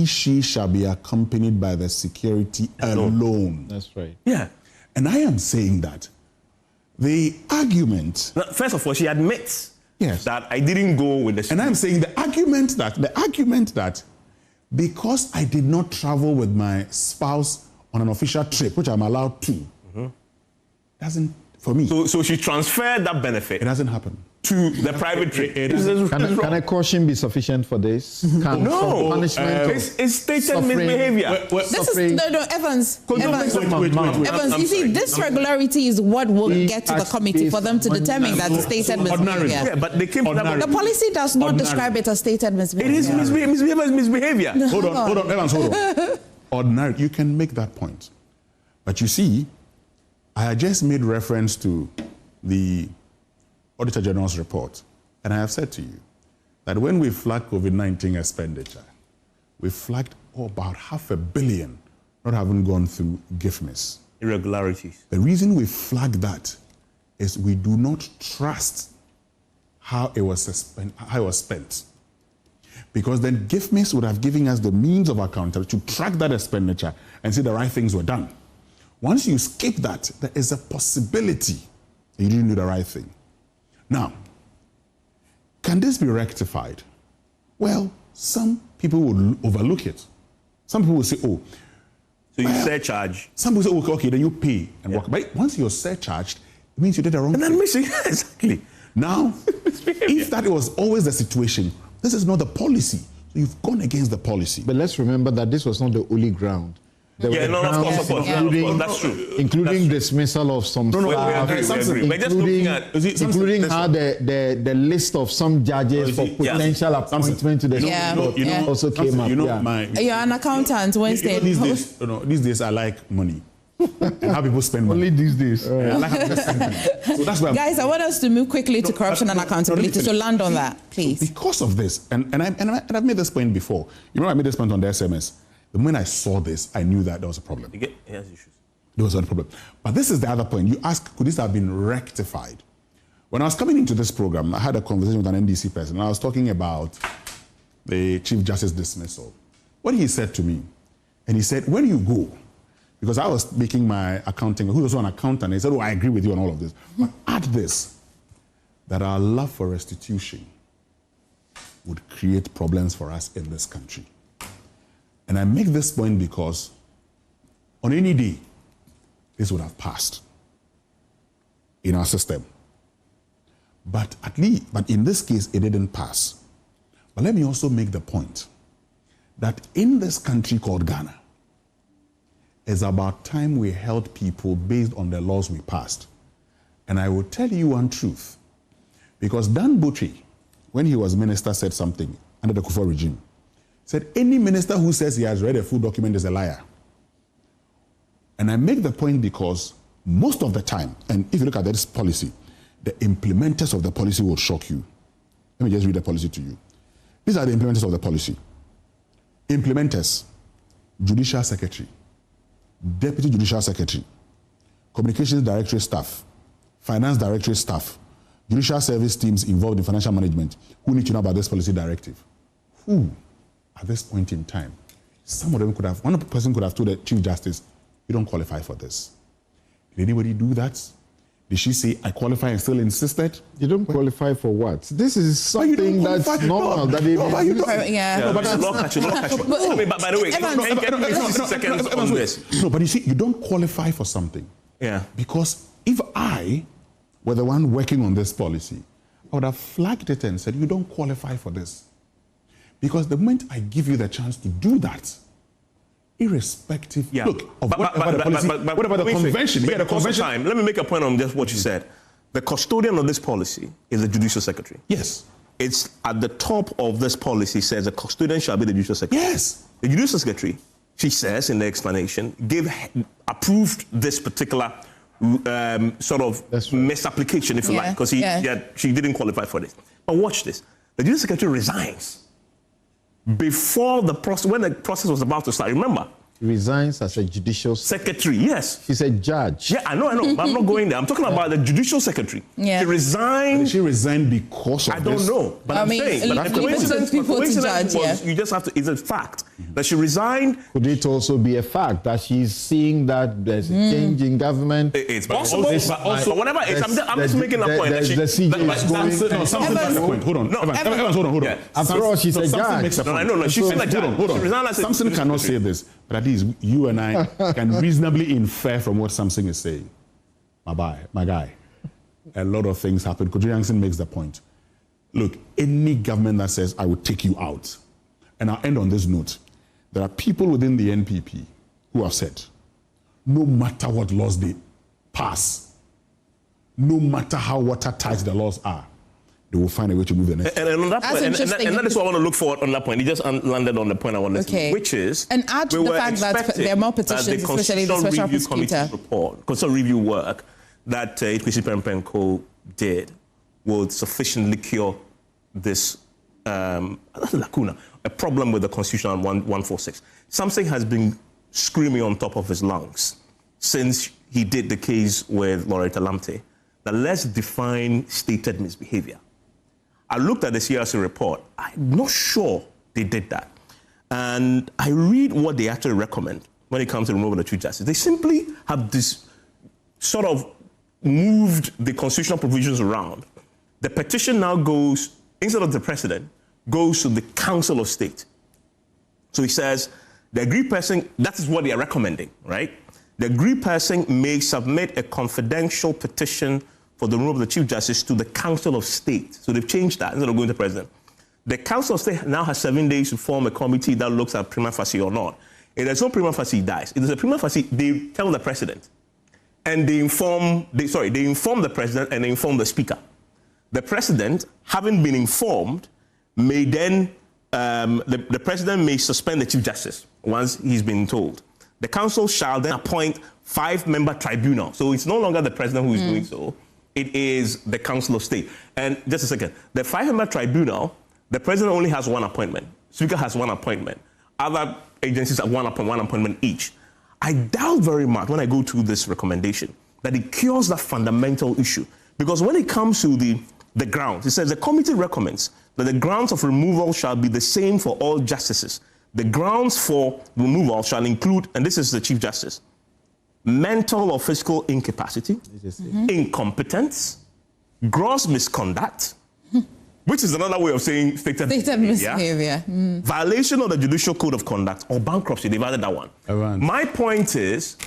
she shall be accompanied by the security alone. That's right. Yeah. And I am saying that the argument... Now, first of all, she admits yes. that I didn't go with the... And I'm saying the argument that because I did not travel with my spouse on an official trip, which I'm allowed to, doesn't, for me... So she transferred that benefit... It doesn't happen. ...to the private trip. Can a caution be sufficient for this? Can no. Punishment it's stated misbehavior. No, Evans. Wait. Evans, you see, this regularity is what will get to the committee for them to determine that it's stated misbehavior. Yeah, but they came to that. The policy does not describe it as stated misbehavior. It is misbehavior. Hold on, Evans, hold on. Ordinary, you can make that point. But you see, I had just made reference to the Auditor General's report, and I have said to you that when we flagged COVID-19 expenditure, we flagged about $500 million not having gone through gift miss. Irregularities. The reason we flagged that is we do not trust how it was spent. Because then gift miss would have given us the means of accountability to track that expenditure and see the right things were done. Once you skip that, there is a possibility that you didn't do the right thing. Now, can this be rectified? Well, some people will overlook it. Some people will say, oh. So you surcharge. Some people say, okay, then you pay and walk. But once you're surcharged, it means you did the wrong thing. And then missing, exactly. Now, if that was always the situation, this is not the policy. So you've gone against the policy. But let's remember that this was not the only ground. Of course. That's true. Including dismissal of some staff, including how the list of some judges for potential appointment to the also came up. You're an accountant, Wednesday. These days I like money. And how people spend money. Only these days. I like how people spend money. So that's why Guys, I want us to move quickly to corruption and accountability. So land on that, please. Because of this, and I've made this point before. You know, I made this point on the SMS. The moment I saw this, I knew that there was a problem. He has issues. There was a problem. But this is the other point. You ask, could this have been rectified? When I was coming into this program, I had a conversation with an NDC person, and I was talking about the Chief Justice dismissal. What he said to me, and he said, when you go, because I was making my accounting, who was also an accountant, and he said, oh, I agree with you on all of this. But add this, that our love for restitution would create problems for us in this country. And I make this point because on any day, this would have passed in our system. But in this case, it didn't pass. But let me also make the point that in this country called Ghana, it's about time we held people based on the laws we passed. And I will tell you one truth, because Dan Butri, when he was minister, said something under the Akufo regime. Said any minister who says he has read a full document is a liar. And I make the point because most of the time, and if you look at this policy, the implementers of the policy will shock you. Let me just read the policy to you. These are the implementers of the policy. Implementers, Judicial Secretary, Deputy Judicial Secretary, Communications Directorate staff, Finance Directorate staff, Judicial Service teams involved in financial management who need to know about this policy directive. Who? At this point in time, some of them could have, one person could have told the Chief Justice, you don't qualify for this. Did anybody do that? Did she say, I qualify and still insisted? You don't qualify for what? This is something that's normal. That they By the way, no, but you see, you don't qualify for something. Yeah. Because if I were the one working on this policy, I would have flagged it and said, you don't qualify for this. Because the moment I give you the chance to do that, irrespective, look, of what about the convention? The convention. Let me make a point on just what you said. The custodian of this policy is the Judicial Secretary. Yes. It's at the top of this policy says the custodian shall be the Judicial Secretary. Yes. The Judicial Secretary, she says in the explanation, approved this particular sort of misapplication, if you like, because she didn't qualify for this. But watch this. The Judicial Secretary resigns before the process, when the process was about to start. Remember, resigns as a judicial secretary. Yes. She's a judge. Yeah, I know. I'm not going there. I'm talking about the judicial secretary. Yeah. She resigned. Did she resign because of I don't know. But I'm saying, but the coincidence was, you just have to, it's a fact that she resigned. Could it also be a fact that she's seeing that there's a change in government? It's possible, but also whatever. I'm just making a point. Hold on. After all, she's a judge. No. She's a judge. Samson cannot say this, but at least you and I can reasonably infer from what Samson is saying. My guy. A lot of things happen. Kojo Yankson makes the point. Look, any government that says, I will take you out, and I'll end on this note, there are people within the NPP who have said, no matter what laws they pass, no matter how watertight the laws are, they will find a way to move the next. And on that point, and that is what I want to look for on that point. He just landed on the point I wanted to make, which is... And add to the fact that there are more petitions, especially the Special Prosecutor. Constitutional review work that Kwesi Prempeh Co. did would sufficiently cure this lacuna, a problem with the Constitution 146. Something has been screaming on top of his lungs since he did the case with Loretta Lamte, that let's define stated misbehavior. I looked at the CRC report. I'm not sure they did that. And I read what they actually recommend when it comes to removing the Chief Justice. They simply have this sort of moved the constitutional provisions around. The petition now goes, instead of the president, goes to the Council of State. So he says, the aggrieved person, that is what they are recommending, right? The aggrieved person may submit a confidential petition for the removal of the Chief Justice to the Council of State. So they've changed that instead of going to the President. The Council of State now has 7 days to form a committee that looks at prima facie or not. If there's no prima facie, it dies. If there's a prima facie, they tell the President. And they inform the President and they inform the Speaker. The President, having been informed, may then, the President may suspend the Chief Justice once he's been told. The Council shall then appoint 5-member tribunal. So it's no longer the President who is doing so. It is the Council of State. And just a second, the 5-member tribunal, the President only has 1 appointment. Speaker has 1 appointment. Other agencies have 1 appointment each. I doubt very much when I go to this recommendation that it cures that fundamental issue. Because when it comes to the grounds, it says the committee recommends that the grounds of removal shall be the same for all justices. The grounds for removal shall include, and this is the Chief Justice, mental or physical incapacity, incompetence, gross misconduct, which is another way of saying stated misbehavior, violation of the Judicial Code of Conduct, or bankruptcy. They've added that one. My point is,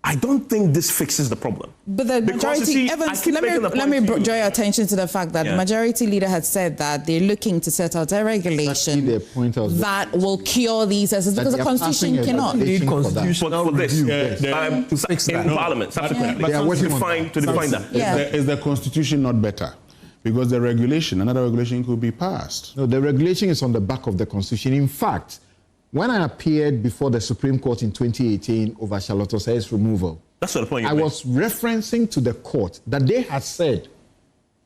I don't think this fixes the problem. But the majority, Evans, let me draw your attention to the fact that the majority leader had said that they're looking to set out a regulation that will cure these errors because the Constitution cannot. For this, in Parliament, subsequently, to define that. Is the Constitution not better? Because the regulation, another regulation could be passed. No, the regulation is on the back of the Constitution. In fact, when I appeared before the Supreme Court in 2018 over Charlotte Osei's removal, that's the point I was referencing to the court that they had said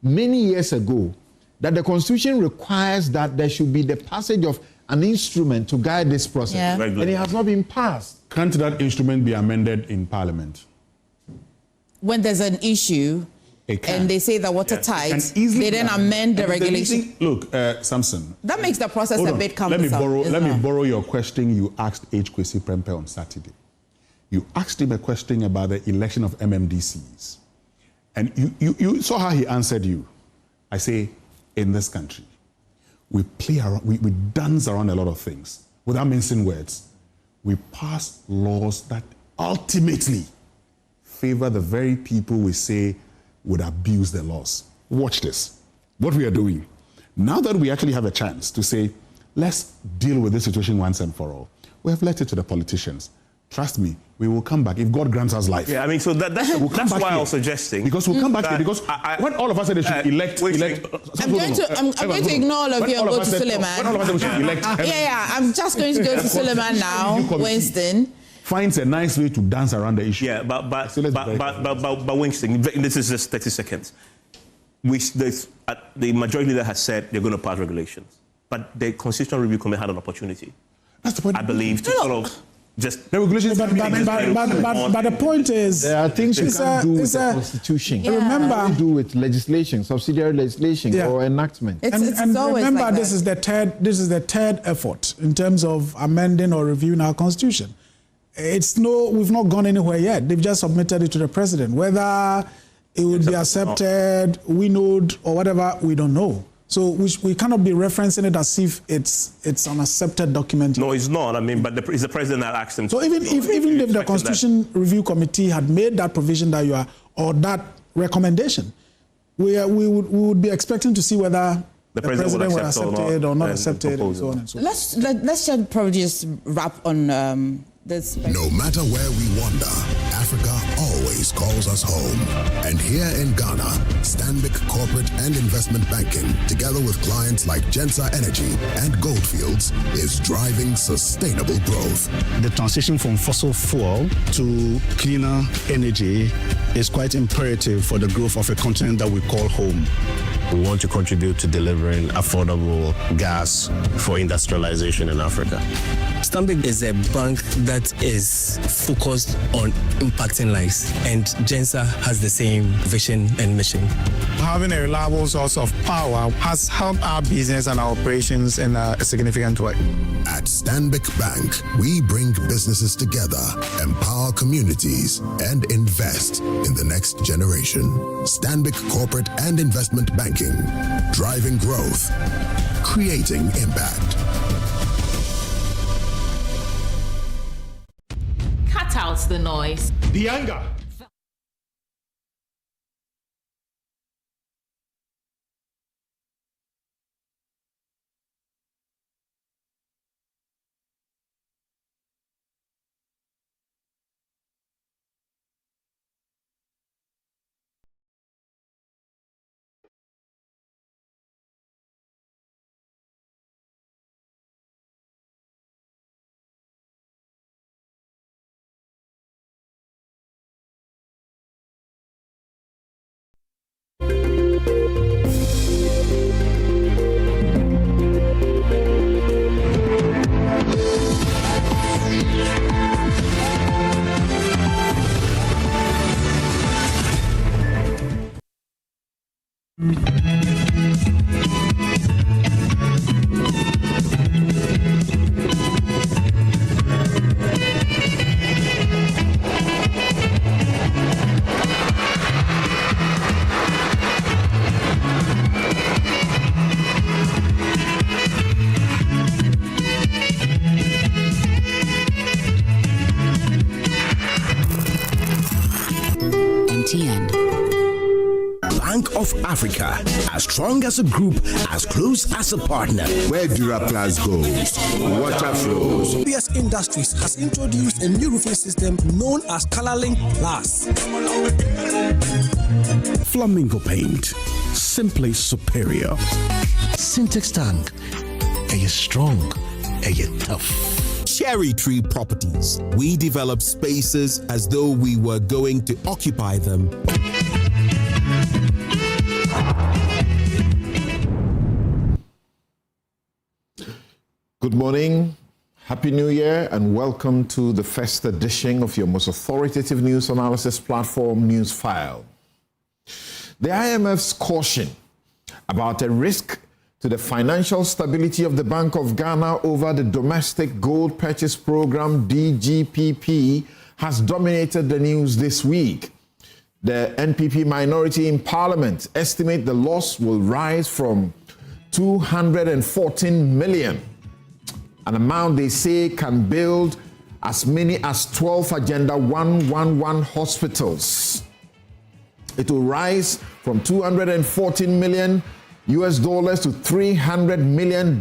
many years ago that the Constitution requires that there should be the passage of an instrument to guide this process. And it has not been passed. Can't that instrument be amended in Parliament? When there's an issue, and they say that watertight, they then amend the regulation. Look, Samson. That makes the process a bit cumbersome. Let me borrow your question you asked H. Kwesi Prempeh on Saturday. You asked him a question about the election of MMDCs. And you saw how he answered you. I say, in this country, we play around, we dance around a lot of things without mincing words. We pass laws that ultimately favor the very people we say would abuse the laws. Watch this. What we are doing. Now that we actually have a chance to say, let's deal with this situation once and for all, we have left it to the politicians. Trust me, we will come back if God grants us life. Yeah, I mean, so that's why I was suggesting. Because we'll come back here. Because when all of us said they should elect. I'm going to ignore all of you and go to Suleiman. When all of us said we should elect. I'm just going to go to Suleiman now, Winston. Finds a nice way to dance around the issue. Yeah, but Winston, this is just 30 seconds. The majority leader has said they're going to pass regulations, but the Constitutional Review Committee had an opportunity. That's the point. I believe to sort of just the regulations. But the point is, there are things you can't do with the Constitution. Yeah. Remember, do with legislation, subsidiary legislation, or enactment. And remember, like this is the third effort in terms of amending or reviewing our Constitution. We've not gone anywhere yet. They've just submitted it to the president. Whether it would be accepted, winnowed, or whatever, we don't know. So we cannot be referencing it as if it's an accepted document. No, it's not. I mean, but it's the president that asked him. So even if the Constitution Review Committee had made that provision or that recommendation, we would be expecting to see whether the president will accept it or not accept it, and so on and so forth. Let's probably just wrap on this. No matter where we wander, Africa always calls us home. And here in Ghana, Stanbic Corporate and Investment Banking, together with clients like Gensa Energy and Goldfields, is driving sustainable growth. The transition from fossil fuel to cleaner energy is quite imperative for the growth of a continent that we call home. We want to contribute to delivering affordable gas for industrialization in Africa. Stanbic is a bank that is focused on impacting lives, and Gensa has the same vision and mission. Having a reliable source of power has helped our business and our operations in a significant way. At Stanbic Bank, we bring businesses together, empower communities, and invest in the next generation. Stanbic Corporate and Investment Banking, driving growth, creating impact. Cut out the noise. The anger. Bank of Africa, as strong as a group, as close as a partner. Where Duraplas goes, water flows. PS Industries has introduced a new roofing system known as ColorLink Plus. Flamingo paint, simply superior. Syntax tank, are you strong? Are you tough? Cherry Tree Properties. We develop spaces as though we were going to occupy them. Good morning, Happy New Year, and welcome to the first edition of your most authoritative news analysis platform, Newsfile. The IMF's caution about a risk to the financial stability of the Bank of Ghana over the Domestic Gold Purchase Program, DGPP, has dominated the news this week. The NPP minority in Parliament estimate the loss will rise from 214 million, an amount they say can build as many as 12 Agenda 111 hospitals. It will rise from 214 million US dollars to $300 million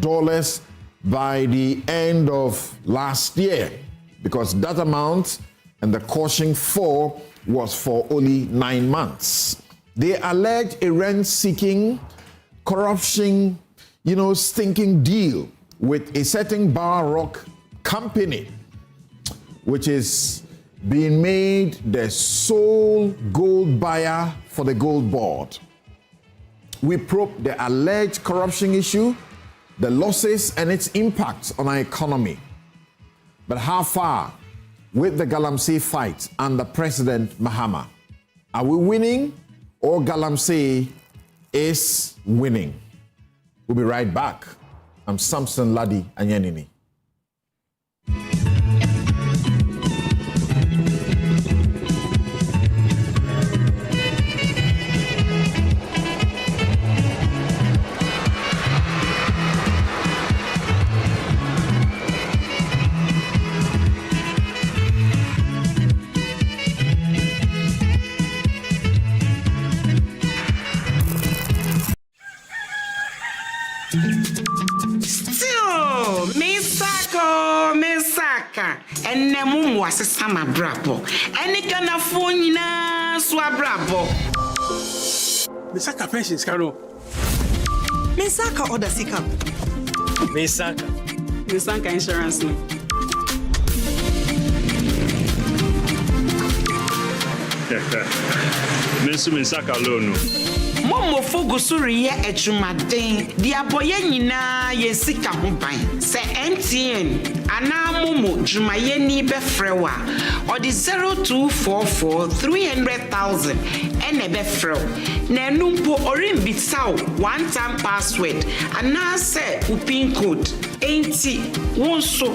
by the end of last year, because that amount and the caution for was for only 9 months. They allege a rent-seeking, corruption, stinking deal with a certain Bar Rock company, which is being made the sole gold buyer for the gold board. We probe the alleged corruption issue, the losses and its impact on our economy. But how far with the Galamsey fight under President Mahama? Are we winning or Galamsey is winning? We'll be right back. I'm Samson Ladi Anyanini. And Namum was a summer brabo. And it can afford swab Misaka pensions, Caro. Misaka or the Sika. Misaka insurance. Misaka loan. Momo Fogosuri ye echumaden, dia boye nyina ye sika ho ban. Se MTN ana momo jumaye ni befrewa or the 0244 300,000 ene befrew. Na numpo orin bitsaw one time password ana se upin code enti wonso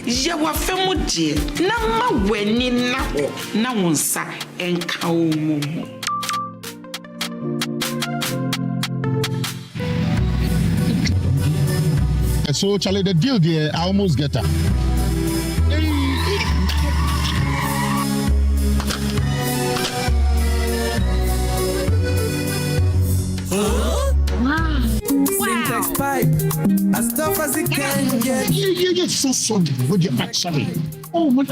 ye wa femu die na ma weni na ho na wonsa enka omo. So, Charlie, the deal there, I almost get her. Syntax pipe, as tough as it can get. You get so sorry with your back, sorry. Oh, what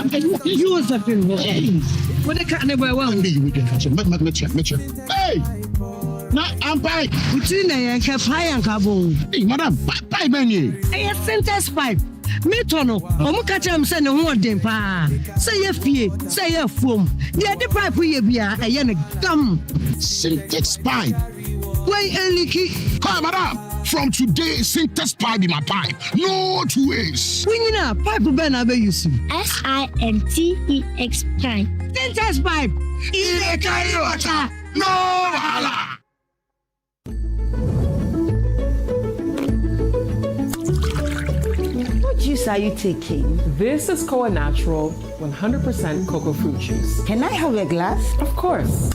you was that thing? What the cat never want me with your Hey! Na ampai. Utina yanka pai yanka bo. Hey, madam, pai many. Hey, Syntax pipe. Me tono. Omu kacha am say ne ho odem pa. Say ye fie, say ye foam. The other pipe we bia eye ne gam. Syntax pipe. Why eliki? Come, madam. From today, Syntax pipe in my pipe. No two ways. We need a pipe be na be use. SINTEX pipe. Syntax pipe. Ile carry water. No hala. What juice are you taking? This is Koa Natural 100% cocoa fruit juice. Can I have a glass? Of course.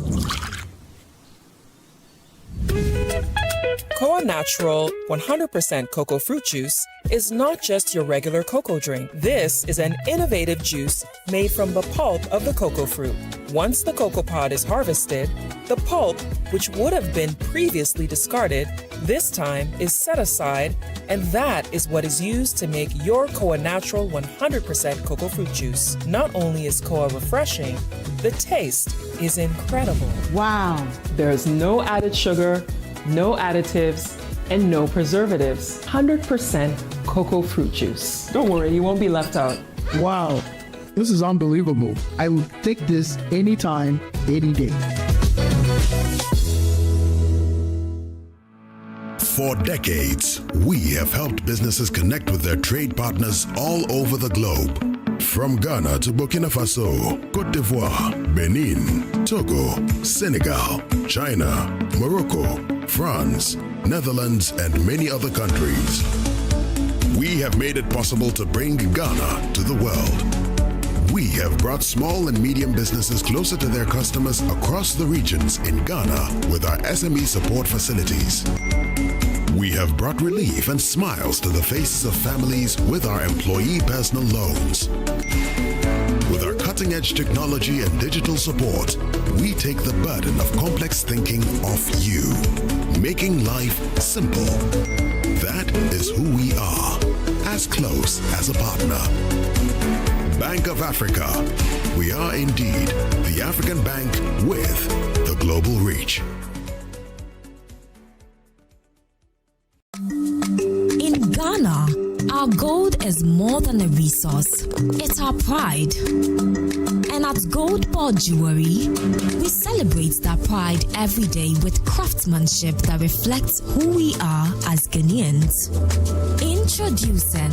Koa Natural 100% cocoa fruit juice is not just your regular cocoa drink. This is an innovative juice made from the pulp of the cocoa fruit. Once the cocoa pod is harvested, the pulp, which would have been previously discarded, this time is set aside, and that is what is used to make your Koa Natural 100% cocoa fruit juice. Not only is Koa refreshing, the taste is incredible. Wow. There's no added sugar, no additives, and no preservatives. 100% cocoa fruit juice. Don't worry, you won't be left out. Wow, this is unbelievable. I would take this anytime, any day. For decades, we have helped businesses connect with their trade partners all over the globe. From Ghana to Burkina Faso, Côte d'Ivoire, Benin, Togo, Senegal, China, Morocco, France, Netherlands, and many other countries. We have made it possible to bring Ghana to the world. We have brought small and medium businesses closer to their customers across the regions in Ghana with our SME support facilities. We have brought relief and smiles to the faces of families with our employee personal loans. With our cutting-edge technology and digital support, we take the burden of complex thinking off you, making life simple. That is who we are, as close as a partner. Bank of Africa. We are indeed the African bank with the global reach. In Ghana, our gold is more than a resource. It's our pride. And at Gold Ball Jewelry, we celebrate that pride every day with craftsmanship that reflects who we are as Ghanaians. Introducing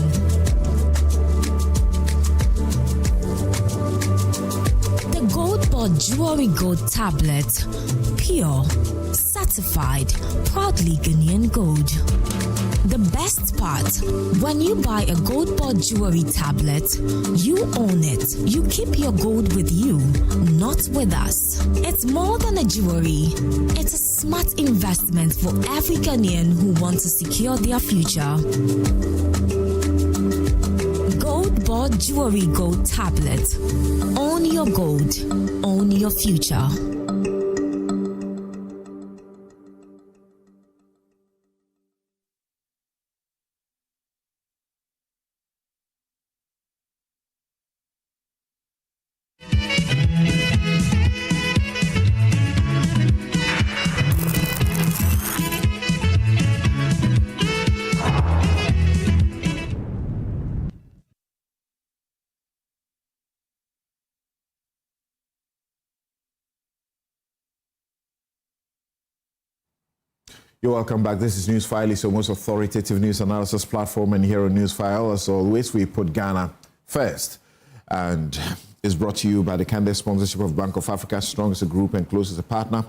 Board Jewelry Gold Tablet. Pure, certified, proudly Ghanaian gold. The best part, when you buy a Gold Board Jewelry Tablet, you own it. You keep your gold with you, not with us. It's more than a jewelry. It's a smart investment for every Ghanaian who wants to secure their future. Gold Board Jewelry Gold Tablet. Own your gold. Own your future. You're welcome back. This is Newsfile. It's your most authoritative news analysis platform, and here on Newsfile, as always, we put Ghana first. And it's brought to you by the candid sponsorship of Bank of Africa, strong as a group and close as a partner.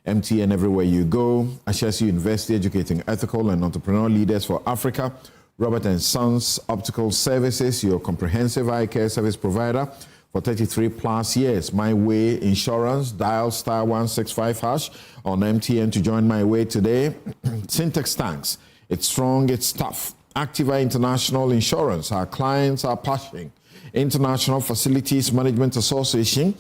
MTN everywhere you go. Ashesi University, educating ethical and entrepreneurial leaders for Africa. Robert & Sons Optical Services, your comprehensive eye care service provider for 33 plus years. My Way Insurance, dial *165# on MTN to join My Way today. Syntax Tanks, it's strong, it's tough. Activa International Insurance, our clients are pushing. International Facilities Management Association,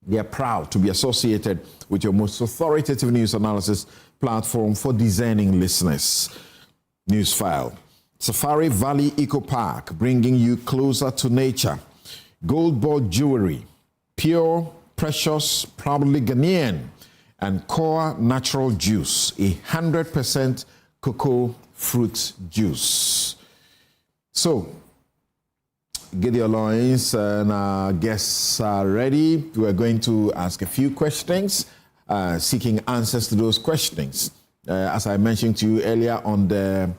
they are proud to be associated with your most authoritative news analysis platform for discerning listeners. Newsfile. Safari Valley Eco Park, bringing you closer to nature. Gold Board Jewelry, pure, precious, proudly Ghanaian, and Core Natural Juice, 100% cocoa fruit juice. So, Gideon Lawrence and our guests are ready. We're going to ask a few questions, seeking answers to those questions. As I mentioned to you earlier on the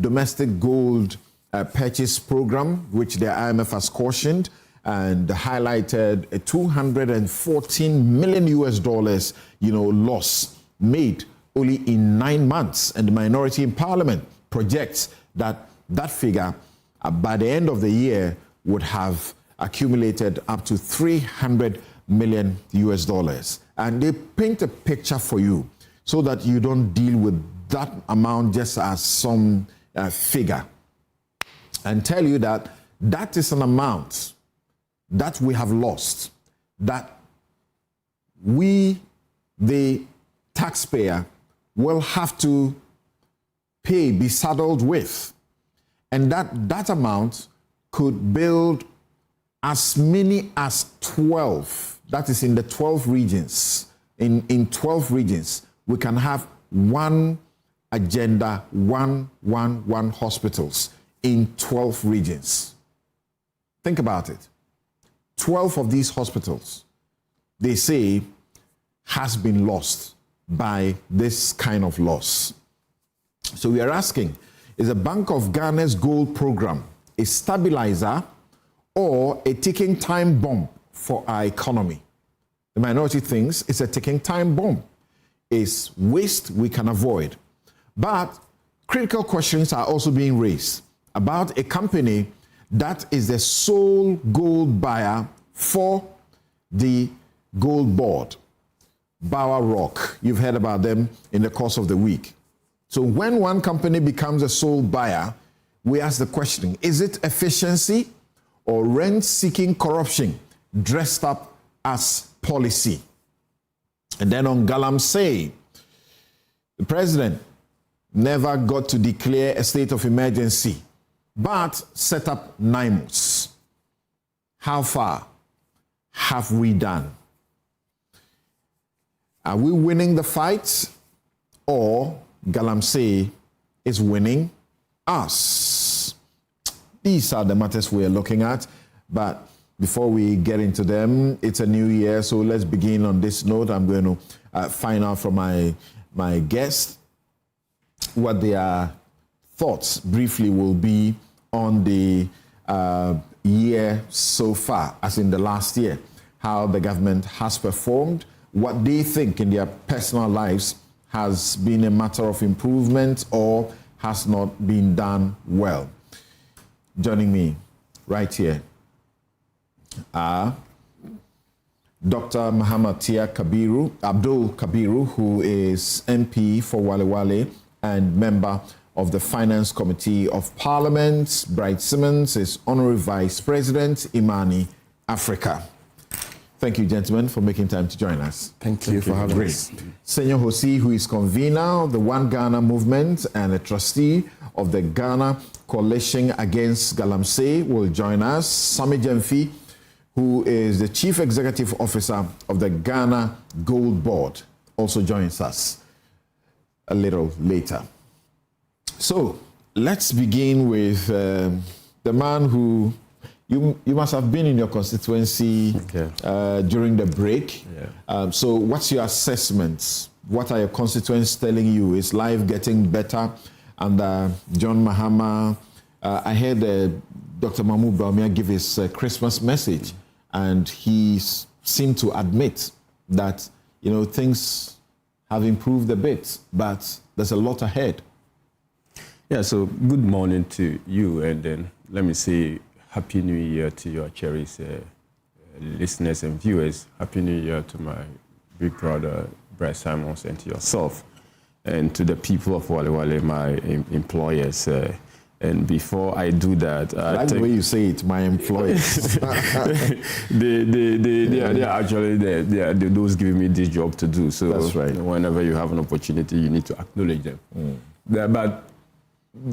domestic gold purchase program, which the IMF has cautioned and highlighted a $214 million, loss made only in 9 months. And the minority in parliament projects that that figure by the end of the year would have accumulated up to $300 million. And they paint a picture for you so that you don't deal with that amount just as some figure, and tell you that that is an amount that we have lost, that we, the taxpayer, will have to pay, be saddled with. And that amount could build as many as 12, that is in the 12 regions. In 12 regions, we can have one agenda, one hospitals in 12 regions. Think about it. 12 of these hospitals, they say, has been lost by this kind of loss. So we are asking, is the Bank of Ghana's gold program a stabilizer or a ticking time bomb for our economy? The minority thinks it's a ticking time bomb. It's waste we can avoid. But critical questions are also being raised about a company that is the sole gold buyer for the gold board, Bower Rock. You've heard about them in the course of the week. So when one company becomes a sole buyer, we ask the question, is it efficiency or rent-seeking corruption dressed up as policy? And then on Galamsey, the president never got to declare a state of emergency, but set up NIMOS. How far have we done? Are we winning the fight, or Galamsey is winning us? These are the matters we are looking at, but before we get into them, it's a new year, so let's begin on this note. I'm going to find out from my guests what their thoughts briefly will be on the year so far, as in the last year. how the government has performed, what they think in their personal lives has been a matter of improvement or has not been done well. Joining me right here are Dr. Mahamatia Abdul Kabiru, who is MP for Wale Wale and member of the Finance Committee of Parliament. Bright Simmons is Honorary Vice President, Imani Africa. Thank you, gentlemen, for making time to join us. Thank you for having us. Senyor Hosi, who is convener of the One Ghana movement and a trustee of the Ghana Coalition Against Galamsey, will join us. Sami Jemfi, who is the Chief Executive Officer of the Ghana Gold Board, also joins us a little later. So let's begin with the man who you must have been in your constituency during the break. Yeah. So what's your assessment? What are your constituents telling you? Is life getting better? And John Mahama, I heard Dr. Mahmoud Bawumia give his Christmas message, and he seemed to admit that, things have improved a bit, but there's a lot ahead. Yeah, so good morning to you, and then let me say Happy New Year to your cherished listeners and viewers. Happy New Year to my big brother, Brad Simons, and to yourself, and to the people of Wale Wale, my employers. And before I do that, I like the way you say it, my employers. they are actually they're those giving me this job to do. So that's right. Whenever you have an opportunity, you need to acknowledge them. But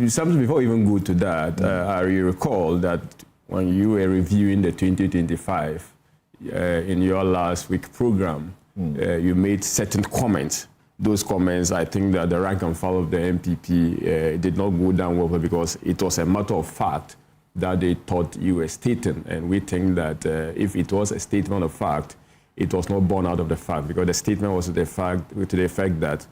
something before we even go to that, I recall that when you were reviewing the 2025 in your last week program, you made certain comments. Those comments, I think that the rank and file of the MPP did not go down well because it was a matter of fact that they thought you were stating. And we think that if it was a statement of fact, it was not born out of the fact, because the statement was to the effect that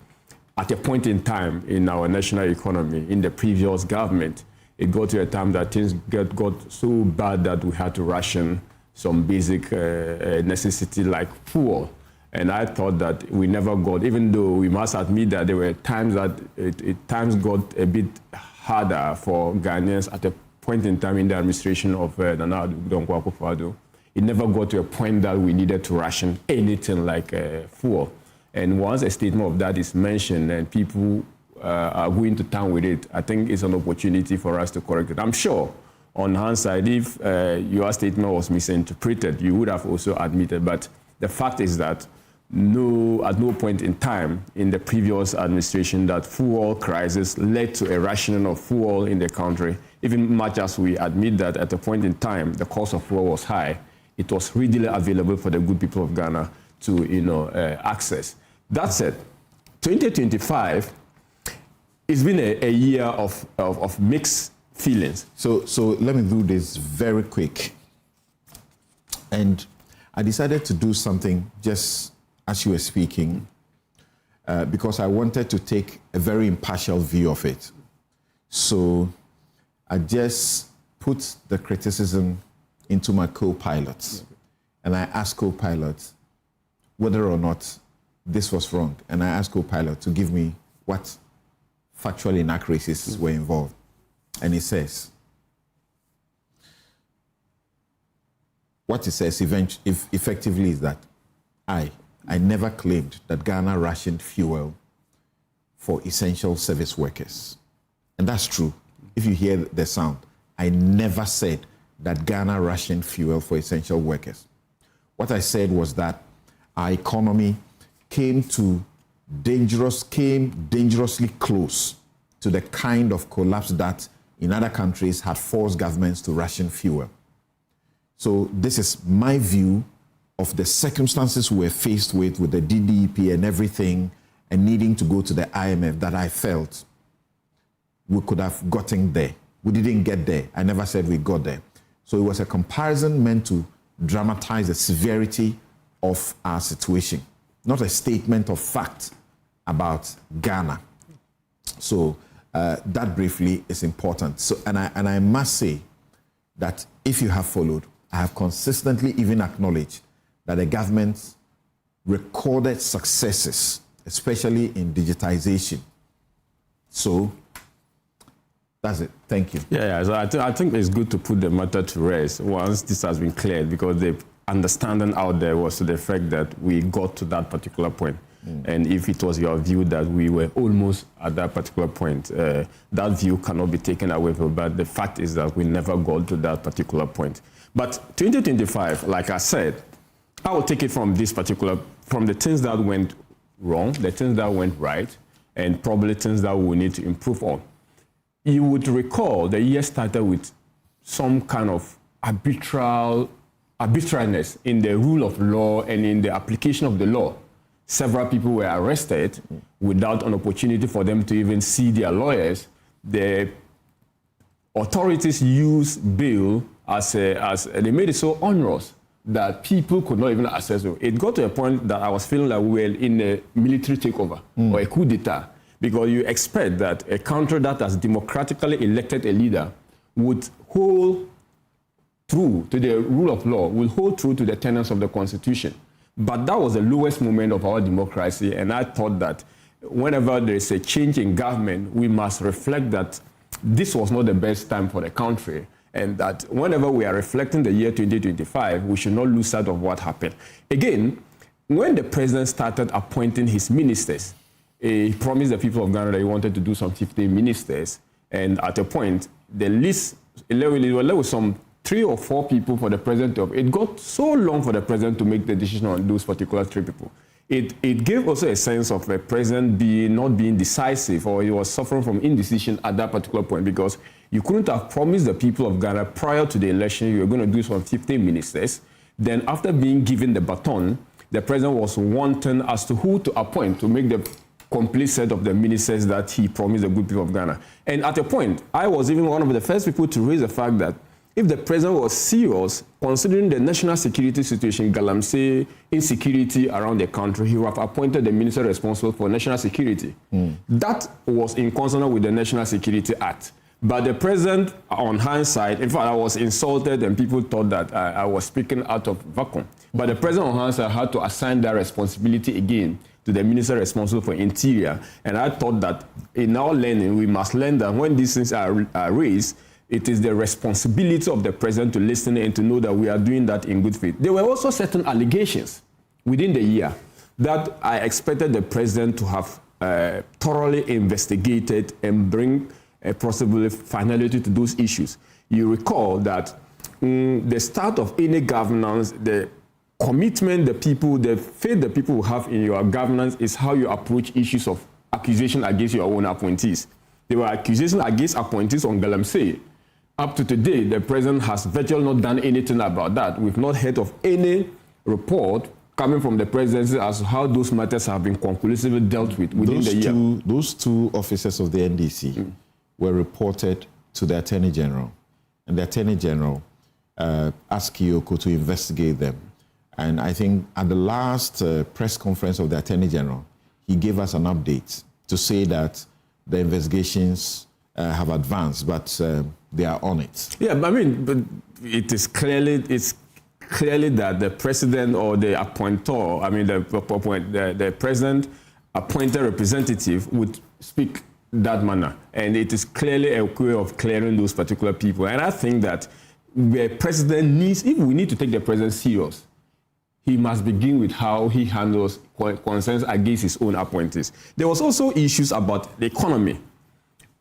at a point in time in our national economy, in the previous government, it got to a time that things got so bad that we had to ration some basic necessity like fuel. And I thought that we never got, even though we must admit that there were times that times got a bit harder for Ghanaians at a point in time in the administration of Nana Akufo-Addo. It never got to a point that we needed to ration anything like fuel. And once a statement of that is mentioned and people are going to town with it, I think it's an opportunity for us to correct it. I'm sure on hindsight, if your statement was misinterpreted, you would have also admitted. But the fact is that at no point in time in the previous administration that fuel crisis led to a rationing of fuel in the country. Even much as we admit that at a point in time the cost of fuel was high, it was readily available for the good people of Ghana to access. That said, 2025 it's been a year of mixed feelings. So let me do this very quick. And I decided to do something just as you were speaking, because I wanted to take a very impartial view of it. So I just put the criticism into my co-pilots, and I asked co-pilot whether or not this was wrong. And I asked co-pilot to give me what factual inaccuracies were involved. And he says, what he says effectively is that I never claimed that Ghana rationed fuel for essential service workers. And that's true. If you hear the sound, I never said that Ghana rationed fuel for essential workers. What I said was that our economy came dangerously close to the kind of collapse that in other countries had forced governments to ration fuel. So this is my view of the circumstances we're faced with the DDEP and everything, and needing to go to the IMF, that I felt we could have gotten there. We didn't get there. I never said we got there. So it was a comparison meant to dramatize the severity of our situation, not a statement of fact about Ghana. So that briefly is important. So, and I must say that if you have followed, I have consistently even acknowledged that the government recorded successes, especially in digitization. So that's it. Thank you. Yeah. So I think it's good to put the matter to rest once this has been cleared, because the understanding out there was to the fact that we got to that particular point. And if it was your view that we were almost at that particular point, that view cannot be taken away from. But the fact is that we never got to that particular point. But 2025, like I said, I will take it from this particular, from the things that went wrong, the things that went right, and probably things that we need to improve on. You would recall the year started with some kind of arbitrariness in the rule of law and in the application of the law. Several people were arrested without an opportunity for them to even see their lawyers. The authorities used bail they made it so onerous that people could not even access it. It got to a point that I was feeling like we were in a military takeover or a coup d'etat, because you expect that a country that has democratically elected a leader would hold true to the rule of law, will hold true to the tenets of the Constitution. But that was the lowest moment of our democracy, and I thought that whenever there is a change in government, we must reflect that this was not the best time for the country, and that whenever we are reflecting the year 2025, we should not lose sight of what happened. Again, when the president started appointing his ministers, he promised the people of Ghana that he wanted to do some 15 ministers, and at a point, the list, there was some 3 or 4 people for the president. It got so long for the president to make the decision on those particular 3 people. It gave also a sense of the president not being decisive, or he was suffering from indecision at that particular point, because you couldn't have promised the people of Ghana prior to the election you were going to do some 15 ministers. Then after being given the baton, the president was wanting as to who to appoint to make the complete set of the ministers that he promised the good people of Ghana. And at a point, I was even one of the first people to raise the fact that if the president was serious, considering the national security situation, Galamsey, insecurity around the country, he would have appointed the minister responsible for national security. That was in consonance with the National Security Act. But the president, on hindsight, in fact, I was insulted and people thought that I was speaking out of vacuum. But the president, on hindsight, had to assign that responsibility again to the minister responsible for interior. And I thought that in our learning, we must learn that when these things are raised, it is the responsibility of the president to listen and to know that we are doing that in good faith. There were also certain allegations within the year that I expected the president to have thoroughly investigated and bring a possible finality to those issues. You recall that the start of any governance, the commitment, the faith the people have in your governance is how you approach issues of accusation against your own appointees. There were accusations against appointees on Galamsey. Up to today, the president has virtually not done anything about that. We've not heard of any report coming from the presidency as to how those matters have been conclusively dealt with within the year. Those 2 officers of the NDC were reported to the Attorney General, and the Attorney General asked Kiyoko to investigate them. And I think at the last press conference of the Attorney General, he gave us an update to say that the investigations have advanced, but they are on it. Yeah, I mean, but it's clearly that the president or the appointor, I mean, the president appointed representative would speak that manner, and it is clearly a way of clearing those particular people. And I think that the president needs, if we need to take the president serious, he must begin with how he handles concerns against his own appointees. There was also issues about the economy.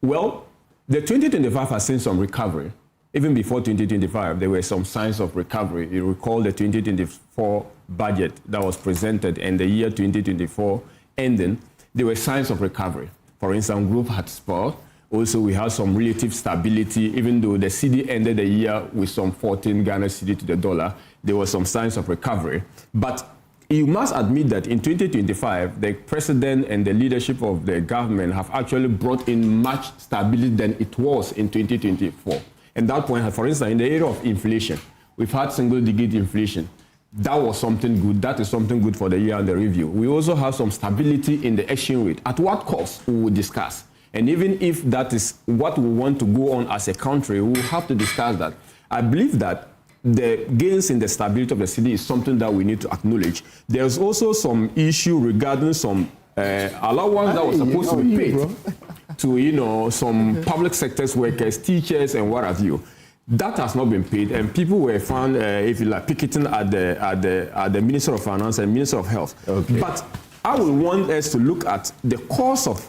Well, the 2025 has seen some recovery. Even before 2025, there were some signs of recovery. You recall the 2024 budget that was presented and the year 2024 ending, there were signs of recovery. For instance, growth had spurred. Also, we had some relative stability. Even though the cedi ended the year with some 14 Ghana cedi to the dollar, there were some signs of recovery. But you must admit that in 2025, the president and the leadership of the government have actually brought in much stability than it was in 2024. And that point, for instance, in the area of inflation, we've had single-digit inflation. That was something good. That is something good for the year under review. We also have some stability in the exchange rate. At what cost, we will discuss. And even if that is what we want to go on as a country, we will have to discuss that. I believe that the gains in the stability of the city is something that we need to acknowledge. There's also some issue regarding some allowance that was supposed to be paid to, some public sectors workers, teachers, and what have you. That has not been paid, and people were found, if you like, picketing at the Minister of Finance and Minister of Health. Okay. But I would want us to look at the cost of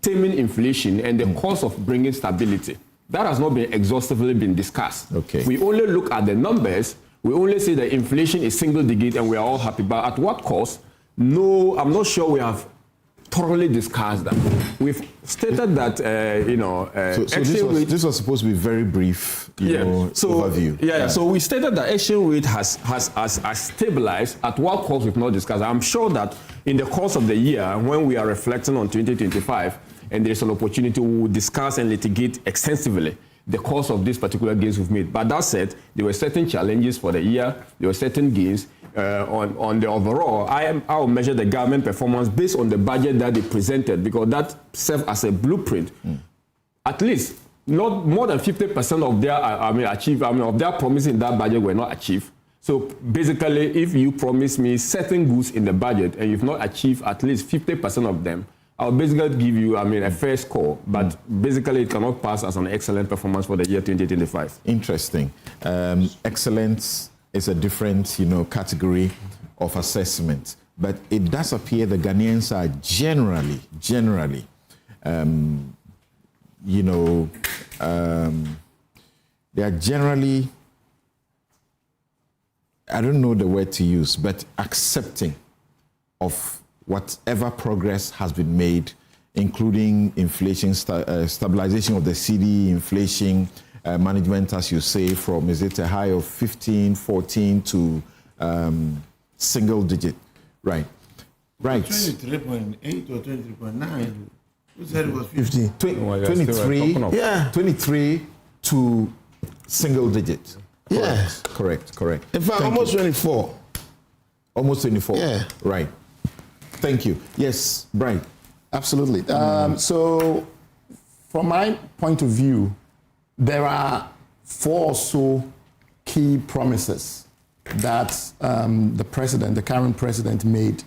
taming inflation and the cost of bringing stability. That has not been exhaustively been discussed. Okay. We only look at the numbers. We only say that inflation is single digit and we are all happy. But at what cost? No, I'm not sure we have thoroughly discussed that. We've stated that, so this was supposed to be very brief, overview. So we stated that exchange rate has stabilized. At what cost we've not discussed. I'm sure that in the course of the year, when we are reflecting on 2025, and there's an opportunity to discuss and litigate extensively the cost of these particular gains we've made. But that said, there were certain challenges for the year. There were certain gains. On the overall, I will measure the government performance based on the budget that they presented, because that serves as a blueprint. At least, not more than 50% of their of their promises in that budget were not achieved. So basically, if you promise me certain goods in the budget and you've not achieved at least 50% of them, I'll basically give you, a fair score, but basically it cannot pass as an excellent performance for the year 2025. Interesting. Excellence is a different, category of assessment, but it does appear the Ghanaians are generally, they are generally, I don't know the word to use, but accepting of whatever progress has been made, including inflation, stabilization of the cedi, inflation management, as you say, from, is it a high of 15, 14 to single digit? Right. 23.8 or 23.9. Who said it was 15? 23 to single digit. Correct. In fact, almost 24. Almost 24. Yeah. Right. Thank you. Yes, Brian. Absolutely. So, from my point of view, there are 4 or so key promises that the current president made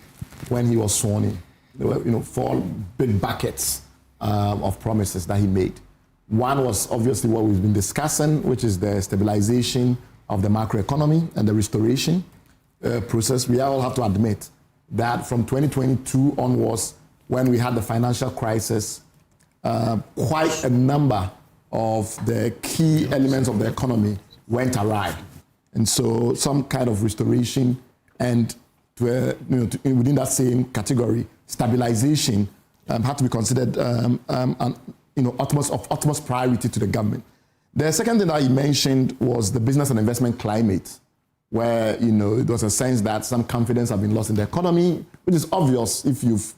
when he was sworn in. There were, 4 big buckets of promises that he made. One was obviously what we've been discussing, which is the stabilization of the macroeconomy and the restoration process. We all have to admit that from 2022 onwards, when we had the financial crisis, quite a number of the key elements of the economy went awry. And so some kind of restoration and within that same category, stabilization had to be considered utmost priority to the government. The second thing that he mentioned was the business and investment climate, where it was a sense that some confidence had been lost in the economy, which is obvious if you've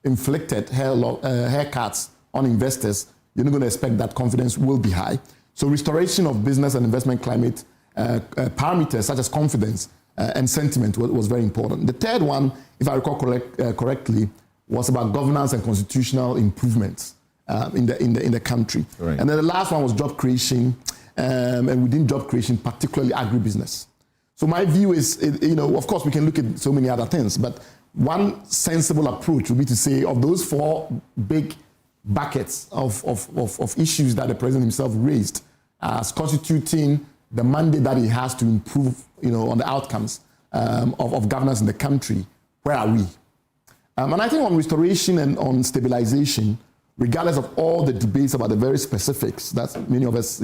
inflicted haircuts on investors. You're not going to expect that confidence will be high. So restoration of business and investment climate parameters such as confidence and sentiment was very important. The third one, if I recall correctly, was about governance and constitutional improvements in the country. Right. And then the last one was job creation, and within job creation, particularly agribusiness. So my view is, of course, we can look at so many other things, but one sensible approach would be to say of those 4 big buckets of issues that the president himself raised as constituting the mandate that he has to improve, on the outcomes of governance in the country, where are we? And I think on restoration and on stabilization, regardless of all the debates about the very specifics that many of us,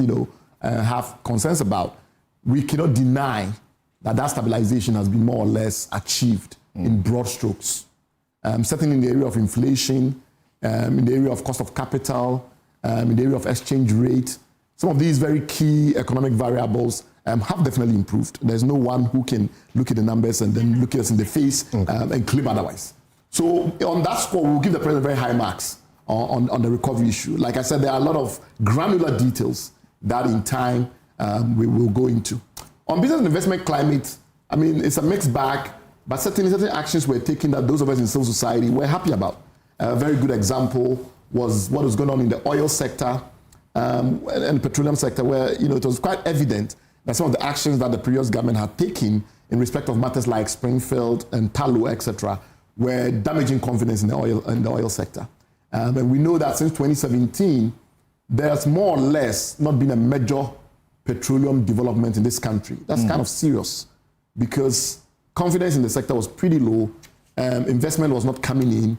have concerns about, we cannot deny that stabilization has been more or less achieved in broad strokes. Certainly in the area of inflation, in the area of cost of capital, in the area of exchange rate, some of these very key economic variables have definitely improved. There's no one who can look at the numbers and then look at us in the face and claim otherwise. So on that score, we'll give the president very high marks on the recovery issue. Like I said, there are a lot of granular details that in time we will go into. On business and investment climate, it's a mixed bag, but certainly certain actions were taken that those of us in civil society were happy about. A very good example was what was going on in the oil sector, and the petroleum sector, where it was quite evident that some of the actions that the previous government had taken in respect of matters like Springfield and Tallow, etc., were damaging confidence in the oil sector. And we know that since 2017, there's more or less not been a major petroleum development in this country. That's kind of serious, because confidence in the sector was pretty low. Investment was not coming in.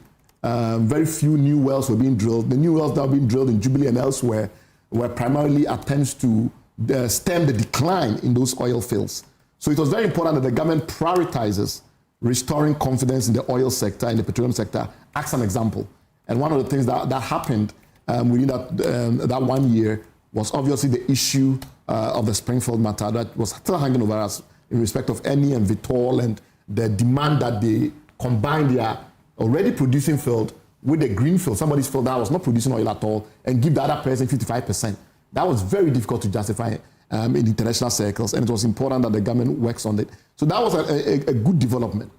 Very few new wells were being drilled. The new wells that were being drilled in Jubilee and elsewhere were primarily attempts to stem the decline in those oil fields. So it was very important that the government prioritizes restoring confidence in the oil sector, in the petroleum sector, as an example. And one of the things that happened within that 1 year was obviously the issue of the Springfield matter that was still hanging over us in respect of Eni and Vitol, and the demand that they combine their already producing field with the green field, somebody's field that was not producing oil at all, and give the other person 55%. That was very difficult to justify in international circles, and it was important that the government works on it. So that was a good development.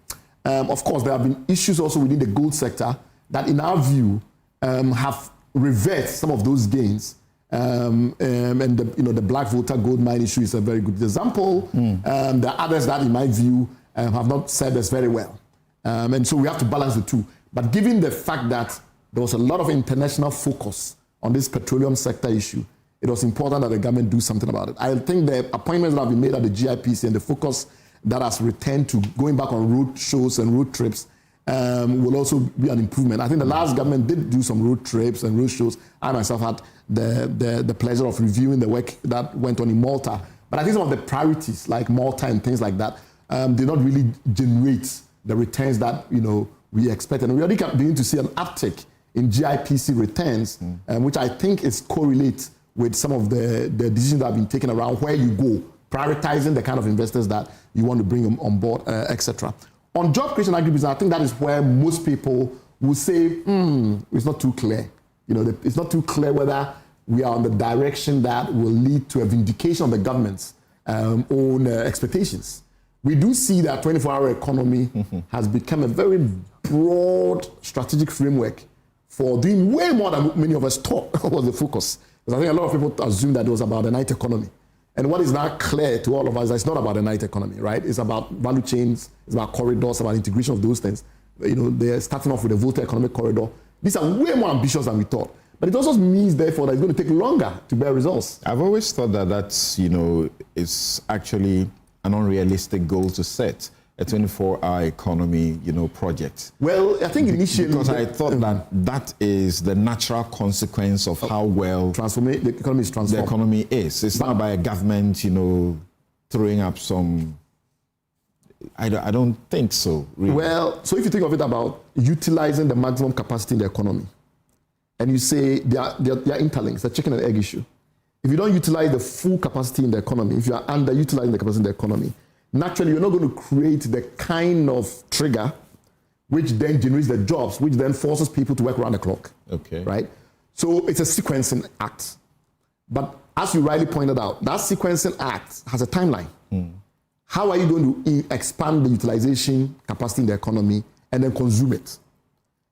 Of course, there have been issues also within the gold sector that, in our view, have reversed some of those gains. And the black voter gold mine issue is a very good example. There are others that, in my view, have not served us very well. And so we have to balance the two. But given the fact that there was a lot of international focus on this petroleum sector issue, it was important that the government do something about it. I think the appointments that have been made at the GIPC and the focus that has returned to going back on road shows and road trips will also be an improvement. I think the last government did do some road trips and road shows. I myself had the pleasure of reviewing the work that went on in Malta. But I think some of the priorities, like Malta and things like that, did not really generate the returns that we expected. And we already beginning to see an uptick in GIPC returns, which I think is correlates with some of the decisions that have been taken around where you go, prioritizing the kind of investors that you want to bring on board, etc. On job creation agribusiness, I think that is where most people will say, it's not too clear. It's not too clear whether we are on the direction that will lead to a vindication of the government's own expectations. We do see that 24-hour economy has become a very broad strategic framework for doing way more than many of us thought was the focus. Because I think a lot of people assume that it was about the night economy. And what is now clear to all of us is that it's not about the night economy, right? It's about value chains, it's about corridors, about integration of those things. They're starting off with the Volta Economic Corridor. These are way more ambitious than we thought. But it also means, therefore, that it's going to take longer to bear results. I've always thought that that's, it's actually an unrealistic goal to set, a 24-hour economy, project. Well, I think initially... Because I thought that is the natural consequence of how well the economy is transformed. The economy is. It's not by a government, throwing up some... I don't think so, really. Well, so if you think of it about utilizing the maximum capacity in the economy, and you say they are interlinked, the chicken and egg issue. If you don't utilize the full capacity in the economy, if you are underutilizing the capacity in the economy, naturally you're not going to create the kind of trigger which then generates the jobs, which then forces people to work around the clock. Okay. Right? So it's a sequencing act. But as you rightly pointed out, that sequencing act has a timeline. How are you going to expand the utilization capacity in the economy and then consume it?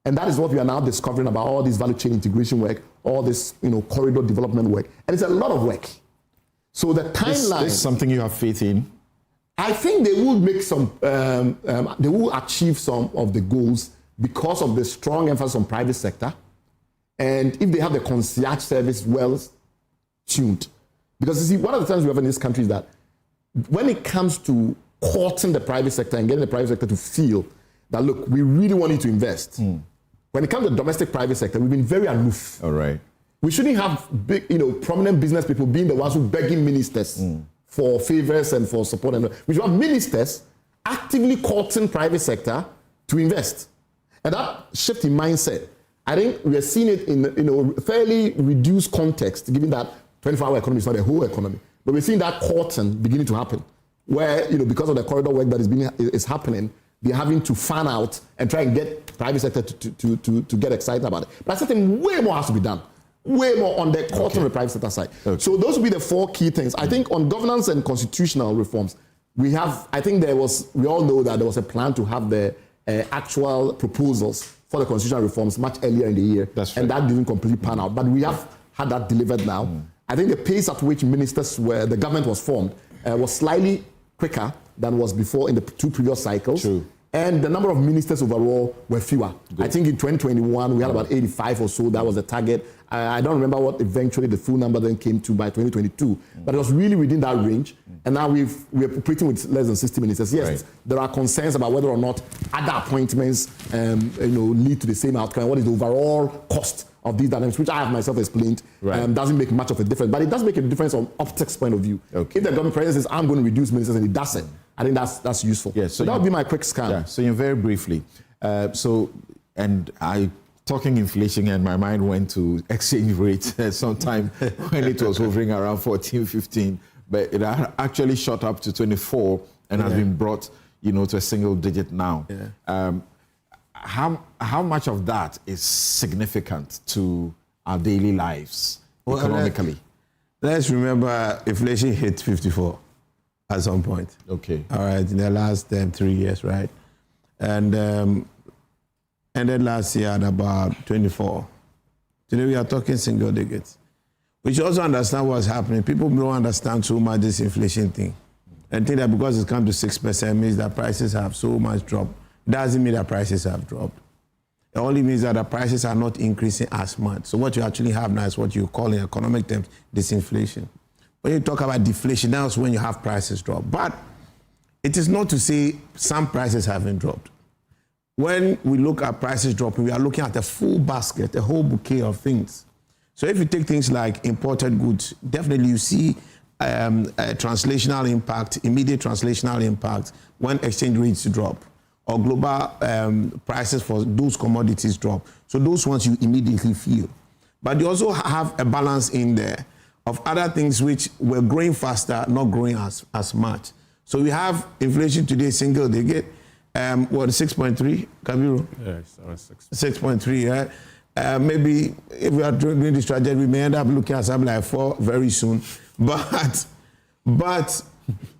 And that is what we are now discovering about all this value chain integration work, all this corridor development work. And it's a lot of work. So the timeline... This is something you have faith in? I think they will make some... they will achieve some of the goals because of the strong emphasis on private sector. And if they have the concierge service well tuned. Because you see, one of the things we have in this country is that when it comes to courting the private sector and getting the private sector to feel that, look, we really want you to invest. When it comes to the domestic private sector, we've been very aloof. All right. We shouldn't have big, prominent business people being the ones who begging ministers for favors and for support. We should have ministers actively courting private sector to invest. And that shift in mindset, I think we are seeing it in fairly reduced context, given that 24-hour economy is not a whole economy. But we're seeing that courting beginning to happen, where because of the corridor work that is happening, they're having to fan out and try and get private sector to get excited about it. But I think way more has to be done. Way more on the courting of the private sector side. Okay. So those will be the four key things. I think on governance and constitutional reforms, we all know that there was a plan to have the actual proposals for the constitutional reforms much earlier in the year. That's right. And that didn't completely pan out. But we have had that delivered now. I think the pace at which the government was formed was slightly quicker than was before in the 2 previous cycles. True. And the number of ministers overall were fewer. Good. I think in 2021, we had about 85 or so. That was the target. I don't remember what eventually the full number then came to by 2022. But it was really within that range. And now we're operating with less than 60 ministers. Yes, right. There are concerns about whether or not other appointments lead to the same outcome. What is the overall cost of these dynamics, which I have myself explained, doesn't make much of a difference. But it does make a difference from optics point of view. Okay. If the government president says, I'm going to reduce ministers, and it doesn't, I think that's useful. Yes, so that would be my quick scan. Yeah, so very briefly. Talking inflation, and my mind went to exchange rate sometime when it was hovering around 14, 15, but it actually shot up to 24 and has been brought, to a single digit now. Yeah. How much of that is significant to our daily lives economically? Let's remember inflation hit 54 at some point. Okay. All right, in the last 3 years, right? And ended last year at about 24. Today we are talking single digits. We should also understand what's happening. People don't understand so much this inflation thing. And think that because it's come to 6% means that prices have so much dropped. Doesn't mean that prices have dropped. It only means that the prices are not increasing as much. So what you actually have now is what you call in economic terms disinflation. When you talk about deflation, that's when you have prices drop. But it is not to say some prices haven't dropped. When we look at prices dropping, we are looking at a full basket, a whole bouquet of things. So if you take things like imported goods, definitely you see a translational impact, immediate translational impact when exchange rates drop or global prices for those commodities drop. So those ones you immediately feel. But you also have a balance in there of other things which were growing faster, not growing as much. So we have inflation today, single digit. 6.3, Kabiru? Yes, 6.3, yeah. Maybe if we are doing this strategy, we may end up looking at something like 4 very soon. But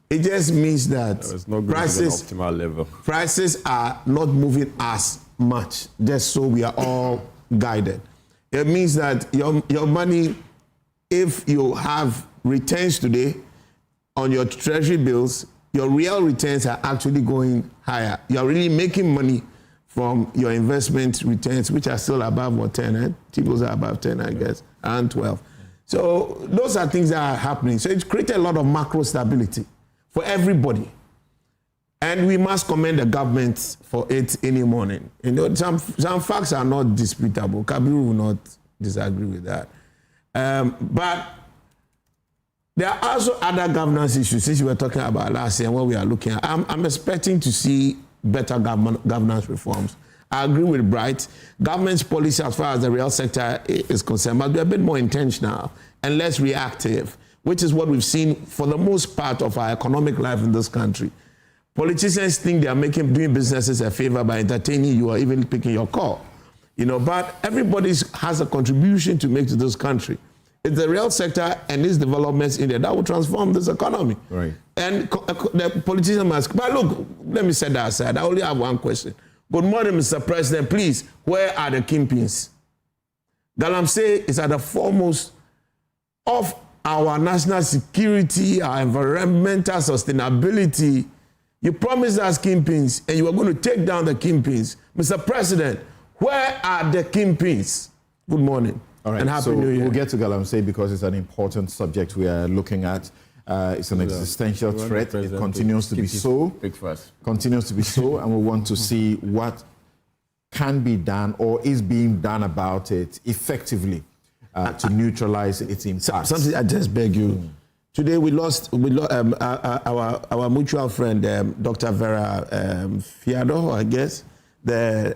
it just means that prices, to an optimal level. Prices are not moving as much, just so we are all guided. It means that your money, if you have returns today on your treasury bills, your real returns are actually going higher. You're really making money from your investment returns, which are still above 10. T-bills are above 10, I guess, and 12. So those are things that are happening. So it's created a lot of macro stability for everybody. And we must commend the government for it any morning. Some facts are not disputable. Kabiru will not disagree with that. But there are also other governance issues, since you were talking about last year and what we are looking at. I'm expecting to see better governance reforms. I agree with Bright. Government's policy as far as the real sector is concerned must be a bit more intentional and less reactive, which is what we've seen for the most part of our economic life in this country. Politicians think they are doing businesses a favor by entertaining you or even picking your call. But everybody has a contribution to make to this country. It's the real sector and its developments in there that will transform this economy. Right. And the politicians must. But look, let me set that aside. I only have one question. Good morning, Mr. President. Please, where are the kingpins? Galamsey is at the foremost of our national security, our environmental sustainability. You promised us kingpins, and you were going to take down the kingpins. Mr. President, where are the kingpins? Good morning. All right, and Happy New Year. We'll get to Galamsey because it's an important subject we are looking at. It's an existential threat. It continues to be so. Continues to be so, and we want to see what can be done or is being done about it effectively to neutralize its impact. Something I just beg you. Today we lost our mutual friend, Dr. Vera Fiado, I guess, the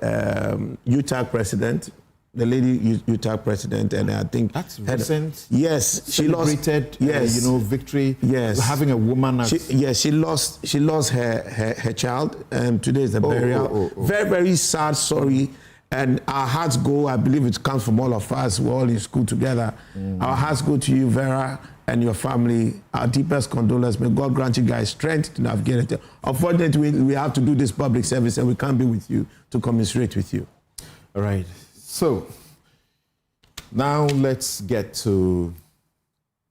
UTAG president. The lady UTAG president, and I think that's recent. Yes, she lost. Yes, victory. Yes, having a woman. She lost her child, and today is the burial. Very, very sad, sorry, and our hearts go. I believe it comes from all of us. We're all in school together. Our hearts go to you, Vera, and your family. Our deepest condolences. May God grant you guys strength to navigate it. Unfortunately, we have to do this public service, and we can't be with you to commiserate with you. All right. So, Now let's get to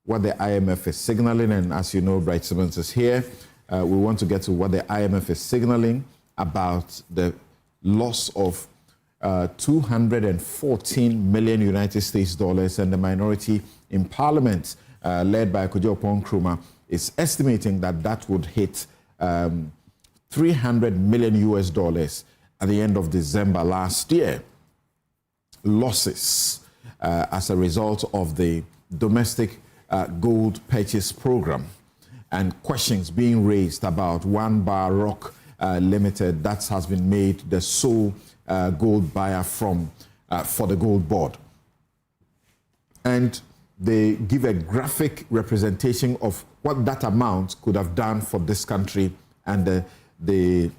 what the IMF is signaling. And as you know, Bright Simmons is here. We want to get to what the IMF is signaling about the loss of 214 million United States dollars, and the minority in Parliament, led by Akufo-Addo, is estimating that that would hit $300 million US at the end of December last year. Losses as a result of the domestic gold purchase program, and questions being raised about One Bar Rock Limited that has been made the sole gold buyer for the gold board. And they give a graphic representation of what that amount could have done for this country, and the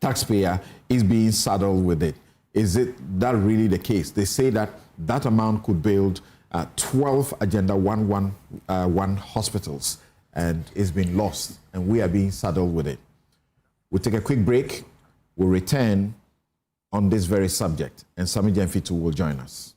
taxpayer is being saddled with it. Is it that really the case? They say that that amount could build 12 Agenda 111 hospitals, and it's been lost, and we are being saddled with it. We'll take a quick break. We'll return on this very subject, and Sami Jenfitu will join us.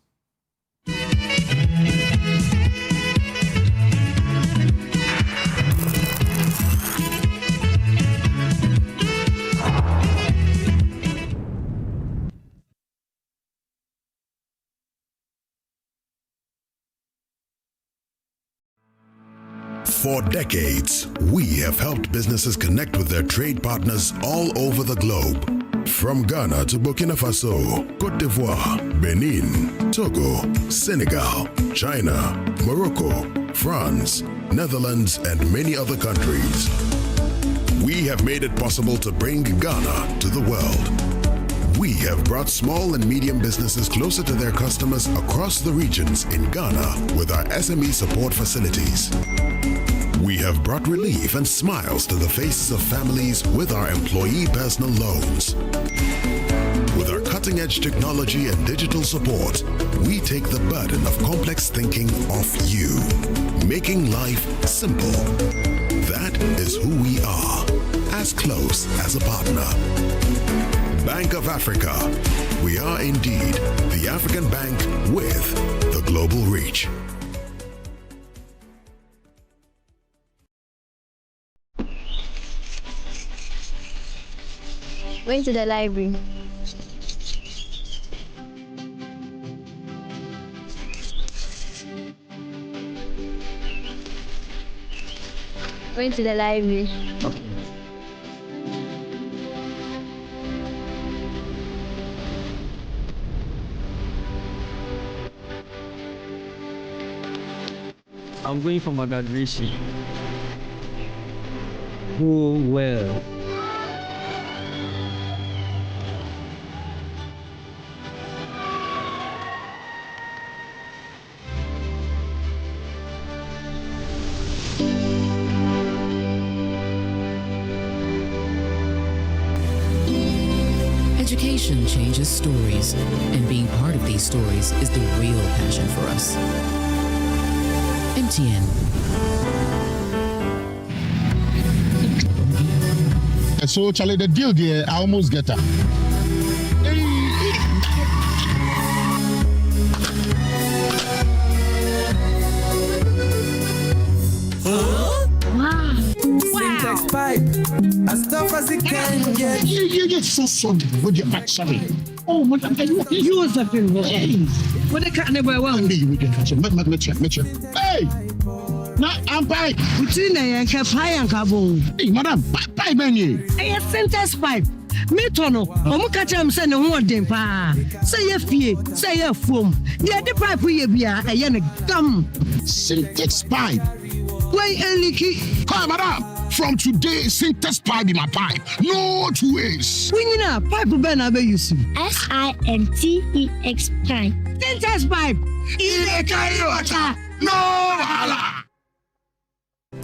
For decades, we have helped businesses connect with their trade partners all over the globe. From Ghana to Burkina Faso, Côte d'Ivoire, Benin, Togo, Senegal, China, Morocco, France, Netherlands, and many other countries. We have made it possible to bring Ghana to the world. We have brought small and medium businesses closer to their customers across the regions in Ghana with our SME support facilities. We have brought relief and smiles to the faces of families with our employee personal loans. With our cutting-edge technology and digital support, we take the burden of complex thinking off you, making life simple. That is who we are, as close as a partner. Bank of Africa. We are indeed the African bank with the global reach. Going to the library. Going to the library. Okay. I'm going for my graduation. Oh, well. Education changes stories, and being part of these stories is the real passion for us. MTN. So, Charlie, the deal there, I almost get her. Syntax pipe, as tough as it can get. You get so sorry with your back, sorry. Oh, what you was that thing? What the cat never want me with your catch. Hey! Na ampai. Uti na yanka pai yanka bo. Hey, madam, pai many. Hey, Syntax pipe. Me tono, omu kacha am say ne ho odem pa. Say ye fie, say ye fom. The pipe we bia eye ne gam. Syntax pipe. Why eliki? Come, madam. From today, Syntax pipe in my pipe. No two ways. We need a pipe ben abe use. SINTEX pipe. Syntax pipe. Ile carry water. No hala.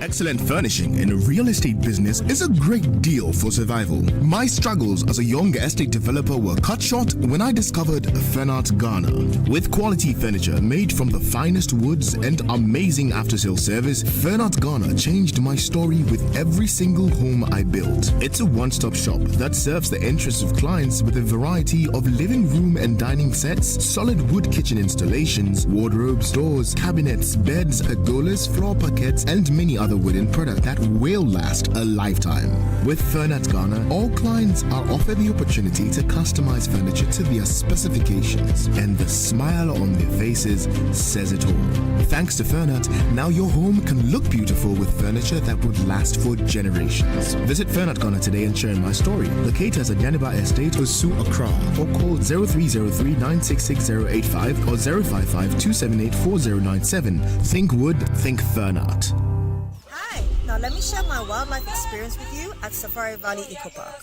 Excellent furnishing in a real estate business is a great deal for survival. My struggles as a young estate developer were cut short when I discovered Fernart Ghana. With quality furniture made from the finest woods and amazing after-sale service, Fernart Ghana changed my story with every single home I built. It's a one-stop shop that serves the interests of clients with a variety of living room and dining sets, solid wood kitchen installations, wardrobes, doors, cabinets, beds, pergolas, floor parquets, and many other wooden products that will last a lifetime. With Fernat Ghana, all clients are offered the opportunity to customize furniture to their specifications, and the smile on their faces says it all. Thanks to Fernat, now your home can look beautiful with furniture that would last for generations. Visit Fernat Ghana today and share my story. Locate us at Yaniba Estate, Osu, Accra, or call 0303 966085 or 055-278-4097. Think wood, think Fernat. Hi, now let me share my wildlife experience with you at Safari Valley Eco Park.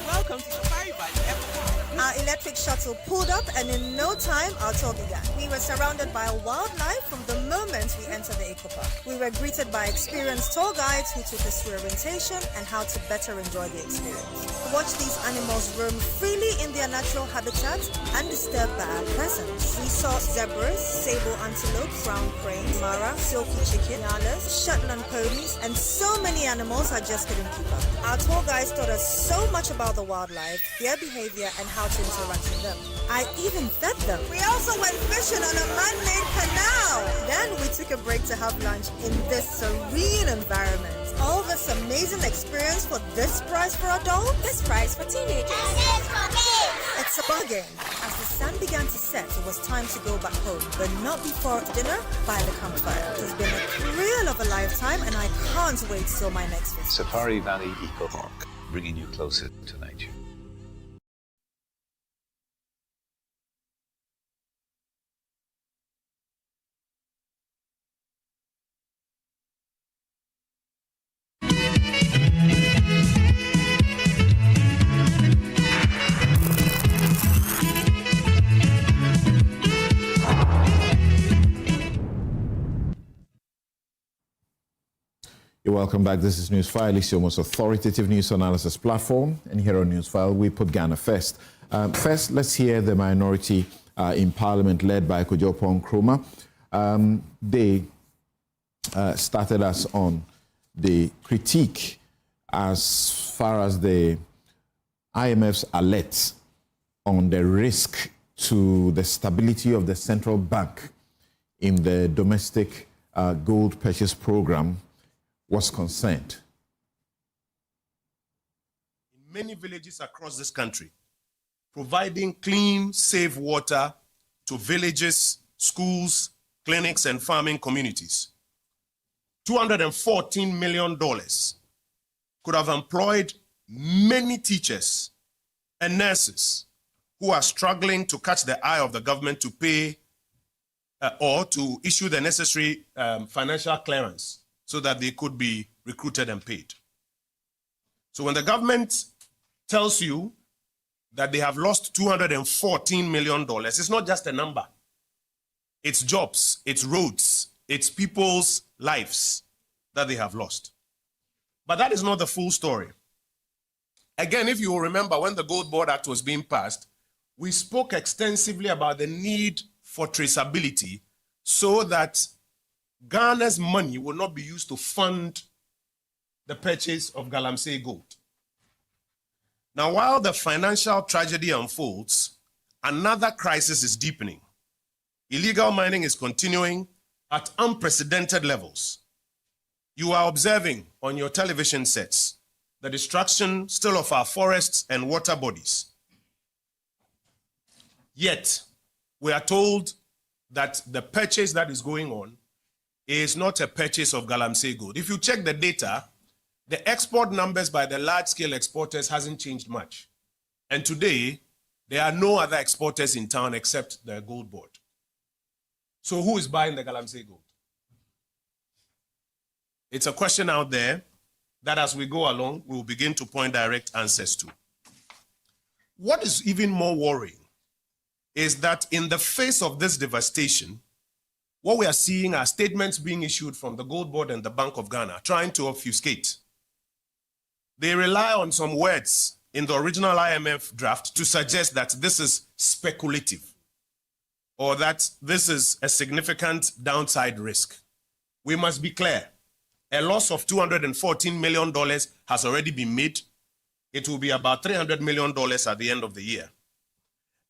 Welcome to Safari Valley Eco Park. Our electric shuttle pulled up, and in no time, our tour began. We were surrounded by wildlife from the moment we entered the Eco Park. We were greeted by experienced tour guides who took us through orientation and how to better enjoy the experience. Watch these animals roam freely in their natural habitat, undisturbed by our presence. We saw zebras, sable antelope, brown crane, mara, silky chicken, nyalas, Shetland ponies, and so many animals I just couldn't keep up. Our tour guides taught us so much about the wildlife, their behavior, and how to interact with them. I even fed them. We also went fishing on a man-made canal. Then we took a break to have lunch in this serene environment. All this amazing experience for this price for adults? This price for teenagers. It's a bargain. As the sun began to set, it was time to go back home, but not before dinner by the campfire. It's been a thrill of a lifetime, and I can't wait till my next visit. Safari Valley Eco Park, bringing you closer to nature. You're welcome back. This is Newsfile. It's your most authoritative news analysis platform. And here on Newsfile, we put Ghana first. First, let's hear the minority in Parliament led by Kojo Nkrumah. They started us on the critique as far as the IMF's alert on the risk to the stability of the central bank in the domestic gold purchase program was concerned. In many villages across this country, providing clean, safe water to villages, schools, clinics, and farming communities. $214 million could have employed many teachers and nurses who are struggling to catch the eye of the government to pay or to issue the necessary financial clearance so that they could be recruited and paid. So when the government tells you that they have lost $214 million, it's not just a number. It's jobs, it's roads, it's people's lives that they have lost. But that is not the full story. Again, if you will remember, when the Gold Board Act was being passed, we spoke extensively about the need for traceability so that Ghana's money will not be used to fund the purchase of Galamsey gold. Now, while the financial tragedy unfolds, another crisis is deepening. Illegal mining is continuing at unprecedented levels. You are observing on your television sets the destruction still of our forests and water bodies. Yet, we are told that the purchase that is going on is not a purchase of Galamsey gold. If you check the data, the export numbers by the large-scale exporters hasn't changed much. And today, there are no other exporters in town except the Gold Board. So who is buying the Galamsey gold? It's a question out there that as we go along, we will begin to point direct answers to. What is even more worrying is that in the face of this devastation, what we are seeing are statements being issued from the Gold Board and the Bank of Ghana trying to obfuscate. They rely on some words in the original IMF draft to suggest that this is speculative or that this is a significant downside risk. We must be clear. A loss of $214 million has already been made. It will be about $300 million at the end of the year.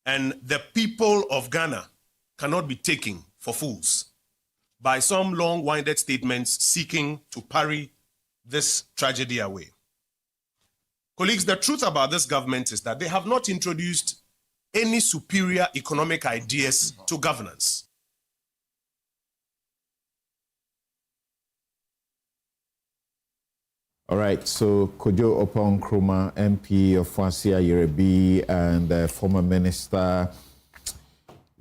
And the people of Ghana cannot be taken for fools by some long-winded statements seeking to parry this tragedy away. Colleagues, the truth about this government is that they have not introduced any superior economic ideas to governance. All right, so Kojo Opon Nkrumah, MP of Fwasia Yerebi, and the former minister,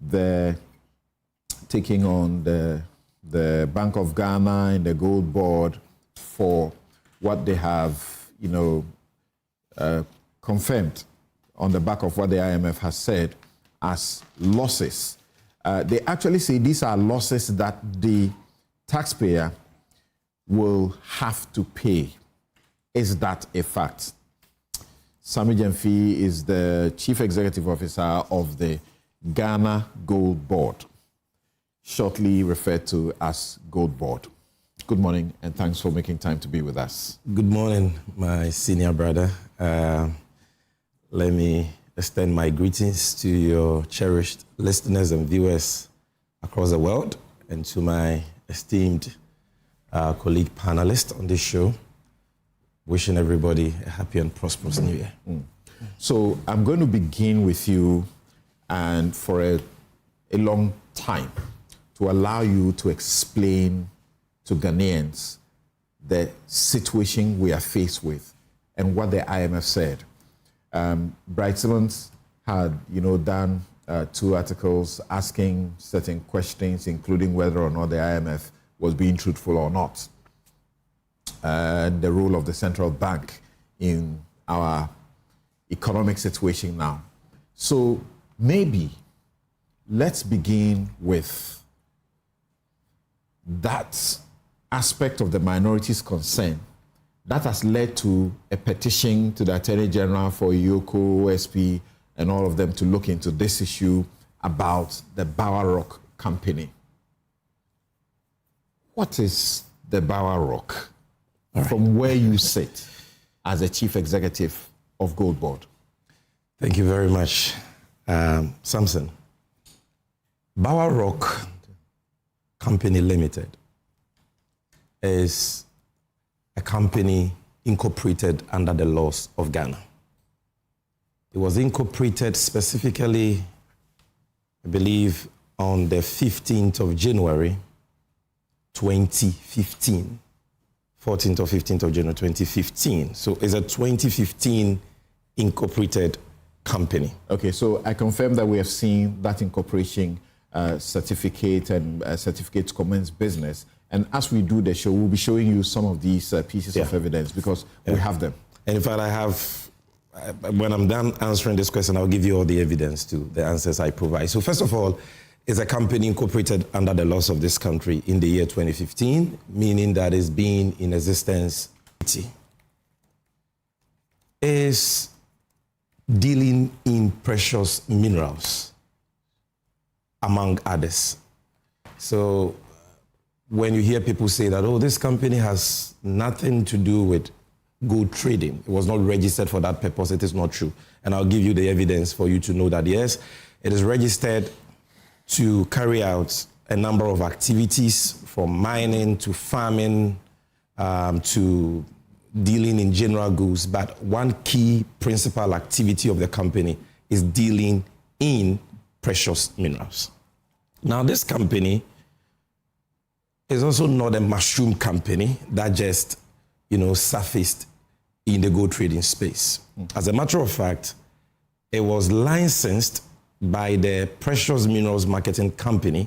they're taking on the Bank of Ghana and the Gold Board for what they have, confirmed on the back of what the IMF has said as losses. They actually say these are losses that the taxpayer will have to pay. Is that a fact? Sammy Gyamfi is the Chief Executive Officer of the Ghana Gold Board, shortly referred to as Gold Board. Good morning, and thanks for making time to be with us. Good morning, my senior brother. Let me extend my greetings to your cherished listeners and viewers across the world, and to my esteemed colleague panelists on this show. Wishing everybody a happy and prosperous New Year. So I'm going to begin with you, and for a long time, to allow you to explain to Ghanaians the situation we are faced with and what the IMF said. Bright Simmons had, done 2 articles asking certain questions, including whether or not the IMF was being truthful or not. The role of the central bank in our economic situation now. So maybe let's begin with that aspect of the minorities' concern that has led to a petition to the Attorney General for Yoko, OSP, and all of them to look into this issue about the Bower Rock Company. What is the Bower Rock? Right. From where you sit as a Chief Executive of Gold Board? Thank you very much, Samson. Bower Rock Company Limited is a company incorporated under the laws of Ghana. It was incorporated specifically, I believe, on the 15th of January, 2015. 14th or 15th of January 2015. So it's a 2015 incorporated company. Okay, so I confirm that we have seen that incorporation certificate and certificate to commence business. And as we do the show, we'll be showing you some of these pieces of evidence because we have them. And in fact, I have, when I'm done answering this question, I'll give you all the evidence to the answers I provide. So first of all, it's a company incorporated under the laws of this country in the year 2015, meaning that it's been in existence. Is dealing in precious minerals, among others. So when you hear people say that, this company has nothing to do with gold trading, it was not registered for that purpose, it is not true. And I'll give you the evidence for you to know that, yes, it is registered to carry out a number of activities, from mining to farming to dealing in general goods. But one key principal activity of the company is dealing in precious minerals. Now, this company is also not a mushroom company that just, surfaced in the gold trading space. As a matter of fact, it was licensed by the Precious Minerals Marketing Company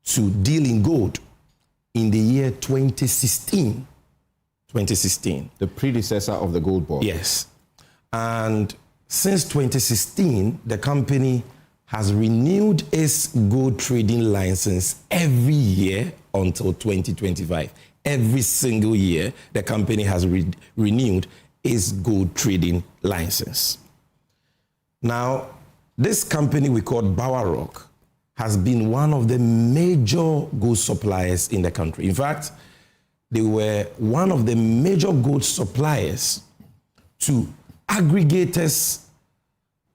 to deal in gold in the year 2016. 2016. The predecessor of the Gold Board. Yes. And since 2016, the company has renewed its gold trading license every year until 2025. Every single year, the company has renewed its gold trading license. Now, this company we call Bower Rock has been one of the major gold suppliers in the country. In fact, they were one of the major gold suppliers to aggregators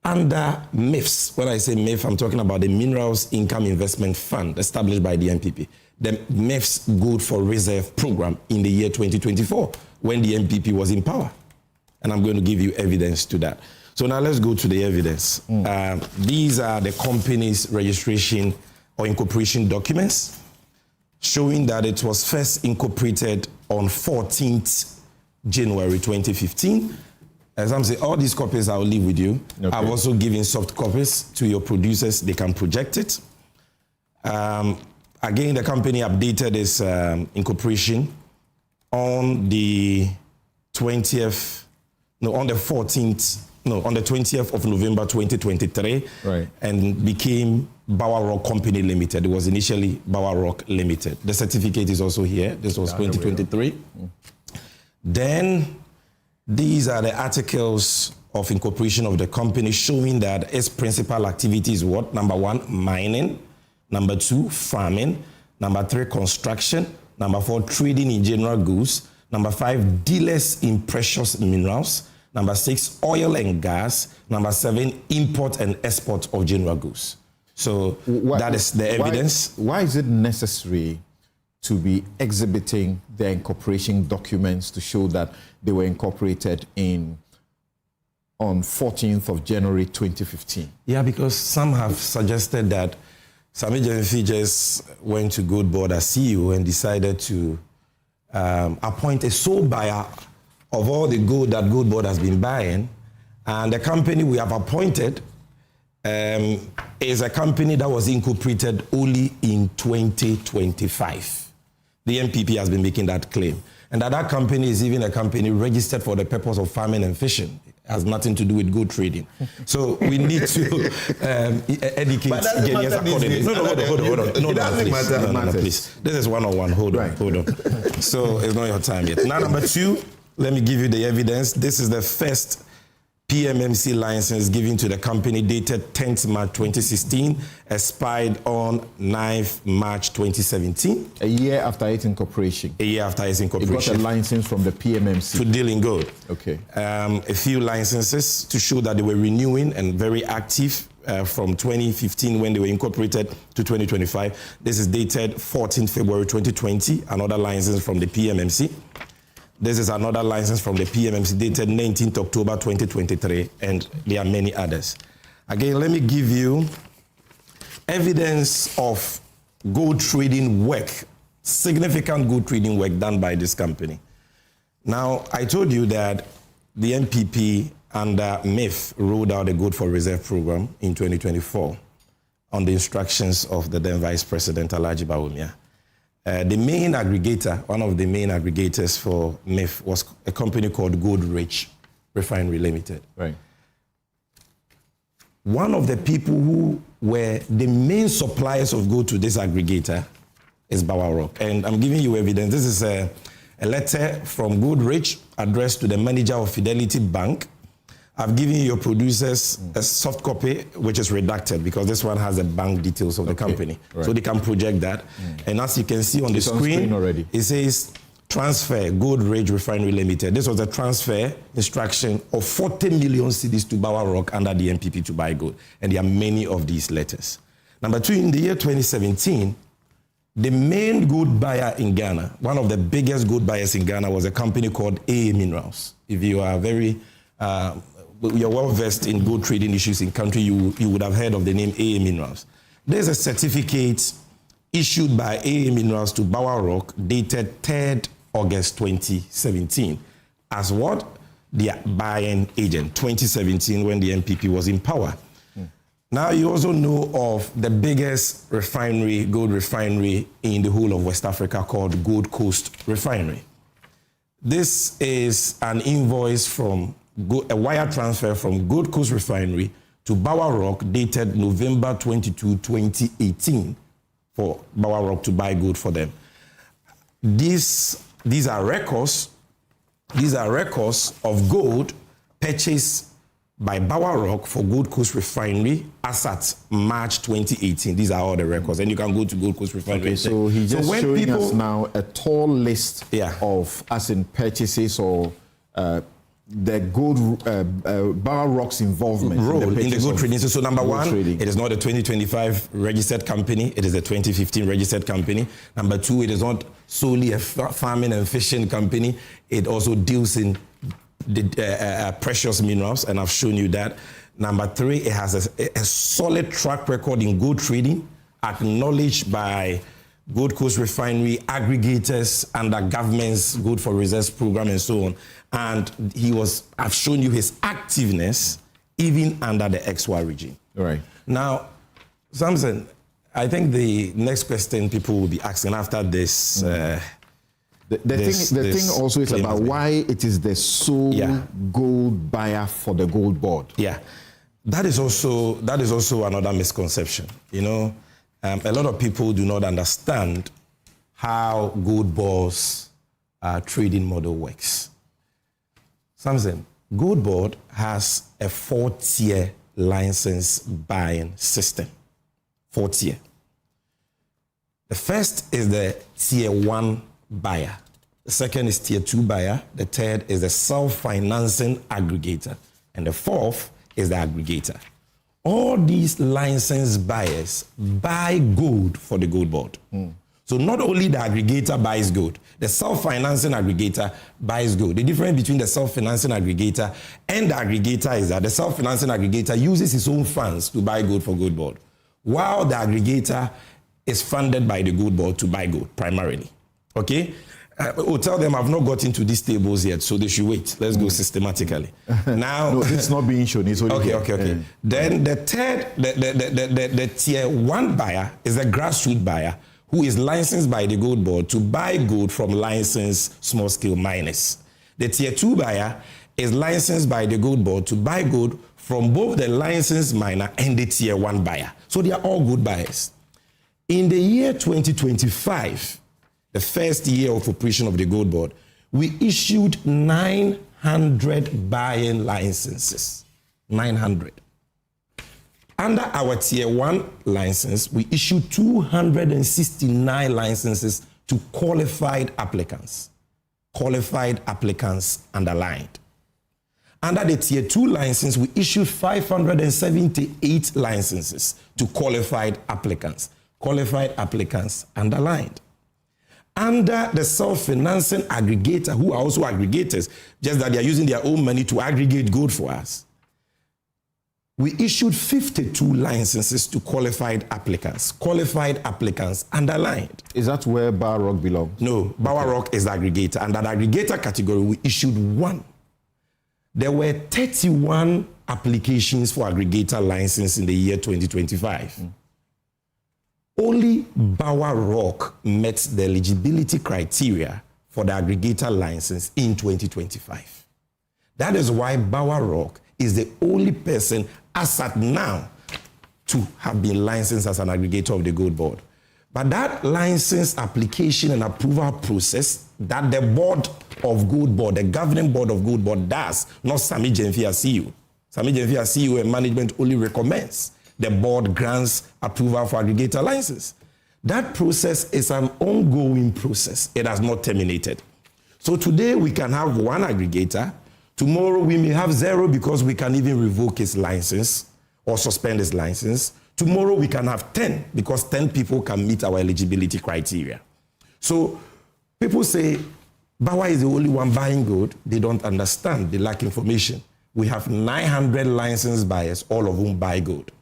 under MIFs. When I say MIF, I'm talking about the Minerals Income Investment Fund established by the MPP. The MIF's Gold for Reserve program in the year 2024 when the MPP was in power. And I'm going to give you evidence to that. So now let's go to the evidence. These are the company's registration or incorporation documents showing that it was first incorporated on 14th January 2015. As I'm saying, all these copies I'll leave with you. Okay. I've also given soft copies to your producers. They can project it. Again, the company updated its incorporation on the 20th of November 2023, right, and became Bower Rock Company Limited. It was initially Bower Rock Limited. The certificate is also here. This was 2023. Then these are the articles of incorporation of the company showing that its principal activity is what? Number 1, mining. Number 2, farming. Number 3, construction. Number 4, trading in general goods. Number 5, dealers in precious minerals. Number 6, oil and gas. Number 7, import and export of general goods. So that is the evidence. Why is it necessary to be exhibiting the incorporation documents to show that they were incorporated on 14th of January 2015? Yeah, because some have suggested that Sammy Gyamfi just went to Gold Board as CEO and decided to appoint a sole buyer of all the gold that Gold Board has been buying. And the company we have appointed is a company that was incorporated only in 2025. The MPP has been making that claim. And that company is even a company registered for the purpose of farming and fishing. It has nothing to do with gold trading. So we need to educate Ghanaians accordingly. No, hold on. No, please. This is one-on-one. Hold on. So it's not your time yet. Now, number 2, let me give you the evidence. This is the first PMMC license given to the company dated 10th March 2016, expired on 9th March 2017. A year after its incorporation. A year after its incorporation. It got a license from the PMMC. To deal in gold. Okay. A few licenses to show that they were renewing and very active from 2015 when they were incorporated to 2025. This is dated 14th February 2020, another license from the PMMC. This is another license from the PMMC dated 19th October 2023, and there are many others. Again, let me give you evidence of gold trading work, significant gold trading work done by this company. Now, I told you that the MPP under MIF rolled out the Gold for Reserve program in 2024 on the instructions of the then Vice President Alhaji Bawumia. The main aggregator, one of the main aggregators for MIF was a company called Gold Rich Refinery Limited. Right. One of the people who were the main suppliers of gold to this aggregator is Bower Rock. And I'm giving you evidence. This is a letter from Gold Rich addressed to the manager of Fidelity Bank. I've given your producers a soft copy, which is redacted because this one has the bank details of the company. Right. So they can project that. And as you can see on the screen already, it says transfer Gold Ridge Refinery Limited. This was a transfer instruction of 40 million cedis to Bower Rock under the MPP to buy gold. And there are many of these letters. Number 2, in the year 2017, the main gold buyer in Ghana, one of the biggest gold buyers in Ghana, was a company called AA Minerals. If you are you're well versed in gold trading issues in country, you would have heard of the name AA Minerals. There's a certificate issued by AA Minerals to Bower Rock dated 3rd August 2017 as what? Their buying agent, 2017 when the MPP was in power. Now you also know of the biggest refinery, gold refinery in the whole of West Africa called Gold Coast Refinery. This is an invoice from a wire transfer from Gold Coast Refinery to Bower Rock dated November 22, 2018 for Bower Rock to buy gold for them. These are records of gold purchased by Bower Rock for Gold Coast Refinery as at March 2018. These are all the records. And you can go to Gold Coast Refinery. Okay, so he's just showing us now a tall list of, as in purchases or the gold, Bower Rock's involvement role in the gold trading. So number one, it is not a 2025 registered company. It is a 2015 registered company. Number two, it is not solely a farming and fishing company. It also deals in the precious minerals, and I've shown you that. Number three, it has a solid track record in gold trading, acknowledged by Gold Coast Refinery, aggregators under government's Gold for Reserves program and so on. And I've shown you his activeness even under the XY regime. Right. Now, Samson, I think the next question people will be asking after this. The thing also is about why it is the sole gold buyer for the gold board. Yeah, that is also another misconception. You know, a lot of people do not understand how gold boards trading model works. Samson, Gold Board has a 4-tier license buying system. 4-tier. The first is the tier 1 buyer. The second is tier 2 buyer. The third is the self-financing aggregator. And the fourth is the aggregator. All these licensed buyers buy gold for the Gold Board. So not only the aggregator buys gold, the self-financing aggregator buys gold. The difference between the self-financing aggregator and the aggregator is that the self-financing aggregator uses his own funds to buy gold for Gold Board, while the aggregator is funded by the Gold Board to buy gold primarily. Okay? We'll tell them I've not got into these tables yet, so they should wait. Let's go systematically. Now, no, it's not being shown. It's only okay. Then the third, the tier 1 buyer is a grassroots buyer who is licensed by the Gold Board to buy gold from licensed small-scale miners. The tier 2 buyer is licensed by the Gold Board to buy gold from both the licensed miner and the tier 1 buyer. So they are all good buyers. In the year 2025, the first year of operation of the Gold Board, we issued 900 buying licenses. 900. Under our tier 1 license, we issued 269 licenses to qualified applicants. Qualified applicants underlined. Under the tier 2 license, we issued 578 licenses to qualified applicants. Qualified applicants underlined. Under the self-financing aggregator, who are also aggregators, just that they are using their own money to aggregate gold for us, we issued 52 licenses to qualified applicants. Qualified applicants underlined. Is that where Bower Rock belongs? No, Bower Rock is the aggregator. And that aggregator category, we issued 1. There were 31 applications for aggregator license in the year 2025. Only Bower Rock met the eligibility criteria for the aggregator license in 2025. That is why Bower Rock is the only person as at now to have been licensed as an aggregator of the Gold Board. But that license application and approval process that the board of Gold Board, the governing board of Gold Board does, not Sami Jenfia CEO. Sami Jenfia CEO and management only recommends. The board grants approval for aggregator license. That process is an ongoing process. It has not terminated. So today we can have 1 aggregator. Tomorrow we may have 0 because we can even revoke his license or suspend his license. Tomorrow we can have 10 because 10 people can meet our eligibility criteria. So people say, Bawa is the only one buying gold. They don't understand. They lack information. We have 900 licensed buyers, all of whom buy gold.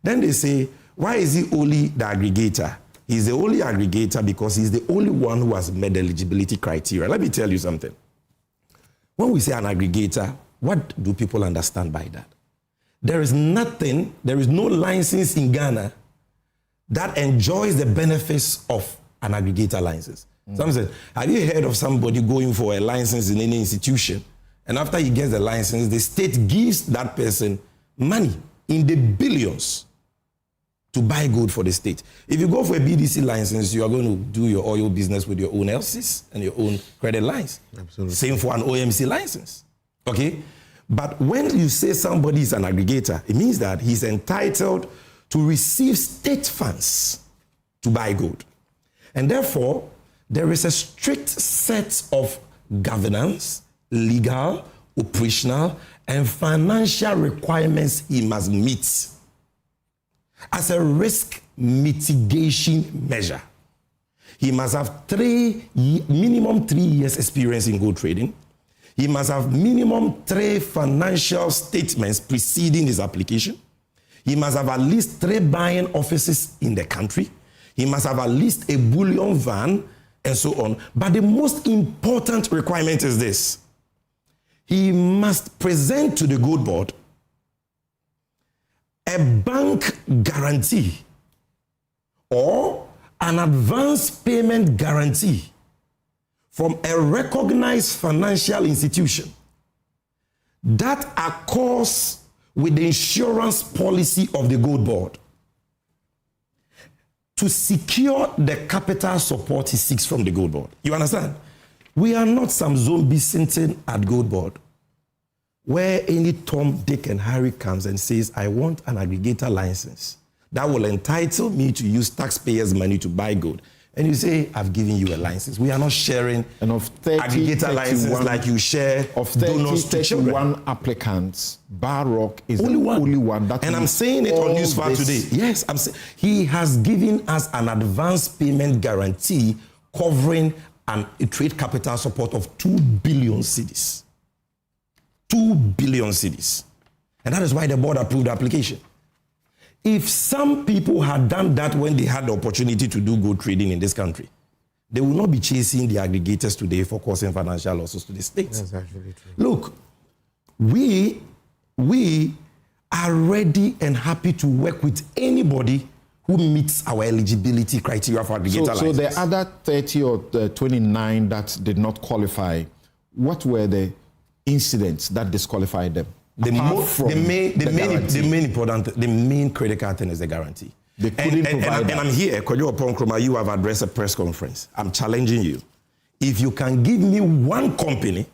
Then they say, why is he only the aggregator? He's the only aggregator because he's the only one who has met the eligibility criteria. Let me tell you something. When we say an aggregator, what do people understand by that? There is no license in Ghana that enjoys the benefits of an aggregator license. Some said, have you heard of somebody going for a license in any institution, and after he gets the license, the state gives that person money in the billions to buy gold for the state. If you go for a BDC license, you are going to do your oil business with your own LCs and your own credit lines. Absolutely. Same for an OMC license. Okay? But when you say somebody is an aggregator, it means that he's entitled to receive state funds to buy gold. And therefore, there is a strict set of governance, legal, operational, and financial requirements he must meet as a risk mitigation measure. He must have minimum 3 years experience in gold trading. He must have minimum 3 financial statements preceding his application. He must have at least 3 buying offices in the country. He must have at least a bullion van and so on. But the most important requirement is this. He must present to the gold board a bank guarantee or an advance payment guarantee from a recognized financial institution that accords with the insurance policy of the gold board to secure the capital support he seeks from the gold board. You understand? We are not some zombie sitting at gold board where any Tom, Dick, and Harry comes and says, I want an aggregator license that will entitle me to use taxpayers' money to buy gold. And you say, I've given you a license. We are not sharing and of 30, aggregator license like you share of 31 applicants. Barrock is only one. That and I'm saying it on Newsfile today. Yes, I'm saying he has given us an advance payment guarantee covering a trade capital support of 2 billion cedis. 2 billion cedis. And that is why the board approved the application. If some people had done that when they had the opportunity to do gold trading in this country, they will not be chasing the aggregators today for causing financial losses to the states. That's actually true. Look, we are ready and happy to work with anybody who meets our eligibility criteria for aggregator license. So the other 30 or 29 that did not qualify, what were the incidents that disqualified them? The main critical thing is the guarantee. They couldn't provide that. And I'm here, Kojo Oponkroma, you have addressed a press conference. I'm challenging you. If you can give me one company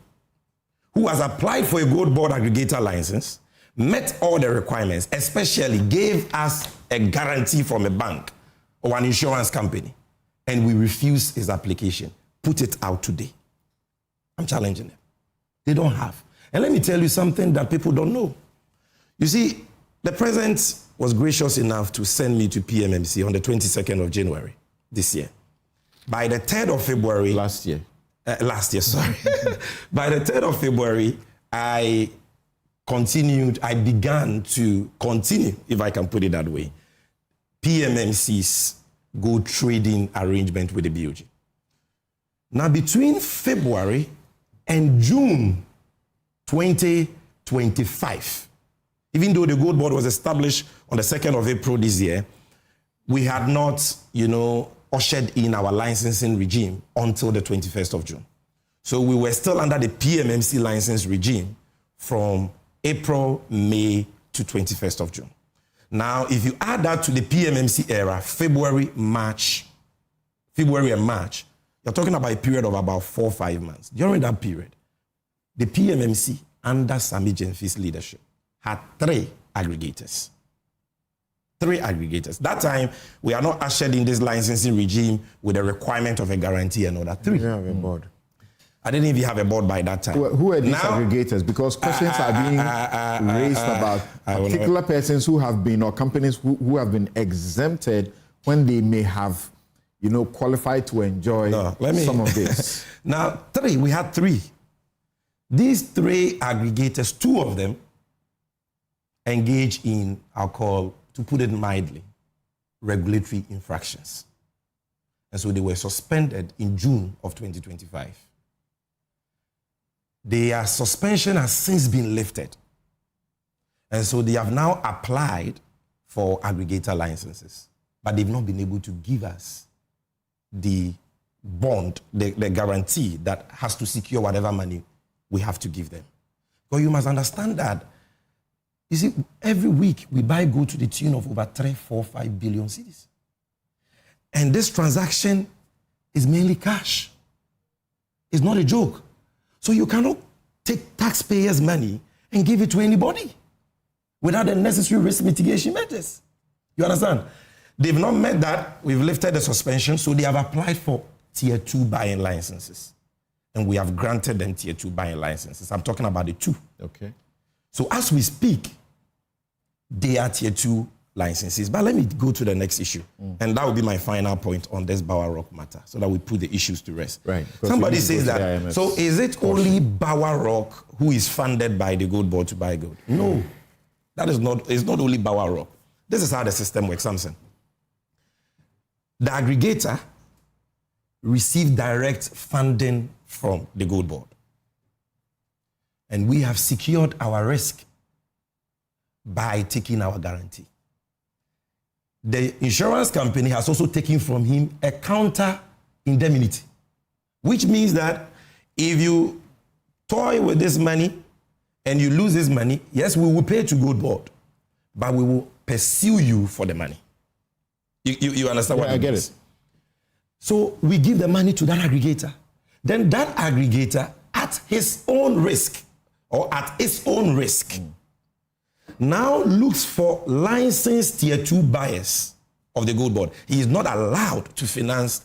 who has applied for a gold board aggregator license, met all the requirements, especially gave us a guarantee from a bank or an insurance company, and we refuse his application, put it out today. I'm challenging them. They don't have. And let me tell you something that people don't know. You see, the president was gracious enough to send me to PMMC on the 22nd of January this year. By the 3rd of February... Last year, sorry. By the 3rd of February, I began to continue, if I can put it that way, PMMC's gold trading arrangement with the BOG. Now, between February and June 2025, even though the gold board was established on the 2nd of April this year, we had not, ushered in our licensing regime until the 21st of June. So we were still under the PMMC license regime from April, May to 21st of June. Now, if you add that to the PMMC era, February and March, you're talking about a period of about 4 or 5 months. During that period, the PMMC, under Sami Jenfi's leadership, had 3 aggregators. 3 aggregators. That time, we are not ushered in this licensing regime with a requirement of a guarantee and all that. 3. You have a board. I didn't even have a board by that time. Who are these aggregators? Because questions are being raised about particular persons who have been, or companies who have been exempted when they may have, qualified to enjoy some of this. Now, we had 3. These 3 aggregators, 2 of them engage in, I'll call, to put it mildly, regulatory infractions. And so they were suspended in June of 2025. Their suspension has since been lifted. And so they have now applied for aggregator licenses, but they've not been able to give us the bond, the guarantee that has to secure whatever money we have to give them. But you must understand that, You see, every week we buy gold to the tune of over 3, 4, 5 billion cedis. And this transaction is mainly cash. It's not a joke. So you cannot take taxpayers' money and give it to anybody without the necessary risk mitigation measures. You understand? They've not met that. We've lifted the suspension, so they have applied for Tier 2 buying licenses. And we have granted them Tier 2 buying licenses. I'm talking about the 2. Okay. So as we speak, they are Tier 2 licenses. But let me go to the next issue. And that will be my final point on this Bower Rock matter, so that we put the issues to rest. Right. Somebody says that, so is it only Bower Rock who is funded by the gold board to buy gold? No. That is not, it's not only Bower Rock. This is how the system works, Samson. The aggregator received direct funding from the gold board. And we have secured our risk by taking our guarantee. The insurance company has also taken from him a counter indemnity, which means that if you toy with this money and you lose this money, yes, we will pay to gold board, but we will pursue you for the money. You understand what I get it? So we give the money to that aggregator. Then that aggregator, at his own risk, or at its own risk, now looks for licensed Tier 2 buyers of the gold board. He is not allowed to finance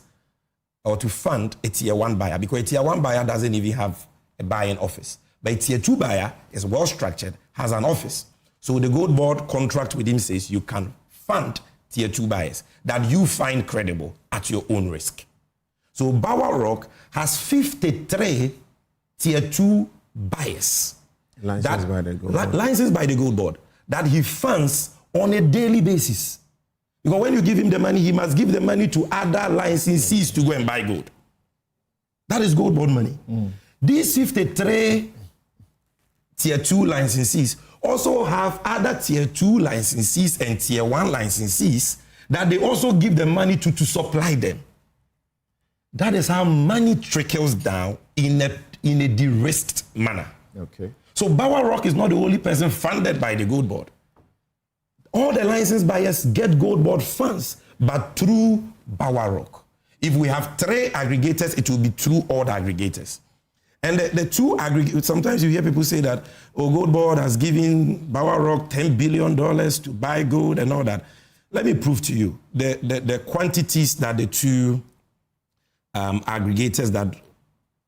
or to fund a Tier 1 buyer, because a Tier 1 buyer doesn't even have a buying office. But a Tier 2 buyer is well structured, has an office. So the gold board contract with him says you can fund Tier 2 buyers that you find credible at your own risk. So Bower Rock has 53 Tier 2 buyers. Licensed by the gold board. Licensed by the gold board that he funds on a daily basis. Because when you give him the money, he must give the money to other licensees to go and buy gold. That is gold board money. These 53 Tier 2 licensees also have other Tier 2 licensees and Tier 1 licensees that they also give the money to supply them. That is how money trickles down in a de-risked manner. Okay. So Bower Rock is not the only person funded by the gold board. All the licensed buyers get gold board funds, but through Bower Rock. If we have 3 aggregators, it will be through all the aggregators. And the 2 aggregators, sometimes you hear people say that, oh, gold board has given Bower Rock $10 billion to buy gold and all that. Let me prove to you the quantities that the 2 aggregators that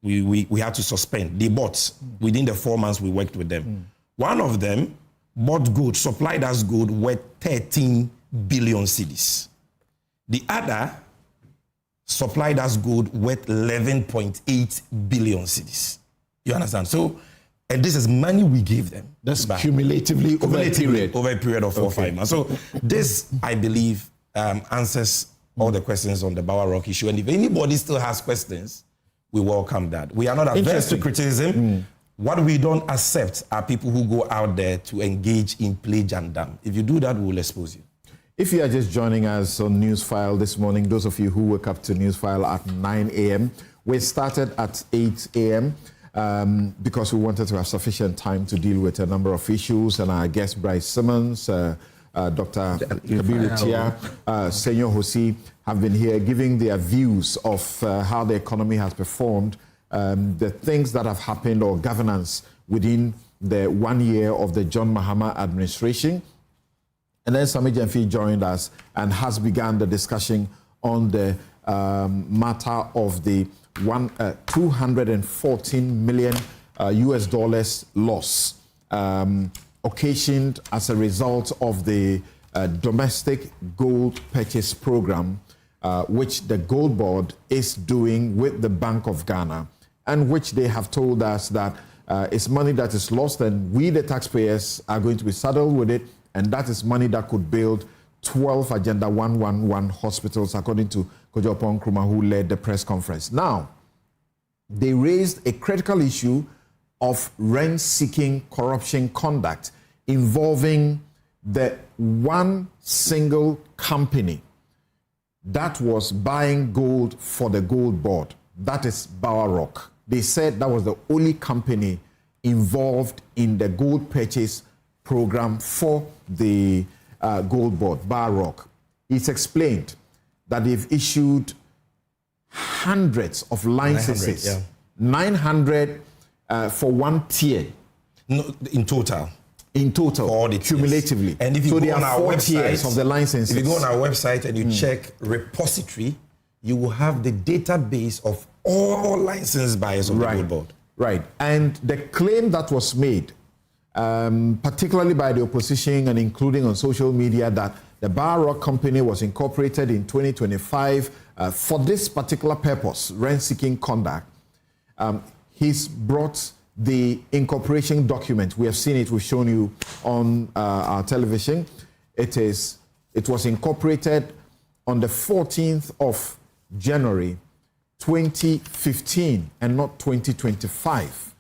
we had to suspend, they bought within the 4 months we worked with them. One of them bought gold, supplied us gold worth 13 billion cedis. The other supplied us gold worth 11.8 billion cedis. You understand? So, and this is money we gave them. That's cumulatively over a period of 4 or 5 months. So this, I believe, answers all the questions on the Bower Rock issue. And if anybody still has questions, we welcome that. We are not averse to criticism. What we don't accept are people who go out there to engage in play jandam. If you do that, we will expose you. If you are just joining us on Newsfile this morning, those of you who woke up to Newsfile at 9 a.m., we started at 8 a.m. Because we wanted to have sufficient time to deal with a number of issues. And our guest, Bryce Simmons, Dr. Kabiru Tia, Senyor Hosi, have been here giving their views of how the economy has performed, the things that have happened or governance within the 1 year of the John Mahama administration. And then Sami Jemfi joined us and has begun the discussion on the matter of the 214 million US dollars loss occasioned as a result of the domestic gold purchase program, which the Gold Board is doing with the Bank of Ghana, and which they have told us that it's money that is lost, and we, the taxpayers, are going to be saddled with it, and that is money that could build 12 Agenda 111 hospitals, according to Kojo Nkrumah, who led the press conference. Now, they raised a critical issue of rent-seeking corruption conduct involving the one single company that was buying gold for the Gold Board. That is Bower Rock. They said that was the only company involved in the gold purchase program for the Gold Board, Bar Rock. It's explained that they've issued hundreds of licenses, 900 for one tier. No, in total. In total, for all the cumulatively. And if you go on our website, of the licenses. If you go on our website and you check repository, you will have the database of all licensed buyers of the Gold Board. Right. And the claim that was made, particularly by the opposition and including on social media, that the Bar Rock Company was incorporated in 2025 for this particular purpose, rent-seeking conduct. He's brought the incorporation document. We have seen it. We've shown you on our television. It was incorporated on the 14th of January 2015 and not 2025.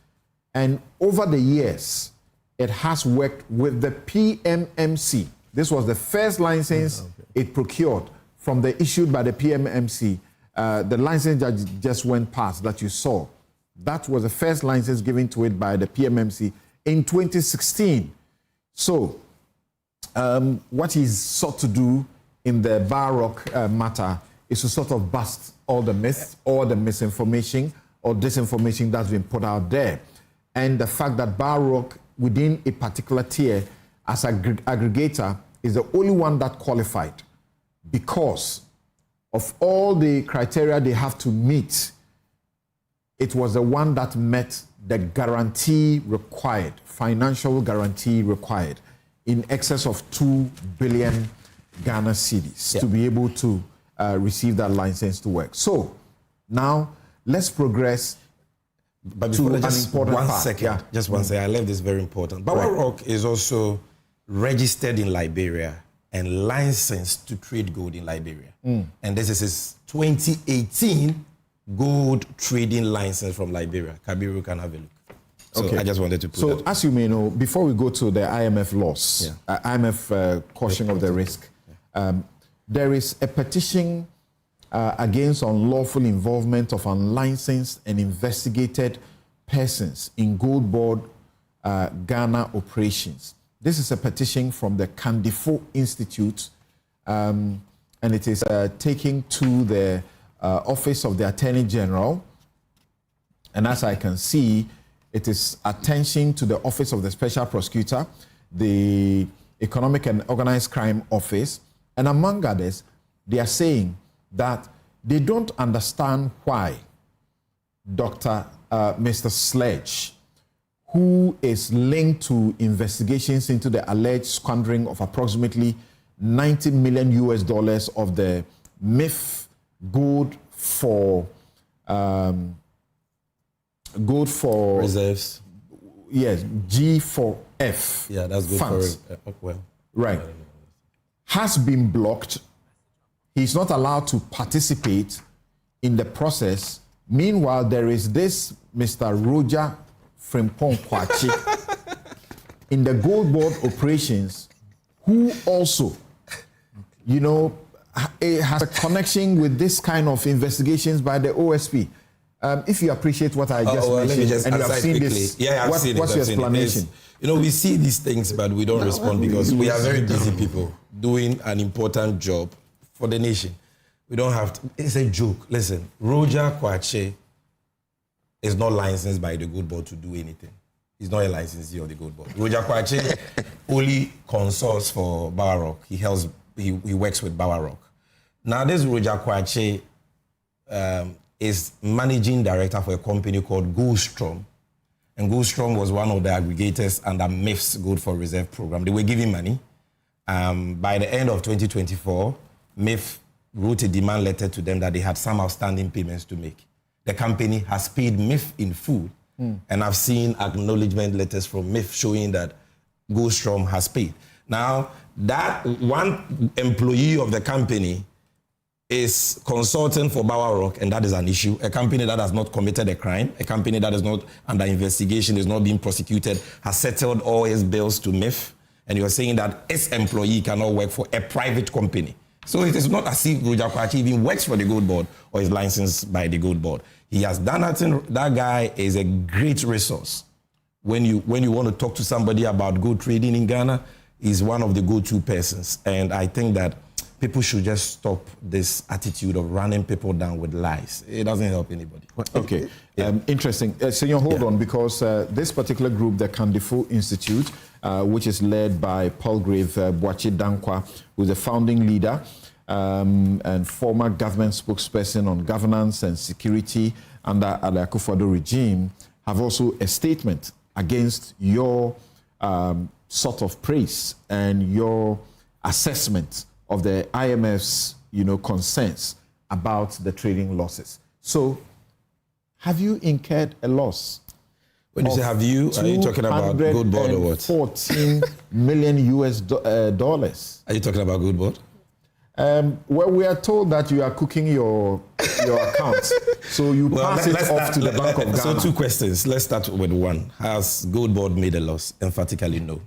And over the years, it has worked with the PMMC. This was the first license it procured from the issued by the PMMC. The license that just went past that you saw. That was the first license given to it by the PMMC in 2016. So, what he's sought to do in the Bar Rock matter is to sort of bust all the myths, all the misinformation or disinformation that's been put out there. And the fact that Bar Rock, within a particular tier, as an aggregator, is the only one that qualified because of all the criteria they have to meet. It was the one that met the guarantee required, financial guarantee required, in excess of 2 billion Ghana cedis to be able to receive that license to work. So now let's progress. But before just one second, just one second. I left this very important. Bar Rock is also registered in Liberia and licensed to trade gold in Liberia. And this is his 2018 gold trading license from Liberia. Kabiru can have a look. So I just wanted to put that. So as you may know, before we go to the IMF loss, IMF caution of the risk, there is a petition against unlawful involvement of unlicensed and investigated persons in Gold Board Ghana operations. This is a petition from the Kandifo Institute, and it is taken to the Office of the Attorney General. And as I can see, it is attention to the Office of the Special Prosecutor, the Economic and Organized Crime Office, and among others, they are saying that they don't understand why Mr. Sledge, who is linked to investigations into the alleged squandering of approximately $90 million of the MIF gold for reserves. Yes, G4F. Yeah, that's good funds. For right. Has been blocked. He's not allowed to participate in the process. Meanwhile, there is this Mr. Roger Frimpong Kwachi in the Gold Board operations, who also, has a connection with this kind of investigations by the OSP. If you appreciate what I just mentioned, and you have seen this, what's your explanation? We see these things, but we don't respond because we are very busy people doing an important job for the nation. We don't have to. It's a joke. Listen, Roger Kwache is not licensed by the Gold Board to do anything. He's not a licensee of the Gold Board. Roger Kwache only consults for Bar Rock. He works with Bar Rock. Now, this Roger Kwache is managing director for a company called Goldstrom. And Goldstrom was one of the aggregators under MIF's Gold for Reserve program. They were giving money. By the end of 2024, MIF wrote a demand letter to them that they had some outstanding payments to make. The company has paid MIF in full. And I've seen acknowledgement letters from MIF showing that Goldstrom has paid. Now, that one employee of the company is consulting for Bar Rock, and that is an issue. A company that has not committed a crime, a company that is not under investigation, is not being prosecuted, has settled all its bills to MIF, and you're saying that its employee cannot work for a private company. So it is not as if Roger Kwachi even works for the Gold Board or is licensed by the Gold Board. He has done nothing. That guy is a great resource when you want to talk to somebody about gold trading in Ghana, is one of the go-to persons. And I think that people should just stop this attitude of running people down with lies. It doesn't help anybody. Okay, interesting. Senor, hold on, because this particular group, the Kandifo Institute, which is led by Palgrave Boachi Dankwa, who's a founding leader and former government spokesperson on governance and security under the Akufo-Addo regime, have also a statement against your sort of praise and your assessment of the IMF's, concerns about the trading losses. So, have you incurred a loss? When you say have you, are you talking about Gold Board or what? $14 million US. Are you talking about Gold Board? Well, we are told that you are cooking your accounts, so you pass it off to the Bank of Ghana. So 2 questions. Let's start with one. Has Gold Board made a loss? Emphatically, no.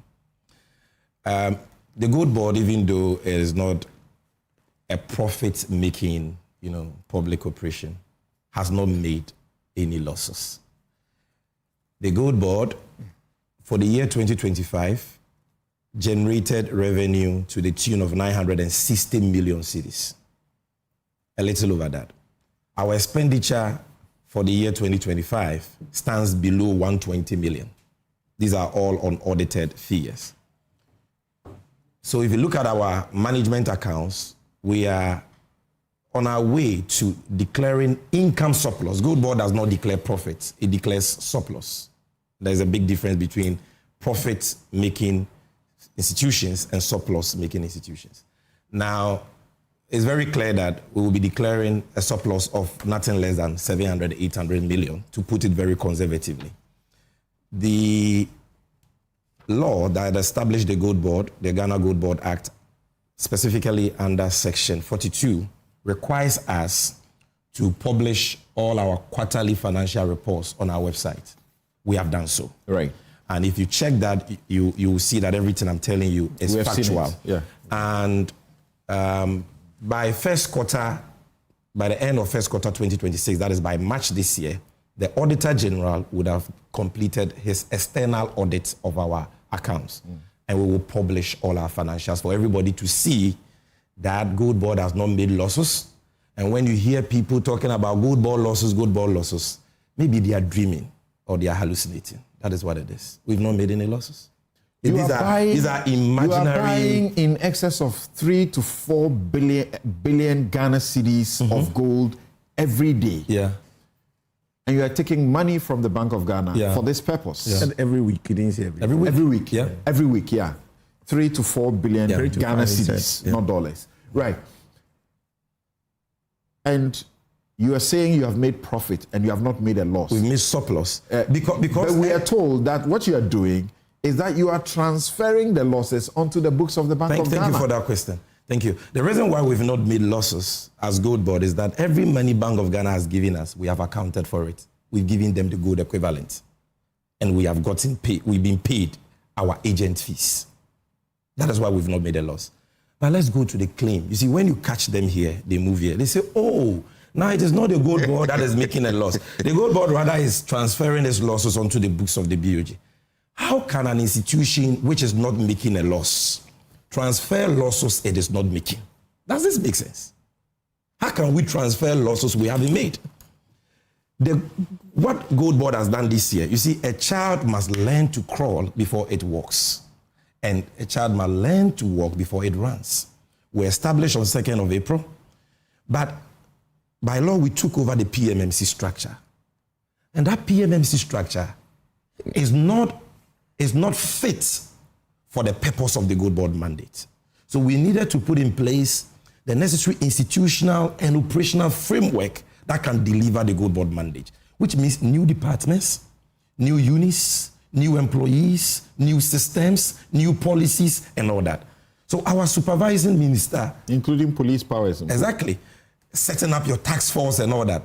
The Gold Board, even though it is not a profit-making, public operation, has not made any losses. The Gold Board, for the year 2025, generated revenue to the tune of 960 million cedis, a little over that. Our expenditure for the year 2025 stands below 120 million. These are all unaudited figures. So if you look at our management accounts, we are on our way to declaring income surplus. Gold Board does not declare profits, it declares surplus. There's a big difference between profit-making institutions and surplus-making institutions. Now, it's very clear that we will be declaring a surplus of nothing less than 700, 800 million, to put it very conservatively. The law that established the Gold Board, the Ghana Gold Board Act, specifically under Section 42, requires us to publish all our quarterly financial reports on our website. We have done so. Right. And if you check that, you will see that everything I'm telling you is factual. Yeah. And by the end of first quarter 2026, that is by March this year, the Auditor General would have completed his external audit of our accounts. And we will publish all our financials for everybody to see that Gold Board has not made losses. And when you hear people talking about Gold Board losses, maybe they are dreaming or they are hallucinating. That is what it is. We've not made any losses. These are imaginary. You are buying in excess of 3 to 4 billion Ghana cedis of gold every day. Yeah. And you are taking money from the Bank of Ghana for this purpose. Yeah. And every week, you didn't say every week. Every week, yeah. Every week, yeah. 3 to 4 billion Ghana cedis, not dollars. Right. And you are saying you have made profit and you have not made a loss. We've made surplus. Because but we are told that what you are doing is that you are transferring the losses onto the books of the Bank of Ghana. Thank you for that question. Thank you. The reason why we've not made losses as Gold Board is that every money Bank of Ghana has given us, we have accounted for it. We've given them the gold equivalent. And we have gotten paid, we've been paid our agent fees. That is why we've not made a loss. But let's go to the claim. You see, when you catch them here, they move here. They say, oh, now it is not the Gold Board that is making a loss. The Gold Board rather is transferring its losses onto the books of the BOG. How can an institution which is not making a loss transfer losses it is not making? Does this make sense? How can we transfer losses we haven't made? What Gold Board has done this year, you see, a child must learn to crawl before it walks. And a child must learn to walk before it runs. We established on 2nd of April, but by law, we took over the PMMC structure. And that PMMC structure is not fit for the purpose of the Gold Board mandate. So we needed to put in place the necessary institutional and operational framework that can deliver the Gold Board mandate, which means new departments, new units, new employees, new systems, new policies, and all that. So our supervising minister... Including police powers. Exactly. Setting up your task force and all that.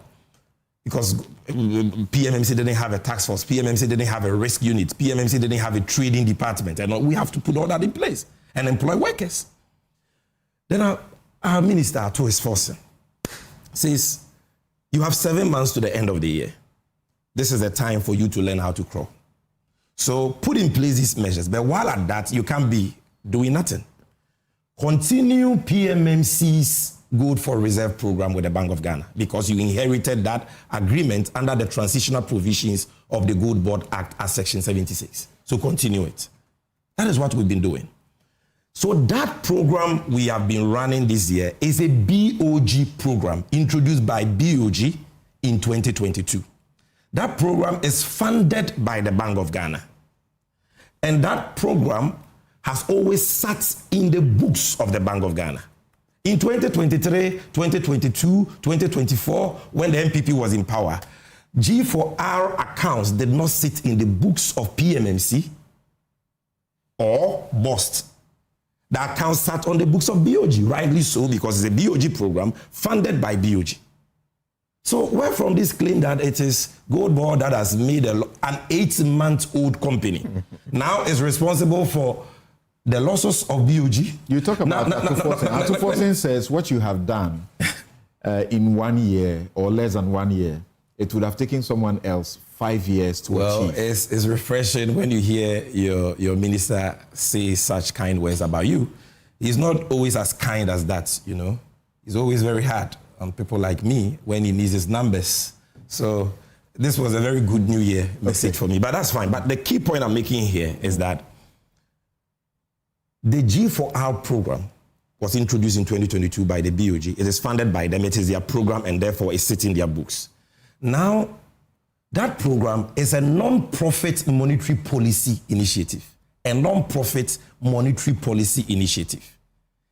Because PMMC didn't have a task force, PMMC didn't have a risk unit, PMMC didn't have a trading department, and we have to put all that in place and employ workers. Then our minister, to his force, says, you have 7 months to the end of the year. This is the time for you to learn how to crawl. So put in place these measures. But while at that, you can't be doing nothing. Continue PMMC's Gold for Reserve program with the Bank of Ghana because you inherited that agreement under the transitional provisions of the Gold Board Act as Section 76. So continue it. That is what we've been doing. So that program we have been running this year is a BOG program introduced by BOG in 2022. That program is funded by the Bank of Ghana. And that program has always sat in the books of the Bank of Ghana. In 2023, 2022, 2024, when the MPP was in power, G4R accounts did not sit in the books of PMMC or BOST. The accounts sat on the books of BOG, rightly so, because it's a BOG program funded by BOG. So where from this claim that it is Gold Board that has made an 8-month-old company now is responsible for the losses of BOG? You talk about Akufo-Addo says what you have done in 1 year or less than 1 year, it would have taken someone else 5 years to achieve. Well, it's refreshing when you hear your minister say such kind words about you. He's not always as kind as that, you know. He's always very hard on people like me when he needs his numbers. So this was a very good New Year message for me, but that's fine. But the key point I'm making here is that the G4R program was introduced in 2022 by the BOG. It is funded by them. It is their program and therefore it sits in their books. Now, that program is a non-profit monetary policy initiative. A non-profit monetary policy initiative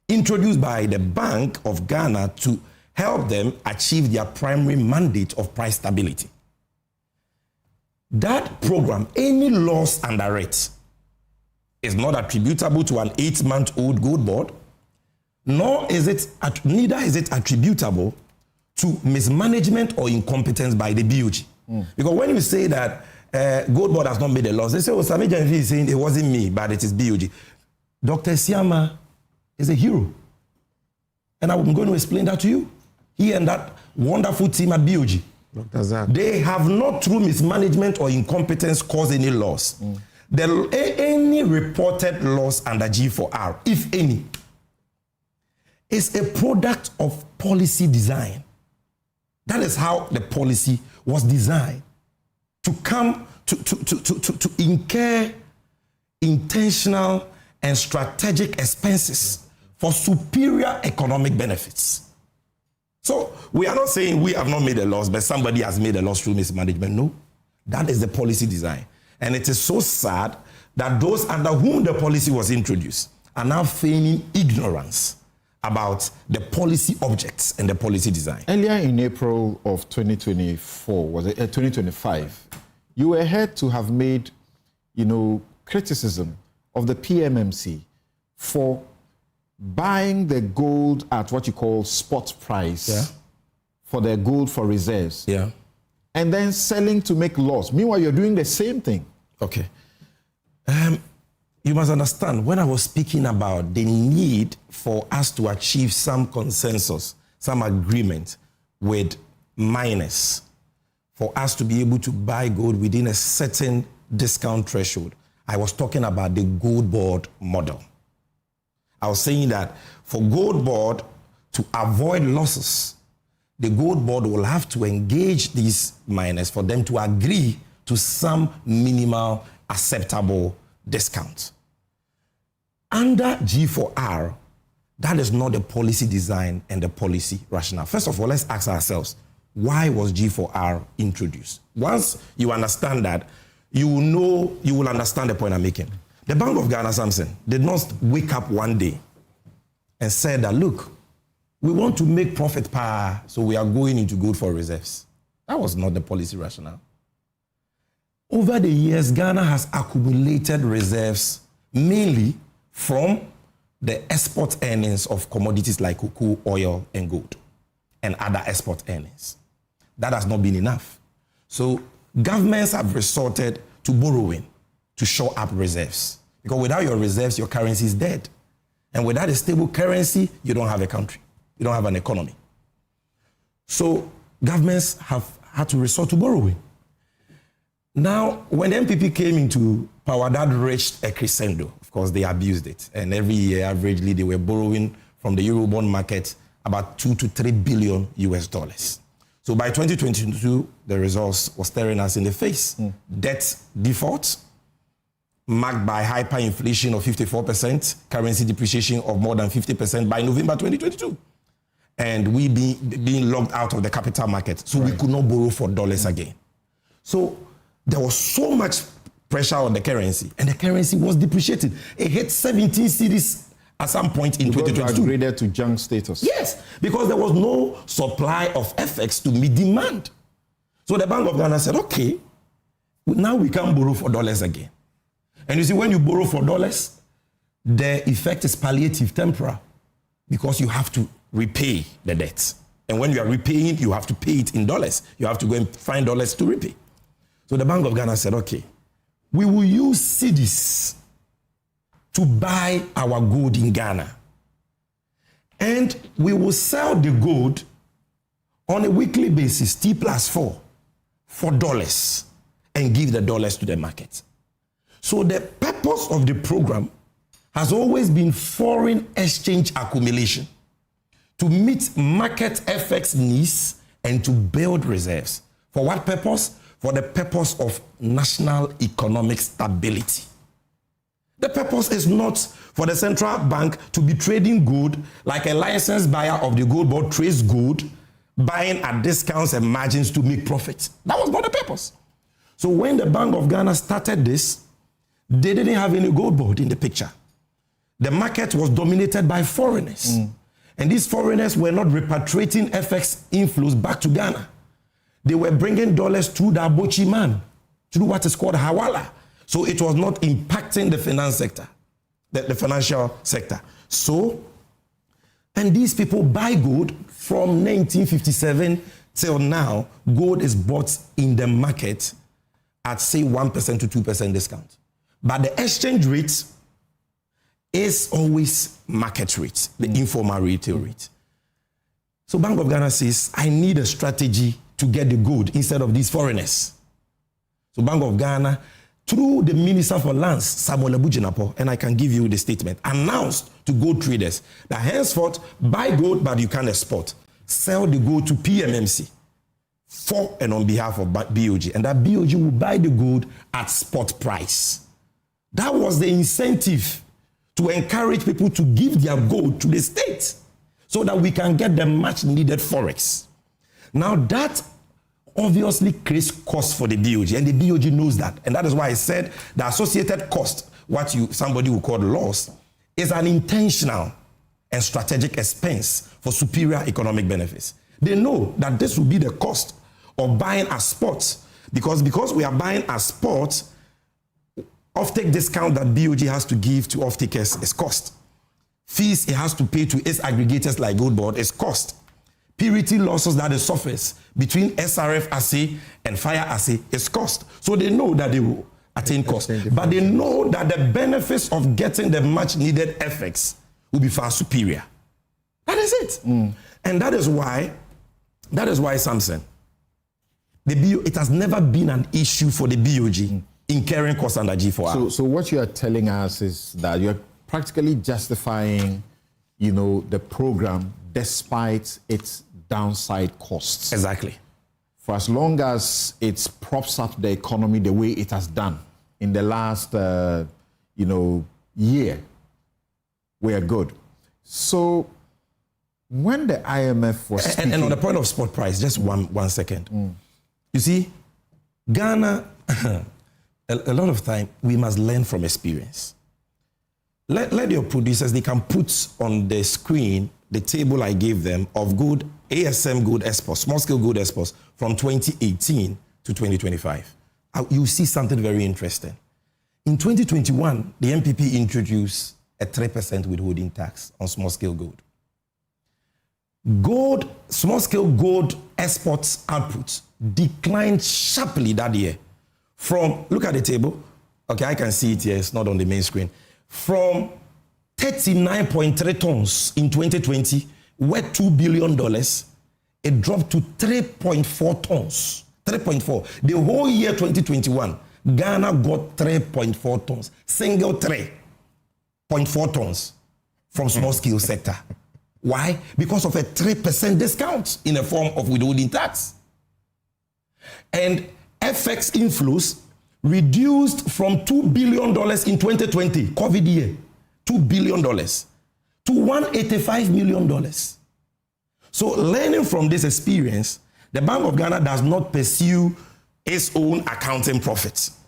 introduced by the Bank of Ghana to help them achieve their primary mandate of price stability. That program, any loss under it, is not attributable to an 8-month-old Gold Board, neither is it attributable to mismanagement or incompetence by the BOG. Because when you say that Gold Board has not made a loss, they say, oh, Sami Janvi is saying it wasn't me, but it is BOG. Dr. Siama is a hero. And I'm going to explain that to you. He and that wonderful team at BOG. Dr. Zach. They have not, through mismanagement or incompetence, caused any loss. Any reported loss under G4R, if any, is a product of policy design. That is how the policy was designed to come to incur intentional and strategic expenses for superior economic benefits. So we are not saying we have not made a loss, but somebody has made a loss through mismanagement. No, that is the policy design. And it is so sad that those under whom the policy was introduced are now feigning ignorance about the policy objects and the policy design. Earlier in April of 2024, was it 2025, you were heard to have made, criticism of the PMMC for buying the gold at what you call spot price for their gold for reserves. And then selling to make loss. Meanwhile, you're doing the same thing. Okay. You must understand, when I was speaking about the need for us to achieve some consensus, some agreement with miners, for us to be able to buy gold within a certain discount threshold, I was talking about the Gold Board model. I was saying that for Gold Board to avoid losses, the Gold Board will have to engage these miners for them to agree to some minimal acceptable discount. Under G4R, that is not the policy design and the policy rationale. First of all, let's ask ourselves, why was G4R introduced? Once you understand that, you will understand the point I'm making. The Bank of Ghana, Samson, did not wake up one day and said that, look, we want to make profit so we are going into gold for reserves. That was not the policy rationale. Over the years, Ghana has accumulated reserves mainly from the export earnings of commodities like cocoa, oil, and gold, and other export earnings. That has not been enough. So governments have resorted to borrowing to shore up reserves. Because without your reserves, your currency is dead. And without a stable currency, you don't have a country. You don't have an economy. So governments have had to resort to borrowing. Now, when the MPP came into power, that reached a crescendo. Of course, they abused it. And every year, averagely, they were borrowing from the Eurobond market about 2 to 3 billion US dollars. So by 2022, the results was staring us in the face. Debt default, marked by hyperinflation of 54%, currency depreciation of more than 50% by November 2022. And we being locked out of the capital market. So we could not borrow for dollars again. So there was so much pressure on the currency, and the currency was depreciated. It hit 17 cedis at some point in 2022. Upgraded to junk status. Yes, because there was no supply of FX to meet demand. So the Bank of Ghana said, okay, now we can't borrow for dollars again. And you see, when you borrow for dollars, the effect is palliative, temporal, because you have to repay the debt. And when you are repaying, you have to pay it in dollars. You have to go and find dollars to repay. So the Bank of Ghana said, okay, we will use cedis to buy our gold in Ghana. And we will sell the gold on a weekly basis, T+4, for dollars, and give the dollars to the market. So the purpose of the program has always been foreign exchange accumulation to meet market FX needs and to build reserves. For what purpose? For the purpose of national economic stability. The purpose is not for the central bank to be trading gold like a licensed buyer of the gold board trades gold, buying at discounts and margins to make profit. That was not the purpose. So when the Bank of Ghana started this, they didn't have any gold board in the picture. The market was dominated by foreigners. And these foreigners were not repatriating FX inflows back to Ghana. They were bringing dollars through the Abochi man, through what is called Hawala. So it was not impacting the finance sector, the financial sector. So, and these people buy gold from 1957 till now. Gold is bought in the market at, say, 1% to 2% discount. But the exchange rate is always market rate, the informal retail rate. So Bank of Ghana says, I need a strategy to get the gold instead of these foreigners. So Bank of Ghana, through the Minister for Lands, Samuel Abujinapo, and I can give you the statement, announced to gold traders that henceforth, buy gold, but you can't export. Sell the gold to PMMC for and on behalf of BOG. And that BOG will buy the gold at spot price. That was the incentive to encourage people to give their gold to the state so that we can get the much needed forex. Now that obviously creates cost for the BOG, and the BOG knows that. And that is why I said the associated cost, what somebody would call the loss, is an intentional and strategic expense for superior economic benefits. They know that this will be the cost of buying as spot, because we are buying as spot, offtake discount that BOG has to give to offtakers is cost. Fees it has to pay to its aggregators like Gold Board is cost. Purity losses that it suffers between SRF assay and fire assay is cost. So they know that they will attain cost. But they know that the benefits of getting the much needed FX will be far superior. That is it. And that is why Samson, it has never been an issue for the BOG incurring costs under G4R. So what you are telling us is that you're practically justifying, the program despite its downside costs. Exactly. For as long as it props up the economy the way it has done in the last, year, we are good. So when the IMF was speaking... And on the point of spot price, just one second. You see, Ghana, a lot of time, we must learn from experience. Let your producers, they can put on the screen the table I gave them of good ASM gold exports, small-scale gold exports from 2018 to 2025. You see something very interesting. In 2021, the MPP introduced a 3% withholding tax on small-scale gold. Small-scale gold exports output declined sharply that year. Look at the table. Okay, I can see it here. It's not on the main screen. From 39.3 tons in 2020, worth $2 billion, it dropped to 3.4 tons, 3.4. The whole year 2021, Ghana got 3.4 tons. Single 3.4 tons from small scale sector. Why? Because of a 3% discount in the form of withholding tax. And FX inflows reduced from $2 billion in 2020, COVID year, $2 billion, to $185 million. So learning from this experience, the Bank of Ghana does not pursue its own accounting profits,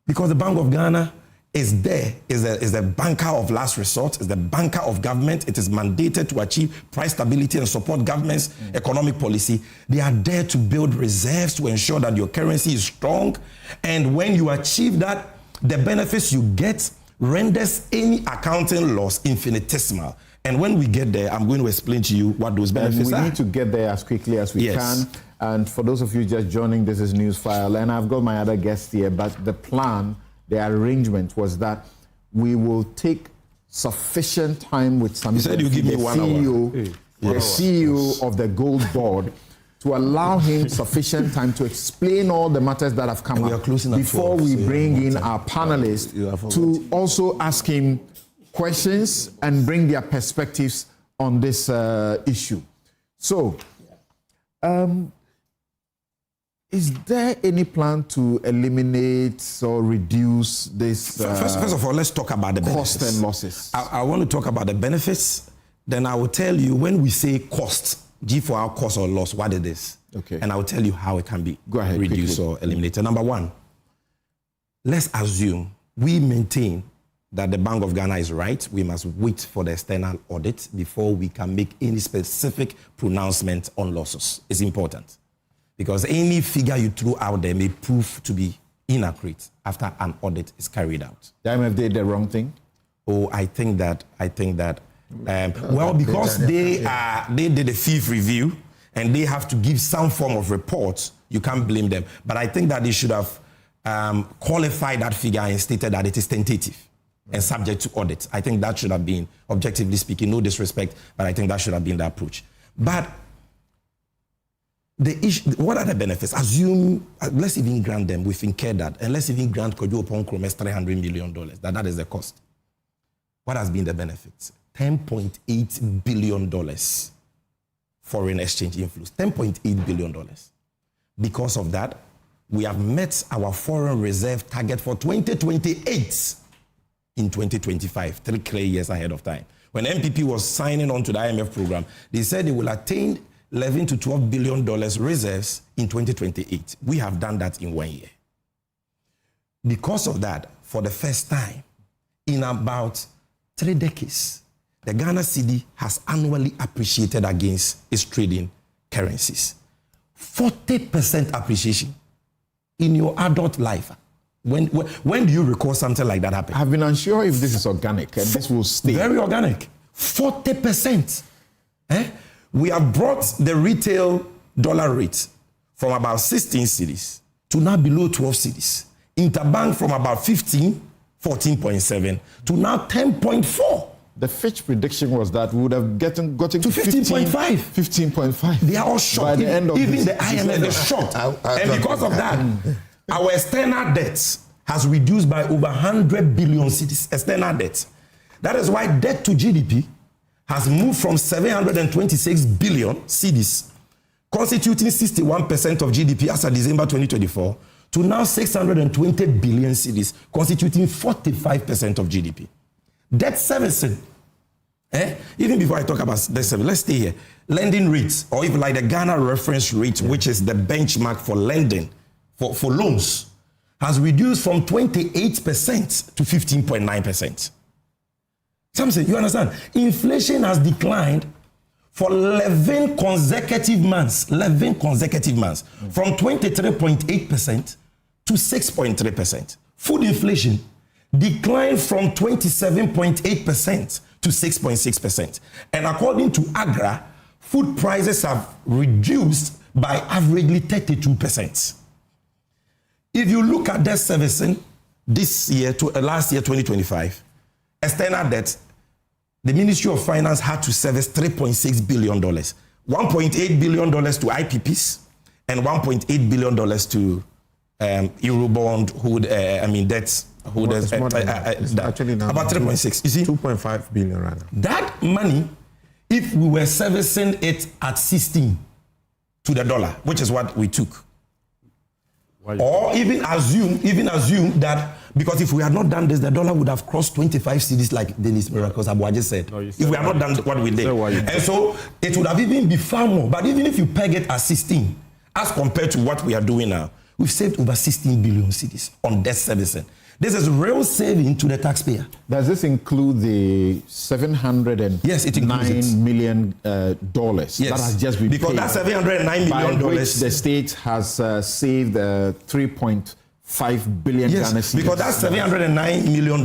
because the Bank of Ghana is there, is a banker of last resort, is the banker of government. It is mandated to achieve price stability and support government's economic policy. They are there to build reserves to ensure that your currency is strong. And when you achieve that, the benefits you get renders any accounting loss infinitesimal. And when we get there, I'm going to explain to you what those benefits are. We need to get there as quickly as we can. And for those of you just joining, this is Newsfile. And I've got my other guests here, but the plan, the arrangement was that we will take sufficient time with some. You said you give me 1 hour. The CEO of the Gold Board, to allow him sufficient time to explain all the matters that have come up before we bring in our panelists to also ask him questions and bring their perspectives on this issue. So, is there any plan to eliminate or reduce this? First of all, let's talk about the benefits. Cost and losses. I want to talk about the benefits. Then I will tell you when we say cost, G for our cost or loss, what it is. Okay. And I will tell you how it can be quickly. reduced or eliminated. Number one, let's assume we maintain that the Bank of Ghana is right. We must wait for the external audit before we can make any specific pronouncement on losses. It's important, because any figure you throw out there may prove to be inaccurate after an audit is carried out. The IMF did the wrong thing? Oh, I think that, well, because they did a fifth review and they have to give some form of report, you can't blame them. But I think that they should have qualified that figure and stated that it is tentative and subject to audit. I think that should have been, objectively speaking, no disrespect, but I think that should have been the approach. But the issue, what are the benefits? Assume, let's even grant them, we've incurred that, and let's even grant Kojo Upon Kromes $300 million. That is the cost. What has been the benefits? $10.8 billion foreign exchange inflows. $10.8 billion. Because of that, we have met our foreign reserve target for 2028 in 2025, 3 clear years ahead of time. When MPP was signing on to the IMF program, they said they will attain $11 to $12 billion reserves in 2028. We have done that in 1 year. Because of that, for the first time in about 3 decades, the Ghana cedi has annually appreciated against its trading currencies. 40% appreciation in your adult life. When do you recall something like that happen? I've been unsure if this is organic and this will stay. Very organic. 40%. We have brought the retail dollar rate from about 16 cedis to now below 12 cedis. Interbank from about 15, 14.7 to now 10.4. The Fitch prediction was that we would have gotten to 15.5. 15.5. They are all shocked. By the end of even this, the IMF is shocked. And because of that, our external debt has reduced by over 100 billion cedis. External debt. That is why debt to GDP has moved from 726 billion cedis, constituting 61% of GDP as of December 2024, to now 620 billion cedis, constituting 45% of GDP. Debt servicing. Even before I talk about debt servicing, let's stay here. Lending rates, or even like the Ghana reference rate, which is the benchmark for lending, for loans, has reduced from 28% to 15.9%. Something, you understand? Inflation has declined for 11 consecutive months. 11 consecutive months. From 23.8% to 6.3%. Food inflation declined from 27.8% to 6.6%. And according to AGRA, food prices have reduced by averagely 32%. If you look at debt servicing this year to last year, 2025, external debt, the Ministry of Finance had to service $3.6 billion, $1.8 billion to IPPs, and $1.8 billion to Eurobond, debts. Actually now about 3.6. You see, 2.5 billion right now. That money, if we were servicing it at 16 to the dollar, which is what we took, or even assume that, because if we had not done this, the dollar would have crossed 25 cedis, like Dennis Miracles Abuaje said. If we had not done what we did, and so it would have even been far more. But even if you peg it at 16, as compared to what we are doing now, we've saved over 16 billion cedis on debt servicing. This is real saving to the taxpayer. Does this include the $709 million yes. that has just been because paid? Because that $709 million, by which the state has saved 3.5 billion Ghana cedis. Because that $709 million,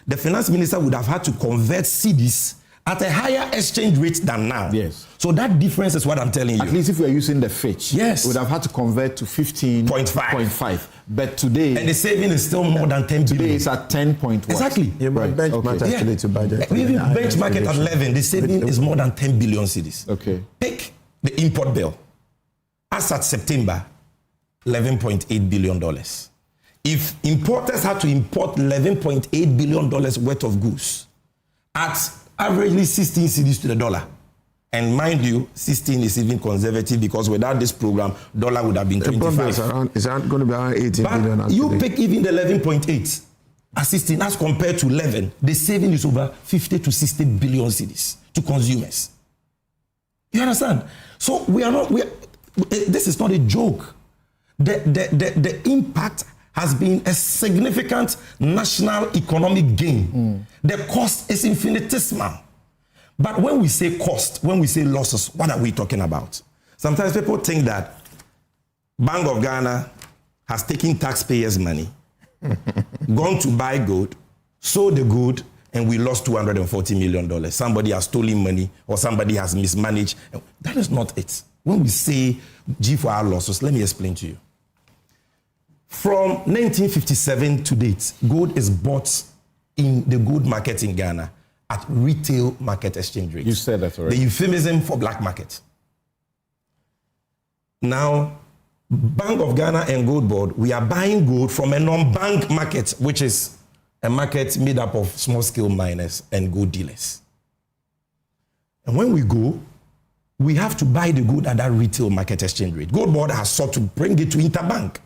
the finance minister would have had to convert cedis at a higher exchange rate than now. Yes. So that difference is what I'm telling you. At least if we are using the Fitch, yes, we would have had to convert to 15.5. But today, and the saving is still more than 10 billion. Today it's at 10.1. Exactly. Yeah, but benchmark actually to budget. We even benchmark it at 11. The saving is more than 10 billion cedis. Okay. Pick the import bill. As at September, $11.8 billion. If importers had to import $11.8 billion worth of goods at averagely 16 cedis to the dollar. And mind you, 16 is even conservative because without this program, dollar would have been 25. It's going to be around 18 billion. You pick even the 11.8 at 16 as compared to 11, the saving is over 50 to 60 billion cedis to consumers. You understand? So this is not a joke. The impact has been a significant national economic gain. The cost is infinitesimal. But when we say cost, when we say losses, what are we talking about? Sometimes people think that Bank of Ghana has taken taxpayers' money, gone to buy gold, sold the gold, and we lost $240 million. Somebody has stolen money or somebody has mismanaged. That is not it. When we say G4R losses, let me explain to you. From 1957 to date, gold is bought in the gold market in Ghana at retail market exchange rates. You said that already. The euphemism for black market. Now, Bank of Ghana and Gold Board, we are buying gold from a non-bank market, which is a market made up of small-scale miners and gold dealers. And when we go, we have to buy the gold at that retail market exchange rate. Gold Board has sought to bring it to interbank.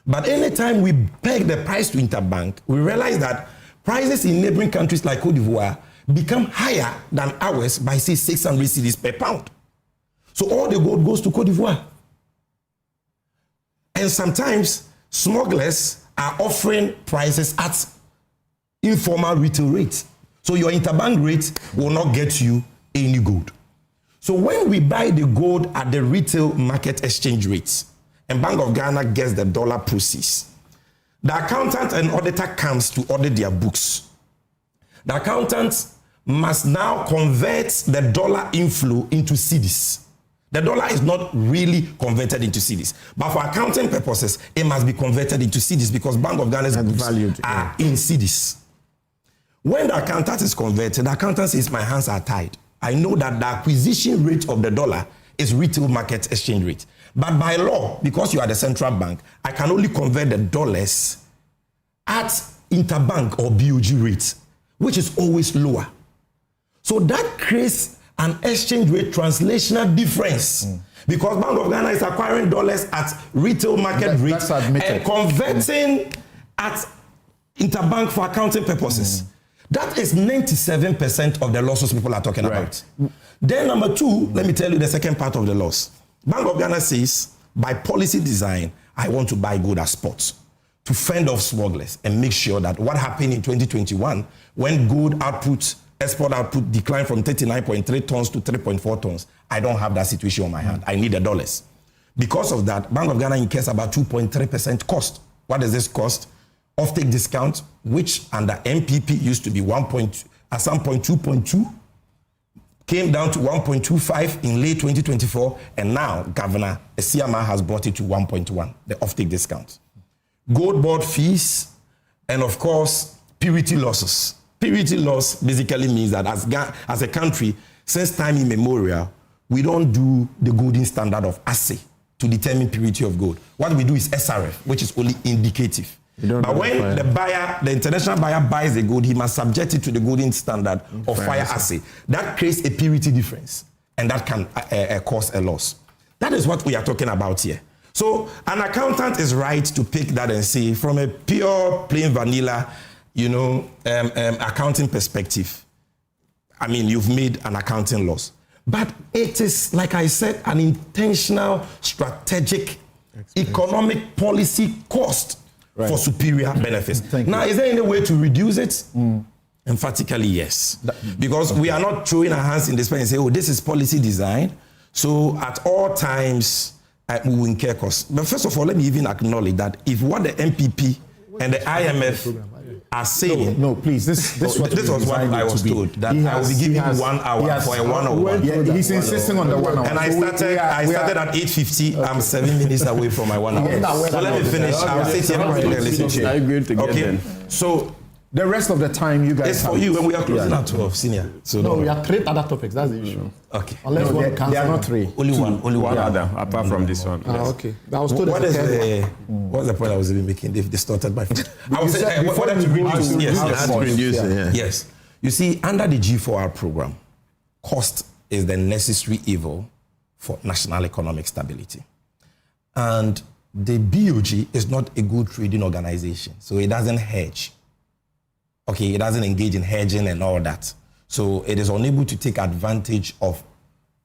But anytime we peg the price to interbank, we realize that prices in neighboring countries like Cote d'Ivoire become higher than ours by, say, 600 cedis per pound. So all the gold goes to Cote d'Ivoire. And sometimes smugglers are offering prices at informal retail rates. So your interbank rate will not get you any gold. So when we buy the gold at the retail market exchange rates, and Bank of Ghana gets the dollar proceeds, the accountant and auditor comes to audit their books. The accountant must now convert the dollar inflow into cedis. The dollar is not really converted into cedis, but for accounting purposes, it must be converted into cedis because Bank of Ghana's books are in cedis. When the accountant is converted, the accountant says, my hands are tied. I know that the acquisition rate of the dollar is retail market exchange rate. But by law, because you are the central bank, I can only convert the dollars at interbank or BOG rates, which is always lower. So that creates an exchange rate translational difference. Because Bank of Ghana is acquiring dollars at retail market rates and converting at interbank for accounting purposes. That is 97% of the losses people are talking about. Then number two, let me tell you the second part of the loss. Bank of Ghana says, by policy design, I want to buy gold at spot to fend off smugglers and make sure that what happened in 2021, when gold output, export output declined from 39.3 tons to 3.4 tons, I don't have that situation on my hand. I need the dollars. Because of that, Bank of Ghana incurs about 2.3% cost. What does this cost? Offtake discount, which under MPP used to be at some point 2.2, came down to 1.25 in late 2024, and now Governor CMR has brought it to 1.1, the offtake discount. Gold board fees, and of course, purity losses. Purity loss basically means that as a country, since time immemorial, we don't do the golden standard of assay to determine purity of gold. What we do is SRF, which is only indicative. But when the international buyer buys the gold, he must subject it to the golden standard of fire assay. That creates a purity difference, and that can cause a loss. That is what we are talking about here. So an accountant is right to pick that and say, from a pure, plain vanilla, accounting perspective, I mean, you've made an accounting loss. But it is, like I said, an intentional, strategic, economic policy cost for superior benefits. Now, is there any way to reduce it? Emphatically, yes. Because we are not throwing our hands in the space and say, oh, this is policy design. So at all times, we will incur costs. But first of all, let me even acknowledge that if what the MPP and the IMF are saying... No, please, this was what I was told, that I will be giving 1 hour for a one-on-one. He's insisting on the 1 hour. And I started at 8:50. I'm 7 minutes away from my 1 hour. So let me finish. I'll sit here and listen to you. I agree together. Okay. So the rest of the time, you guys... It's for you when we are closing at 12, senior. So no, we have 3 other topics. That's the issue. Okay. Unless one cancel. There are not 3. Only one other, apart from this one. Okay. I was told what's the point I was even making? They've distorted my... Yes. You see, under the G4R program, cost is the necessary evil for national economic stability. And the BOG is not a good trading organization, so it doesn't hedge. Okay, it doesn't engage in hedging and all that. So it is unable to take advantage of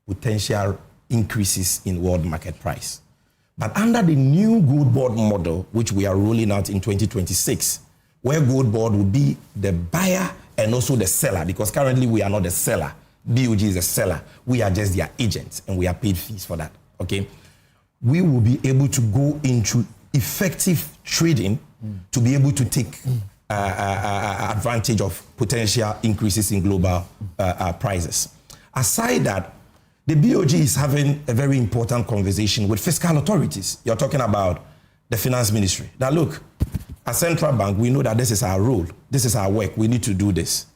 potential increases in world market price. But under the new gold board model, which we are rolling out in 2026, where gold board will be the buyer and also the seller, because currently we are not the seller. BOG is a seller. We are just their agents, and we are paid fees for that. Okay, we will be able to go into effective trading to be able to take advantage of potential increases in global prices. Aside that, the BOG is having a very important conversation with fiscal authorities. You're talking about the finance ministry. Now look, as central bank, we know that this is our role. This is our work. We need to do this.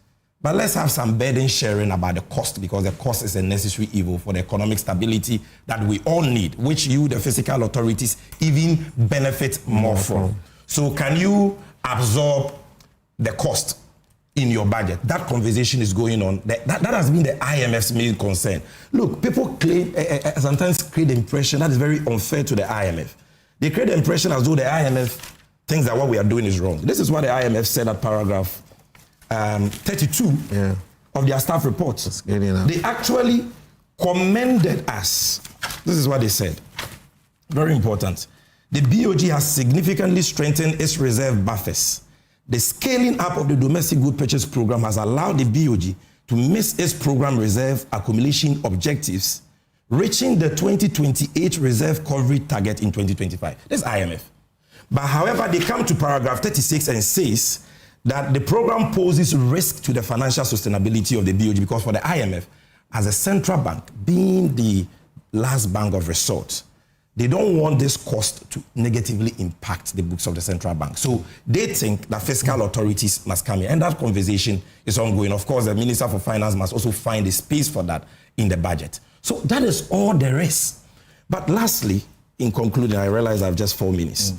But let's have some burden sharing about the cost, because the cost is a necessary evil for the economic stability that we all need, which you, the fiscal authorities, even benefit more from. So can you absorb the cost in your budget? That conversation is going on. That has been the IMF's main concern. Look, people claim, sometimes create the impression that is very unfair to the IMF. They create the impression as though the IMF thinks that what we are doing is wrong. This is what the IMF said at paragraph 32 of their staff reports. They actually commended us. This is what they said. Very important. The BOG has significantly strengthened its reserve buffers. The scaling up of the domestic good purchase program has allowed the BOG to miss its program reserve accumulation objectives, reaching the 2028 reserve coverage target in 2025. That's IMF. But however, they come to paragraph 36 and says that the program poses risk to the financial sustainability of the BOG, because for the IMF, as a central bank, being the last bank of resort, they don't want this cost to negatively impact the books of the central bank. So they think that fiscal authorities must come in. And that conversation is ongoing. Of course, the Minister for Finance must also find a space for that in the budget. So that is all there is. But lastly, in concluding, I realize I have just 4 minutes.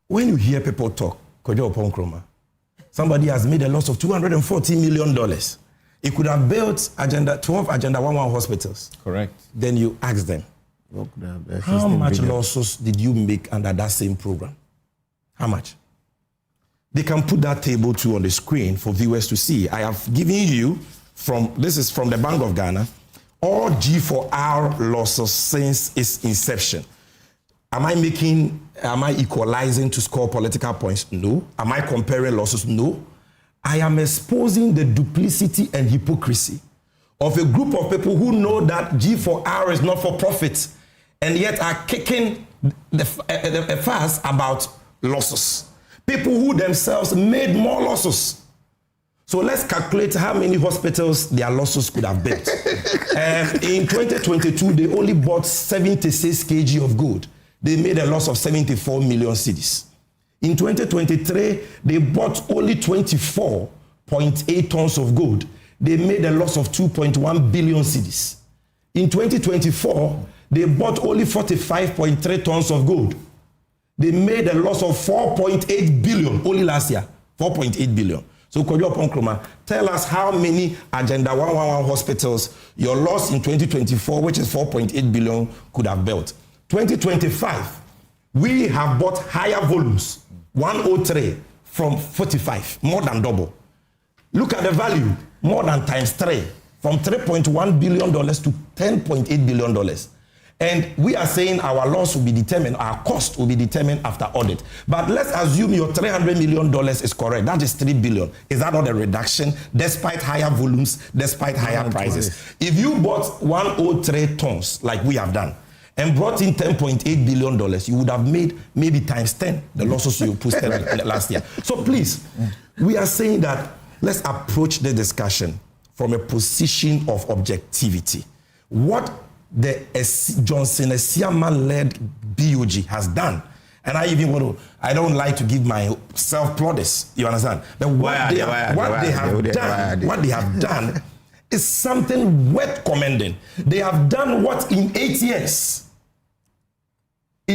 When you hear people talk, Kojo Oponkroma, somebody has made a loss of $240 million. He could have built 12 Agenda 11 hospitals. Correct. Then you ask them, how much losses did you make under that same program? How much? They can put that table too on the screen for viewers to see. I have given you, this is from the Bank of Ghana, all G4R losses since its inception. Am I equalizing to score political points? No. Am I comparing losses? No. I am exposing the duplicity and hypocrisy of a group of people who know that G4R is not for profit and yet are kicking the fuss about losses. People who themselves made more losses. So let's calculate how many hospitals their losses could have built. In 2022, they only bought 76 kg of gold. They made a loss of 74 million cedis. In 2023, they bought only 24.8 tons of gold. They made a loss of 2.1 billion cedis. In 2024, they bought only 45.3 tons of gold. They made a loss of 4.8 billion only last year. 4.8 billion. So, Kojo Ponkroma, tell us how many Agenda 111 hospitals your loss in 2024, which is 4.8 billion, could have built. 2025, we have bought higher volumes, 103 from 45, more than double. Look at the value, more than times 3, from $3.1 billion to $10.8 billion. And we are saying our loss will be determined, our cost will be determined after audit. But let's assume your $300 million is correct. That is $3 billion. Is that not a reduction despite higher volumes, despite higher prices? If you bought 103 tons like we have done and brought in $10.8 billion, you would have made maybe times 10 the losses you posted last year. So please, we are saying that let's approach the discussion from a position of objectivity. What the Johnson Esiaman-led BOG has done, and I don't like to give myself plaudits, you understand? But what they have done is something worth commending. They have done what in 8 years?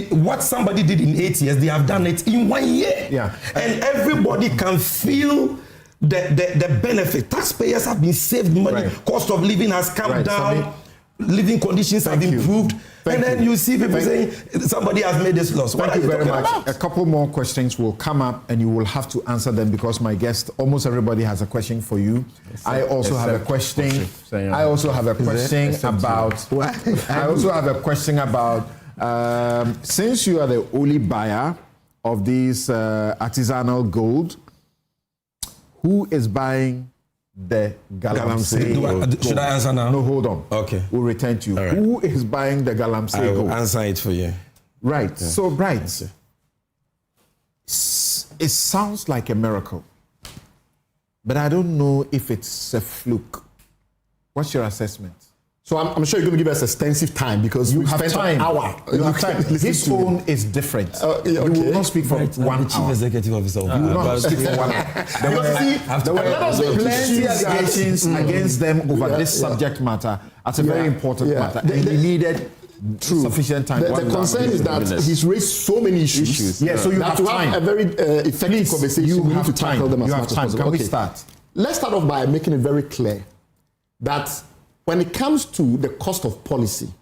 What somebody did in 8 years, they have done it in 1 year. Yeah. And everybody can feel the benefit. Taxpayers have been saved money, cost of living has come down. Living conditions have improved. Then you see people saying somebody has made this loss. Thank you very much. A couple more questions will come up and you will have to answer them because my guest, almost everybody has a question for you. I also have a question. I also have a question about since you are the only buyer of these artisanal gold, who is buying the Galamsey? Should I answer now? No, hold on. Okay. We'll return to you. Right. Who is buying the Galamsey I will gold? answer it for you. Right. Yeah. So, Bright, it sounds like a miracle, but I don't know if it's a fluke. What's your assessment? So I'm sure you're going to give us extensive time because you have time. An hour. You have time. His phone is different. You will not speak for 1 hour. Chief Executive Officer. You will not speak for 1 hour. There were plenty allegations against them over this subject matter as a very important matter. And he needed sufficient time. The concern is that he's raised so many issues. Yeah, so you have to time. have a very effective conversation. You need to tackle them as much as possible. Can we start? Let's start off by making it very clear that when it comes to the cost of policy,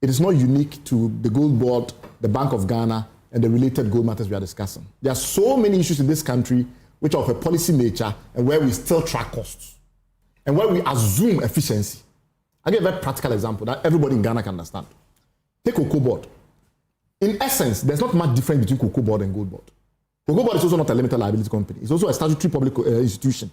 it is not unique to the Gold Board, the Bank of Ghana, and the related gold matters we are discussing. There are so many issues in this country which are of a policy nature and where we still track costs and where we assume efficiency. I'll give a very practical example that everybody in Ghana can understand. Take Cocoa Board. In essence, there's not much difference between Cocoa Board and Gold Board. Cocoa Board is also not a limited liability company. It's also a statutory public institution.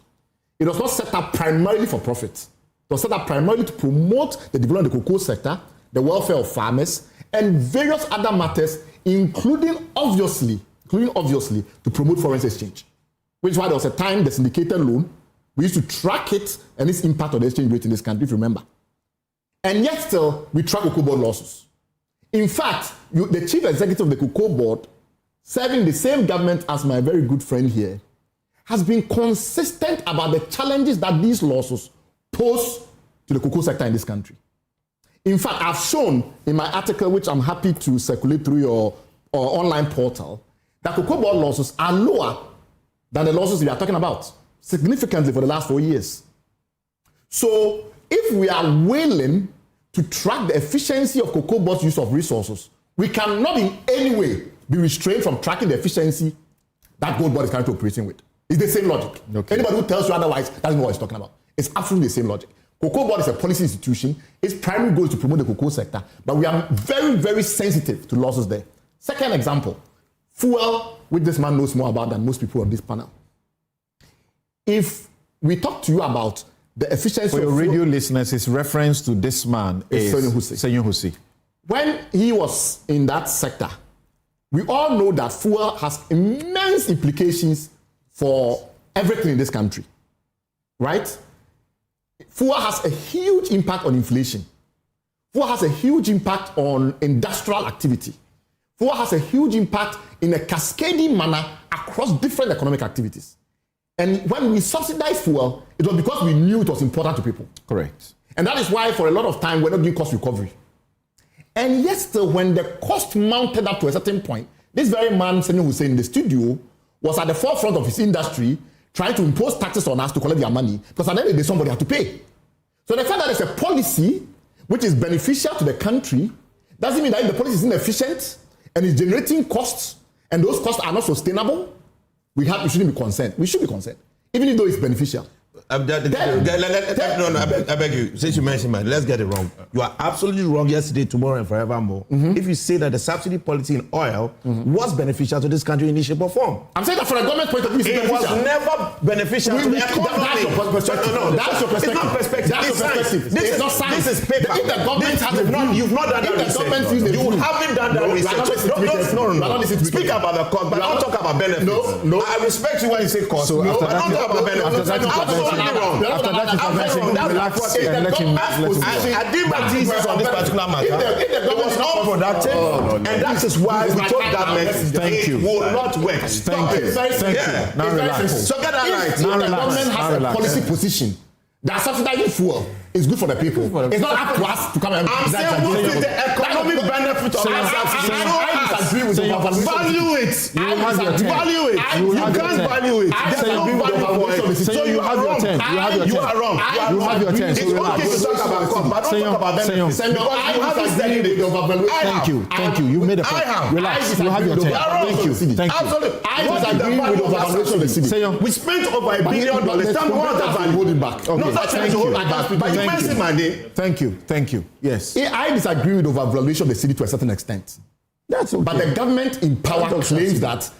It was not set up primarily for profit. It was set up primarily to promote the development of the cocoa sector, the welfare of farmers, and various other matters, including obviously to promote foreign exchange. Which is why there was a time the syndicated loan, we used to track it and its impact on the exchange rate in this country, if you remember. And yet still, we track Cocoa Board losses. In fact, the chief executive of the Cocoa Board, serving the same government as my very good friend here, has been consistent about the challenges that these losses pose to the cocoa sector in this country. In fact, I've shown in my article, which I'm happy to circulate through your online portal, that Cocoa Board losses are lower than the losses we are talking about, significantly for the last 4 years. So if we are willing to track the efficiency of Cocoa Board's use of resources, we cannot in any way be restrained from tracking the efficiency that Gold Board is currently operating with. It's the same logic. Okay. Anybody who tells you otherwise doesn't know what he's talking about. It's absolutely the same logic. Cocoa Board is a policy institution. Its primary goal is to promote the cocoa sector, but we are very, very sensitive to losses there. Second example, fuel, which this man knows more about than most people on this panel. If we talk to you about the efficiency for your radio listeners, his reference to this man is Senyo Husi. When he was in that sector, we all know that fuel has immense implications for everything in this country, right? Fuel has a huge impact on inflation. Fuel has a huge impact on industrial activity. Fuel has a huge impact in a cascading manner across different economic activities. And when we subsidized fuel, it was because we knew it was important to people. Correct. And that is why for a lot of time we're not doing cost recovery. And yet still, when the cost mounted up to a certain point, this very man, Senor Hussein, in the studio, was at the forefront of his industry trying to impose taxes on us to collect their money, because at the end of the day, somebody had to pay. So the fact that there's a policy which is beneficial to the country doesn't mean that if the policy is inefficient and is generating costs, and those costs are not sustainable, we shouldn't be concerned. We should be concerned, even if though it's beneficial. I beg you, since you mentioned man, let's get it wrong. You are absolutely wrong yesterday, tomorrow, and forevermore. If you say that the subsidy policy in oil was beneficial to this country in any shape or form. I'm saying that from a government point of view, it was never beneficial to the economy. That's your perspective. It's not perspective. That's your perspective. This is not science. This is paper. If the government has a view, you've not done that research. You haven't done that research. No. Speak about the cost, but don't talk about benefits. No. I respect you when you say cost. But don't talk about benefits. Absolutely wrong. After that intervention, relax and let him. I did my thesis on this particular matter. It was not productive, and that is why we told government it will not work. Thank you. Now relax. So get that right. If the government has a policy position that subsidizing fuel is good for the people, it's not up to us to come and. I'm saying what is the economic benefit of that subsidy? I disagree with the value it. Value it. You can't value it. There's no value for it. So you have your turn. You are wrong. You have your turn. It's okay to talk about cost, but don't talk about benefits. Because you haven't studied it. Thank you. You made a point. Relax. You have your turn. Thank you. Absolutely. I disagree with the valuation of the city. We spent over $1 billion. Tell me what the value. Holding back. No, that's trying to hold back. But you mentioned my name. Thank you. Yes. I disagree with the overvaluation of the city to a certain extent. That's okay. But the government in power claims that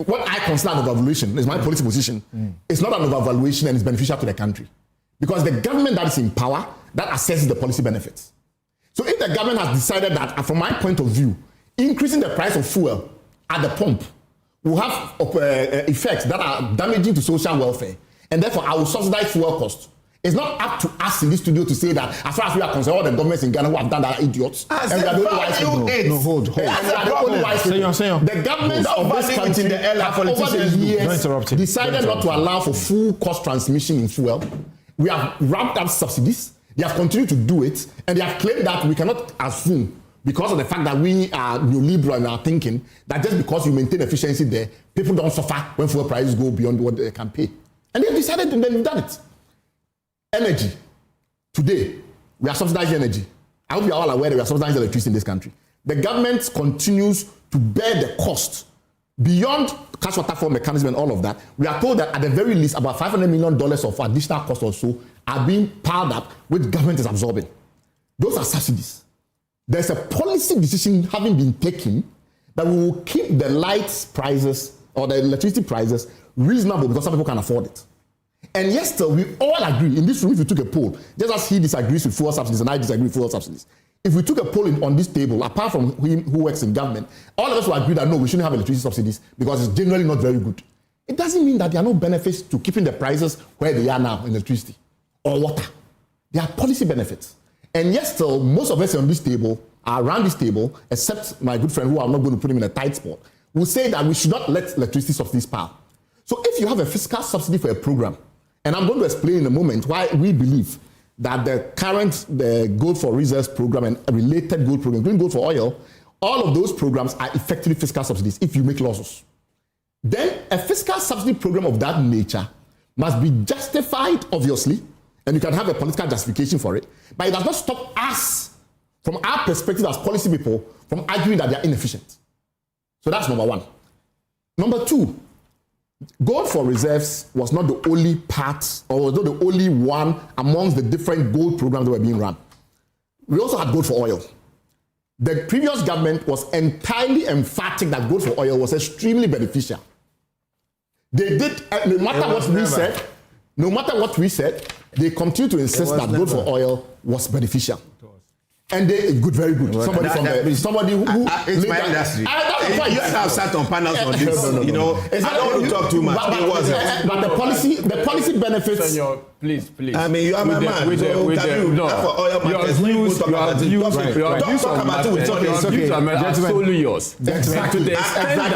what I consider an overvaluation is my policy position. It's not an overvaluation and it's beneficial to the country. Because the government that is in power, that assesses the policy benefits. So if the government has decided that, from my point of view, increasing the price of fuel at the pump will have effects that are damaging to social welfare, and therefore I will subsidize fuel costs. It's not up to us in this studio to say that, as far as we are concerned, all the governments in Ghana who have done that are idiots. And we are the only wise people. No, hold. The governments of this country have over the years decided not to allow for full cost transmission in fuel. We have ramped up subsidies. They have continued to do it, and they have claimed that we cannot assume, because of the fact that we are neoliberal in our thinking, that just because you maintain efficiency there, people don't suffer when fuel prices go beyond what they can pay. And they have decided, and they've done it. Energy. Today, we are subsidizing energy. I hope you are all aware that we are subsidizing electricity in this country. The government continues to bear the cost beyond cash water flow mechanism and all of that. We are told that at the very least about $500 million of additional cost or so are being piled up, which government is absorbing. Those are subsidies. There's a policy decision having been taken that we will keep the light prices or the electricity prices reasonable because some people can afford it. And yes, still, we all agree in this room. If you took a poll, just as he disagrees with fuel subsidies and I disagree with fuel subsidies, if we took a poll on this table, apart from him who works in government, all of us will agree that no, we shouldn't have electricity subsidies because it's generally not very good. It doesn't mean that there are no benefits to keeping the prices where they are now in electricity or water. There are policy benefits. And yes, still, most of us on this table, are around this table, except my good friend, who I'm not going to put him in a tight spot, will say that we should not let electricity subsidies pile. So if you have a fiscal subsidy for a program, and I'm going to explain in a moment why we believe that the current Gold for Reserves program and related gold program, including Gold for Oil, all of those programs are effectively fiscal subsidies if you make losses. Then a fiscal subsidy program of that nature must be justified, obviously, and you can have a political justification for it, but it does not stop us, from our perspective as policy people, from arguing that they are inefficient. So that's number one. Number two, Gold for Reserves was not the only part, or was not the only one amongst the different gold programs that were being run. We also had Gold for Oil. The previous government was entirely emphatic that Gold for Oil was extremely beneficial. They did, no matter what we said, they continue to insist that Gold for Oil was beneficial. And they good, very good. Somebody who it's my industry. You have sat on panels on this. I don't want to talk too much. But the policy benefits. Please. I mean, you are my man. Your views are solely yours. Exactly. To the extent that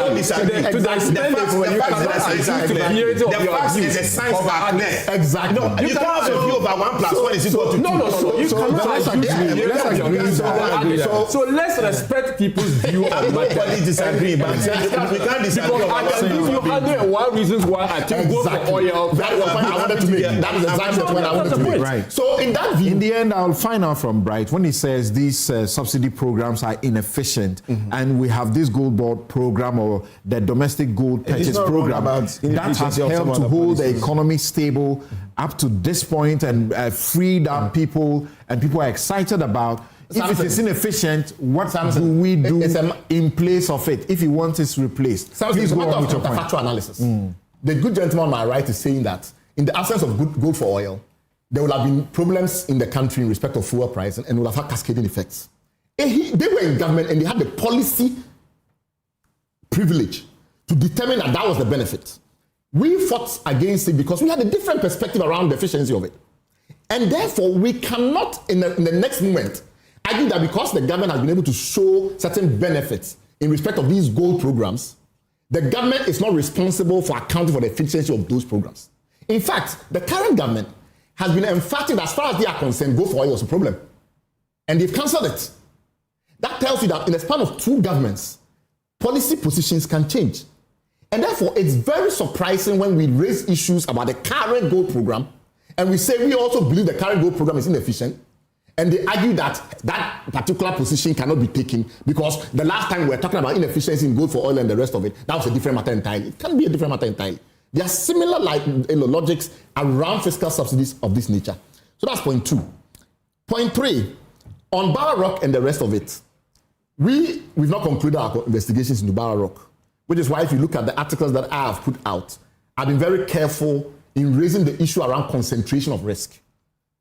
when you cannot agree to the clarity of your views of others. Exactly. No, you can't have a view over 1 + 1 is equal to 2. No. You cannot agree to the clarity of your views of others. So let's respect people's view on matters. Nobody disagree, but we can't disagree. Because I can give you 101 reasons why I think go for oil. That was the point I wanted to make. That is exactly the point I wanted to make. Right. So in that view, in the end, I'll find out from Bright when he says these subsidy programs are inefficient, and we have this gold board program or the domestic gold purchase program that has helped to hold the economy stable up to this point and freed up people, and people are excited about. If it is inefficient, what do we do in place of it? If you want it replaced, please go on with your factual analysis. The good gentleman on my right is saying that in the absence of good gold for oil, there would have been problems in the country in respect of fuel price and would have had cascading effects. They were in government and they had the policy privilege to determine that was the benefit. We fought against it because we had a different perspective around the efficiency of it. And therefore, we cannot, in the next moment, argue that because the government has been able to show certain benefits in respect of these gold programs, the government is not responsible for accounting for the efficiency of those programs. In fact, the current government has been emphatic that as far as they are concerned, gold for oil was a problem. And they've cancelled it. That tells you that in the span of 2 governments, policy positions can change. And therefore, it's very surprising when we raise issues about the current gold program and we say we also believe the current gold program is inefficient. And they argue that that particular position cannot be taken because the last time we were talking about inefficiency in gold for oil and the rest of it, that was a different matter entirely. It can't be a different matter entirely. There are similar logics around fiscal subsidies of this nature. So that's point 2. Point 3, on Barra Rock and the rest of it, we've not concluded our investigations into Barra Rock, which is why if you look at the articles that I have put out, I've been very careful in raising the issue around concentration of risk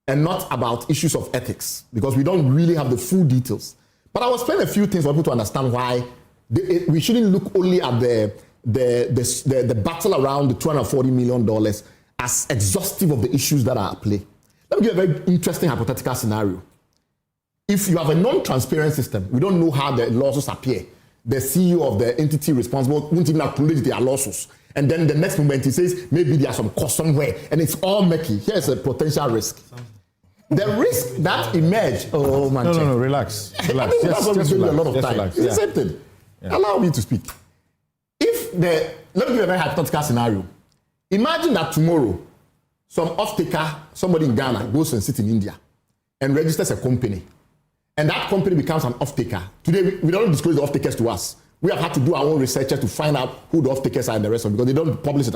and not about issues of ethics, because we don't really have the full details. But I will explain a few things for people to understand why we shouldn't look only at the battle around the $240 million as exhaustive of the issues that are at play. Let me give a very interesting hypothetical scenario. If you have a non-transparent system, we don't know how the losses appear. The CEO of the entity responsible won't even acknowledge their losses. And then the next moment he says, maybe there's some cost somewhere, and it's all murky. Here's a potential risk. The risk that emerge. Oh, man. No, relax. I think that's what we're doing a lot of time. It's the same thing. Yeah. Allow me to speak. Let me give you a very hypothetical scenario. Imagine that tomorrow, some off-taker, somebody in Ghana, goes and sits in India and registers a company. And that company becomes an off-taker. Today, we don't disclose the off-takers to us. We have had to do our own research to find out who the off-takers are and the rest of it, because they don't publish it.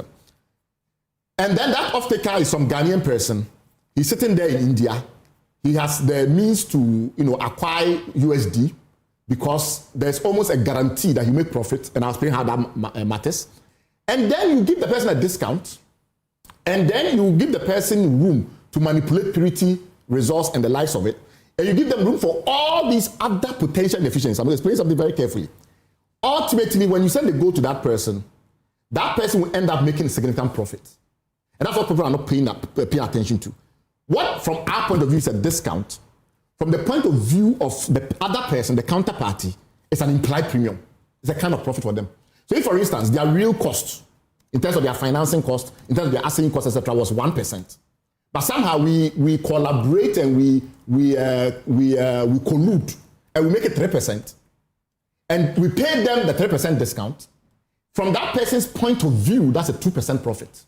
And then that off-taker is some Ghanaian person. He's sitting there in India. He has the means to, acquire USD because there's almost a guarantee that he make profit, and I'll explain how that matters. And then you give the person a discount, and then you give the person room to manipulate purity, resource, and the likes of it, and you give them room for all these other potential inefficiencies. I'm going to explain something very carefully. Ultimately, when you send the gold to that person will end up making a significant profit. And that's what people are not paying attention to. What, from our point of view, is a discount, from the point of view of the other person, the counterparty, it's an implied premium. It's a kind of profit for them. So if, for instance, their real cost, in terms of their financing cost, in terms of their asset cost, etc., was 1%, but somehow we collaborate and we collude and we make it 3%, and we pay them the 3% discount, from that person's point of view, that's a 2% profit.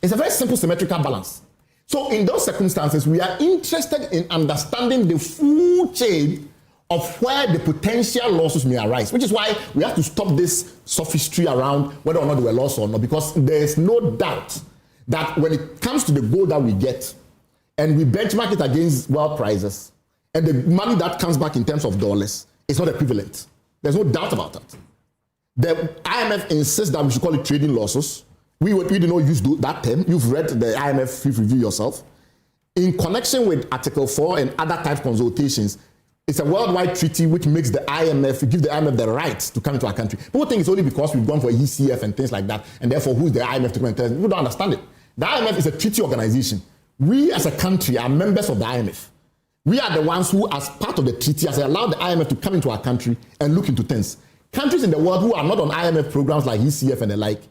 It's a very simple symmetrical balance. So in those circumstances, we are interested in understanding the full chain of where the potential losses may arise, which is why we have to stop this sophistry around whether or not they were lost or not, because there is no doubt that when it comes to the gold that we get and we benchmark it against world prices, and the money that comes back in terms of dollars is not equivalent. There's no doubt about that. The IMF insists that we should call it trading losses. We do not use that term. You've read the IMF fifth review yourself. In connection with Article 4 and other type consultations, it's a worldwide treaty which makes the IMF, give the IMF the right to come into our country. People think it's only because we've gone for ECF and things like that, and therefore who's the IMF to come and tell us? People don't understand it. The IMF is a treaty organization. We as a country are members of the IMF. We are the ones who, as part of the treaty, has allowed the IMF to come into our country and look into things. Countries in the world who are not on IMF programs like ECF and the like,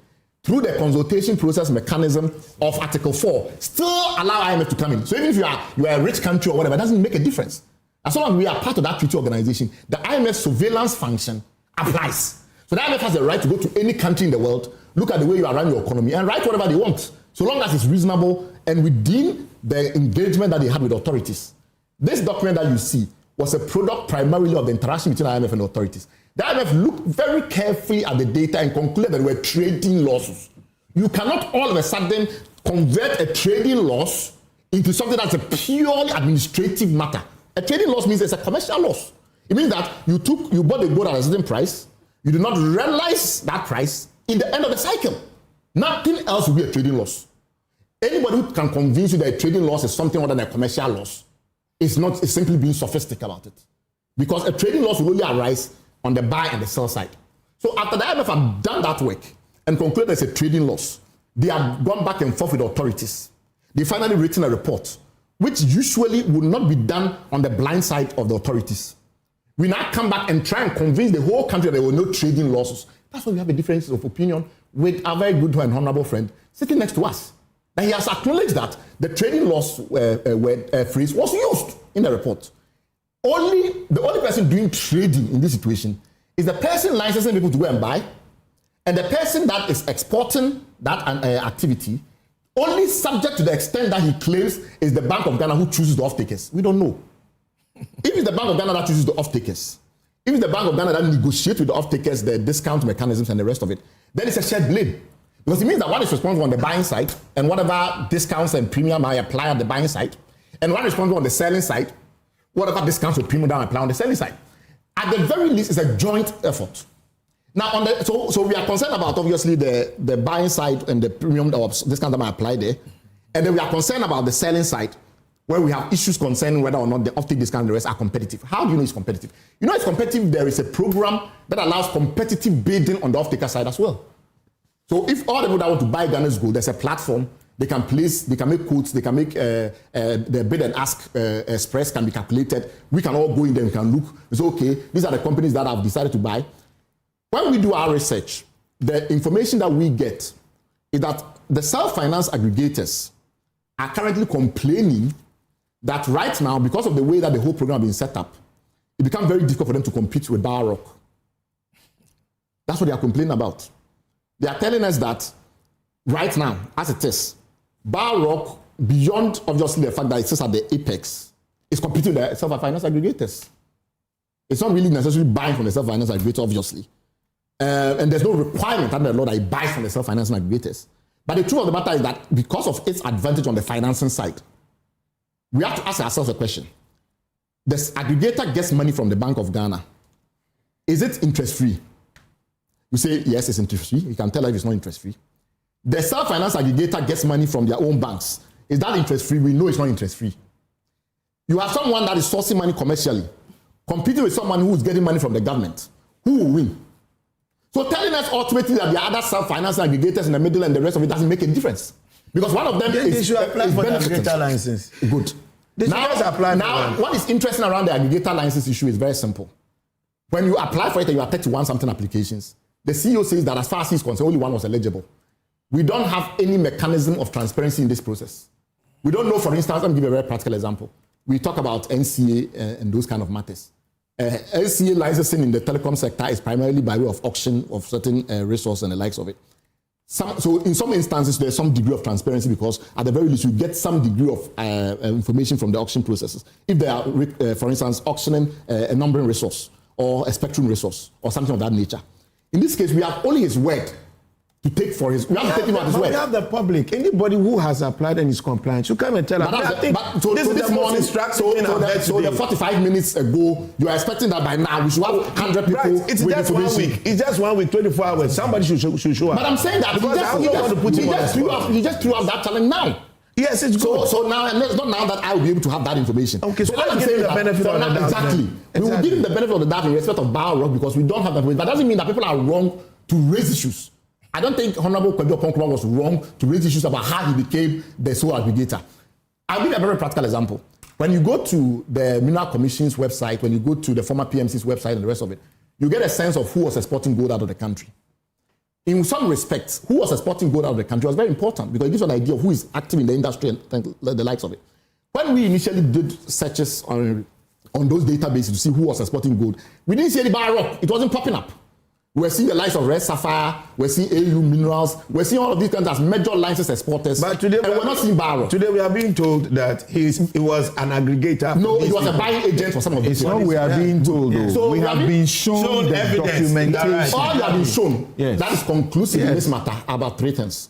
through the consultation process mechanism of Article 4, still allow IMF to come in. So even if you are a rich country or whatever, it doesn't make a difference. As long as we are part of that treaty organization, the IMF surveillance function applies. So the IMF has the right to go to any country in the world, look at the way you run your economy, and write whatever they want, so long as it's reasonable and within the engagement that they had with authorities. This document that you see was a product primarily of the interaction between IMF and authorities. The IMF looked very carefully at the data and concluded that there were trading losses. You cannot all of a sudden convert a trading loss into something that's a purely administrative matter. A trading loss means it's a commercial loss. It means that you bought a good at a certain price, you did not realize that price in the end of the cycle. Nothing else will be a trading loss. Anybody who can convince you that a trading loss is something other than a commercial loss is simply being sophisticated about it. Because a trading loss will only arise on the buy and the sell side. So after the IMF have done that work and concluded there's a trading loss, they have gone back and forth with authorities. They finally written a report, which usually would not be done on the blind side of the authorities. We now come back and try and convince the whole country that there were no trading losses. That's why we have a difference of opinion with our very good and honorable friend sitting next to us. That he has acknowledged that the trading loss phrase was used in the report. The only person doing trading in this situation is the person licensing people to go and buy, and the person that is exporting that activity, only subject to the extent that he claims is the Bank of Ghana who chooses the off-takers. We don't know. If it's the Bank of Ghana that chooses the off-takers, if it's the Bank of Ghana that negotiates with the off-takers the discount mechanisms and the rest of it, then it's a shared blame. Because it means that one is responsible on the buying side, and whatever discounts and premium I apply on the buying side, and one is responsible on the selling side, whatever discounts or premium I apply on the selling side. At the very least, it's a joint effort. Now, so we are concerned about, obviously, the buying side and the premium or discount that I apply there, and then we are concerned about the selling side, where we have issues concerning whether or not the off-take discount and the rest are competitive. How do you know it's competitive? You know it's competitive. There is a program that allows competitive bidding on the off-taker side as well. So if all the people that want to buy Ghana's gold, there's a platform, they can make quotes, they can make the bid and ask express can be calculated. We can all go in there and can look. It's okay, these are the companies that have decided to buy. When we do our research, the information that we get is that the self-finance aggregators are currently complaining that right now, because of the way that the whole program has been set up, it becomes very difficult for them to compete with Bar Rock. That's what they are complaining about. They are telling us that right now, as it is, Bar Rock, beyond obviously the fact that it sits at the apex, is competing with the self-finance aggregators. It's not really necessarily buying from the self-finance aggregator, obviously. And there's no requirement under the law that it buys from the self-finance aggregators. But the truth of the matter is that because of its advantage on the financing side, we have to ask ourselves a question. The aggregator gets money from the Bank of Ghana. Is it interest-free? You say, yes, it's interest-free. You can tell us if it's not interest-free. The self-finance aggregator gets money from their own banks. Is that interest-free? We know it's not interest-free. You have someone that is sourcing money commercially, competing with someone who is getting money from the government. Who will win? So telling us ultimately that the other self-finance aggregators in the middle and the rest of it doesn't make a difference. Because one of them they should apply for the aggregator license. Good. Now, what is interesting around the aggregator license issue is very simple. When you apply for it and you are 31 something applications, the CEO says that as far as he's concerned, only one was eligible. We don't have any mechanism of transparency in this process. We don't know, for instance, let me give you a very practical example. We talk about NCA and those kind of matters. NCA licensing in the telecom sector is primarily by way of auction of certain resources and the likes of it. So in some instances, there's some degree of transparency because at the very least, you get some degree of information from the auction processes. If they are, for instance, auctioning a numbering resource or a spectrum resource or something of that nature. In this case, we have only his word to take for his. We have to take him at his word. We have the public. Anybody who has applied and is compliant, you come and tell us. So the 45 minutes ago, you are expecting that by now we should have 100 people. Right. It's just 1 week. It's just 1 week, 24 hours. Somebody should show up. But I'm saying that he just threw out that challenge now. Yes, it's good. So now, and it's not now that I will be able to have that information. Okay, so let's give him the benefit of the doubt. Exactly. We will give him the benefit of the doubt in respect of Bar Rock because we don't have that information. But that doesn't mean that people are wrong to raise issues. I don't think Honorable Kwadwo Ponkroma was wrong to raise issues about how he became the sole aggregator. I'll give you a very practical example. When you go to the Mineral Commission's website, when you go to the former PMC's website and the rest of it, you get a sense of who was exporting gold out of the country. In some respects, who was exporting gold out of the country was very important because it gives you an idea of who is active in the industry and the likes of it. When we initially did searches on those databases to see who was exporting gold, we didn't see any bar rock. It wasn't popping up. We're seeing the likes of Red Sapphire, we're seeing AU Minerals, we're seeing all of these countries as major licensed exporters. But today, we're not seeing bar rock. Today we are being told that he was an aggregator. No, he was a buying agent for some of these. It's not we are being told, though. So we have been shown the documentation. All you have been shown, that is conclusive in this matter about 3 things.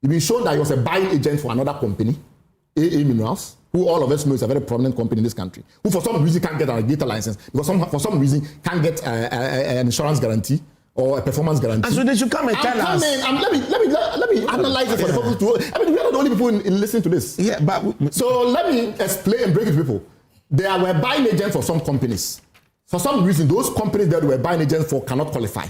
You've been shown that he was a buying agent for another company, AA Minerals, who all of us know is a very prominent company in this country, who for some reason can't get an aggregator license, because for some reason can't get an insurance guarantee or a performance guarantee. And so they should come and tell us. Let me analyze it for the purpose to. I mean, we are not the only people in listening to this. Yeah, but so let me explain and break it to people. They were buying agents for some companies. For some reason, those companies that were buying agents for cannot qualify.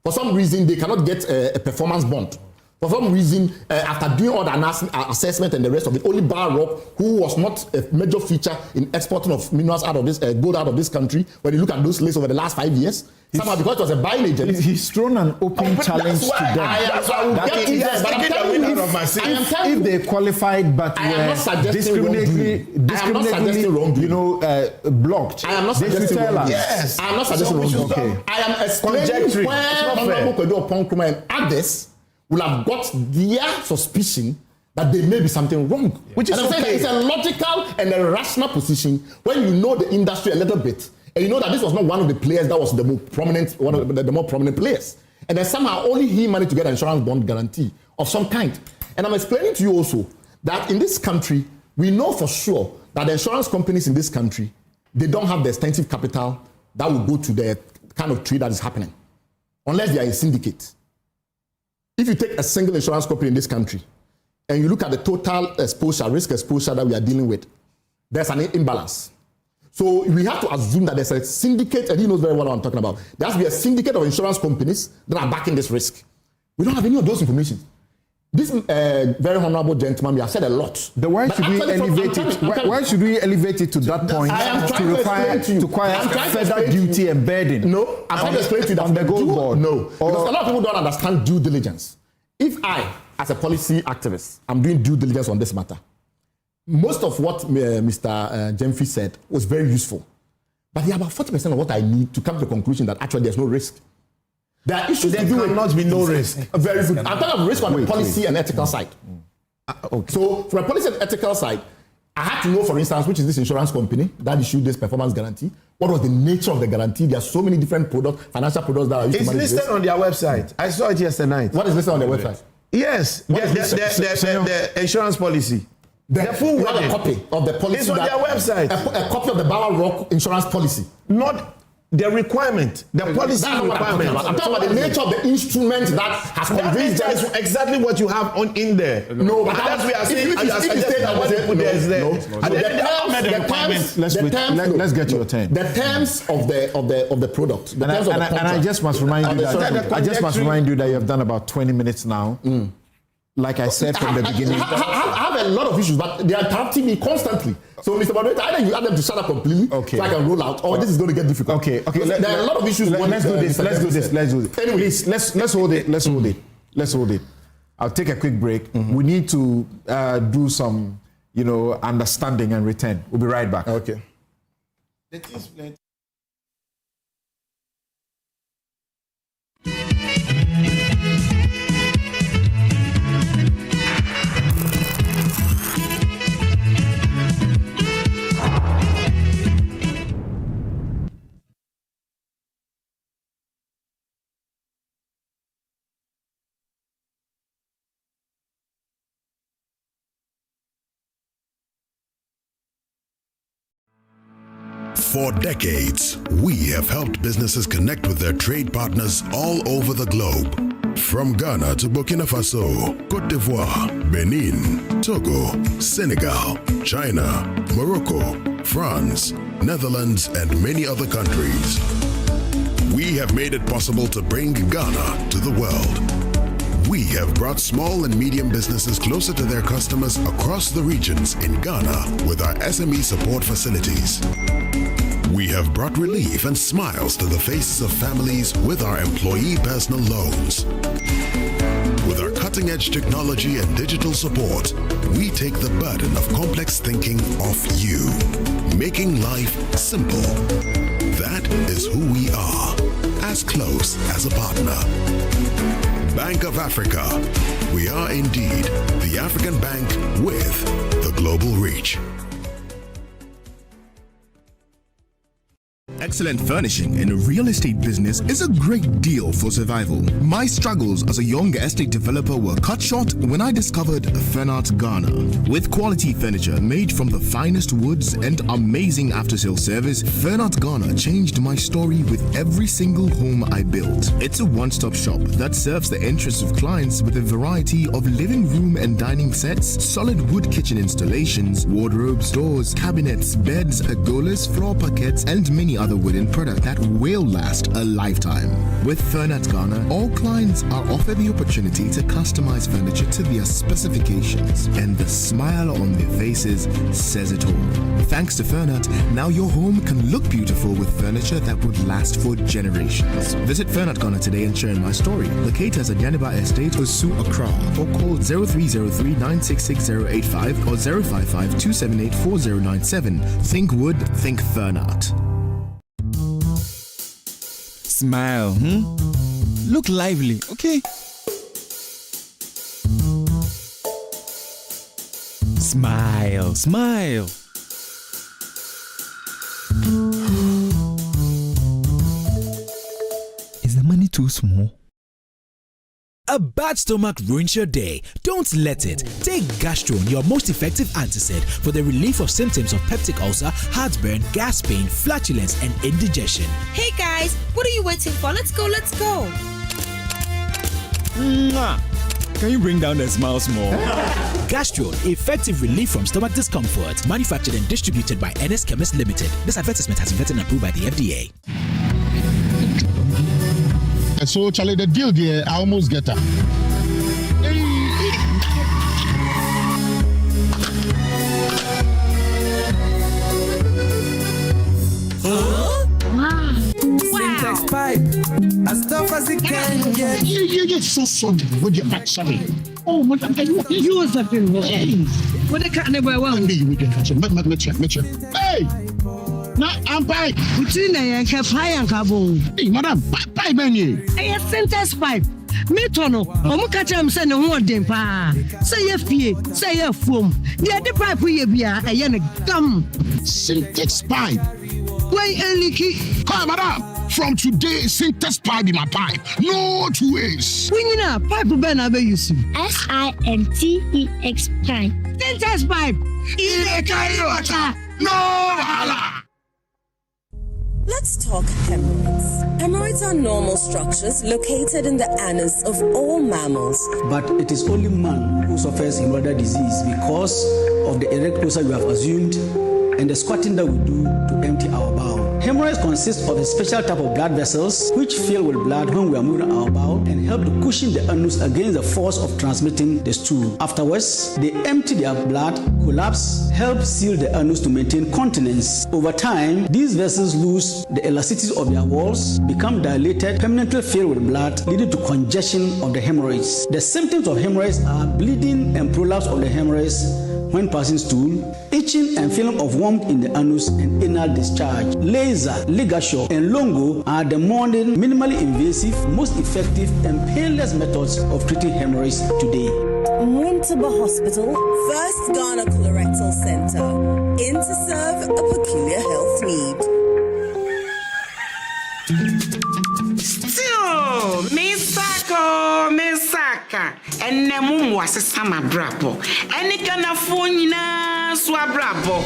For some reason, they cannot get a performance bond. For some reason, after doing all the assessment and the rest of it, only Bar Rock, who was not a major feature in exporting of minerals out of this gold out of this country, when you look at those lists over the last 5 years, somehow because it was a buying agent, he's thrown an open challenge to them. If they qualified but were discriminatory, blocked, I am not suggesting wrong. Yes, I am not suggesting wrong. Okay, I am explaining where Honorable Kwedu Oponkruma and others will have got their suspicion that there may be something wrong. Which is okay. It's a logical and a rational position when you know the industry a little bit, and you know that this was not one of the players that was the more prominent, one of the more prominent players. And then somehow only he managed to get an insurance bond guarantee of some kind. And I'm explaining to you also that in this country, we know for sure that the insurance companies in this country, they don't have the extensive capital that will go to the kind of trade that is happening, unless they are a syndicate. If you take a single insurance company in this country and you look at the total exposure, risk exposure that we are dealing with, there's an imbalance. So we have to assume that there's a syndicate, and he knows very well what I'm talking about. There has to be a syndicate of insurance companies that are backing this risk. We don't have any of those information. This very honorable gentleman, we have said a lot. Then why should we elevate it? Why should we elevate it to that point to require further duty and burden? No, I'm trying to explain to you that on the gold board. No, because a lot of people don't understand due diligence. If I, as a policy activist, I'm doing due diligence on this matter, most of what Mr. Jemfi said was very useful. But there are about 40% of what I need to come to the conclusion that actually there's no risk. There are issues there cannot be no risk. Very good. I'm talking about risk on the policy and ethical side. Okay. So from a policy and ethical side, I had to know, for instance, which is this insurance company that issued this performance guarantee. What was the nature of the guarantee? There are so many different products, financial products that are used to manage this. It's listed on their website. I saw it yesterday night. What is listed on their website? Yes. The insurance policy. The full we have a copy of the policy. It's on their website. A copy of the Bar Rock insurance policy. Not the requirement, the policy requirement. I'm talking about the nature of the instrument that has convinced them. That is exactly what you have in there. No, but that's we are saying. Let's get your turn. The terms of the product. And I just must remind you that you have done about 20 minutes now. Like I said from the beginning. I have a lot of issues, but they are interrupting me constantly. So, Mr. Moderator, either you ask them to shut up completely, so I can roll out, or this is going to get difficult. Okay. There are a lot of issues. Let's do this. Anyway, let's hold it. I'll take a quick break. We need to do some, understanding and return. We'll be right back. Okay. For decades, we have helped businesses connect with their trade partners all over the globe. From Ghana to Burkina Faso, Côte d'Ivoire, Benin, Togo, Senegal, China, Morocco, France, Netherlands, and many other countries. We have made it possible to bring Ghana to the world. We have brought small and medium businesses closer to their customers across the regions in Ghana with our SME support facilities. We have brought relief and smiles to the faces of families with our employee personal loans. With our cutting-edge technology and digital support, we take the burden of complex thinking off you, making life simple. That is who we are, as close as a partner. Bank of Africa. We are indeed the African bank with the global reach. Excellent furnishing in a real estate business is a great deal for survival. My struggles as a young estate developer were cut short when I discovered Fernart Ghana. With quality furniture made from the finest woods and amazing after-sale service, Fernart Ghana changed my story with every single home I built. It's a one-stop shop that serves the interests of clients with a variety of living room and dining sets, solid wood kitchen installations, wardrobes, doors, cabinets, beds, pergolas, floor parquets, and many other wooden product that will last a lifetime. With Fernart Ghana, all clients are offered the opportunity to customize furniture to their specifications, and the smile on their faces says it all. Thanks to Fernart, now your home can look beautiful with furniture that would last for generations. Visit Fernart Ghana today and share my story. Locate us at Yaniba Estate, Osu, Accra, or call 0303 966085 or 055 278 4097. Think wood, think Fernart. Smile, Look lively, okay? Smile, smile. Is the money too small? A bad stomach ruins your day. Don't let it. Take Gastron, your most effective antacid, for the relief of symptoms of peptic ulcer, heartburn, gas pain, flatulence, and indigestion. Hey guys, what are you waiting for? Let's go, let's go. Mwah. Can you bring down the smile small? Gastron, effective relief from stomach discomfort. Manufactured and distributed by NS Chemist Limited. This advertisement has been vetted and approved by the FDA. So, Charlie, the deal there, I almost get her. Syntax pipe, as tough as it can get. You so sorry. Would you back sorry? Oh, what you was a thing. What the cat never will be. We can catch him. Hey! Na ampai between the high and carbon. Hey, madam, pipe menu. A Syntax pipe. Me tono, catch him send one dem pa. Say ye fee, say ye foam. The pipe we be a yen gum. Syntax pipe. Why leaky? Come, madam. From today, Syntax pipe in my pipe. No two ways. We need a pipe ben abe you see. SINTEX pipe. Syntax pipe. In a carry water. No hala. Let's talk hemorrhoids. Hemorrhoids are normal structures located in the anus of all mammals. But it is only man who suffers hemorrhoidal disease because of the erect posture we have assumed and the squatting that we do to empty our bowel. Hemorrhoids consist of a special type of blood vessels which fill with blood when we are moving our bowel and help to cushion the anus against the force of transmitting the stool. Afterwards, they empty their blood, collapse, help seal the anus to maintain continence. Over time, these vessels lose the elasticity of their walls, become dilated, permanently filled with blood, leading to congestion of the hemorrhoids. The symptoms of hemorrhoids are bleeding and prolapse of the hemorrhoids when passing stool, itching and feeling of warmth in the anus and anal discharge. Laser, ligature, and longo are the modern, minimally invasive, most effective and painless methods of treating hemorrhoids today. Mwintuba Hospital, first Ghana Colorectal Center, in to serve a peculiar health need. Still, Misaka, and Namu was a summer brabo, and it can afford Swabrabo.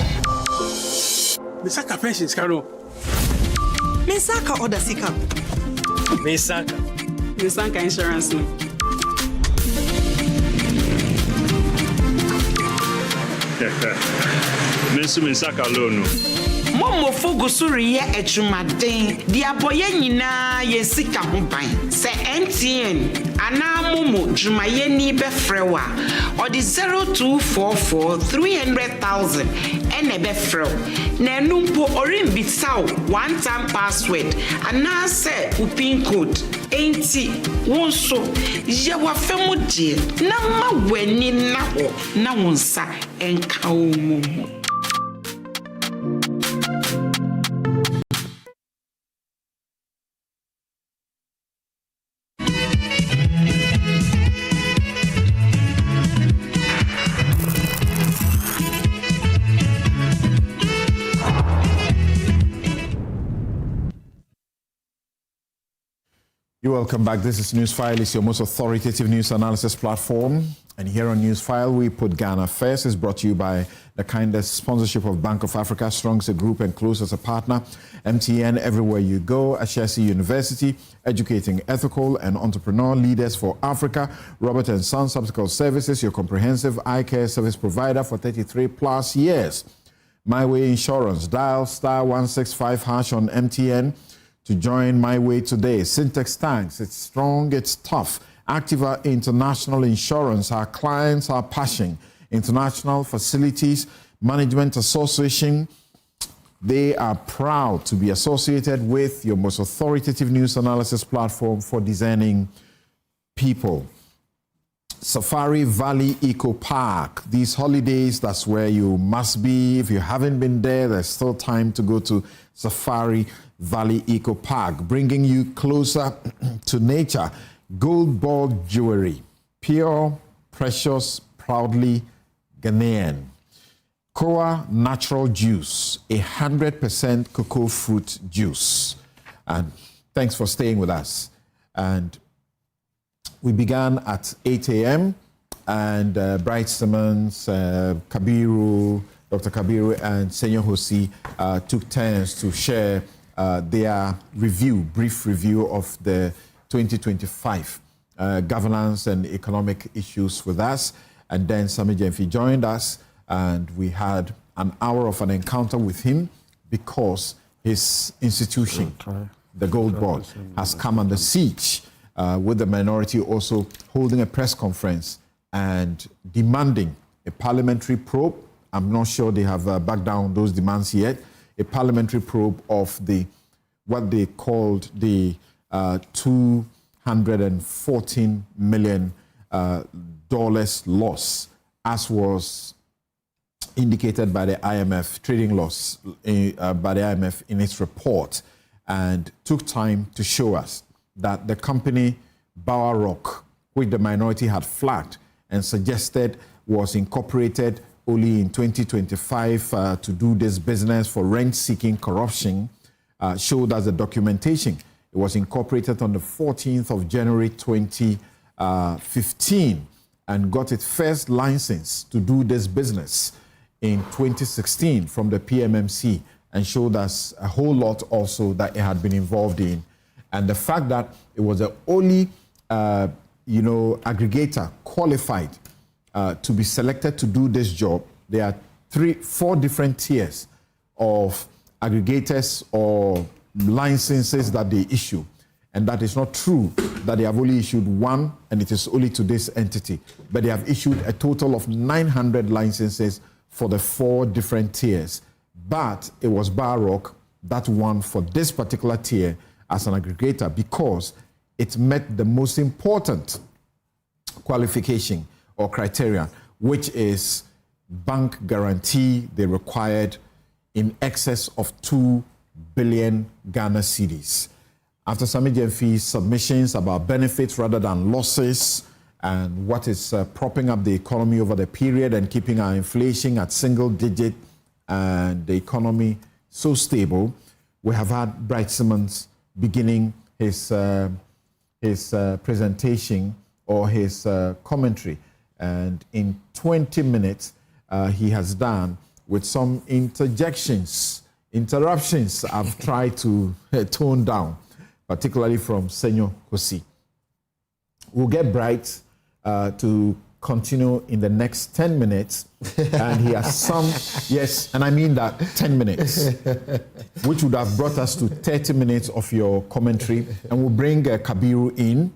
Misaka pensions, Caro. Misaka or the Sika. Misaka insurance. Misaka loan. Momo Fogusuri ye echumaden. Di aboye nyina ye sika ho ban. Se MTN ana momo jumaye ni befrewa. Or the 0244 300,000 ene befrew. Na numpo orin bitsaw one time password. Ana se upin code. Enti wonso ye wa femu die na ma weni na ho na wonsa enka omo. You're welcome back. This is Newsfile. It's your most authoritative news analysis platform. And here on Newsfile, we put Ghana first. It's brought to you by the kindest sponsorship of Bank of Africa, Strong as a group and close as a partner. MTN, everywhere you go. Ashesi University, educating ethical and entrepreneur leaders for Africa. Robert & Sons Optical Services, your comprehensive eye care service provider for 33 plus years. My Way Insurance, dial *165# on MTN. To join My Way today. Syntex Tanks, it's strong, it's tough. Activa International Insurance, our clients are passion. International Facilities Management Association, they are proud to be associated with your most authoritative news analysis platform for discerning people. Safari Valley Eco Park. These holidays, that's where you must be. If you haven't been there, there's still time to go to Safari Valley Eco Park, bringing you closer to nature. Gold ball jewelry, pure, precious, proudly Ghanaian. Koa Natural Juice, 100% cocoa fruit juice. And thanks for staying with us. And we began at 8 a.m. and Bright Simmons, Kabiru, Dr. Kabiru and Senyor Hosi took turns to share their brief review of the 2025 governance and economic issues with us. And then Sami Jemfi joined us and we had an hour of an encounter with him because his institution, the Gold Board, has come under siege with the minority also holding a press conference and demanding a parliamentary probe. I'm not sure they have backed down those demands yet. A parliamentary probe of what they called the $214 million loss, as was indicated by the IMF, trading loss by the IMF in its report, and took time to show us that the company Bower Rock, which the minority had flagged and suggested was incorporated only in 2025 to do this business for rent-seeking corruption, showed us the documentation. It was incorporated on the 14th of January 2015 and got its first license to do this business in 2016 from the PMMC and showed us a whole lot also that it had been involved in. And the fact that it was the only, aggregator qualified to be selected to do this job. There are 4 different tiers of aggregators or licenses that they issue. And that is not true that they have only issued one and it is only to this entity. But they have issued a total of 900 licenses for the 4 different tiers. But it was Barrock that won for this particular tier as an aggregator because it met the most important qualification or criteria, which is bank guarantee they required in excess of 2 billion Ghana cedis. After Sami Jemfi's submissions about benefits rather than losses and what is propping up the economy over the period and keeping our inflation at single digit and the economy so stable, we have had Bright Simmons beginning his presentation or his commentary. And in 20 minutes, he has done with some interruptions I've tried to tone down, particularly from Senyor Hosi. We'll get Bright to continue in the next 10 minutes, and he has some, yes, and I mean that 10 minutes, which would have brought us to 30 minutes of your commentary, and we'll bring Kabiru in.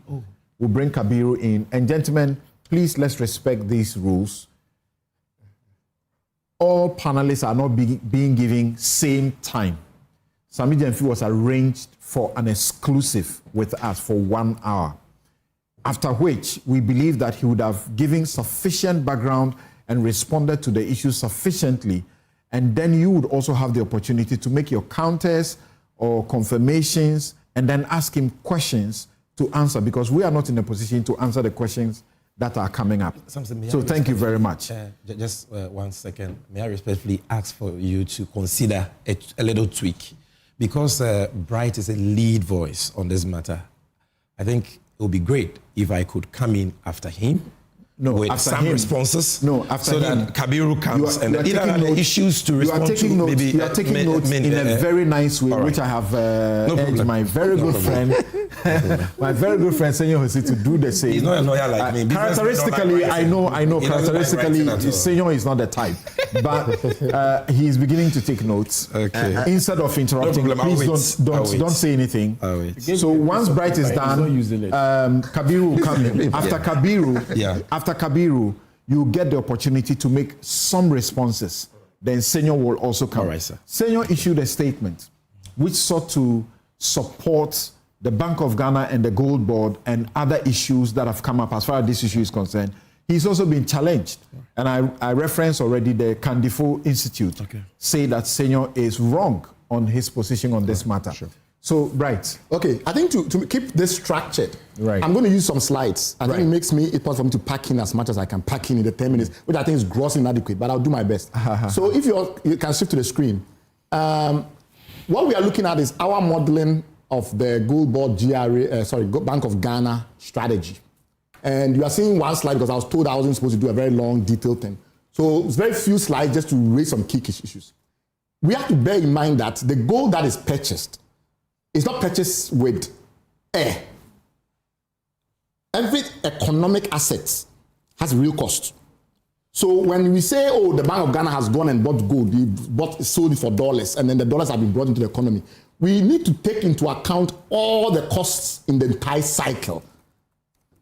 We'll bring Kabiru in. And gentlemen, please, let's respect these rules. All panelists are not being given same time. Sami Gyamfi was arranged for an exclusive with us for 1 hour, after which we believe that he would have given sufficient background and responded to the issue sufficiently, and then you would also have the opportunity to make your counters or confirmations and then ask him questions to answer, because we are not in a position to answer the questions that are coming up. So thank you very much. Just 1 second. May I respectfully ask for you to consider a little tweak? Because Bright is a lead voice on this matter, I think it would be great if I could come in after him with some responses. No, after so that Kabiru comes and either are the issues to respond to. Maybe you are taking notes in a very nice way, which I have urged my very good friend, my very good friend Senor Jose to do the same. He's not a lawyer like me. Characteristically, I know. Characteristically, Senor is not the type, but he is beginning to take notes. Okay. Instead of interrupting, please don't say anything. So once Bright is done, Kabiru will come in. After Kabiru, you get the opportunity to make some responses. Then Senor will also come. All right, sir. Senor issued a statement which sought to support the Bank of Ghana and the Gold Board and other issues that have come up as far as this issue is concerned. He's also been challenged. And I referenced already the Kandifo Institute, say that Senor is wrong on his position on this matter. Sure. So, right. Okay, I think to keep this structured, I'm going to use some slides. I think it makes it possible for me to pack in as much as I can pack in the 10 minutes, which I think is grossly inadequate, but I'll do my best. So if you can shift to the screen. What we are looking at is our modeling of the Gold Board Bank of Ghana strategy. And you are seeing one slide because I was told I wasn't supposed to do a very long, detailed thing. So it's very few slides just to raise some key issues. We have to bear in mind that the gold that is purchased is not purchased with air. Every economic asset has real cost. So when we say, oh, the Bank of Ghana has gone and bought gold, sold it for dollars, and then the dollars have been brought into the economy, we need to take into account all the costs in the entire cycle.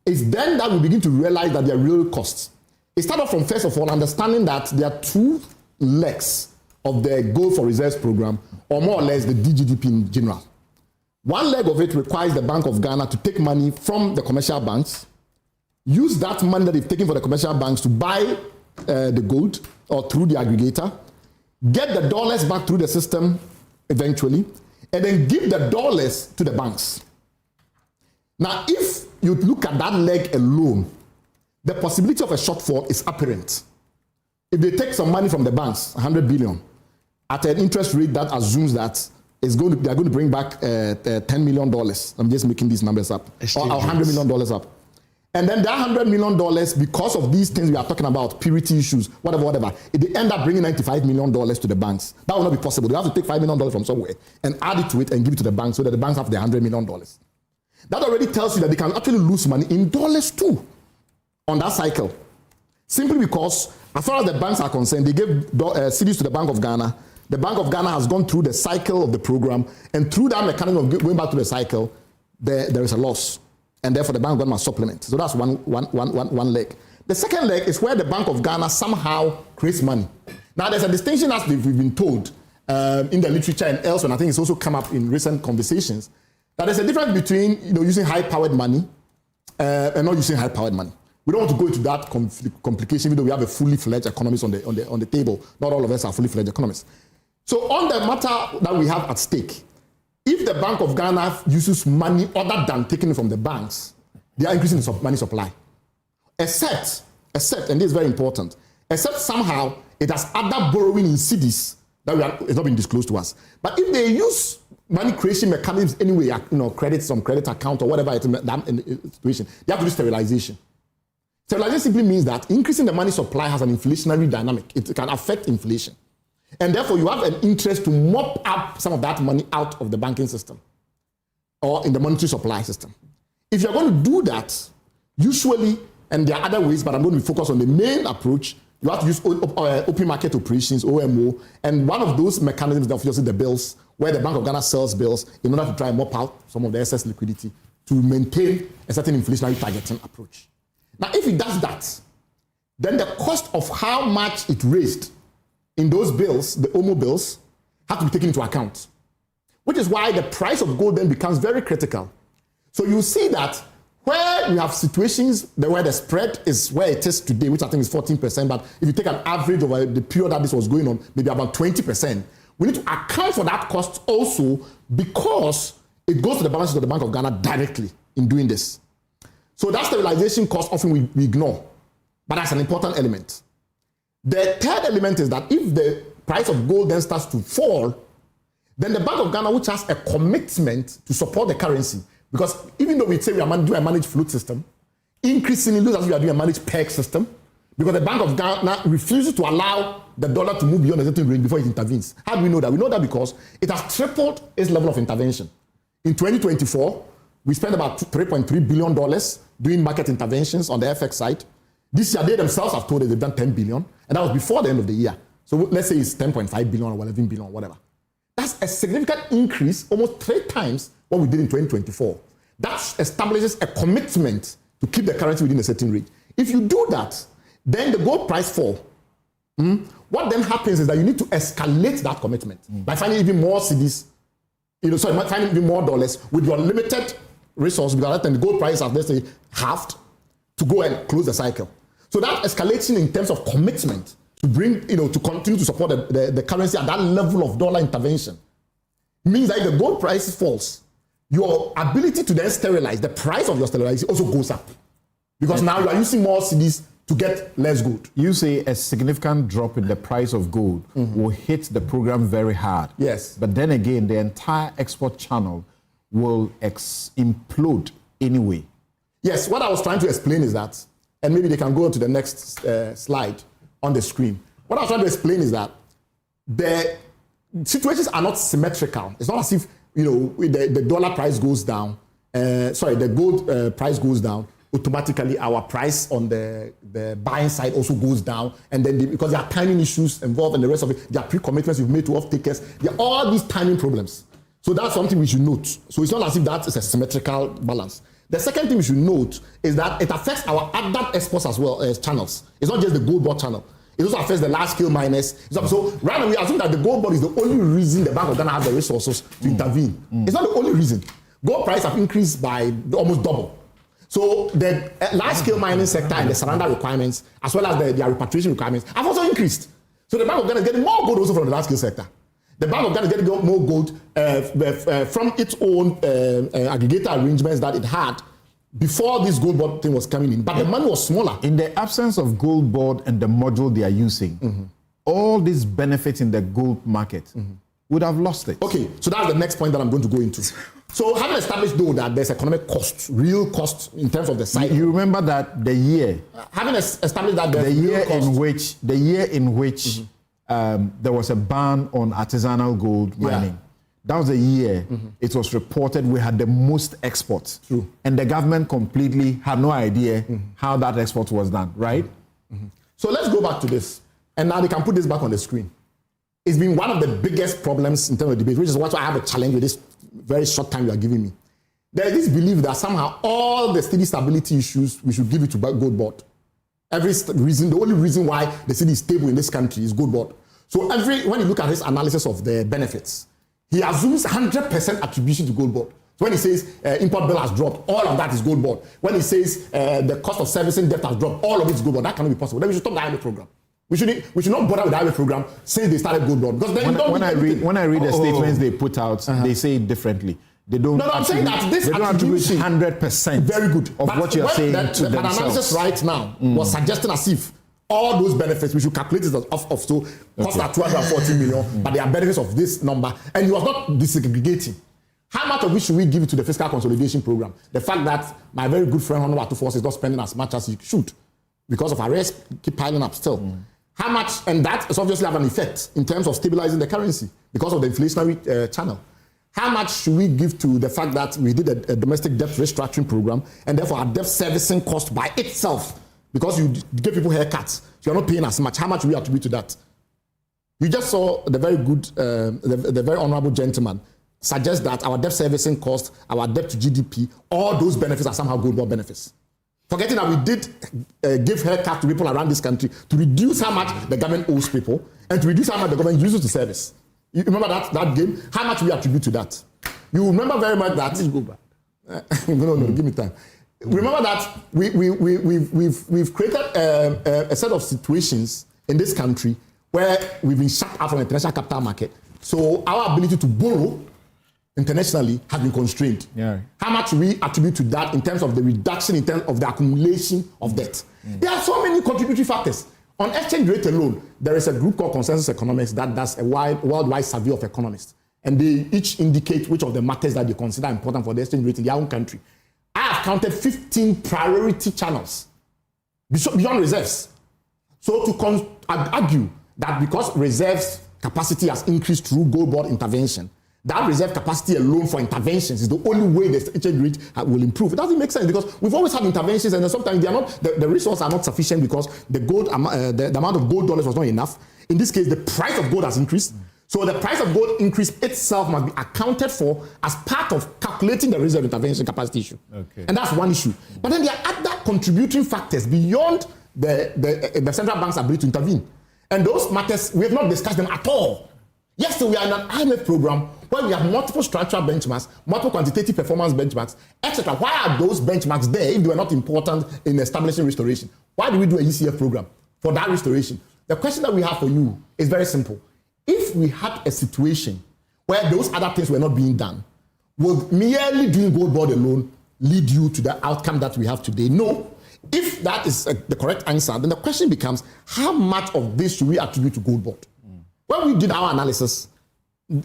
It's then that we begin to realize that there are real costs. It starts off from, first of all, understanding that there are two legs of the Gold for Reserves program, or more or less the DGDP in general. One leg of it requires the Bank of Ghana to take money from the commercial banks, use that money that they've taken for the commercial banks to buy the gold or through the aggregator, get the dollars back through the system eventually, and then give the dollars to the banks. Now, if you look at that leg alone, the possibility of a shortfall is apparent. If they take some money from the banks, 100 billion, at an interest rate that assumes that they're going to bring back $10 million. I'm just making these numbers up. Or $100 million up. And then that $100 million, because of these things we are talking about, purity issues, whatever, if they end up bringing $95 million to the banks, that will not be possible. They have to take $5 million from somewhere and add it to it and give it to the banks so that the banks have the $100 million. That already tells you that they can actually lose money in dollars too on that cycle. Simply because, as far as the banks are concerned, they gave cedis to the Bank of Ghana. The Bank of Ghana has gone through the cycle of the program, and through that mechanism of going back to the cycle, there is a loss. And therefore, the Bank of Ghana must supplement. So that's one leg. The second leg is where the Bank of Ghana somehow creates money. Now, there's a distinction, as we've been told in the literature and elsewhere, and I think it's also come up in recent conversations, that there's a difference between using high-powered money and not using high-powered money. We don't want to go into that complication, even though we have a fully fledged economist on the table. Not all of us are fully fledged economists. So on the matter that we have at stake, if the Bank of Ghana uses money other than taking it from the banks, they are increasing the money supply. Except, and this is very important, except somehow it has other borrowing in cedis that it's not been disclosed to us. But if they use money creation mechanisms anyway, credit, some credit account or whatever in the situation, they have to do sterilization. Sterilization simply means that increasing the money supply has an inflationary dynamic. It can affect inflation. And therefore, you have an interest to mop up some of that money out of the banking system or in the monetary supply system. If you're going to do that, usually and there are other ways, but I'm going to focus on the main approach. You have to use open market operations, OMO, and one of those mechanisms is obviously the bills, where the Bank of Ghana sells bills in order to try and mop out some of the excess liquidity to maintain a certain inflationary targeting approach. Now, if it does that, then the cost of how much it raised in those bills, the OMO bills, have to be taken into account, which is why the price of gold then becomes very critical. So you see that where you have situations where the spread is where it is today, which I think is 14%, but if you take an average over the period that this was going on, maybe about 20%, we need to account for that cost also because it goes to the balance sheet of the Bank of Ghana directly in doing this. So that stabilization cost often we ignore, but that's an important element. The third element is that if the price of gold then starts to fall, then the Bank of Ghana, which has a commitment to support the currency, because even though we say we are doing a managed float system, increasingly looks as we are doing a managed peg system, because the Bank of Ghana refuses to allow the dollar to move beyond a certain range before it intervenes. How do we know that? We know that because it has tripled its level of intervention. In 2024, we spent about $3.3 billion doing market interventions on the FX side. This year, they themselves have told us they've done $10 billion, and that was before the end of the year. So let's say it's 10.5 billion or 11 billion or whatever. That's a significant increase, almost 3 times what we did in 2024. That establishes a commitment to keep the currency within a certain range. If you do that, then the gold price fall. What then happens is that you need to escalate that commitment by finding even more cedis, finding even more dollars with your limited resource, because then the gold price has, let's say, halved to go and close the cycle. So that escalation in terms of commitment to bring, to continue to support the currency at that level of dollar intervention means that if the gold price falls, your ability to then sterilize, the price of your sterilization also goes up. Because now you are using more cedis to get less gold. You say a significant drop in the price of gold will hit the program very hard. Yes. But then again, the entire export channel will implode anyway. Yes, what I was trying to explain is that, and maybe they can go on to the next slide on the screen. What I was trying to explain is that the situations are not symmetrical. It's not as if, the dollar price goes down, the gold price goes down, automatically our price on the buying side also goes down, and then because there are timing issues involved and the rest of it, there are pre-commitments you've made to off-takers, there are all these timing problems. So that's something we should note. So it's not as if that is a symmetrical balance. The second thing we should note is that it affects our other exports as well as channels. It's not just the gold board channel. It also affects the large-scale miners. So right now we assume that the gold board is the only reason the Bank of Ghana has the resources to intervene. It's not the only reason. Gold price have increased by almost double. So the large-scale mining sector and the surrender requirements, as well as their repatriation requirements, have also increased. So the Bank of Ghana is getting more gold also from the large-scale sector. The Bank of Ghana is getting more gold from its own aggregator arrangements that it had before this gold board thing was coming in. But the money was smaller. In the absence of gold board and the module they are using, all these benefits in the gold market would have lost it. Okay, so that's the next point that I'm going to go into. So having established though that there's economic cost, real cost in terms of the cycle. You remember that the year, having established that the year in which there was a ban on artisanal gold mining. That was a year it was reported we had the most exports. True. And the government completely had no idea how that export was done, right? So let's go back to this. And now they can put this back on the screen. It's been one of the biggest problems in terms of debate, which is why I have a challenge with this very short time you are giving me. There is this belief that somehow all the cedi stability issues, we should give it to gold board. The only reason why the cedi is stable in this country is gold board. So when you look at his analysis of the benefits, he assumes 100% attribution to gold board. So when he says import bill has dropped, all of that is gold board. When he says the cost of servicing debt has dropped, all of it is gold board. That cannot be possible. Then we should stop the highway program. We should not bother with the highway program since they started gold board. Because then when I read the statements they put out, they say it differently. They don't. No, I'm saying that this attribution 100%. Very good. Of what you're saying to themselves. But analysis right now was suggesting as if all those benefits we should calculate it off of so cost at 240 million, but there are benefits of this number, and he was not disaggregating. How much of it should we give it to the fiscal consolidation program? The fact that my very good friend Akufo-Addo is not spending as much as he should because of arrests keep piling up still. How much, and that is obviously have an effect in terms of stabilizing the currency because of the inflationary channel. how much should we give to the fact that we did a domestic debt restructuring program, and therefore our debt servicing cost by itself, because you give people haircuts, so you're not paying as much. How much do we attribute to that? You just saw the very good, the very honorable gentleman suggest that our debt servicing cost, our debt to GDP, all those benefits are somehow gold bond benefits. Forgetting that we did give haircut to people around this country to reduce how much the government owes people and to reduce how much the government uses to service. You remember that game? How much we attribute to that? You remember very much that. Go back. No, give me time. Remember that we've created a set of situations in this country where we've been shut out from the international capital market. So our ability to borrow internationally has been constrained. Yeah. How much we attribute to that in terms of the reduction, in terms of the accumulation of debt? There are so many contributory factors. On exchange rate alone, there is a group called Consensus Economics that does a worldwide survey of economists. And they each indicate which of the matters that they consider important for the exchange rate in their own country. I have counted 15 priority channels beyond reserves. So to argue that because reserves capacity has increased through gold bond intervention, that reserve capacity alone for interventions is the only way the exchange rate will improve. It doesn't make sense because we've always had interventions, and sometimes they are not, the resources are not sufficient because the amount of gold dollars was not enough. In this case, the price of gold has increased. So the price of gold increase itself must be accounted for as part of calculating the reserve intervention capacity issue. Okay. And that's one issue. But then there are other contributing factors beyond the central bank's ability to intervene. And those matters, we have not discussed them at all. Yes, so we are in an IMF program where we have multiple structural benchmarks, multiple quantitative performance benchmarks, etc. Why are those benchmarks there if they were not important in establishing restoration? Why do we do a ECF program for that restoration? The question that we have for you is very simple. If we had a situation where those other things were not being done, would merely doing gold bond alone lead you to the outcome that we have today? No. If that is the correct answer, then the question becomes, how much of this should we attribute to gold bond? When we did our analysis,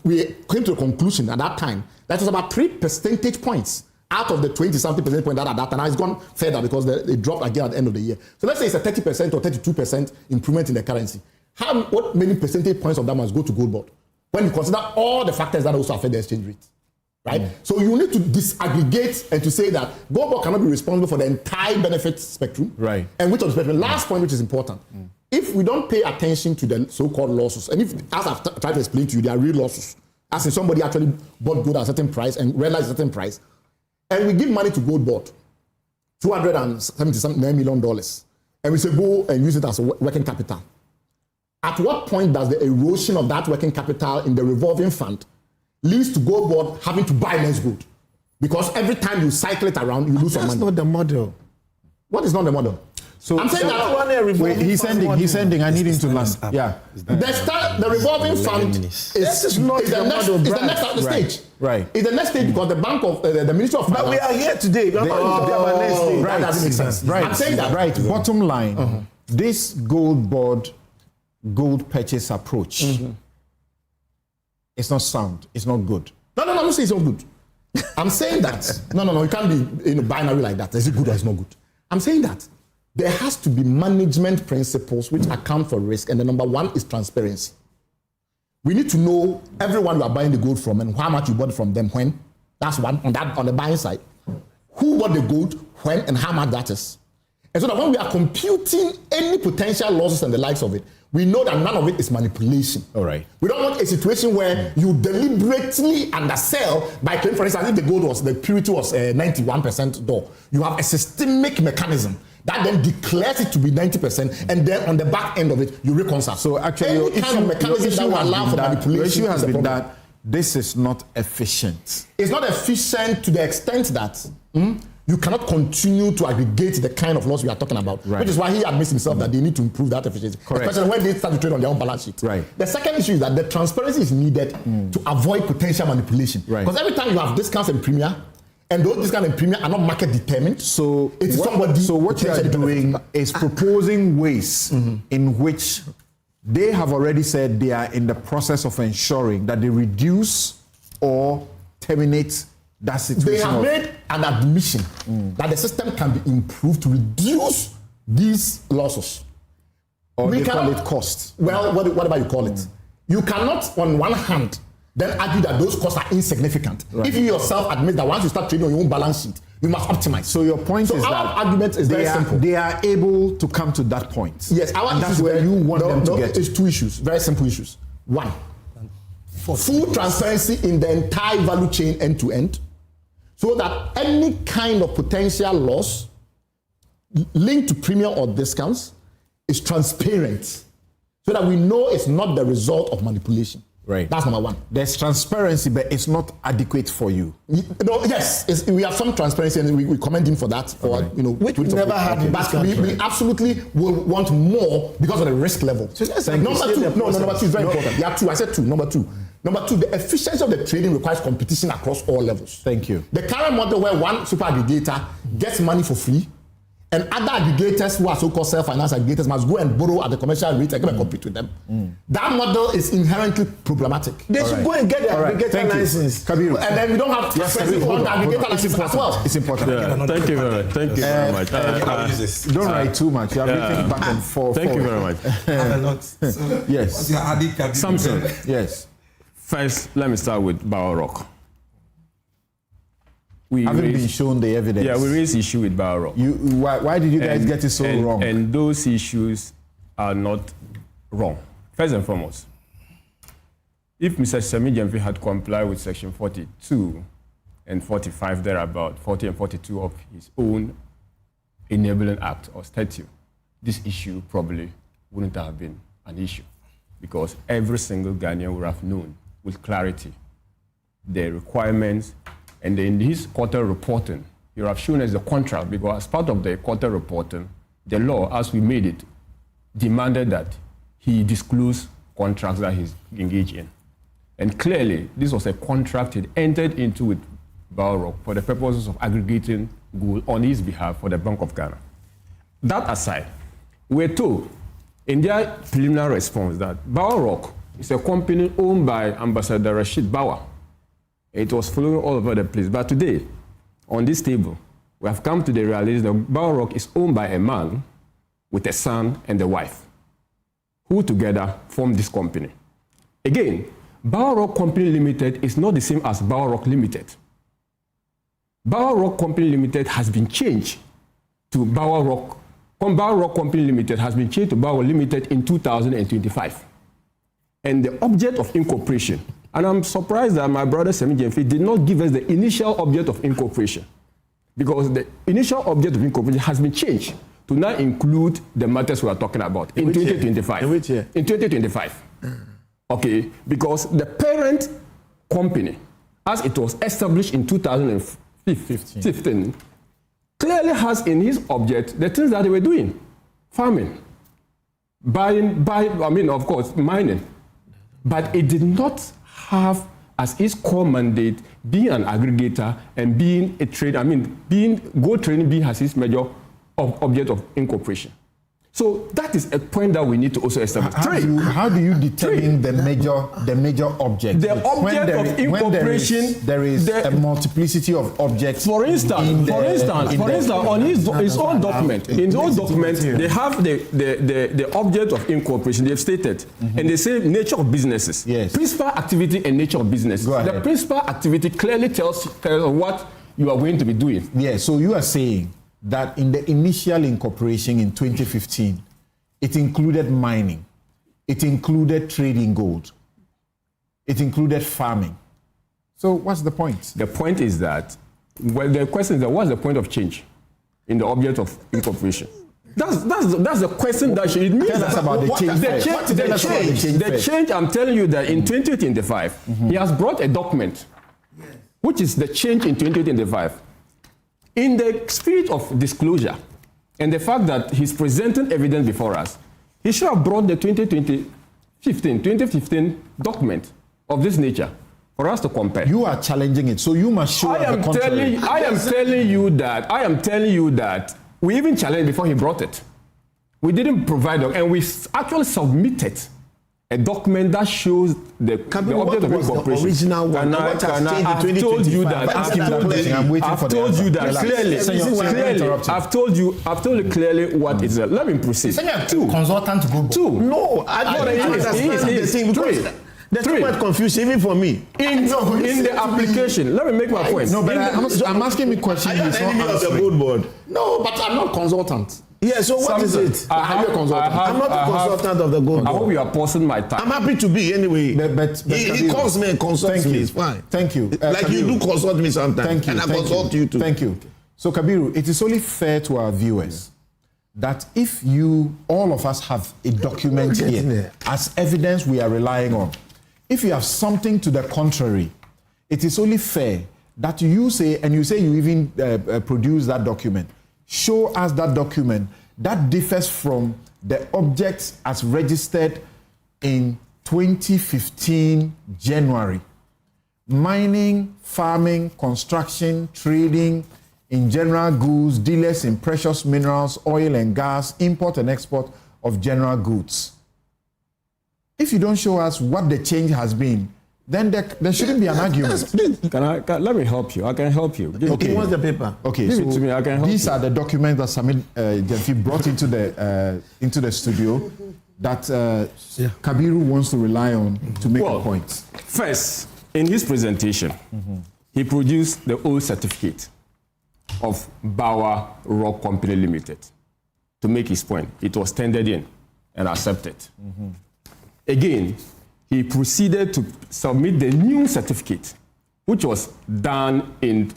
we came to a conclusion at that time that it was about 3 percentage points out of the 20-something percentage point that at that time. Now it's gone further because they dropped again at the end of the year. So let's say it's a 30% or 32% improvement in the currency. What many percentage points of that must go to gold bond when you consider all the factors that also affect the exchange rate? Right? So you need to disaggregate and to say that gold bond cannot be responsible for the entire benefit spectrum. Right. And which of the spectrum? Last point, which is important. If we don't pay attention to the so-called losses, and if, as I've tried to explain to you, they are real losses, as in somebody actually bought gold at a certain price and realized a certain price, and we give money to gold bond, $279 million, and we say go and use it as a working capital. At what point does the erosion of that working capital in the revolving fund leads to gold bond having to buy less gold? Because every time you cycle it around, you lose some money. That's not the model. What is not the model? So I'm saying that wait, he's ending. I need him to land. Yeah. The revolving fund is the next stage. Right. It's the next stage because the bank of the Ministry of Finance. But we are here today. Right. That doesn't make sense. Right. I'm saying that. Right. Bottom line, this gold purchase approach, it's not sound. It's not good. No, I'm not saying it's not good. I'm saying that. No, you can't be binary like that. Is it good or is it not good? I'm saying that there has to be management principles which account for risk, and the number one is transparency. We need to know everyone you are buying the gold from and how much you bought from them when. That's one on the buying side. Who bought the gold, when, and how much that is. And so that when we are computing any potential losses and the likes of it, we know that none of it is manipulation. All right. We don't want a situation where you deliberately undersell by claiming, for instance, if the purity was 91% door. You have a systemic mechanism that then declares it to be 90%, and then on the back end of it, you reconcile. So actually, your issue has been that this is not efficient. It's not efficient to the extent that you cannot continue to aggregate the kind of loss we are talking about, which is why he admits himself that they need to improve that efficiency, especially when they start to trade on their own balance sheet. Right. The second issue is that the transparency is needed to avoid potential manipulation. Because every time you have discounts and premium, and those discounts and premium are not market determined. So what you are doing is proposing ways in which they have already said they are in the process of ensuring that they reduce or terminate that situation. They have made an admission that the system can be improved to reduce these losses. Or they call it cost. Well, whatever you call it. You cannot, on one hand, then argue that those costs are insignificant. Right. If you yourself admit that once you start trading on your own balance sheet, you must optimize. So your point is our that argument is very simple. They are able to come to that point. Yes, our and that's where you want them to get. It's two issues, very simple issues. One, for full transparency in the entire value chain end to end, so that any kind of potential loss linked to premium or discounts is transparent, so that we know it's not the result of manipulation. Right. That's number one. There's transparency, but it's not adequate for you. Yes, we have some transparency, and we commend him for that. For which we never had. But we absolutely will want more because of the risk level. So number two is very important. There are two. I said two. Number two, the efficiency of the trading requires competition across all levels. Thank you. The current model where one super aggregator gets money for free, and other aggregators who are so-called self-finance aggregators must go and borrow at the commercial rate and compete with them. That model is inherently problematic. They should go and get the aggregator license. And then we don't have to on the aggregator license as well. It's important. Yeah, thank you very much. Thank you very much. Don't write too much. You are written back and forth. Thank you very much. Yes. Samson. Yes. First, let me start with Bower Rock. We haven't been shown the evidence. Yeah, we raised issue with Bower Rock. Why did you guys get it so wrong? And those issues are not wrong. First and foremost, if Mr. Semi Gyamfi had complied with Section 42 and 45 thereabout, 40 and 42 of his own Enabling Act or statute, this issue probably wouldn't have been an issue, because every single Ghanaian would have known with clarity the requirements. And in his quarter reporting, you have shown us the contract, because as part of the quarter reporting, the law, as we made it, demanded that he disclose contracts that he's engaged in. And clearly, this was a contract he entered into with Bower Rock for the purposes of aggregating gold on his behalf for the Bank of Ghana. That aside, we're told in their preliminary response that Bower Rock is a company owned by Ambassador Rashid Bawa. It was flowing all over the place. But today, on this table, we have come to the realization that Bower Rock is owned by a man with a son and a wife, who together form this company. Again, Bower Rock Company Limited is not the same as Bower Rock Limited. Bower Rock Company Limited has been changed to Bower Rock. Bower Rock Company Limited has been changed to Bower Limited in 2025. And the object of incorporation, and I'm surprised that my brother Semi Gyamfi did not give us the initial object of incorporation, because the initial object of incorporation has been changed to now include the matters we are talking about in 2025. In which year? In 2025. Okay, because the parent company, as it was established in 2015, clearly has in his object the things that they were doing: farming, of course, mining. But it did not have as its core mandate being an aggregator and being a trader. Gold trading being as its major object of incorporation. So that is a point that we need to also establish. How do you determine the major object? The object of incorporation. There is a multiplicity of objects. For instance, on his own document, they have the object of incorporation. They've stated, and they say nature of businesses. Yes. Principal activity and nature of business. The principal activity clearly tells what you are going to be doing. Yes. So you are saying that in the initial incorporation in 2015, it included mining, it included trading gold, it included farming. So what's the point? The point is that, the question is that what's the point of change in the object of incorporation? That's the question that it means. Tell us about the change. The change, I'm telling you that in 2025, he has brought a document, which is the change in 2025. In the spirit of disclosure and the fact that he's presenting evidence before us, he should have brought the 2015 document of this nature for us to compare. You are challenging it, so you must show I am telling you that we even challenged before he brought it. We didn't provide it, and we actually submitted a document that shows the object of incorporation. Original one. I've told you clearly what is it. Let me proceed. Consultant to go. No, There's too much confusion even for me. In the application, let me make my point. No, but I'm asking me questions. Are you an enemy of the good board? No, but I'm not consultant. Yeah, so what is it? Are you a consultant? I'm not a consultant of the good board. I hope you are pausing my time. I'm happy to be anyway. But he calls me and consults me. It's fine. Thank you. Like Kabiru, you do consult me sometimes. Thank you. And I consult you too. Thank you. So Kabiru, it is only fair to our viewers that if all of us have a document here as evidence we are relying on, if you have something to the contrary, it is only fair that you say you even produce that document. Show us that document that differs from the objects as registered in 2015 January. Mining, farming, construction, trading, in general goods, dealers in precious minerals, oil and gas, import and export of general goods. If you don't show us what the change has been, then there shouldn't be an argument. Let me help you. I can help you. Okay, what's the paper? Okay, give so it to me. I can help these you. are the documents that Samit Jemfi brought into the studio that Kabiru wants to rely on to make a point. First, in his presentation, he produced the old certificate of Bauer Rock Company Limited to make his point. It was tendered in and accepted. Again, he proceeded to submit the new certificate, which was done in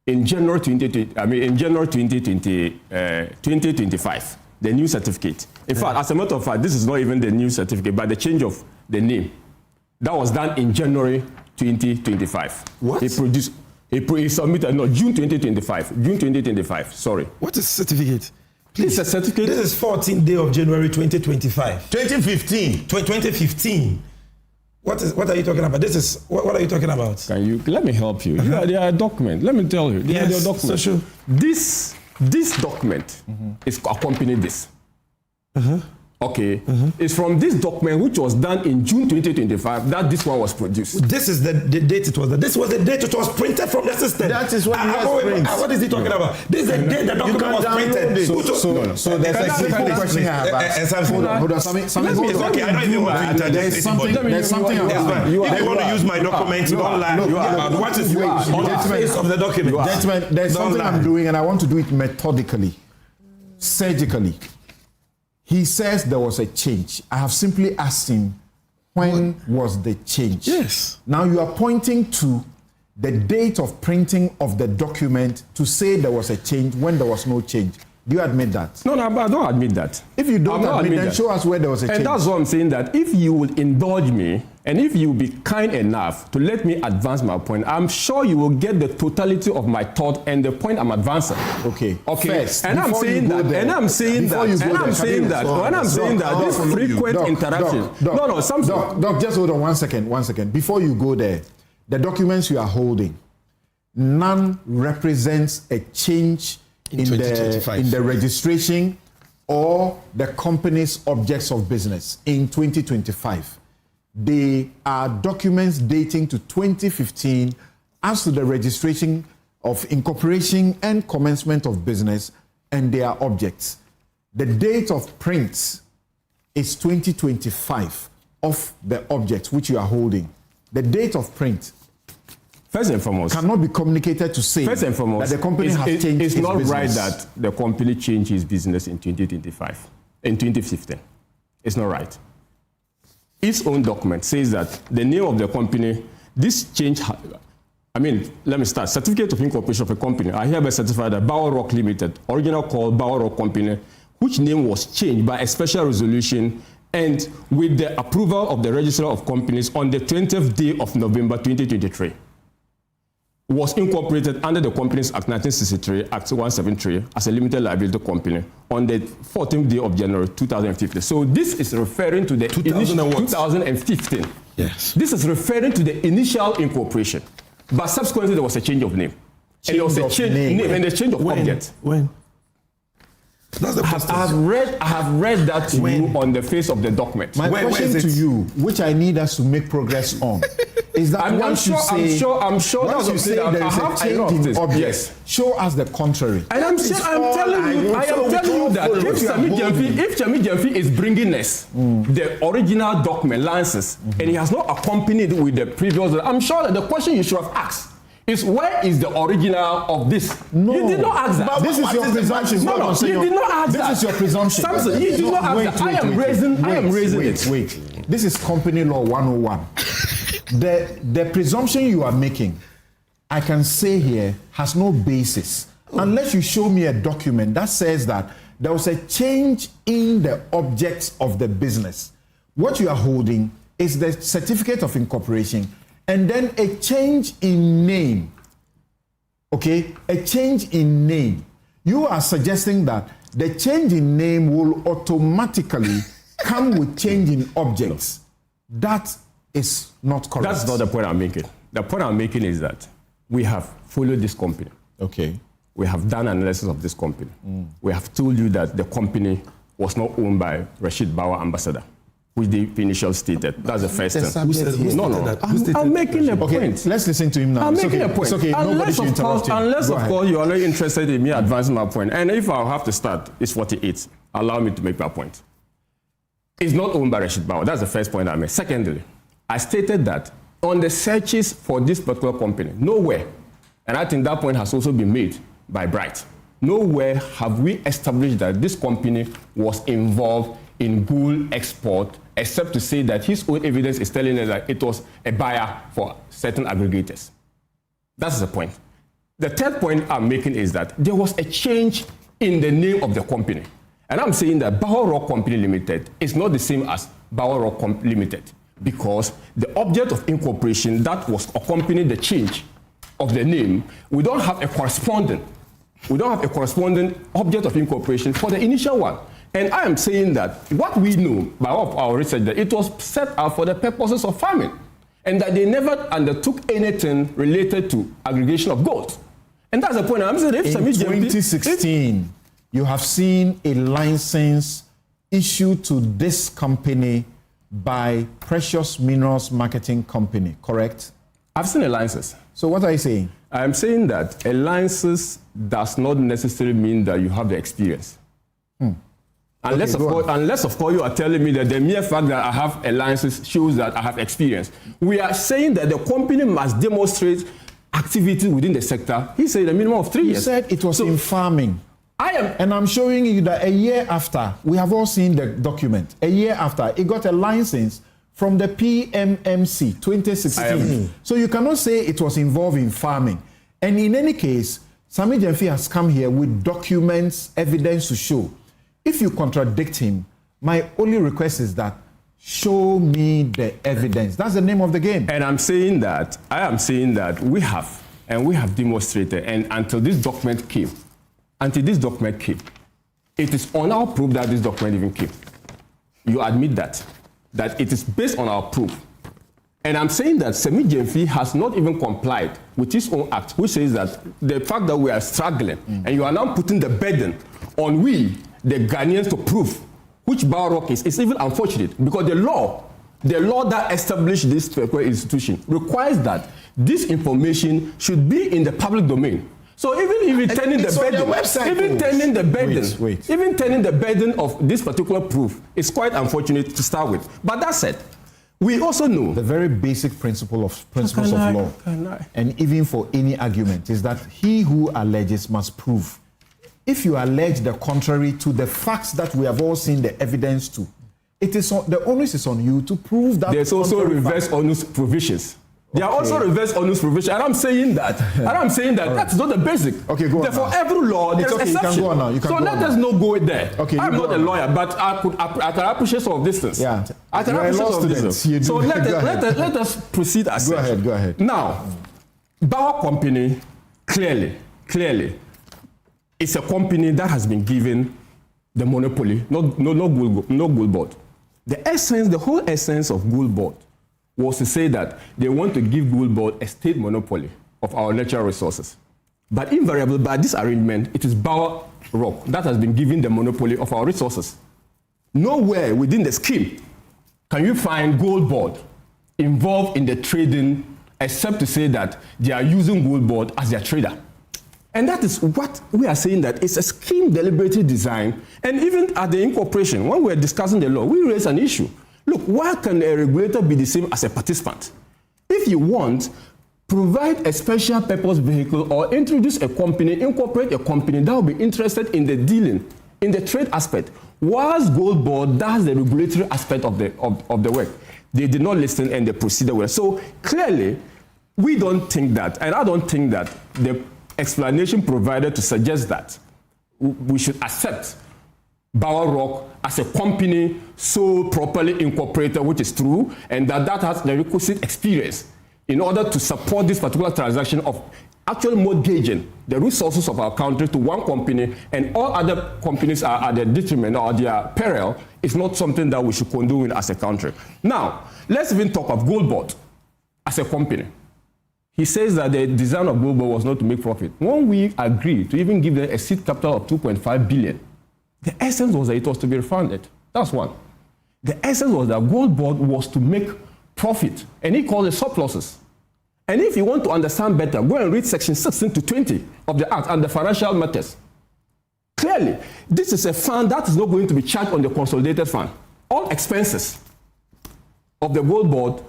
January 2025. The new certificate. In fact, as a matter of fact, this is not even the new certificate, but the change of the name. That was done in January 2025. What? He submitted, June 2025, sorry. What is certificate? Please. This is a certificate. This is 14th day of January 2025. 2015. 2015. What are you talking about? What are you talking about? Can you let me help you? They are a document. Let me tell you. They are a document. So sure. This document is accompanying this. Okay. It's from this document which was done in June 2025 that this one was produced. This is the date it was. This was the date it was printed from the system. That is what what is he talking about? This is the date the document was printed. So there's a simple question I have asked. Hold on. It's okay. I don't even want to interject. There's something If you want to use my document, don't lie. What is on the face of the document? Gentlemen, there's something I'm doing and I want to do it methodically, surgically. He says there was a change. I have simply asked him, when was the change? Yes. Now you are pointing to the date of printing of the document to say there was a change when there was no change. Do you admit that? No, I don't admit that. If you don't admit then show us where there was a change. And that's what I'm saying, that if you will indulge me and if you will be kind enough to let me advance my point, I'm sure you will get the totality of my thought and the point I'm advancing. Okay. First, and I'm saying that this frequent interaction. Doc, just hold on 1 second. Before you go there, the documents you are holding, none represents a change in the registration or the company's objects of business in 2025. They are documents dating to 2015 as to the registration of incorporation and commencement of business and their objects. The date of print is 2025 of the objects which you are holding. The date of print, first and foremost, cannot be communicated to say first and foremost, that the company has changed its business. It's not right that the company changed its business in 2025, in 2015. It's not right. Its own document says that the name of the company, this change, let me start. Certificate of incorporation of a company. I hereby certify that Bauer Rock Limited, original called Bauer Rock Company, which name was changed by a special resolution and with the approval of the Registrar of Companies on the 20th day of November 2023. Was incorporated under the Companies Act 1963, Act 173, as a limited liability company on the 14th day of January 2015. So this is referring to the 2015. Yes. This is referring to the initial incorporation. But subsequently, there was a change of name. And there was a change name and a change of object. When? That's the I have read that to you on the face of the document. My question to you, which I need us to make progress on, is that I'm sure once you say there is a change in objects, yes. Show us the contrary. And I'm telling you that if Chami Jemfi is bringing us the original document, licenses, and he has not accompanied with the previous, I'm sure that the question you should have asked is where is the original of this? No. You did not ask that. But this is your presumption. No, you did not ask that. This is your presumption. Samson, you did not ask that. I am raising it. Wait. This is Company Law 101. The presumption you are making, I can say here, has no basis. Unless you show me a document that says that there was a change in the objects of the business. What you are holding is the certificate of incorporation and then a change in name. Okay? A change in name. You are suggesting that the change in name will automatically come with change in objects. That is not correct. That's not the point I'm making. The point I'm making is that we have followed this company. Okay. We have done analysis of this company. We have told you that the company was not owned by Rashid Bawa Ambassador, which they initially stated. That's the first thing. No. I'm making a point. Okay, let's listen to him now. I'm making a point. It's okay. Nobody should interrupt him. Unless, of course, you are not interested in me advancing my point. And if I have to start, it's 48. Allow me to make my point. It's not owned by Rashid Bawa. That's the first point I made. Secondly, I stated that on the searches for this particular company, nowhere, and I think that point has also been made by Bright, nowhere have we established that this company was involved in gold export, except to say that his own evidence is telling us that it was a buyer for certain aggregators. That's the point. The third point I'm making is that there was a change in the name of the company. And I'm saying that Bawa Rock Company Limited is not the same as Bawa Rock Limited, because the object of incorporation that was accompanying the change of the name, we don't have a corresponding object of incorporation for the initial one. And I am saying that what we know by our research, that it was set up for the purposes of farming, and that they never undertook anything related to aggregation of gold. And that's the point. I'm saying if in 2016, you have seen a license issued to this company by Precious Minerals Marketing Company, correct? I've seen a license. So what are you saying? I'm saying that a license does not necessarily mean that you have the experience. Unless, of course, you are telling me that the mere fact that I have a license shows that I have experience. We are saying that the company must demonstrate activity within the sector. He said a minimum of 3 years. He said it was in farming. And I'm showing you that a year after, we have all seen the document, a year after, it got a license from the PMMC 2016. So you cannot say it was involved in farming. And in any case, Sami Jemfi has come here with documents, evidence to show. If you contradict him, my only request is that show me the evidence. That's the name of the game. And I am saying that we have demonstrated, and until this document came, it is on our proof that this document even came. You admit that it is based on our proof. And I'm saying that Sami Jemfi has not even complied with his own act, which says that the fact that we are struggling, and you are now putting the burden on we, the Ghanaians, to prove which Bawa Rock is even unfortunate, because the law that established this institution requires that this information should be in the public domain. So even turning the burden of this particular proof is quite unfortunate to start with. But that said, we also know the very basic principles of law, and even for any argument, is that he who alleges must prove. If you allege the contrary to the facts that we have all seen the evidence to, it is the onus is on you to prove that. There's also reverse onus provisions. There are also reverse onus provisions, and I'm saying that. That's not the basic. Okay, go on. Therefore, every law there's exception. You can go on now. So let us not go there. Okay, I'm not a lawyer, but I can appreciate some of this things. Yeah, I can appreciate some of this things. So let us proceed as such. Go ahead. Now, Bawa Company clearly it's a company that has been given the monopoly, no Gold Board. The whole essence of Gold Board was to say that they want to give Gold Board a state monopoly of our natural resources. But invariably, by this arrangement, it is Bawa Rock that has been given the monopoly of our resources. Nowhere within the scheme can you find Gold Board involved in the trading except to say that they are using Gold Board as their trader. And that is what we are saying, that it's a scheme deliberately designed. And even at the incorporation, when we were discussing the law, we raised an issue. Look, why can a regulator be the same as a participant? If you want, provide a special purpose vehicle or introduce a company, incorporate a company that will be interested in the dealing, in the trade aspect, whilst Gold Board does the regulatory aspect of the work. They did not listen and they proceeded well. So clearly, we don't think that, and I don't think that the explanation provided to suggest that we should accept Bower Rock as a company so properly incorporated, which is true, and that has the requisite experience in order to support this particular transaction of actually mortgaging the resources of our country to one company, and all other companies are at their detriment or their peril, is not something that we should condone as a country. Now, let's even talk of Gold Board as a company. He says that the design of Gold Board was not to make profit. When we agreed to even give them a seed capital of 2.5 billion, the essence was that it was to be refunded. That's one. The essence was that Gold Board was to make profit, and he called it surpluses. And if you want to understand better, go and read section 16 to 20 of the Act and the financial matters. Clearly, this is a fund that is not going to be charged on the consolidated fund. All expenses of the Gold Board,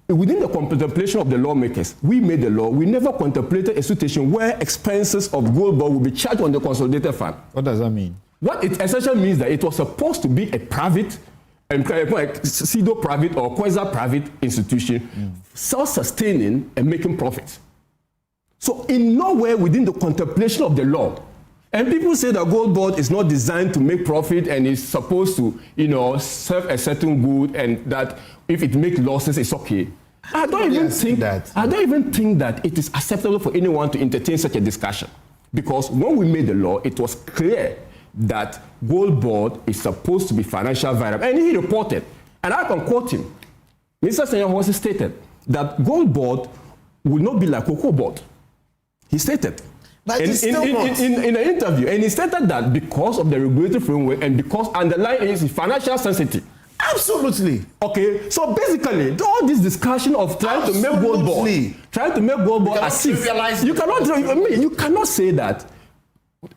within the contemplation of the lawmakers, we made the law. We never contemplated a situation where expenses of Gold Board will be charged on the consolidated fund. What does that mean? What it essentially means that it was supposed to be a private, pseudo-private or quasi-private institution, self-sustaining and making profits. So in nowhere within the contemplation of the law, and people say that Gold Board is not designed to make profit and is supposed to, serve a certain good, and that if it makes losses, it's okay. I don't even think that it is acceptable for anyone to entertain such a discussion. Because when we made the law, it was clear that Gold Board is supposed to be financial viable. And he reported, and I can quote him, Mr. Senyahosi stated that Gold Board will not be like Cocoa Board. He stated in an interview, and he stated that because of the regulatory framework and because underlying is financial sensitivity. Absolutely. Okay, so basically, all this discussion of trying to make Gold Board as if you cannot say that.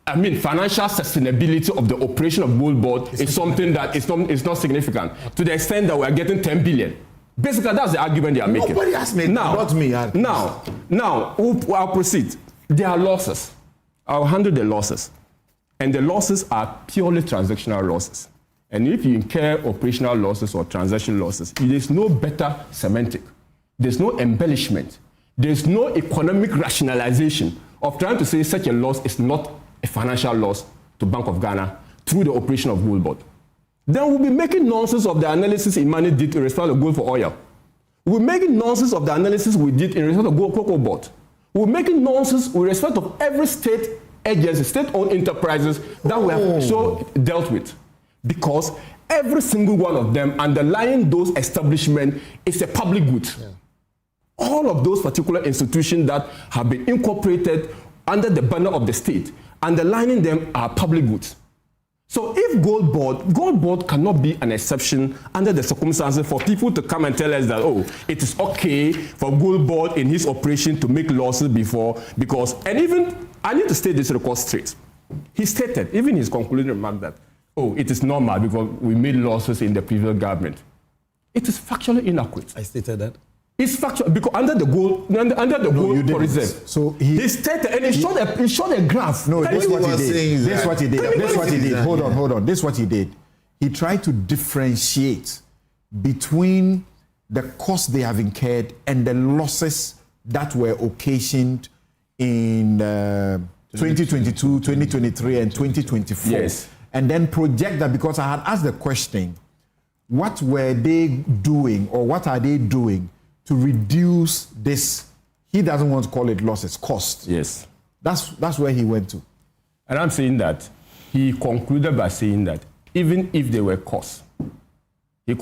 Financial sustainability of the operation of Gold Board is something that is not significant to the extent that we are getting 10 billion. Basically, that's the argument they are making. Nobody has made not me. Now, I'll proceed. There are losses. I'll handle the losses. And the losses are purely transactional losses. And if you incur operational losses or transaction losses, there's no better semantic. There's no embellishment. There's no economic rationalization of trying to say such a loss is not a financial loss to Bank of Ghana through the operation of Gold Board. Then we'll be making nonsense of the analysis Imani did in respect of gold for oil. We're making nonsense of the analysis we did in respect of Gold Cocoa Board. We're making nonsense with respect of every state agency, state-owned enterprises that we have so dealt with. Because every single one of them underlying those establishments is a public good. Yeah. All of those particular institutions that have been incorporated under the banner of the state, underlining them are public goods. So if Gold Board cannot be an exception under the circumstances for people to come and tell us that, it is okay for Gold Board in his operation to make losses before, because, and even, I need to state this record straight. He stated, even his concluding remark that, it is normal because we made losses in the previous government. It is factually inaccurate. I stated that. It's factual because under the gold for reserve. So he stated, and he showed a graph. No, this is what he did. This is what he did. This is what he did. Hold on. This is what he did. He tried to differentiate between the costs they have incurred and the losses that were occasioned in 2022, 2023, and 2024. Yes. And then project that, because I had asked the question, what were they doing or what are they doing to reduce this? He doesn't want to call it losses, cost. Yes. That's where he went to. And I'm saying that he concluded by saying that even if they were costs, they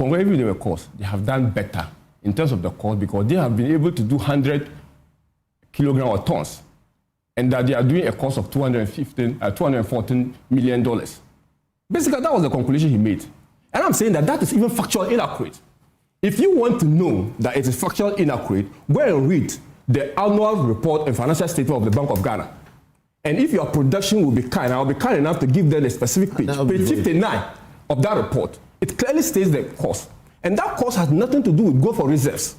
have done better in terms of the cost because they have been able to do 100 kilograms or tons, and that they are doing a cost of $214 million. Basically, that was the conclusion he made. And I'm saying that is even factually inaccurate. If you want to know that it is factually inaccurate, go and read the annual report and financial statement of the Bank of Ghana. And if your production will be kind, I'll be kind enough to give them a specific page. Page 59 of that report. It clearly states the cost. And that cost has nothing to do with gold for reserves.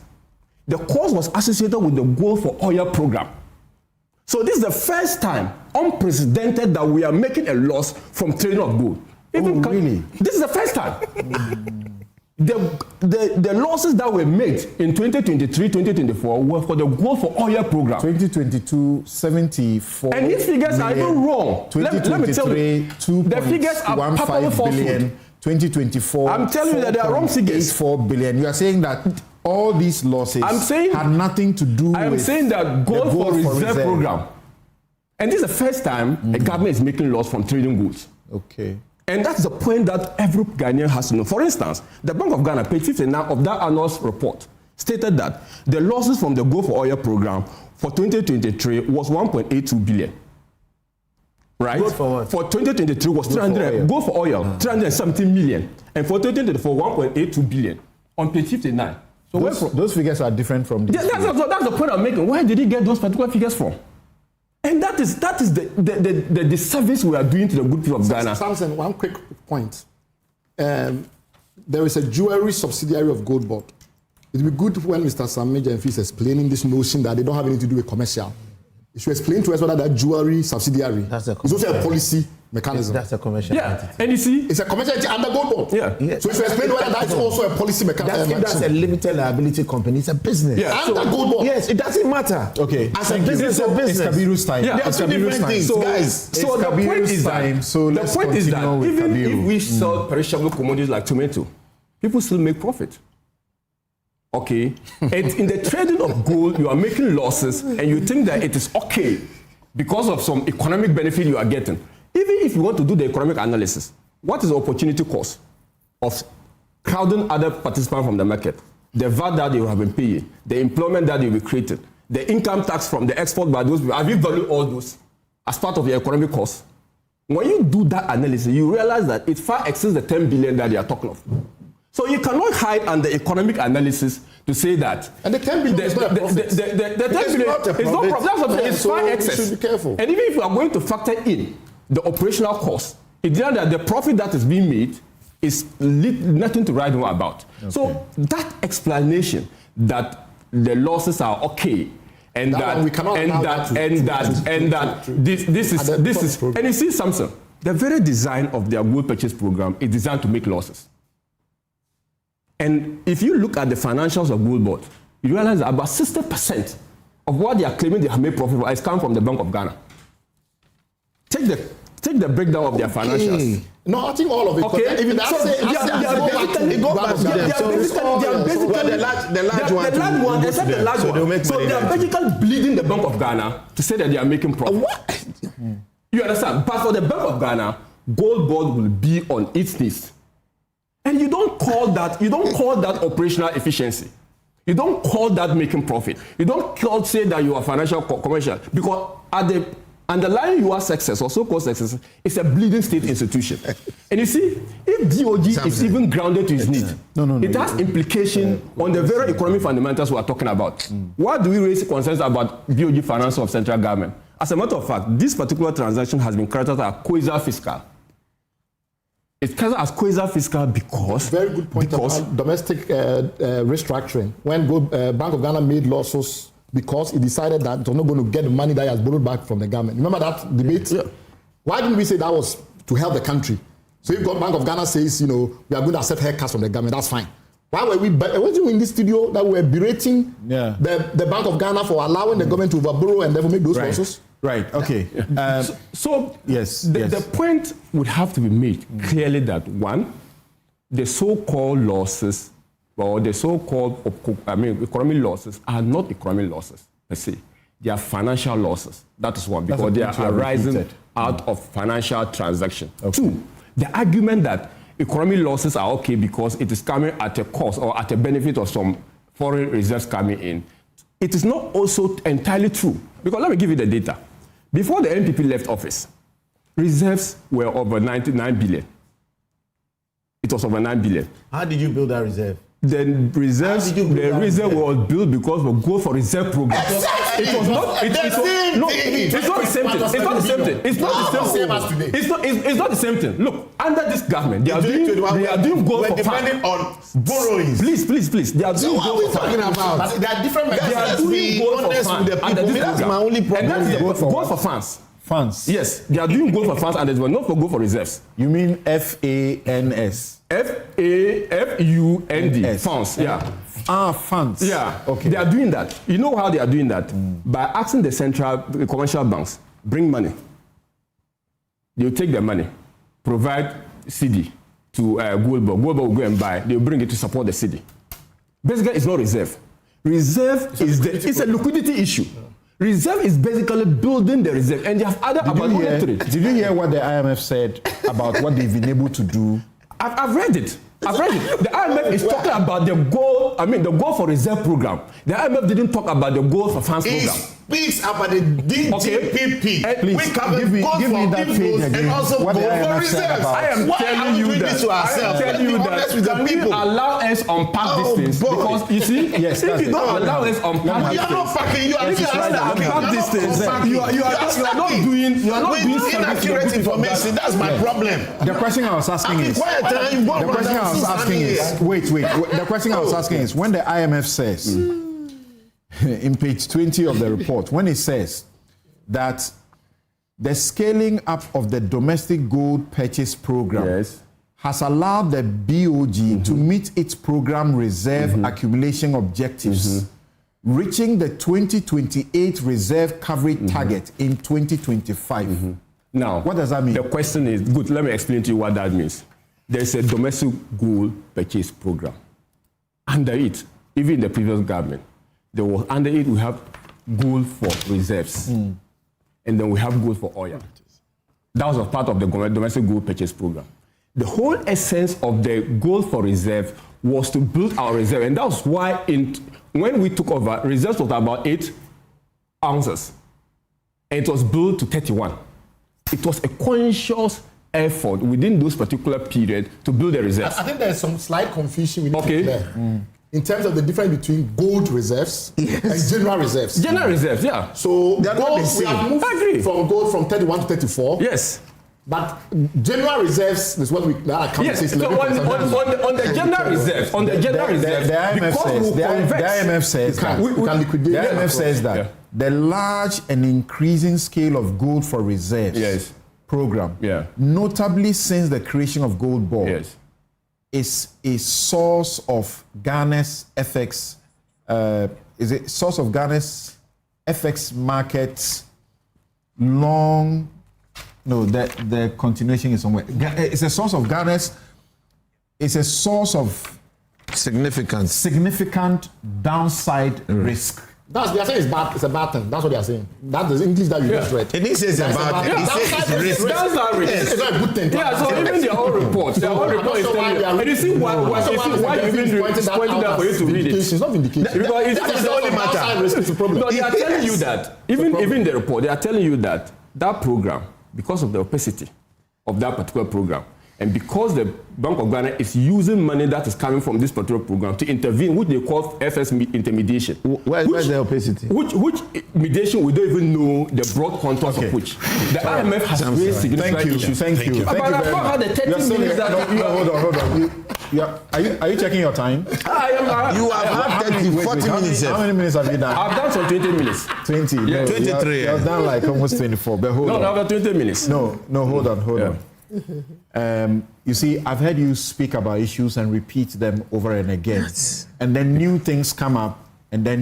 The cost was associated with the gold for oil program. So this is the first time, unprecedented, that we are making a loss from trading of gold. Really? This is the first time. The losses that were made in 2023, 2024 were for the gold for oil program. 2022, 74. And these figures are even wrong. 2023, 2.15 billion. 2024, I'm telling you that they are wrong figures. 4 billion. You are saying that all these losses had nothing to do with. I'm saying that gold for reserve program. And this is the first time a government is making loss from trading goods. Okay. And that's the point that every Ghanaian has to know. For instance, the Bank of Ghana, page 59 of that annual report, stated that the losses from the gold for oil program for 2023 was 1.82 billion. Right? Gold for what? For 2023 was 300, gold for oil, 317 million. And for 2024, 1.82 billion on page 59. So those figures are different from these. That's the point I'm making. Where did he get those particular figures from? And that is the disservice we are doing to the good people of Ghana. Samson, one quick point. There is a jewelry subsidiary of Gold Board. It would be good when Mr. Sam Major is explaining this notion that they don't have anything to do with commercial. He should explain to us whether that jewelry subsidiary is also a policy mechanism. That's a commercial entity. And you see, it's a commercial entity under Gold Board. Yeah. So he should explain whether that's also a policy mechanism. That's a limited liability company. It's a business. Yeah. Under Gold Board. Yes, it doesn't matter. Okay. As a business, it's a business. It's Kabiru's time. Yeah. There are two different things, guys. So the point is that even if we sell perishable commodities like tomato, people still make profit. Okay. And in the trading of gold, you are making losses and you think that it is okay because of some economic benefit you are getting. Even if you want to do the economic analysis, what is the opportunity cost of crowding other participants from the market? The VAT that they will have been paying, the employment that they will be creating, the income tax from the export by those people. Have you valued all those as part of your economic cost? When you do that analysis, you realize that it far exceeds the 10 billion that they are talking of. So you cannot hide under economic analysis to say that. And the 10 billion is not a profit. The 10 billion is not a profit. It's far excess. You should be careful. And even if you are going to factor in the operational cost, it's clear that the profit that is being made is nothing to write home about. Okay. So that explanation that the losses are okay and this is and you see something. The very design of their gold purchase program is designed to make losses. And if you look at the financials of Gold Board, you realize that about 60% of what they are claiming they have made profit is come from the Bank of Ghana. Take the breakdown of their financials. No, I think all of it. Okay. Even that the large one, except the large one. So they are basically bleeding the Bank of Ghana to say that they are making profit. You understand? But for the Bank of Ghana, Gold Board will be on its knees. And you don't call that operational efficiency. You don't call that making profit. You don't say that you are financial commercial, because at the underlying your success or so-called success, it's a bleeding state institution. And you see, if DOG is even grounded to its needs, it has implication on the very economic fundamentals we are talking about. Why do we raise concerns about DOG finance of central government? As a matter of fact, this particular transaction has been characterized as quasi-fiscal. It's characterized as quasi-fiscal because... Very good point about domestic restructuring. When Bank of Ghana made losses because it decided that it was not going to get the money that it has borrowed back from the government. Remember that debate? Yeah. Why didn't we say that was to help the country? So if Bank of Ghana says, we are going to accept haircuts from the government, that's fine. Why were we in this studio that we were berating the Bank of Ghana for allowing the government to overborrow and therefore make those losses? Right, okay. The point would have to be made clearly that, one, the so-called losses or the so-called economic losses are not economic losses, let's say. They are financial losses. That is one, because they are arising out of financial transaction. Okay. Two, the argument that economic losses are okay because it is coming at a cost or at a benefit of some foreign reserves coming in. It is not also entirely true. Because let me give you the data. Before the NPP left office, reserves were over 99 billion. It was over 9 billion. How did you build that reserve? the reserve was built because of goal for reserve program. It was not. It's not the same thing. It's not the same thing. It's not the same as today. It's not the same thing. Look, under this government, they are doing goal for depending on borrowings. Please. They are doing goal for talking about. There are different methods. They are doing goal for fans under this program. That's my only problem. And that's the goal for fans. Funds. Yes, they are doing goal for funds and they were not for goal for reserves. You mean FANS? FAFUND. Funds. Yeah. Funds. Yeah. Okay. They are doing that. You know how they are doing that? By asking the commercial banks, bring money. They'll take the money, provide CD to Gold Bank. Gold Bank will go and buy. They'll bring it to support the CD. Basically, it's not reserve. Reserve it's a liquidity issue. Reserve is basically building the reserve, and they have other Did you hear what the IMF said about what they've been able to do? I've read it. The IMF is talking about the goal. I mean, the goal for reserve program. The IMF didn't talk about the goal for funds program. Speaks about the DGPP. Okay. Please, give me that page again. And also what the IMF said about. I am telling you that. Can you allow us unpack these things? Because you see, if you don't allow us unpack these things, you are not doing inaccurate information. That's my problem. The question I was asking is. Wait. The question I was asking is when the IMF says in page 20 of the report, when it says that the scaling up of the domestic gold purchase program has allowed the BOG to meet its program reserve accumulation objectives, reaching the 2028 reserve coverage target in 2025. Now, what does that mean? The question is, good, let me explain to you what that means. There's a domestic gold purchase program. Under it, even in the previous government, under it we have gold for reserves. And then we have gold for oil. That was a part of the domestic gold purchase program. The whole essence of the gold for reserve was to build our reserve. And that was why when we took over, reserves was about 8 ounces. And it was built to 31. It was a conscious effort within those particular period to build the reserves. I think there's some slight confusion we need to clear. In terms of the difference between gold reserves and general reserves. General reserves, yeah. So gold, we have moved from gold from 31 to 34. Yes. But general reserves is what that account says. So on the general reserves, the IMF says that the large and increasing scale of gold for reserves program, notably since the creation of Gold Board, is a source of Ghana's FX. Is it source of Ghana's FX markets? The continuation is somewhere. It's a source of Ghana's. It's a source of significant downside risk. They are saying it's a bad thing. That's what they are saying. That's the English that you just read. It is a bad thing. It's risk. Downside risk. It's not a good thing. Yeah, so even their own report is telling you. And you see why you even pointing that for you to read it. It's not vindication. Because it's the only matter. Risk is the problem. No, they are telling you that. Even the report, they are telling you that program, because of the opacity of that particular program, and because the Bank of Ghana is using money that is coming from this particular program to intervene, which they call FS intermediation. Where's the opacity? Which mediation we don't even know the broad contours of which. The IMF has raised significant issues. Thank you. About how the 30 minutes that hold on. Are you checking your time? I am. You have 40 minutes. How many minutes have you done? I've done some 20 minutes. 20? Yeah. 23. You've done like almost 24. But hold on. No, I've done 20 minutes. No, hold on. You see, I've heard you speak about issues and repeat them over and again. And then new things come up, and then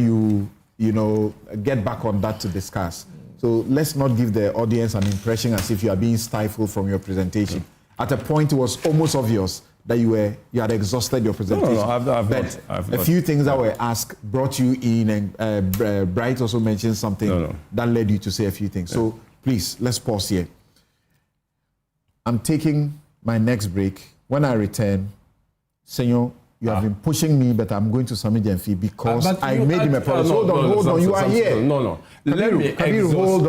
you get back on that to discuss. So let's not give the audience an impression as if you are being stifled from your presentation. At a point, it was almost obvious that you had exhausted your presentation. No, I've a few things that were asked brought you in, and Bright also mentioned something that led you to say a few things. So please, let's pause here. I'm taking my next break. When I return, Senor, you have been pushing me, but I'm going to submit the fee because I made him a promise. Hold on. You are here. No. Kabir, hold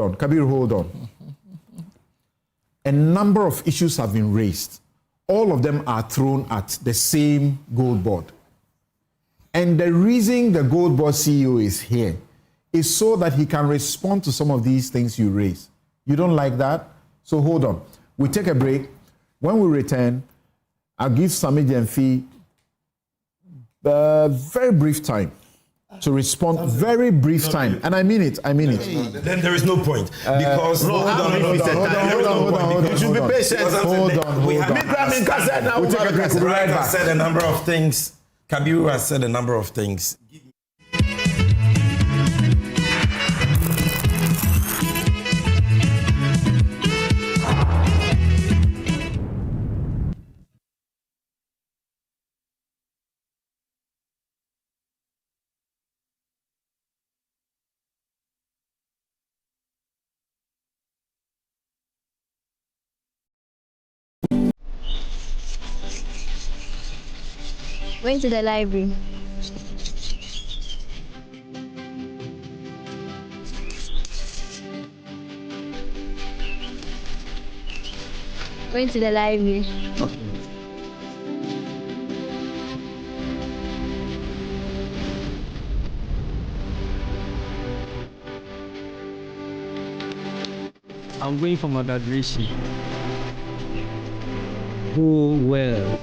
on. Kabir, hold on. A number of issues have been raised all of them are thrown at the same gold board. And the reason the gold board CEO is here is so that he can respond to some of these things you raise. You don't like that? So hold on. We take a break. When we return, I'll give Sami Gyamfi a very brief time to respond. Very brief time. And I mean it. Then there is no point. Because hold on. You should be patient. Hold on. We'll take a break. Right has said a number of things. Kabiru has said a number of things. Going to the library. Going to the library. Okay. I'm going for my graduation. Go well.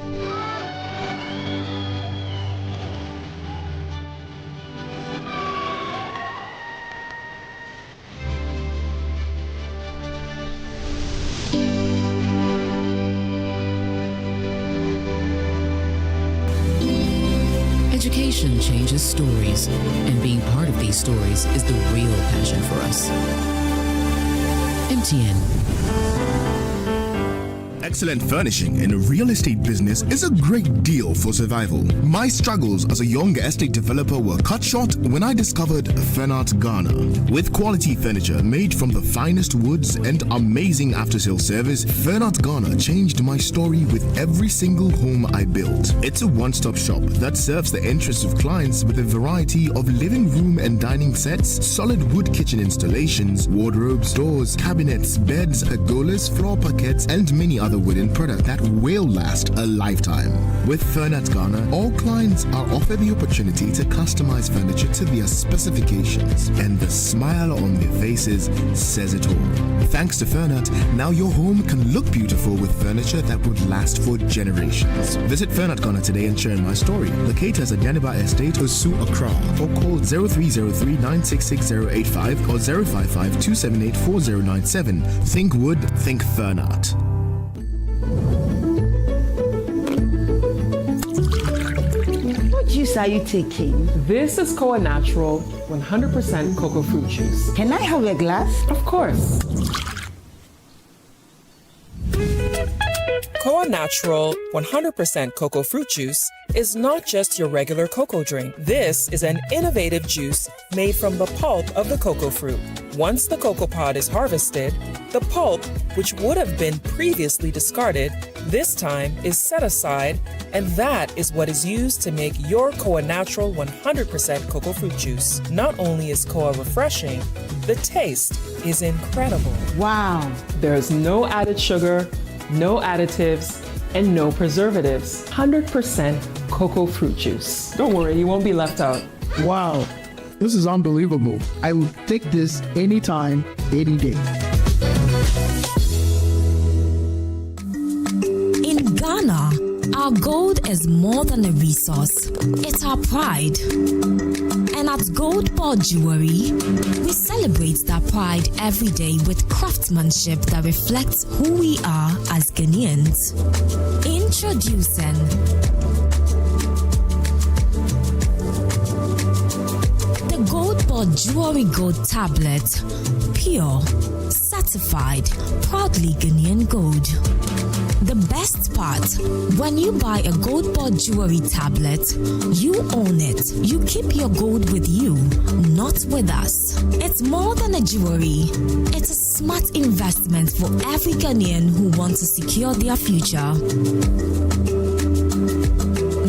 Education changes stories, and being part of these stories is the real passion for us. MTN. Excellent furnishing in a real estate business is a great deal for survival. My struggles as a young estate developer were cut short when I discovered Fernart Ghana. With quality furniture made from the finest woods and amazing after-sale service, Fernart Ghana changed my story with every single home I built. It's a one-stop shop that serves the interests of clients with a variety of living room and dining sets, solid wood kitchen installations, wardrobes, doors, cabinets, beds, pergolas, floor parquets, and many other wooden products that will last a lifetime. With Fernat Ghana, all clients are offered the opportunity to customize furniture to their specifications, and the smile on their faces says it all. Thanks to Fernat, now your home can look beautiful with furniture that would last for generations. Visit Fernat Ghana today and share my story. Locate us at Yaniba Estate, Osu, Accra, or call 0303 966085 or 055 278 4097. Think wood, think Fernat. What juice are you taking? This is Koa Natural 100% cocoa fruit juice. Can I have a glass? Of course. Koa Natural 100% cocoa fruit juice is not just your regular cocoa drink. This is an innovative juice made from the pulp of the cocoa fruit. Once the cocoa pod is harvested, the pulp, which would have been previously discarded, this time is set aside, and that is what is used to make your Koa Natural 100% cocoa fruit juice. Not only is Koa refreshing, the taste is incredible. Wow. There is no added sugar, no additives, and no preservatives. 100% cocoa fruit juice. Don't worry, you won't be left out. Wow, this is unbelievable. I would take this anytime, any day. In Ghana, our gold is more than a resource. It's our pride. And at Gold Board Jewelry, we celebrate that pride every day with craftsmanship that reflects who we are as Ghanaians. Introducing the Gold Board Jewelry Gold Tablet. Pure, certified, proudly Ghanaian gold. The best part, when you buy a Gold Board Jewelry tablet, you own it. You keep your gold with you, not with us. It's more than a jewelry. It's a smart investment for every Ghanaian who wants to secure their future.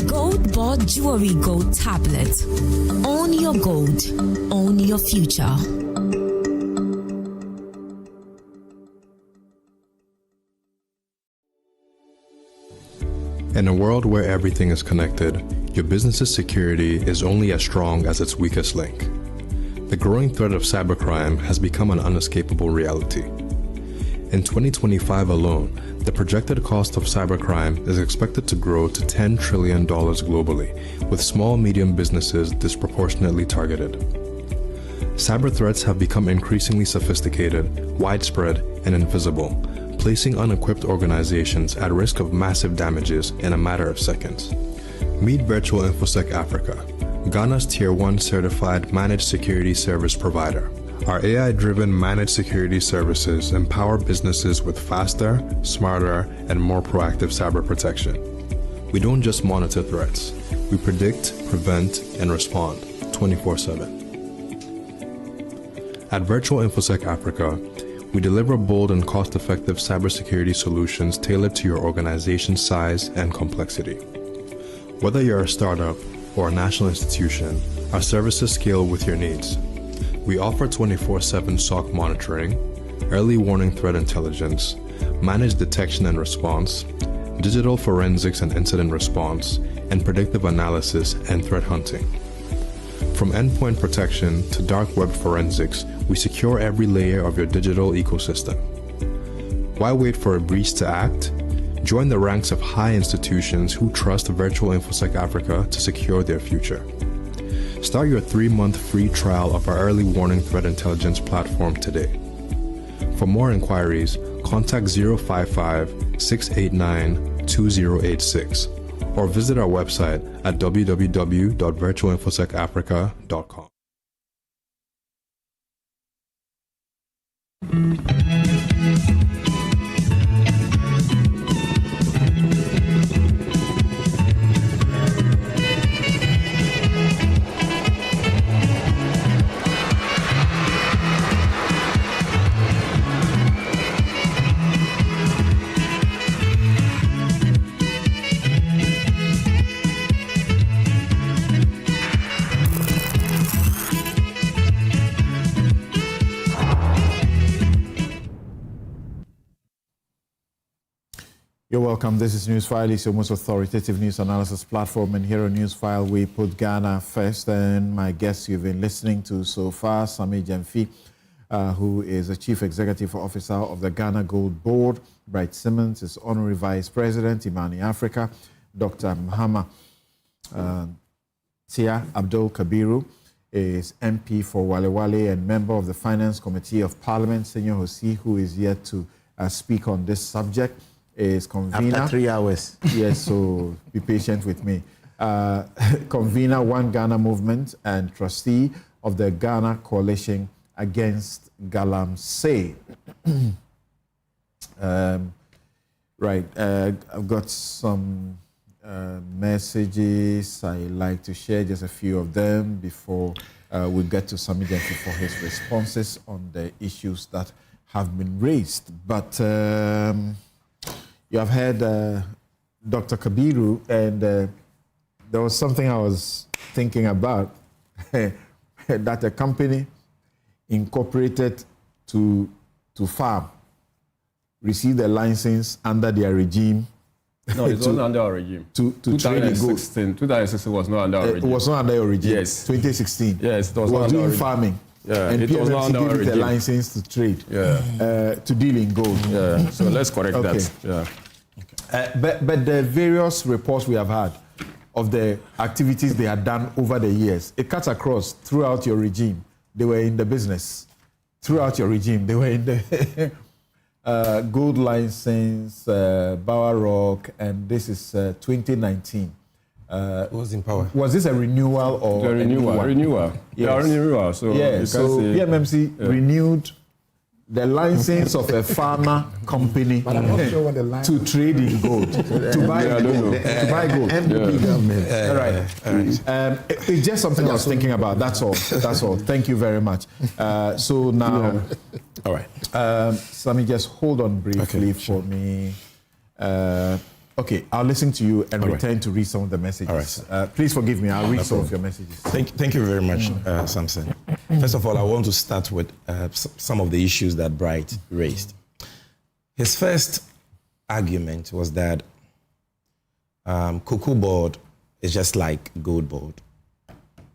Gold Board Jewelry Gold Tablet. Own your gold. Own your future. In a world where everything is connected, your business's security is only as strong as its weakest link. The growing threat of cybercrime has become an unescapable reality. In 2025 alone, the projected cost of cybercrime is expected to grow to $10 trillion globally, with small and medium businesses disproportionately targeted. Cyber threats have become increasingly sophisticated, widespread, and invisible, placing unequipped organizations at risk of massive damages in a matter of seconds. Meet Virtual InfoSec Africa, Ghana's Tier 1 certified managed security service provider. Our AI-driven managed security services empower businesses with faster, smarter, and more proactive cyber protection. We don't just monitor threats, we predict, prevent, and respond 24/7. At Virtual InfoSec Africa, we deliver bold and cost-effective cybersecurity solutions tailored to your organization's size and complexity. Whether you're a startup or a national institution, our services scale with your needs. We offer 24/7 SOC monitoring, early warning threat intelligence, managed detection and response, digital forensics and incident response, and predictive analysis and threat hunting. From endpoint protection to dark web forensics, we secure every layer of your digital ecosystem. Why wait for a breach to act? Join the ranks of high institutions who trust Virtual InfoSec Africa to secure their future. Start your 3-month free trial of our early warning threat intelligence platform today. For more inquiries, contact 055-689-2086 or visit our website at www.virtualinfosecafrica.com. You're welcome. This is Newsfile. It's your most authoritative news analysis platform. And here on Newsfile, we put Ghana first. And my guests you've been listening to so far, Sammy Gyamfi, who is the Chief Executive Officer of the Ghana Gold Board. Bright Simmons is Honorary Vice President, Imani Africa. Dr. Mahama Tia Abdul Kabiru is MP for Wale Wale and member of the Finance Committee of Parliament. Senior Hosi, who is yet to speak on this subject, is convener. After 3 hours. Yes, so be patient with me. Convener, One Ghana Movement, and trustee of the Ghana Coalition Against Galamsey. Right, I've got some messages I like to share, just a few of them before we get to Sammy Gyamfi for his responses on the issues that have been raised. But you have heard Dr. Kabiru, and there was something I was thinking about, that a company incorporated to farm received a license under their regime. No, it wasn't under our regime. To trade in gold. 2016 was not under our regime. It was not under your regime. Yes. 2016. Yes, it was not under doing our farming. Yeah, and it was not PMFC under our gave it a regime. license to trade, Yeah. to deal in gold. Yeah, so let's correct Okay. that. Yeah. But the various reports we have had of the activities they had done over the years, it cuts across throughout your regime. They were in the business. Throughout your regime, they were in the gold license, Bower Rock, and this is 2019. Who was in power? Was this a renewal or The renewal. Yes. Yeah, renewal. So Yeah, you so can say, PMMC renewed the license of a pharma company But I'm not sure what the to trade in gold, to buy gold. To buy gold. All right. It's just something I was thinking about. That's all. That's all. Thank you very much. So now, all right. Sammy, just hold on briefly for me. Okay, I'll listen to you and return to read some of the messages. All right. Please forgive me. I'll read some of your messages. Thank you very much, Samson. First of all, I want to start with some of the issues that Bright raised. His first argument was that Cocoa board is just like gold board.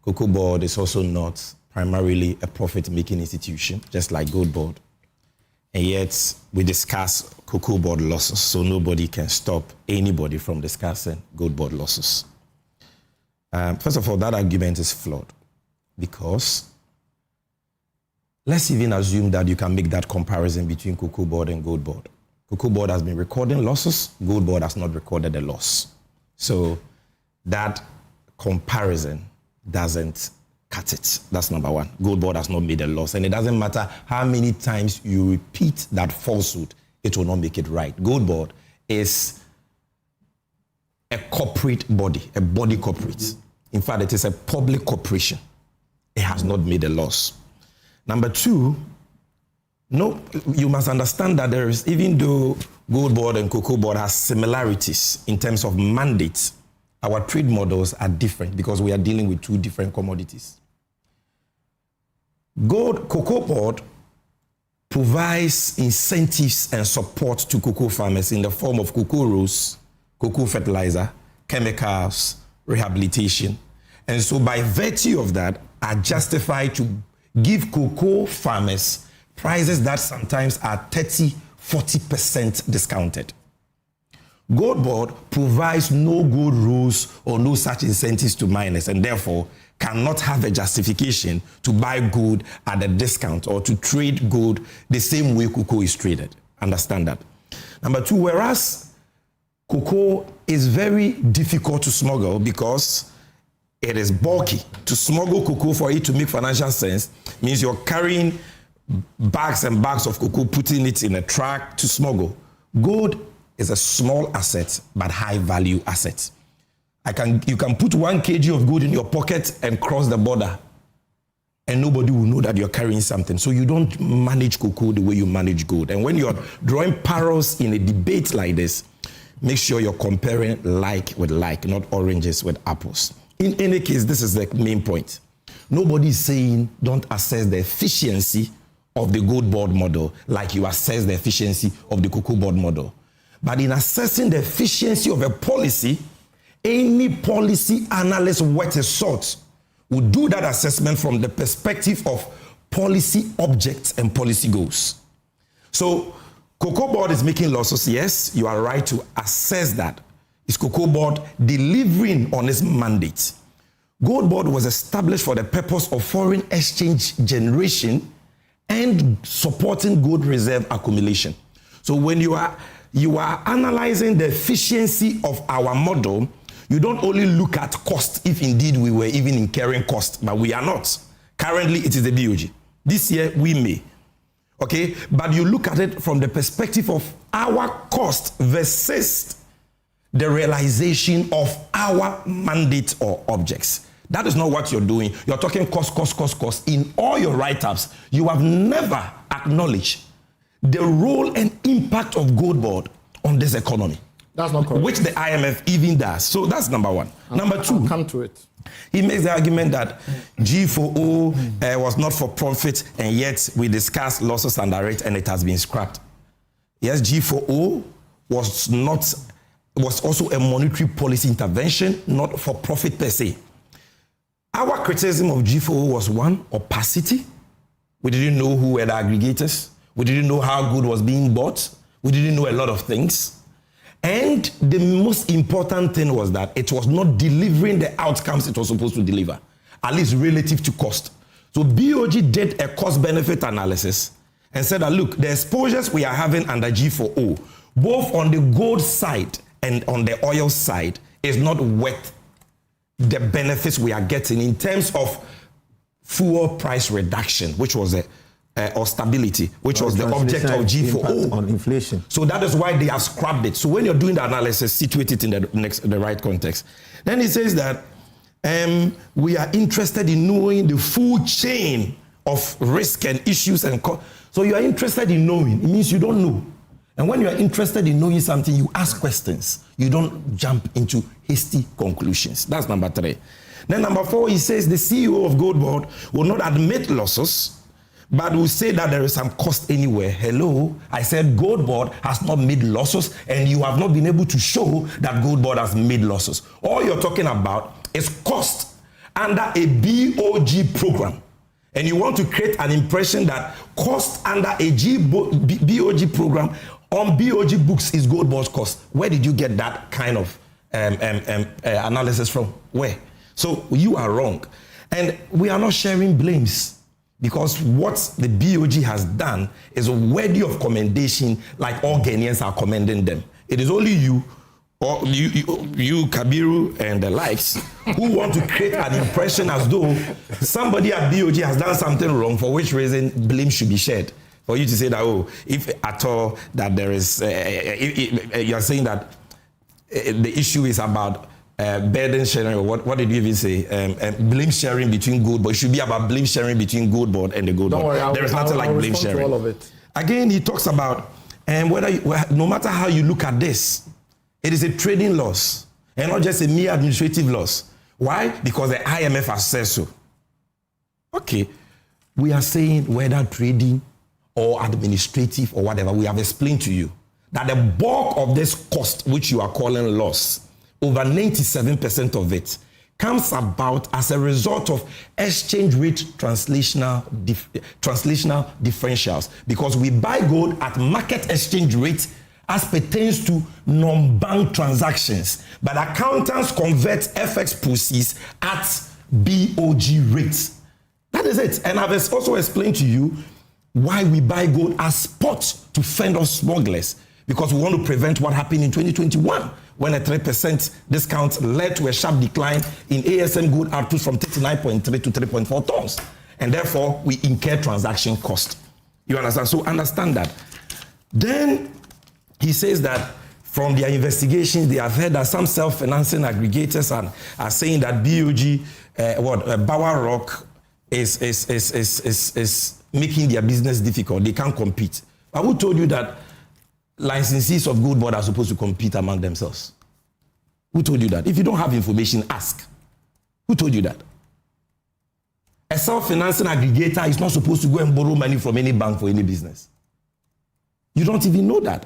Cocoa board is also not primarily a profit-making institution, just like gold board. And yet, we discuss cocoa board losses, so nobody can stop anybody from discussing gold board losses. First of all, that argument is flawed because let's even assume that you can make that comparison between cocoa board and gold board. Cocoa board has been recording losses, gold board has not recorded a loss. So that comparison doesn't cut it. That's number one. Gold board has not made a loss. And it doesn't matter how many times you repeat that falsehood, it will not make it right. Gold board is a corporate body, a body corporate. In fact, it is a public corporation. It has not made a loss. Number two, no, you must understand that there is, even though gold board and cocoa board has similarities in terms of mandates, our trade models are different because we are dealing with two different commodities. Cocoa board provides incentives and support to cocoa farmers in the form of cocoa rows, cocoa fertilizer, chemicals, rehabilitation. And so by virtue of that, are justified to give cocoa farmers prices that sometimes are 30-40% discounted. Gold board provides no gold rules or no such incentives to miners, and therefore cannot have a justification to buy gold at a discount or to trade gold the same way cocoa is traded. Understand that. Number two, whereas cocoa is very difficult to smuggle because it is bulky. To smuggle cocoa for it to make financial sense means you're carrying bags and bags of cocoa, putting it in a truck to smuggle. Gold is a small asset, but high value asset. You can put 1 kg of gold in your pocket and cross the border, and nobody will know that you're carrying something. So you don't manage cocoa the way you manage gold. And when you're drawing parallels in a debate like this, make sure you're comparing like with like, not oranges with apples. In any case, this is the main point. Nobody is saying don't assess the efficiency of the gold board model like you assess the efficiency of the cocoa board model. But in assessing the efficiency of a policy, any policy analyst worth his salt would do that assessment from the perspective of policy objects and policy goals. So, cocoa board is making losses. Yes, you are right to assess that. Is cocoa board delivering on its mandate? Gold board was established for the purpose of foreign exchange generation and supporting gold reserve accumulation. So when you are analyzing the efficiency of our model, you don't only look at cost, if indeed we were even incurring cost, but we are not. Currently, it is the BOG. This year, we may. Okay? But you look at it from the perspective of our cost versus the realization of our mandate or objects. That is not what you're doing. You're talking cost. In all your write-ups, you have never acknowledged the role and impact of gold board on this economy. That's not correct. Which the IMF even does. So that's number one. Number two, I'll come to it. He makes the argument that G4O was not for profit, and yet we discussed losses under it and it has been scrapped. Yes, G4O was also a monetary policy intervention, not for profit per se. Our criticism of G4O was one, opacity. We didn't know who were the aggregators. We didn't know how good was being bought. We didn't know a lot of things. And the most important thing was that it was not delivering the outcomes it was supposed to deliver, at least relative to cost. So BOG did a cost-benefit analysis and said that, look, the exposures we are having under G4O, both on the gold side and on the oil side, is not worth the benefits we are getting in terms of fuel price reduction, which was or stability, which was the object of G4O. On inflation. So that is why they have scrapped it. So when you're doing the analysis, situate it in the right context. Then he says that we are interested in knowing the full chain of risk and issues and so you are interested in knowing. It means you don't know. And when you are interested in knowing something, you ask questions. You don't jump into hasty conclusions. That's number 3. Then number 4, he says the CEO of Gold Board will not admit losses, but will say that there is some cost anywhere. Hello, I said Gold Board has not made losses, and you have not been able to show that Gold Board has made losses. All you're talking about is cost under a BOG program. And you want to create an impression that cost under a BOG program on BOG books is Gold Board's cost. Where did you get that kind of analysis from? Where? So you are wrong. And we are not sharing blames, because what the BOG has done is worthy of commendation, like all Ghanaians are commending them. It is only you, or you Kabiru and the likes, who want to create an impression as though somebody at BOG has done something wrong, for which reason blame should be shared. For you to say that, oh, if at all that there is, you are saying that the issue is about burden sharing, or what did you even say? Blame sharing between Gold Board. It should be about blame sharing between Gold Board and the Gold Board. Worry, there is nothing like blame sharing. All of it. Again, he talks about no matter how you look at this, it is a trading loss and not just a mere administrative loss. Why? Because the IMF has said so. Okay, we are saying whether trading or administrative or whatever, we have explained to you that the bulk of this cost, which you are calling loss, over 97% of it, comes about as a result of exchange rate translational differentials, because we buy gold at market exchange rate as pertains to non-bank transactions, but accountants convert FX proceeds at BOG rates. That is it. And I've also explained to you why we buy gold as spot to fend off smugglers, because we want to prevent what happened in 2021, when a 3% discount led to a sharp decline in ASM gold output from 39.3 to 3.4 tons. And therefore, we incur transaction cost. You understand? So understand that. Then he says that from their investigations, they have heard that some self-financing aggregators are saying that BOG, Bower Rock is making their business difficult. They can't compete. But who told you that licensees of Gold Board are supposed to compete among themselves? Who told you that? If you don't have information, ask. Who told you that? A self-financing aggregator is not supposed to go and borrow money from any bank for any business. You don't even know that.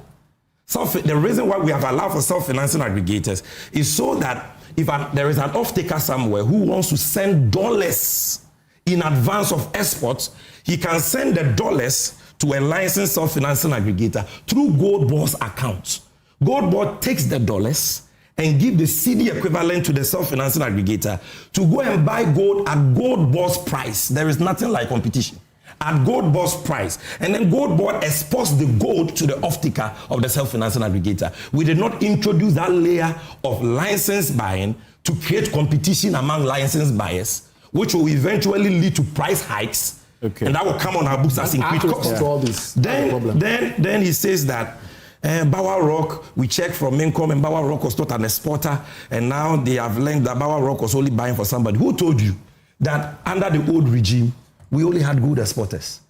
The reason why we have allowed for self-financing aggregators is so that if there is an off-taker somewhere who wants to send dollars in advance of exports, he can send the dollars to a licensed self-financing aggregator through Gold Board's account. Gold Board takes the dollars and give the CD equivalent to the self-financing aggregator to go and buy gold at Gold Board's price. There is nothing like competition. At Gold Board's price. And then Gold Board exports the gold to the off-taker of the self-financing aggregator. We did not introduce that layer of license buying to create competition among licensed buyers, which will eventually lead to price hikes. Okay. And that will come on our books as increased cost. Then he says that Bower Rock, we checked from Mincom, and Bower Rock was not an exporter, and now they have learned that Bower Rock was only buying for somebody. Who told you that under the old regime, we only had gold exporters?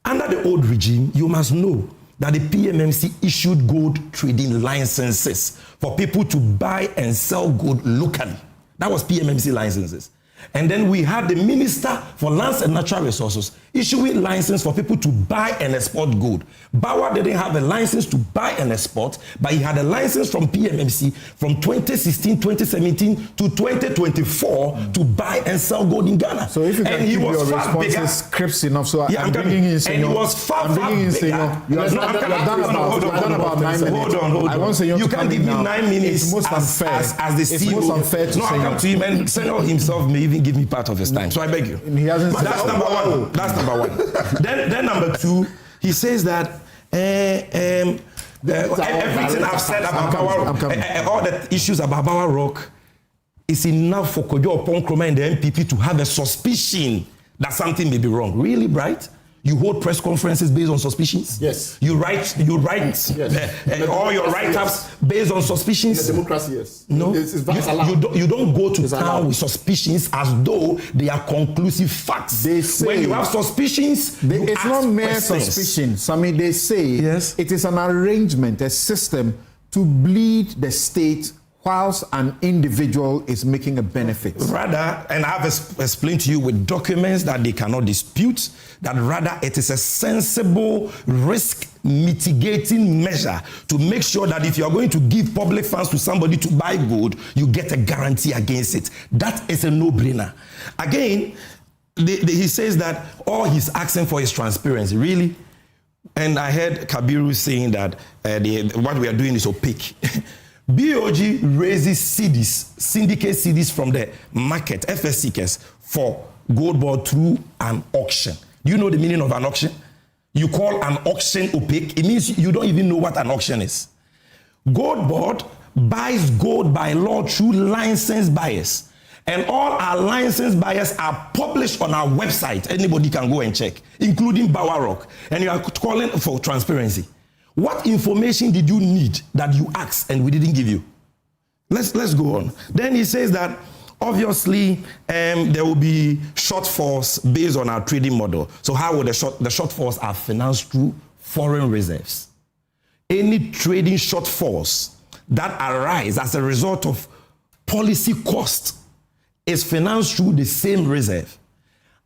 Under the old regime, you must know that the PMMC issued gold trading licenses for people to buy and sell gold locally. That was PMMC licenses. And then we had the Minister for Lands and Natural Resources issuing license for people to buy and export gold. Bower didn't have a license to buy and export, but he had a license from PMMC from 2016, 2017 to 2024 to buy and sell gold in Ghana. So if you can keep your responses crisp enough, so I'm bringing in Senor. And he was far bigger. You have done about 9 minutes. Hold on. I want Senor you to can't give me 9 minutes. It's most unfair. As the CEO. It's most unfair to I come to him, and Senor himself may even give me part of his time. So I beg you. He hasn't. That's number one. That's number one. Then number two, he says that everything I've said about Bower, all the issues about Bower Rock, is enough for Kojo Oponkroma and the MPP to have a suspicion that something may be wrong. Really, Bright? You hold press conferences based on suspicions? Yes. You write yes. All your write-ups based on suspicions? In a democracy, yes. No. You don't go to town with suspicions as though they are conclusive facts. They say, when you have suspicions, it's not mere suspicions. I mean, they say it is an arrangement, a system to bleed the state whilst an individual is making a benefit. Rather, and I've explained to you with documents that they cannot dispute, that rather it is a sensible risk mitigating measure to make sure that if you are going to give public funds to somebody to buy gold, you get a guarantee against it. That is a no-brainer. Again, he says that all he's asking for is transparency. Really? And I heard Kabiru saying that what we are doing is opaque. BOG raises CDs, syndicate CDs from the market, FSCs, for gold board through an auction. Do you know the meaning of an auction? You call an auction opaque. It means you don't even know what an auction is. Gold board buys gold by law through licensed buyers. And all our licensed buyers are published on our website. Anybody can go and check, including Bower Rock. And you are calling for transparency. What information did you need that you asked and we didn't give you? Let's go on. Then he says that obviously there will be shortfalls based on our trading model. So how will the shortfalls are financed through foreign reserves? Any trading shortfalls that arise as a result of policy cost is financed through the same reserve.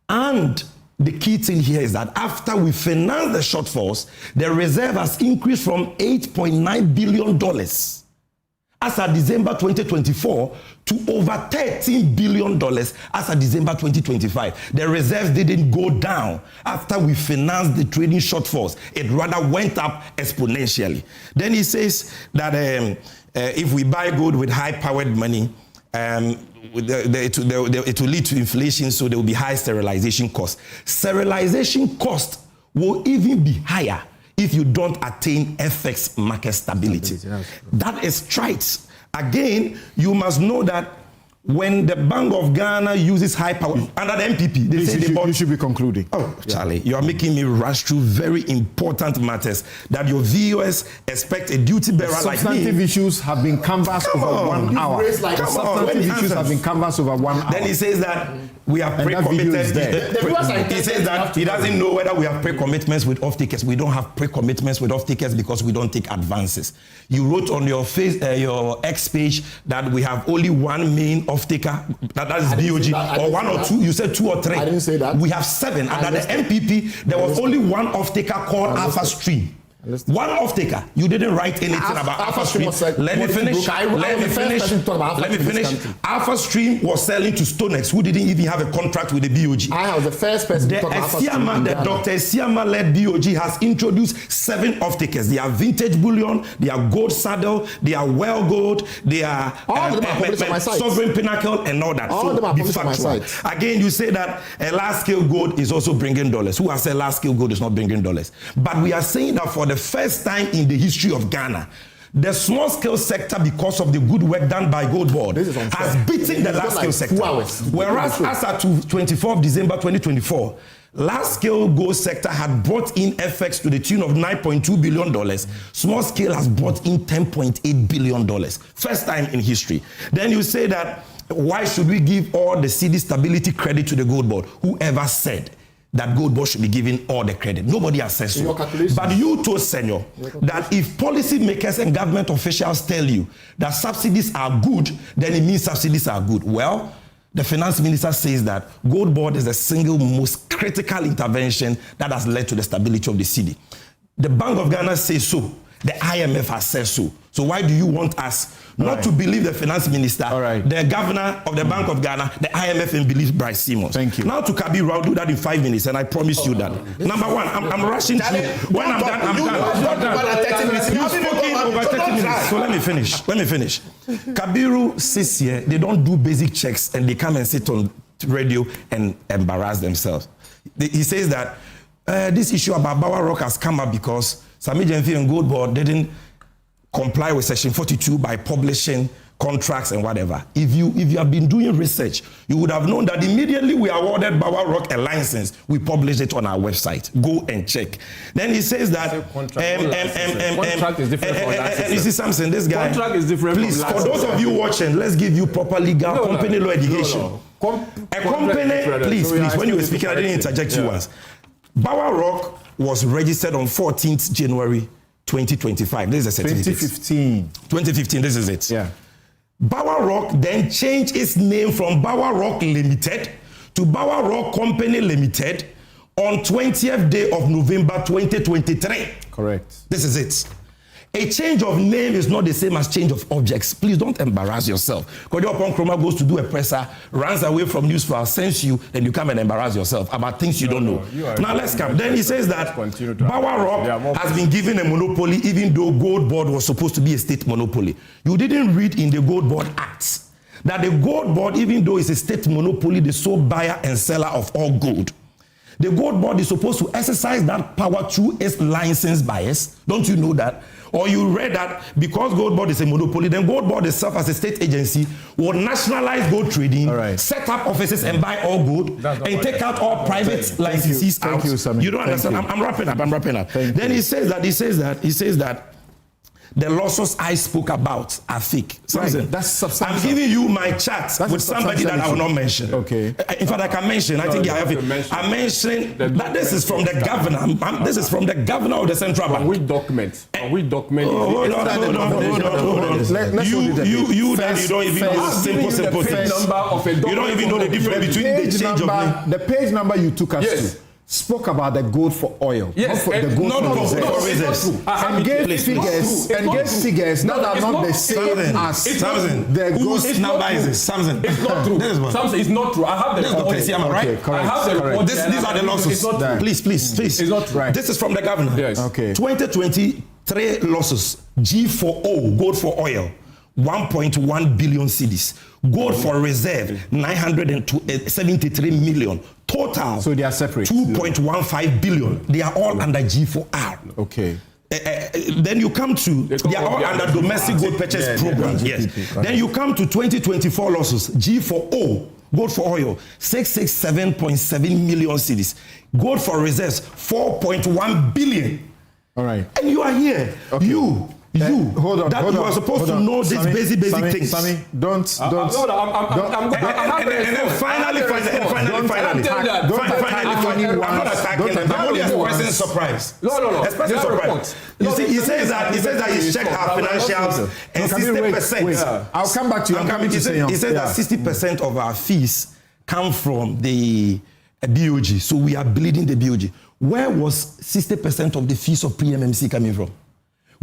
And the key thing here is that after we finance the shortfalls, the reserve has increased from $8.9 billion as of December 2024 to over $13 billion as of December 2025. The reserves didn't go down after we financed the trading shortfalls. It rather went up exponentially. Then he says that if we buy gold with high-powered money, it will lead to inflation, so there will be high sterilization costs. Sterilization cost will even be higher if you don't attain FX market stability. That is trite. Again, you must know that when the Bank of Ghana uses high power under the MPP, they say you should be concluding. Oh, Charlie, you are making me rush through very important matters that your viewers expect a duty bearer like me. Substantive issues have been canvassed over 1 hour. Substantive issues have been canvassed over 1 hour. Then he says that we have pre-committed. He says that he doesn't know whether we have pre-commitments with off-takers. We don't have pre-commitments with off-takers because we don't take advances. You wrote on your your X page that we have only one main off-taker, that is BOG, or one or two. You said 2 or 3. I didn't say that. We have 7. And at the MPP, there was only one off-taker called Alpha Stream. One off-taker. You didn't write anything about Alpha Stream. Let me finish. Alpha Stream was selling to Stonex, who didn't even have a contract with the BOG. I was the first person to talk about Alpha Stream. Dr. Esiama-led BOG has introduced 7 off-takers. They are Vintage Bullion, they are Gold Saddle, they are Well Gold, they are Sovereign Pinnacle, and all that. All of them are published on my site. Again, you say that large-scale gold is also bringing dollars. Who has said large-scale gold is not bringing dollars? But we are saying that for the first time in the history of Ghana, the small scale sector, because of the good work done by Gold Board, has beaten the large scale sector. Whereas as at 24th December 2024, large scale gold sector had brought in FX to the tune of $9.2 billion. Small scale has brought in $10.8 billion. First time in history. Then you say that, why should we give all the CD stability credit to the Gold Board? Whoever said that Gold Board should be given all the credit? Nobody has said so. But you told Senor that if policymakers and government officials tell you that subsidies are good, then it means subsidies are good. Well, the finance minister says that Gold Board is the single most critical intervention that has led to the stability of the cedi. The Bank of Ghana says so. The IMF has said so. So why do you want us not to believe the finance minister, the governor of the Bank of Ghana, the IMF, and believe Bryce Simmons? Thank you. Now to Kabiru, I'll do that in 5 minutes, and I promise you that. Number one, I'm rushing through. When I'm done, I'm done. You've spoken over 30 minutes, so let me finish. Kabiru says here, they don't do basic checks, and they come and sit on radio and embarrass themselves. He says that this issue about Bower Rock has come up because Sami Jenfi and Gold Board didn't comply with Section 42 by publishing contracts and whatever. If you have been doing research, you would have known that immediately we awarded Bower Rock a license, we published it on our website. Go and check. Then he says that contract is different from license. You see something, this guy. Contract is different. Please, for those of you watching, let's give you proper legal company law education. A company, please, when you were speaking, I didn't interject you once. Bower Rock was registered on 14th January 2025. This is a certificate. 2015. 2015, this is it. Yeah. Bower Rock then changed its name from Bower Rock Limited to Bower Rock Company Limited on 20th day of November 2023. Correct. This is it. A change of name is not the same as change of objects. Please don't embarrass yourself. Because your Nkrumah goes to do a presser, runs away from Newsfile, sends you, then you come and embarrass yourself about things you don't know. Now let's come. Then he says that Bower Rock has been given a monopoly even though Gold Board was supposed to be a state monopoly. You didn't read in the Gold Board Act that the Gold Board, even though it's a state monopoly, the sole buyer and seller of all gold. The Gold Board is supposed to exercise that power through its licensed buyers. Don't you know that? Or you read that because Gold Board is a monopoly, then Gold Board itself as a state agency will nationalize gold trading, set up offices and buy all gold, and take out all private licensees out. Thank you, Sammy. You don't understand? I'm wrapping up. Then he says that the losses I spoke about are fake. Right. That's substantial. I'm giving you my chat with somebody that I will not mention. Okay. In fact, I can mention. I think I have it. I'm mentioning that this is from the governor. This is from the governor of the central bank. Which document? Which document? Hold on. You don't even know simple things. You don't even know the difference between the change of name. The page number you took us to spoke about the gold for oil. Yes, not for the gold for reserves. And gave figures that are not the same as the gold. Whose number is this? Samson. It's not true. Samson, it's not true. I have the report. Am I right? I have the report. These are the losses. Please. It's not right. This is from the governor. Yes. Okay. 2023 losses. G4O, gold for oil, 1.1 billion cedis. Gold for reserve, 973 million. Total. So they are separate. 2.15 billion. They are all under G4R. Okay. Then you come to, they are all under domestic gold purchase program. Yes. Then you come to 2024 losses. G4O, gold for oil, 667.7 million cedis. Gold for reserves, 4.1 billion. All right. And you are here. Okay. You are supposed to know these basic things. Sammy, don't. And then finally, I'm not attacking them. I'm only expressing surprise. No. Expressing surprise. You see, he says that he's checked our financials and 60%. I'll come back to you. He says that 60% of our fees come from the BOG. So we are bleeding the BOG. Where was 60% of the fees of PMMC coming from?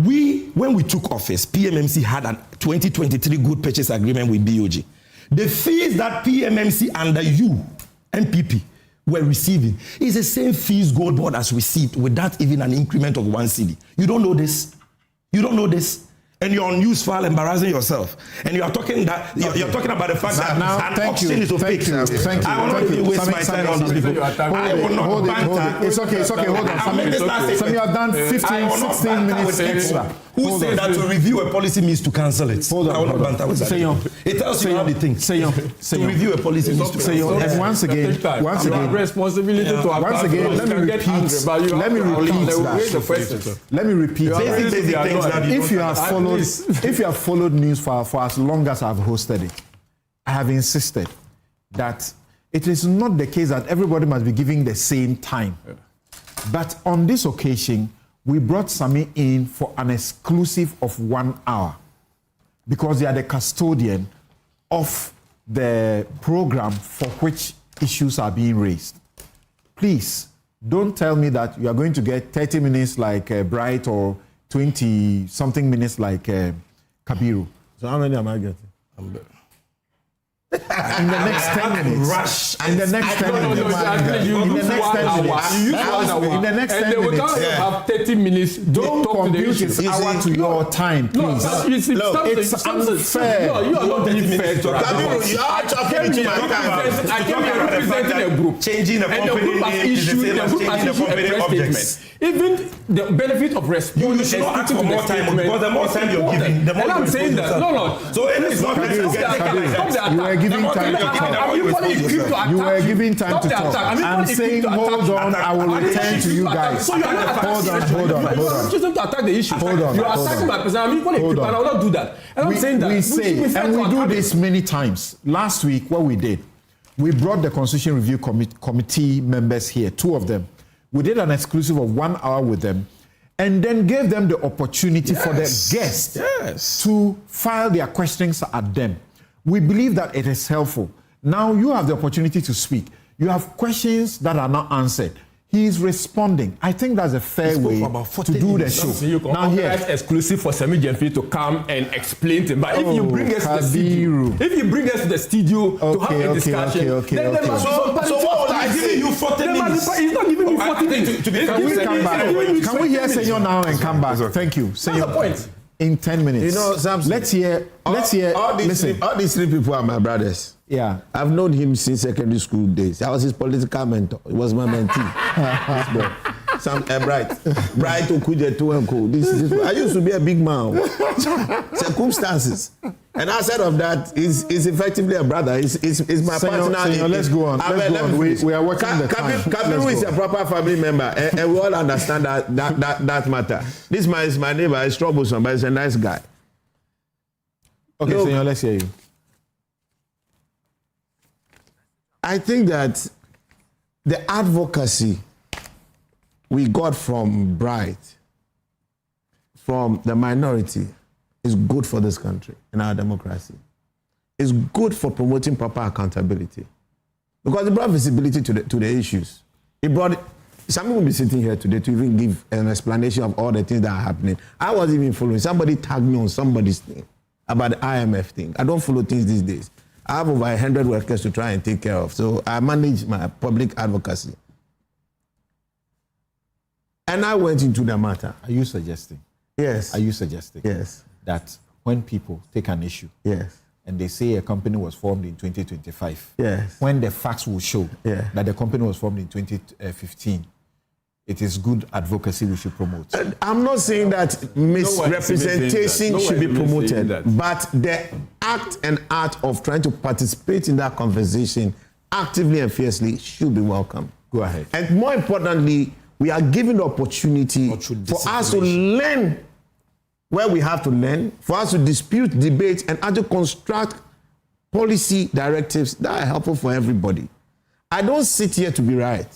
When we took office, PMMC had a 2023 good purchase agreement with BOG. The fees that PMMC under you, MPP, were receiving is the same fees Gold Board has received without even an increment of 1 cedi. You don't know this. And you're on Newsfile embarrassing yourself. And you're talking about the fact that an auction is opaque. Thank you. I will not even waste my time on these people. I will not banter. It's okay. Hold on. Some you have done 15, 16 minutes extra. Who said that to review a policy means to cancel it? Hold on. I will not banter with that. It tells you how they think. To review a policy means to cancel it. And once again, responsibility to once again, let me repeat that. Let me repeat that. If you have followed Newsfile for as long as I've hosted it, I have insisted that it is not the case that everybody must be giving the same time. But on this occasion, we brought Sammy in for an exclusive of 1 hour because they are the custodian of the program for which issues are being raised. Please, don't tell me that you are going to get 30 minutes like Bright or 20-something minutes like Kabiru. So how many am I getting? In the next 10 minutes. In the next 10 minutes. In the next 10 minutes. Have 30 minutes. Don't compute this hour to your time, please. It's unfair. No, you are not being fair to Kabiru, you are talking to my time. I came here representing a group. Changing the company name is the same as changing the company objects. Even the benefit of response. You should not ask for more time because the more time you're giving, the more I'm saying that. No. So it is not you were giving time to talk. You were giving time to talk. I'm saying, hold on, I will return to you guys. So you are not hold on. You are choosing to attack the issue. Hold on. You are attacking my person. I'm equally equipped, and I will not do that. And I'm saying that. We say, and we do this many times. Last week, what we did, we brought the Constitution Review Committee members here, 2 of them. We did an exclusive of 1 hour with them, and then gave them the opportunity for the guests to file their questions at them. We believe that it is helpful. Now you have the opportunity to speak. You have questions that are not answered. He is responding. I think that's a fair way to do the show. So you can organize exclusive for Semi Jemfi to come and explain to him. But if you bring us to the studio, to have a discussion, then there must be some parity. So what I giving you 40 minutes? He's not giving me 40 minutes. Can we come back? Can we hear Senor now and come back? Thank you. Senor. That's the point. In 10 minutes. You know, Samson, let's hear. All these three people are my brothers. Yeah. I've known him since secondary school days. I was his political mentor. He was my mentee. Bright Okujetu and Co. I used to be a big man. Circumstances. And outside of that, he's effectively a brother. He's my partner. Let's go on. We are watching the time. Kabiru is a proper family member, and we all understand that matter. This man is my neighbor. He's troublesome, but he's a nice guy. Okay, look, Senor, let's hear you. I think that the advocacy we got from Bright, from the minority, is good for this country and our democracy. It's good for promoting proper accountability. Because it brought visibility to the issues. It brought, some will be sitting here today to even give an explanation of all the things that are happening. I wasn't even following. Somebody tagged me on somebody's thing about the IMF thing. I don't follow things these days. I have over 100 workers to try and take care of. So I manage my public advocacy. And I went into the matter. Are you suggesting? Yes. Are you suggesting? Yes. That when people take an issue, yes, and they say a company was formed in 2025, yes, when the facts will show that the company was formed in 2015, it is good advocacy we should promote. I'm not saying that misrepresentation should be promoted, but the act and art of trying to participate in that conversation actively and fiercely should be welcome. Go ahead. And more importantly, we are given the opportunity for us to learn where we have to learn, for us to dispute, debate, and to construct policy directives that are helpful for everybody. I don't sit here to be right.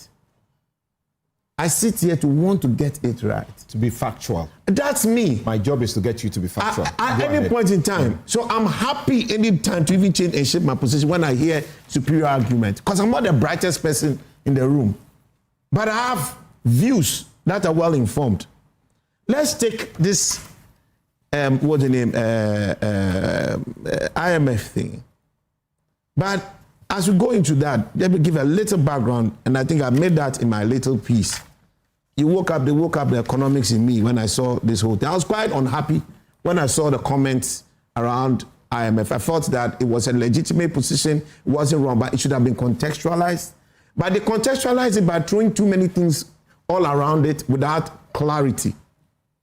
I sit here to want to get it right. To be factual. That's me. My job is to get you to be factual. At any point in time. So I'm happy any time to even change and shape my position when I hear superior argument. Because I'm not the brightest person in the room. But I have views that are well informed. Let's take this, what's the name, IMF thing. But as we go into that, let me give a little background, and I think I made that in my little piece. They woke up the economics in me when I saw this whole thing. I was quite unhappy when I saw the comments around IMF. I thought that it was a legitimate position, it wasn't wrong, but it should have been contextualized. But they contextualized it by throwing too many things all around it without clarity.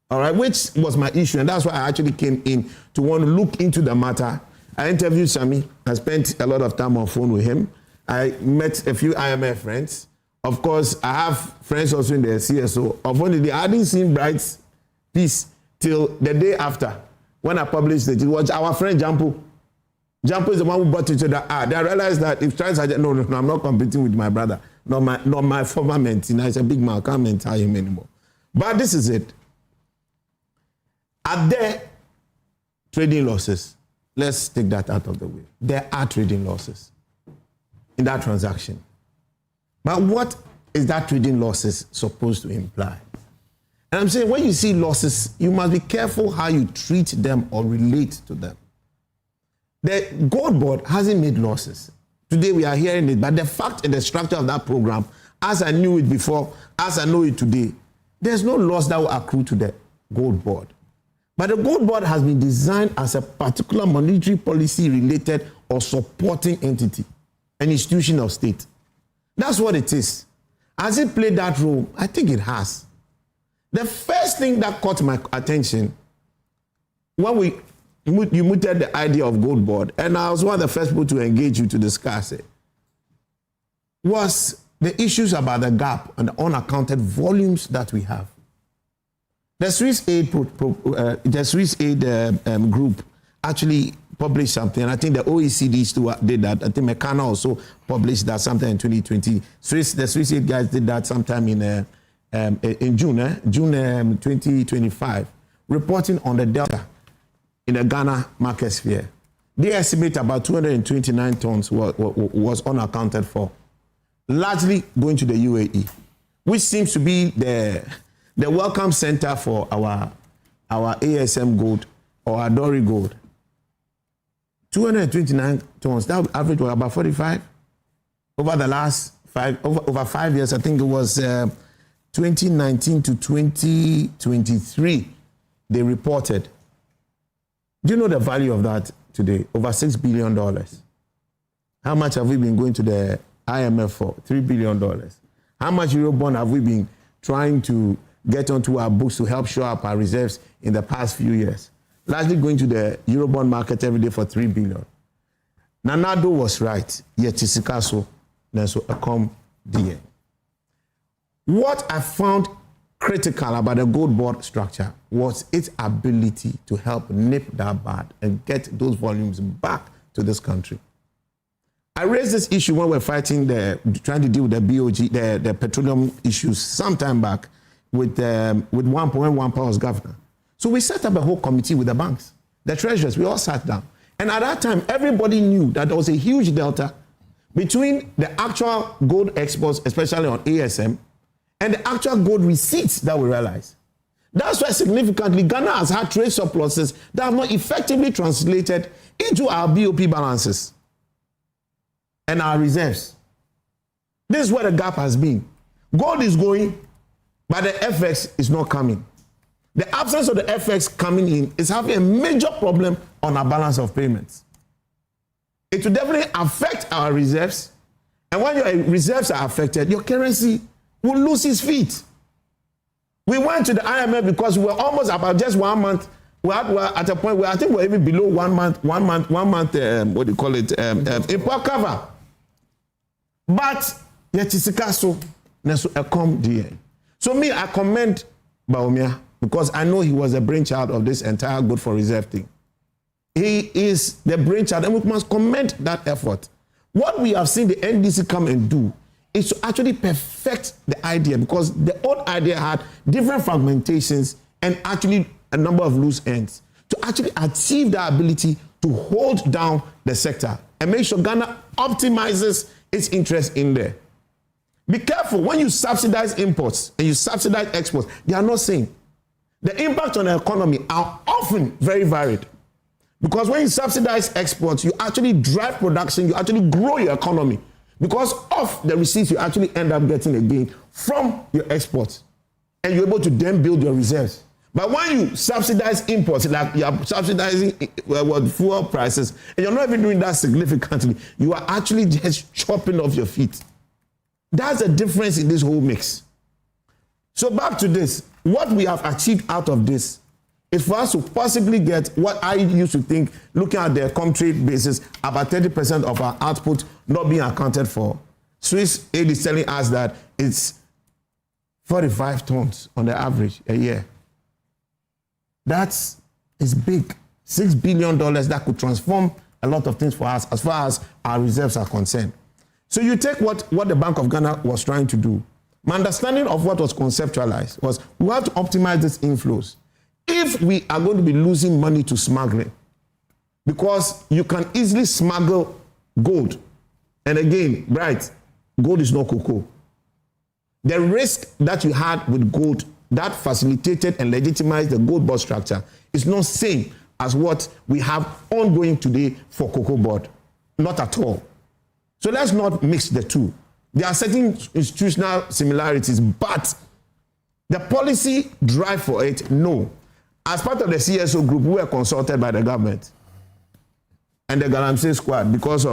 All right, which was my issue, and that's why I actually came in to want to look into the matter. I interviewed Sami. I spent a lot of time on phone with him. I met a few IMF friends. Of course, I have friends also in the CSO. Unfortunately, I hadn't seen Bright's piece till the day after when I published it. It was our friend Jampo. Jampo is the one who brought it to the art. They realized that if Trans no, I'm not competing with my brother, not my former mentee. Now he's a big man. I can't mentor him anymore. But this is it. Are there trading losses? Let's take that out of the way. There are trading losses in that transaction. But what is that trading losses supposed to imply? And I'm saying when you see losses, you must be careful how you treat them or relate to them. The Gold Board hasn't made losses. Today we are hearing it, but the fact and the structure of that program, as I knew it before, as I know it today, there's no loss that will accrue to the Gold Board. But the Gold Board has been designed as a particular monetary policy related or supporting entity, an institution of state. That's what it is. Has it played that role? I think it has. The first thing that caught my attention when you mooted the idea of Gold Board, and I was one of the first people to engage you to discuss it, was the issues about the gap and the unaccounted volumes that we have. The Swiss Aid group actually published something, and I think the OECD too did that. I think Mekana also published that sometime in 2020. The Swiss Aid guys did that sometime in in June 2025, reporting on the delta in the Ghana market sphere. They estimate about 229 tons was unaccounted for, largely going to the UAE, which seems to be the welcome center for our ASM gold or Adori gold. 229 tons, that average was about 45 over the last over 5 years. I think it was 2019 to 2023 they reported. Do you know the value of that today? Over $6 billion. How much have we been going to the IMF for? $3 billion. How much Eurobond have we been trying to get onto our books to help show up our reserves in the past few years? Largely going to the Eurobond market every day for $3 billion. Nanado was right. Yet Tisikaso, Nenso Akom DN. What I found critical about the gold board structure was its ability to help nip that bud and get those volumes back to this country. I raised this issue when we were trying to deal with the BOG, the petroleum issues some time back with when Power was governor. So we set up a whole committee with the banks, the treasurers, we all sat down. And at that time, everybody knew that there was a huge delta between the actual gold exports, especially on ASM, and the actual gold receipts that we realized. That's why significantly Ghana has had trade surpluses that have not effectively translated into our BOP balances and our reserves. This is where the gap has been. Gold is going, but the FX is not coming. The absence of the FX coming in is having a major problem on our balance of payments. It will definitely affect our reserves. And when your reserves are affected, your currency will lose its feet. We went to the IMF because we were almost about just 1 month. We're at a point where I think we're even below 1 month, what do you call it, import cover. But yet Tisikaso, Neso Ekom DN. So me, I commend Bawumia because I know he was the brainchild of this entire good for reserve thing. He is the brainchild, and we must commend that effort. What we have seen the NDC come and do is to actually perfect the idea, because the old idea had different fragmentations and actually a number of loose ends to actually achieve the ability to hold down the sector and make sure Ghana optimizes its interest in there. Be careful when you subsidize imports and you subsidize exports, they are not same. The impact on the economy are often very varied. Because when you subsidize exports, you actually drive production, you actually grow your economy. Because of the receipts, you actually end up getting a gain from your exports. And you're able to then build your reserves. But when you subsidize imports, like you are subsidizing fuel prices, and you're not even doing that significantly, you are actually just chopping off your feet. That's the difference in this whole mix. So back to this. What we have achieved out of this is for us to possibly get what I used to think, looking at the trade basis, about 30% of our output not being accounted for. Swiss aid is telling us that it's 45 tons on the average a year. That is big. $6 billion that could transform a lot of things for us as far as our reserves are concerned. So you take what the Bank of Ghana was trying to do. My understanding of what was conceptualized was we have to optimize these inflows. If we are going to be losing money to smuggling, because you can easily smuggle gold. And again, right, gold is not cocoa. The risk that you had with gold that facilitated and legitimized the gold board structure is not same as what we have ongoing today for cocoa board. Not at all. So let's not mix the two. There are certain institutional similarities, but the policy drive for it, no. As part of the CSO group, we were consulted by the government and the Galamsey squad because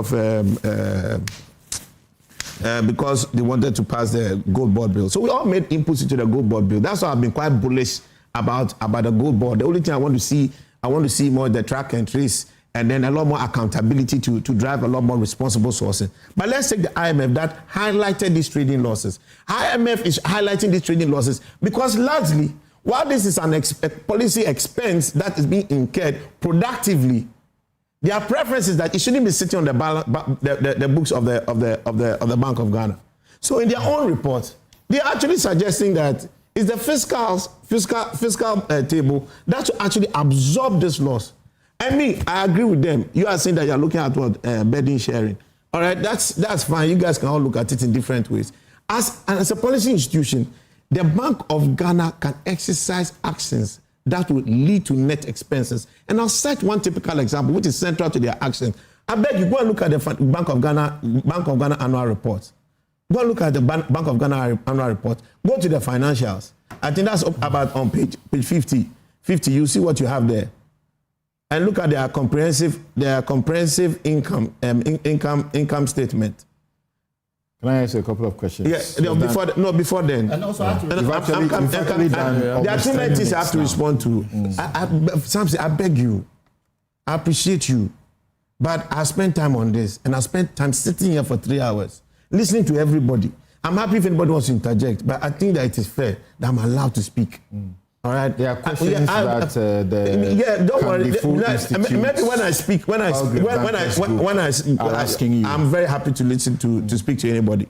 they wanted to pass the gold board bill. So we all made inputs into the gold board bill. That's why I've been quite bullish about the gold board. The only thing I want to see more the track and trace, and then a lot more accountability to drive a lot more responsible sourcing. But let's take the IMF that highlighted these trading losses. IMF is highlighting these trading losses because largely, while this is a policy expense that is being incurred productively, their preference is that it shouldn't be sitting on the books of the Bank of Ghana. So in their own report, They're actually suggesting that it's the fiscal table that will actually absorb this loss. I agree with them. You are saying that you're looking at what burden sharing. All right, that's fine. You guys can all look at it in different ways. As a policy institution, the Bank of Ghana can exercise actions that will lead to net expenses. And I'll cite one typical example, which is central to their actions. I beg you, go and look at the Bank of Ghana annual report. Go and look at the Bank of Ghana annual report. Go to the financials. I think that's about on page 50. 50, you see what you have there. And look at their comprehensive income statement. Can I ask you a couple of questions? Yeah, before then. And also, there are too many things I have to respond to. Samson, I beg you, I appreciate you, but I spent time on this, and I spent time sitting here for 3 hours, listening to everybody. I'm happy if anybody wants to interject, but I think that it is fair that I'm allowed to speak. All right. There are questions don't worry. Maybe when I speak, I'm very happy to listen to speak to anybody.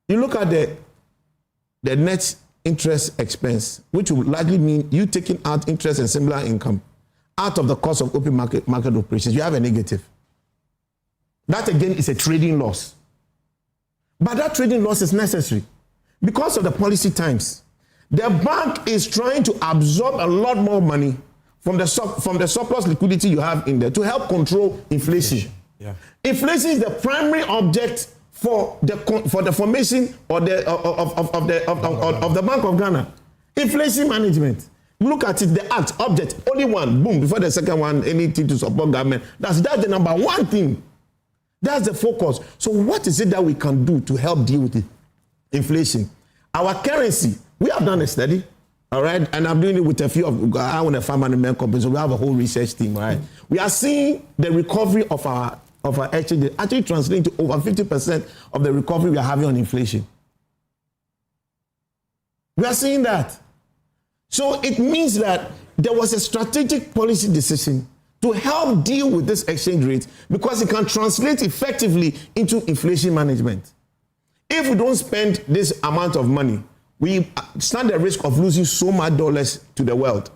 You look at the net interest expense, which will likely mean you taking out interest and similar income out of the cost of open market operations. You have a negative. That again is a trading loss. But that trading loss is necessary because of the policy times. The bank is trying to absorb a lot more money from the surplus liquidity you have in there to help control inflation. Yeah. Inflation is the primary object for the formation of the Bank of Ghana. Inflation management. Look at it, the act, object, only one, boom, before the second one, anything to support government. That's the number one thing. That's the focus. So what is it that we can do to help deal with the inflation? Our currency, we have done a study, all right, and I'm doing it with a few of our farm management companies. So we have a whole research team, right? We are seeing the recovery of our exchange actually translating to over 50% of the recovery we are having on inflation. We are seeing that. So it means that there was a strategic policy decision to help deal with this exchange rate because it can translate effectively into inflation management. If we don't spend this amount of money, we stand the risk of losing so much dollars to the world.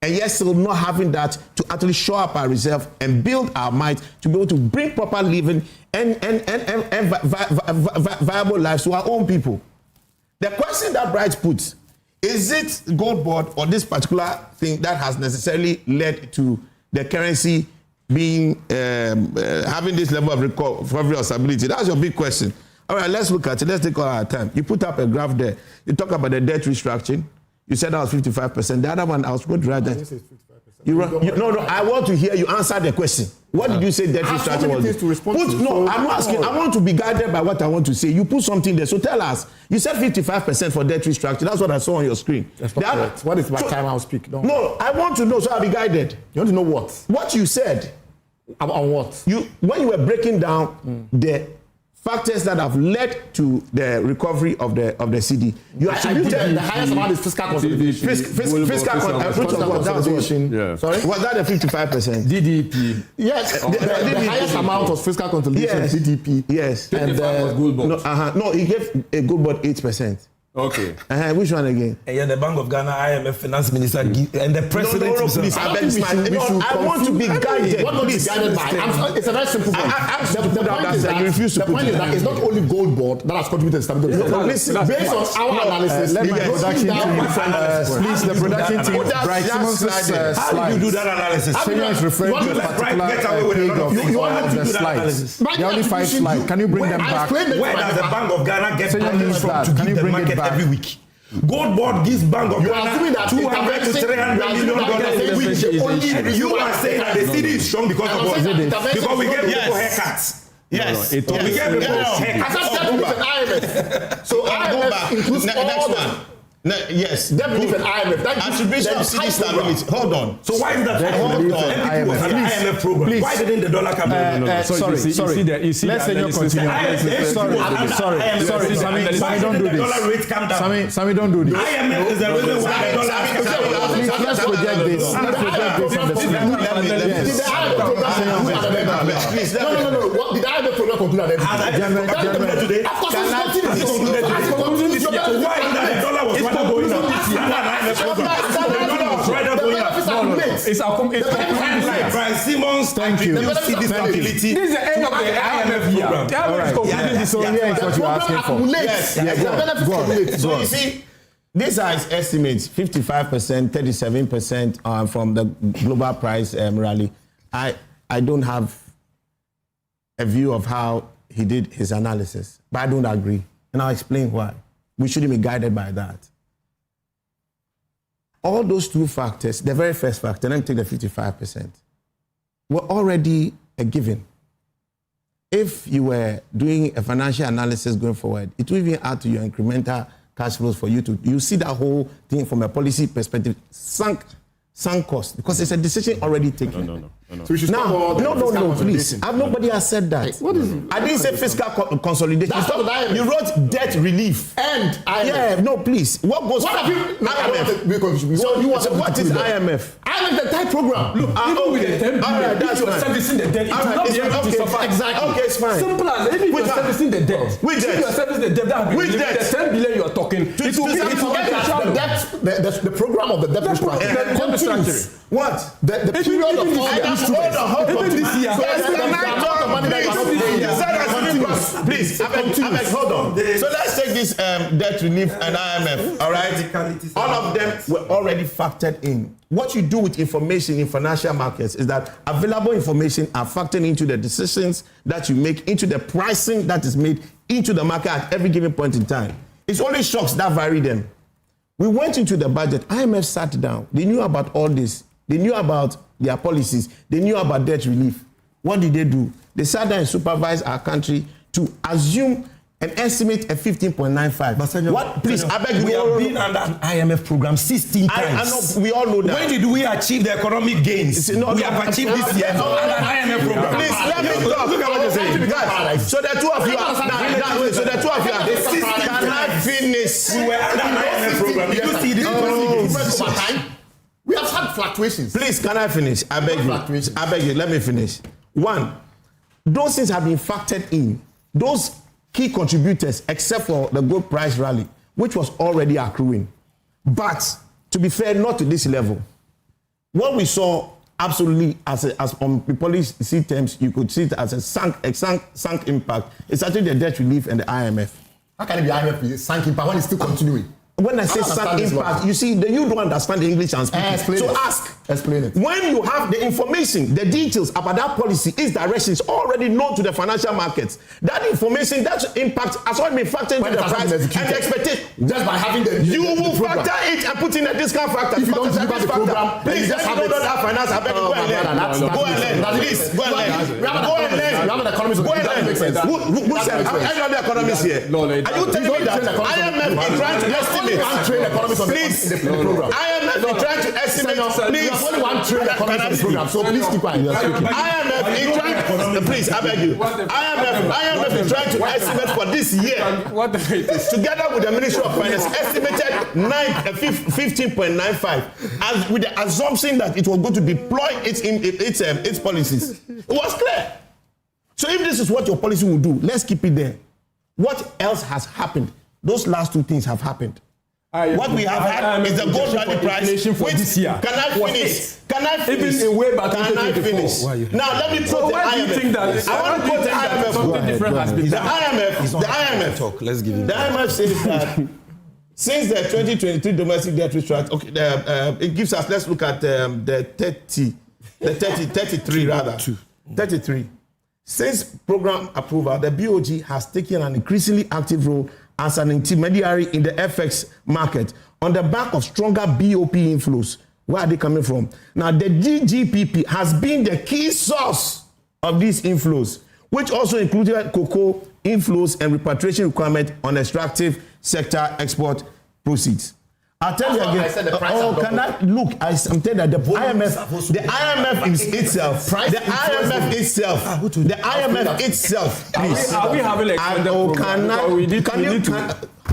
And yet still not having that to actually shore up our reserve and build our might to be able to bring proper living and viable lives to our own people. The question that Bright puts, is it gold board or this particular thing that has necessarily led to the currency being having this level of recovery or stability? That's your big question. All right, let's look at it. Let's take all our time. You put up a graph there. You talk about the debt restructuring. You said that was 55%. The other one, I was going to write that. No, I want to hear you answer the question. What did you say debt restructuring was? I'm asking. I want to be guided by what I want to say. You put something there. So tell us. You said 55% for debt restructuring. That's what I saw on your screen. What is my time I'll speak? No, I want to know so I'll be guided. You want to know what? What you said. On what? When you were breaking down the factors that have led to the recovery of the CD. You attributed the highest amount is fiscal consolidation. Fiscal consolidation. Sorry? Was that the 55%? DDP. Yes. The highest amount was fiscal consolidation, yes. DDP. Yes. And no, he gave a good board 8%. Okay. Which one again? And the Bank of Ghana, IMF finance minister, and the president. Please, I want to be guided. What not be guided by? It's a very simple point. The point is that it's not only gold board that has contributed to stability. Based on our analysis, let my production team, please, the production team, Bright Simmons' slides. How do you do that analysis? Senior is referring to a particular page of the slides. There are only 5 slides. Can you bring them back? Where does the Bank of Ghana get money from to give the market every week? Gold board gives Bank of Ghana $200 to $300 million a week. You are saying that the city is strong because of what? Because we get people haircuts. Yes. We get people haircuts. So IMF includes all the... Yes. They believe in IMF. Attribution of CD stability. Hold on. So why is that? Hold on. IMF program. Please. Why didn't the dollar come down? Sorry. Let's say you continue. Sorry. Sammy, don't do this. Sammy, don't do this. IMF is the reason why the dollar. Please, let's project this. Let's project this on the screen. Yes. No. What did the IMF program conclude at everything? Of course, it's So why the dollar was rather going up this year? It's Brian Simmons, thank you. You see this stability. This is the end of the IMF year. All right. So here is what you're asking for. Yes. So you see, these are his estimates: 55%, 37% from the global price rally. I don't have a view of how he did his analysis, but I don't agree, and I'll explain why. We shouldn't be guided by that. All those two factors, the very first factor, let me take the 55%, were already a given. If you were doing a financial analysis going forward, it will even add to your incremental cash flows for you to, you see that whole thing from a policy perspective, sunk cost, because it's a decision already taken. No. So we should no, please. Nobody has said that. What is it? I didn't say fiscal consolidation. You wrote debt relief. And IMF. Yeah, no, please. What goes? What have you? IMF. So what is IMF? IMF, the type program. Look, even with the 10 billion, if you are servicing the debt, it will not be able to survive. Exactly. Okay, it's fine. Simple as if you are servicing the debt. Which debt? If you are servicing the debt, that will be the 10 billion you are talking. It will be the program of the debt restructuring. What? The period of Even this year. Please, hold on. So let's take this debt relief and IMF. All right. All of them were already factored in. What you do with information in financial markets is that available information are factored into the decisions that you make, into the pricing that is made into the market at every given point in time. It's only shocks that vary them. We went into the budget. IMF sat down. They knew about all this. They knew about their policies. They knew about debt relief. What did they do? They sat down and supervised our country to assume an estimate of 15.95. What? Please, I beg you. We have been under IMF program 16 times. I know, we all know that. When did we achieve the economic gains? We have achieved this year under IMF program. Please, let me talk. Look at what you're saying. Guys, so the two of you are... Can I finish? We were under IMF program. Did you see this? We have had fluctuations. Please, can I finish? I beg you. I beg you. Let me finish. One, those things have been factored in. Those key contributors, except for the gold price rally, which was already accruing. But to be fair, not to this level. What we saw absolutely as on the policy terms, you could see it as a sunk impact. It's actually the debt relief and the IMF. How can it be IMF sunk impact when it's still continuing? When I say sunk impact, you see, you don't understand the English and speak. So explain it. When you have the information, the details about that policy, its directions already known to the financial markets, that information, that impact has already been factored into the price and the expectation. Just by having you will factor it and put in a discount factor. If you don't deliver the program, please just have that finance. I beg you, go and learn. Go and learn. Please, go and learn. Go and learn. We have an economist. Go and learn. Who said? I have the economists here. Are you telling me that IMF is trying to estimate? Please, IMF is trying to estimate. Please, only one train economics program. So please keep quiet. IMF is trying. Please, I beg you. IMF is trying to estimate for this year. Together with the Ministry of Finance, estimated 15.95, as with the assumption that it was going to deploy its policies. It was clear. So if this is what your policy will do, let's keep it there. What else has happened? Those last two things have happened. What we have had is the gold rally price for this year. Can I finish? Can I finish? Even in way back Can I finish? Now let me quote the IMF. I want to quote the IMF. Something different has been done. The IMF. Talk. Let's give him. The IMF says that since the 2023 domestic debt restructuring, okay, it gives us. Let's look at the 33 rather. 33. Since program approval, the BOG has taken an increasingly active role as an intermediary in the FX market on the back of stronger BOP inflows. Where are they coming from? Now, the DGPP has been the key source of these inflows, which also included cocoa inflows and repatriation requirement on extractive sector export proceeds. I'll tell you again. Can I look? I'm telling you that the IMF is itself. The IMF itself. Please. Are we having an extended program?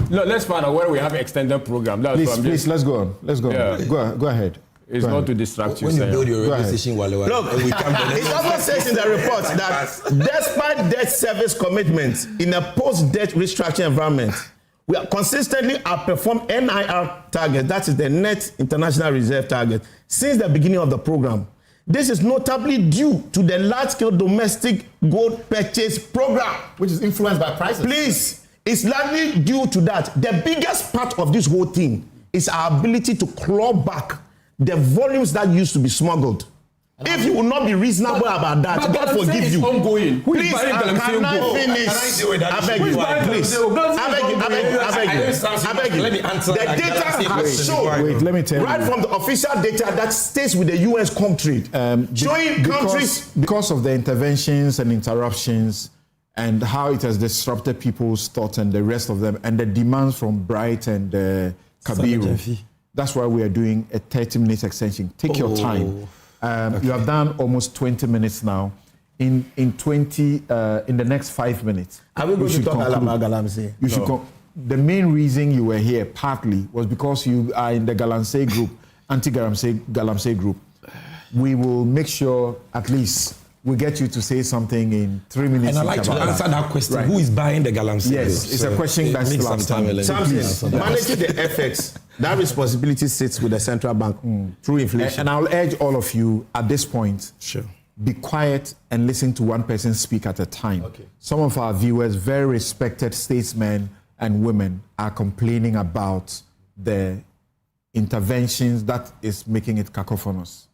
Let's find out where we have an extended program. Please, let's go on. Let's go on. Go ahead. It's not to distract you. When you build your radio station, look, it also says in the report that despite debt service commitments in a post-debt restructuring environment, We are consistently outperformed NIR target, that is the net international reserve target, since the beginning of the program. This is notably due to the large-scale domestic gold purchase program, which is influenced by prices. Please, it's largely due to that. The biggest part of this whole thing is our ability to claw back the volumes that used to be smuggled. If you will not be reasonable about that, God forgive you. Ongoing. Please, can I finish? I beg you, please. I beg you. Let me answer. The data has shown. Wait, let me tell you. Right from the official data that stays with the US country, showing countries. Because of the interventions and interruptions and how it has disrupted people's thoughts and the rest of them, and the demands from Bright and Kabiru. That's why we are doing a 30-minute extension. Take your time. You have done almost 20 minutes now. In the next 5 minutes, are we going to talk about Galamsey? You should. The main reason you were here partly was because you are in the Galamsey group, anti-Galamsey group. We will make sure at least we get you to say something in 3 minutes. And I'd like to answer that question. Right. Who is buying the Galamsey? Yes, it's a question that's still outstanding. Managing the FX, that responsibility sits with the central bank through inflation. And I'll urge all of you at this point, be quiet and listen to one person speak at a time. Okay. Some of our viewers, very respected statesmen and women, are complaining about the interventions that is making it cacophonous.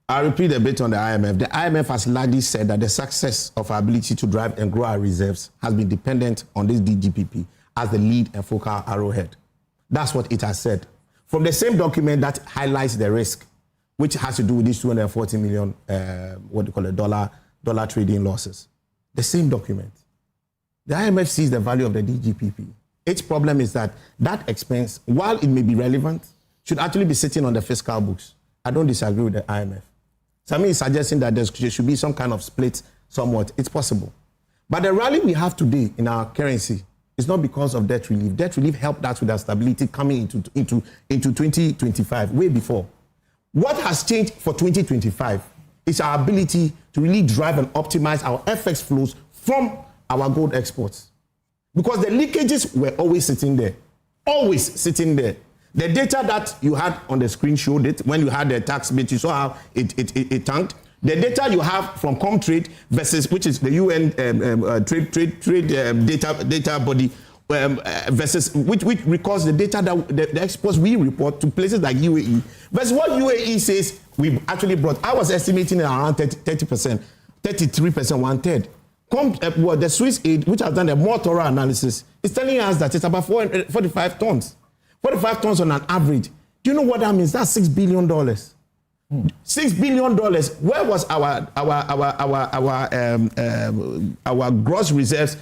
I'll repeat a bit on the IMF. The IMF has largely said that the success of our ability to drive and grow our reserves has been dependent on this DGPP as the lead and focal arrowhead. That's what it has said. From the same document that highlights the risk, which has to do with these 240 million, dollar trading losses. The same document. The IMF sees the value of the DGPP. Its problem is that that expense, while it may be relevant, should actually be sitting on the fiscal books. I don't disagree with the IMF. Sami is suggesting that there should be some kind of split somewhat. It's possible. But the rally we have today in our currency is not because of debt relief. Debt relief helped us with our stability coming into 2025, way before. What has changed for 2025 is our ability to really drive and optimize our FX flows from our gold exports. Because the leakages were always sitting there. Always sitting there. The data that you had on the screen showed it. When you had the tax bit, you saw how it tanked. The data you have from Comtrade versus, which is the UN trade data body, versus which records the data that the exports we report to places like UAE, versus what UAE says we actually brought. I was estimating around 30%, 33%, one-third. The Swiss aid, which has done a more thorough analysis, is telling us that it's about 45 tons. 45 tons on an average. Do you know what that means? That's $6 billion. $6 billion. Where was our gross reserves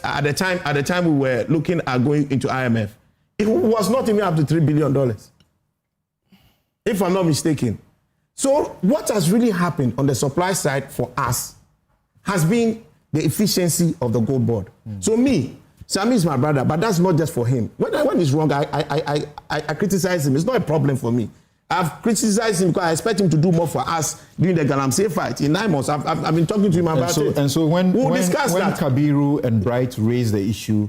at the time? At the time we were looking at going into IMF, it was not even up to $3 billion, if I'm not mistaken. So what has really happened on the supply side for us has been the efficiency of the gold board. So Sami is my brother, but that's not just for him. When he's wrong, I criticize him. It's not a problem for me. I've criticized him because I expect him to do more for us during the Galamsey fight. In 9 months, I've been talking to him about it. And so when Kabiru and Bright raise the issue,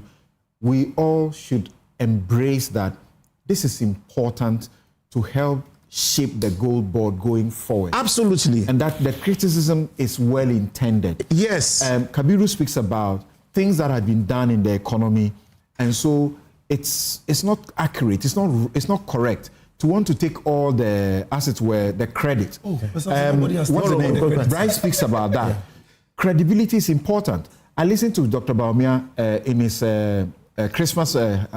we all should embrace that this is important to help shape the gold board going forward. Absolutely. And that the criticism is well intended. Yes. Kabiru speaks about things that have been done in the economy, and so it's not accurate. It's not correct to want to take all the, as it were, the credit. What's the name? Bryce speaks about that. Yeah. Credibility is important. I listened to Dr. Baumia in his Christmas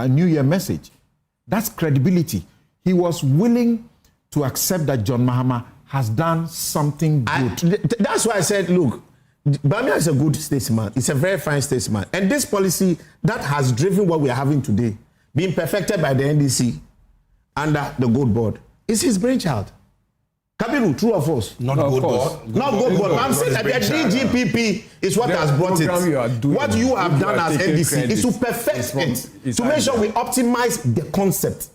New Year message. That's credibility. He was willing to accept that John Mahama has done something good. That's why I said, look, Baumia is a good statesman. He's a very fine statesman. And this policy that has driven what we are having today, being perfected by the NDC under the gold board, is his brainchild. Kabiru, true or false? Not gold board. Not gold board. I'm saying that the DGPP is what has brought it. What you have done as NDC is to perfect it, to make sure we optimize the concept.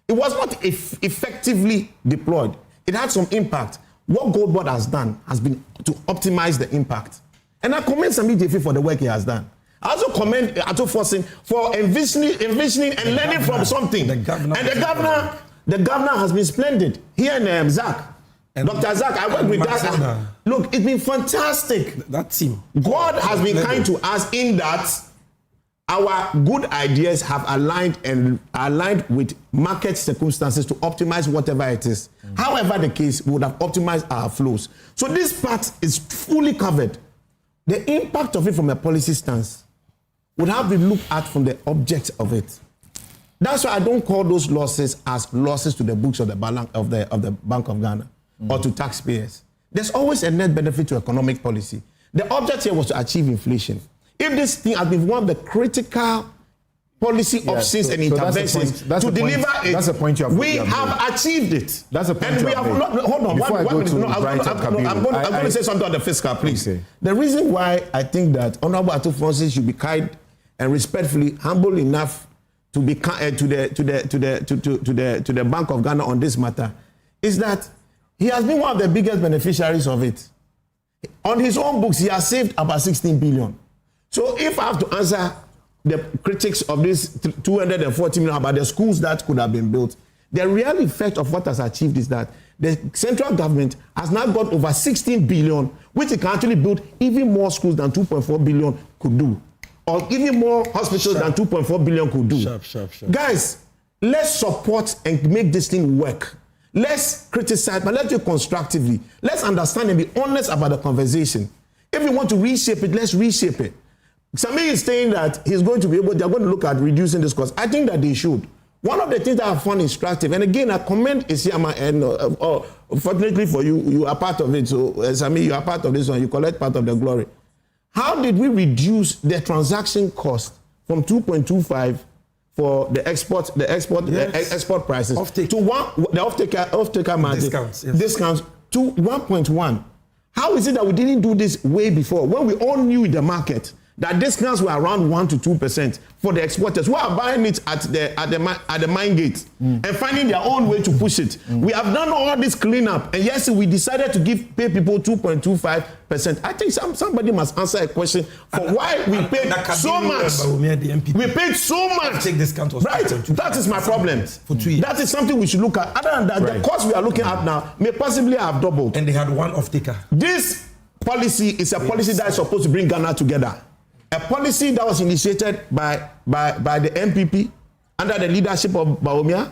It was not effectively deployed. It had some impact. What gold board has done has been to optimize the impact. And I commend Sami Jefe for the work he has done. I also commend Akufo-Addo for envisioning and learning from something. The governor has been splendid. He and Zach. Dr. Zach, I work with that. Look, it's been fantastic. That team. God has been kind to us in that our good ideas have aligned with market circumstances to optimize whatever it is. However the case, we would have optimized our flows. So this part is fully covered. The impact of it from a policy stance would have been looked at from the object of it. That's why I don't call those losses as losses to the books of the Bank of Ghana or to taxpayers. There's always a net benefit to economic policy. The object here was to achieve inflation. If this thing has been one of the critical policy options and interventions to deliver it, that's the point you have. We have achieved it. That's the point. And we have not. Hold on. Before I go to I'm going to say something on the fiscal, please. Okay. The reason why I think that Honorable Akufo-Addo should be kind and respectfully humble enough to be kind to the Bank of Ghana on this matter is that he has been one of the biggest beneficiaries of it. On his own books, he has saved about 16 billion. So if I have to answer the critics of this 240 million about the schools that could have been built, the real effect of what has achieved is that the central government has now got over 16 billion, which it can actually build even more schools than 2.4 billion could do, or even more hospitals than 2.4 billion could do. Guys, let's support and make this thing work. Let's criticize, but let's do it constructively. Let's understand and be honest about the conversation. If we want to reshape it, let's reshape it. Somebody is saying that he's going to be able, they're going to look at reducing this cost. I think that they should. One of the things that I found instructive, and again, I commend Isiama, and fortunately for you, you are part of it. So, Sami, you are part of this one. You collect part of the glory. How did we reduce the transaction cost from 2.25 for the export prices to the off-taker margin discounts to 1.1? How is it that we didn't do this way before when we all knew in the market that discounts were around 1 to 2% for the exporters who are buying it at the mine gate and finding their own way to push it? We have done all this cleanup, and yes, we decided to pay people 2.25%. I think somebody must answer a question for why we paid so much. We paid so much. Right, that is my problem. For 2 years. That is something we should look at. Other than that, the cost we are looking at now may possibly have doubled. And they had one off-taker. This policy is a policy that is supposed to bring Ghana together. A policy that was initiated by the MPP under the leadership of Bawumia.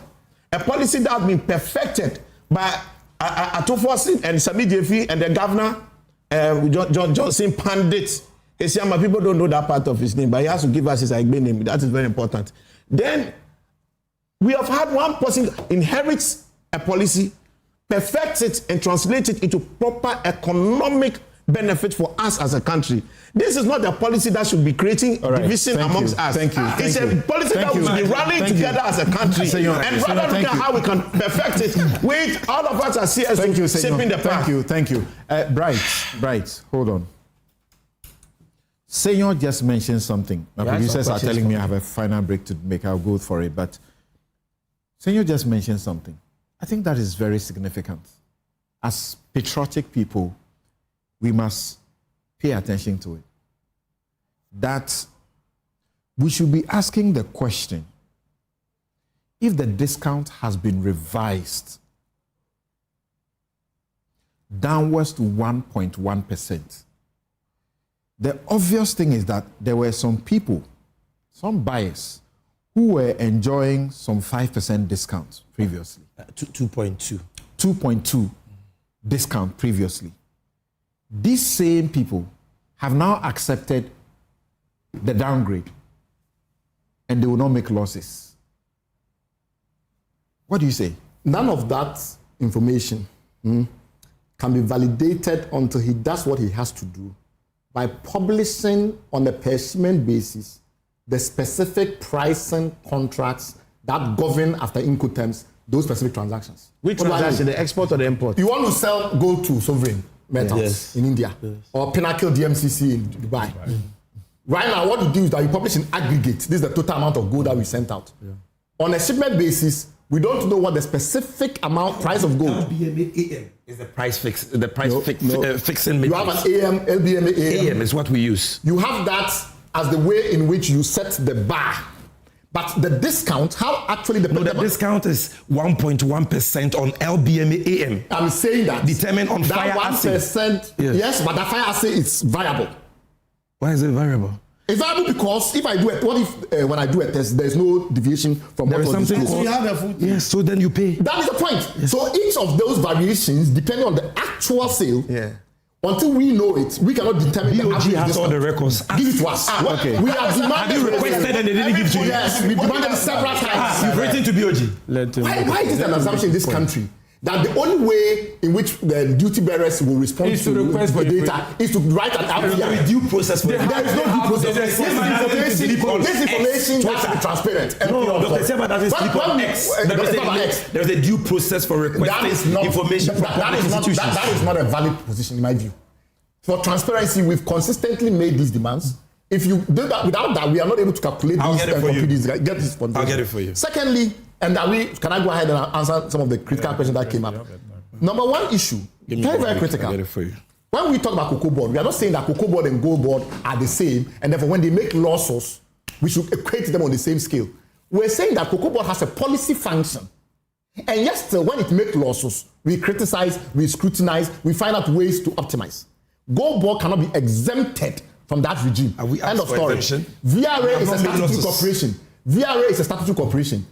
A policy that has been perfected by Akufo-Addo and Sami Jefi and the governor, Johnson Pandit. People don't know that part of his name, but he has to give us his Agyeman name. That is very important. Then we have had one person inherits a policy, perfects it, and translates it into proper economic benefit for us as a country. This is not a policy that should be creating division amongst us. It's a policy that we should be rallying together as a country and rather look at how we can perfect it with all of us as CS shaping the path. Thank you. Bright, hold on. Senor just mentioned something. My producers are telling me I have a final break to make. I'll go for it. But Senor just mentioned something. I think that is very significant. As patriotic people, we must pay attention to it. That we should be asking the question, if the discount has been revised downwards to 1.1%, the obvious thing is that there were some people, some buyers, who were enjoying some 5% discounts previously. 2.2. 2.2 discount previously. These same people have now accepted the downgrade and they will not make losses. What do you say? None of that information can be validated until he does what he has to do by publishing on a per shipment basis the specific pricing contracts that govern after Incoterms those specific transactions. Which transaction, the export or the import? You want to sell gold to sovereign metals in India or Pinnacle DMCC in Dubai. Right now, what you do is that you publish in aggregate. This is the total amount of gold that we sent out. On a shipment basis, we don't know what the specific price of gold. LBMA AM is the price fix. The price fixing. You have an AM, LBMA AM. AM is what we use. You have that as the way in which you set the bar. But the discount, how actually the discount is 1.1% on LBMA AM. I'm saying that determined on that fire 1%. Yes, but that fire assay is variable. Why is it variable? It's variable because if I do it, what if when I do a test, there's no deviation from there what is was something disclosed? Yes, so then you pay. That is the point. Yes. So each of those variations, depending on the actual sale, until we know it, we cannot determine the average has discount. all the records. Give it to us. Okay. We have demanded. Have you requested and they didn't give to you? Yes, we demanded several times. You've written to BOG. Why is it an assumption in this country that the only way in which the duty bearers will respond to the data is to write an API? There is no due process for it. There is no due process. This information has to be transparent. No, Dr. Seba doesn't sleep on X. There's a due process for requesting information from public institutions. That is not a valid position in my view. For transparency, we've consistently made these demands. If you do that, without that, we are not able to calculate these and complete these. Get this. I'll get it for you. Secondly, and that can I go ahead and answer some of the critical questions that came up? Number one issue, very critical. I'll get it for you. When we talk about cocoa board, we are not saying that cocoa board and gold board are the same, and therefore when they make lawsuits, we should equate them on the same scale. We're saying that cocoa board has a policy function. And yes, still, when it makes lawsuits, we criticize, we scrutinize, we find out ways to optimize. Gold board cannot be exempted from that regime. End of story. VRA is a statutory corporation. VRA is a statutory corporation.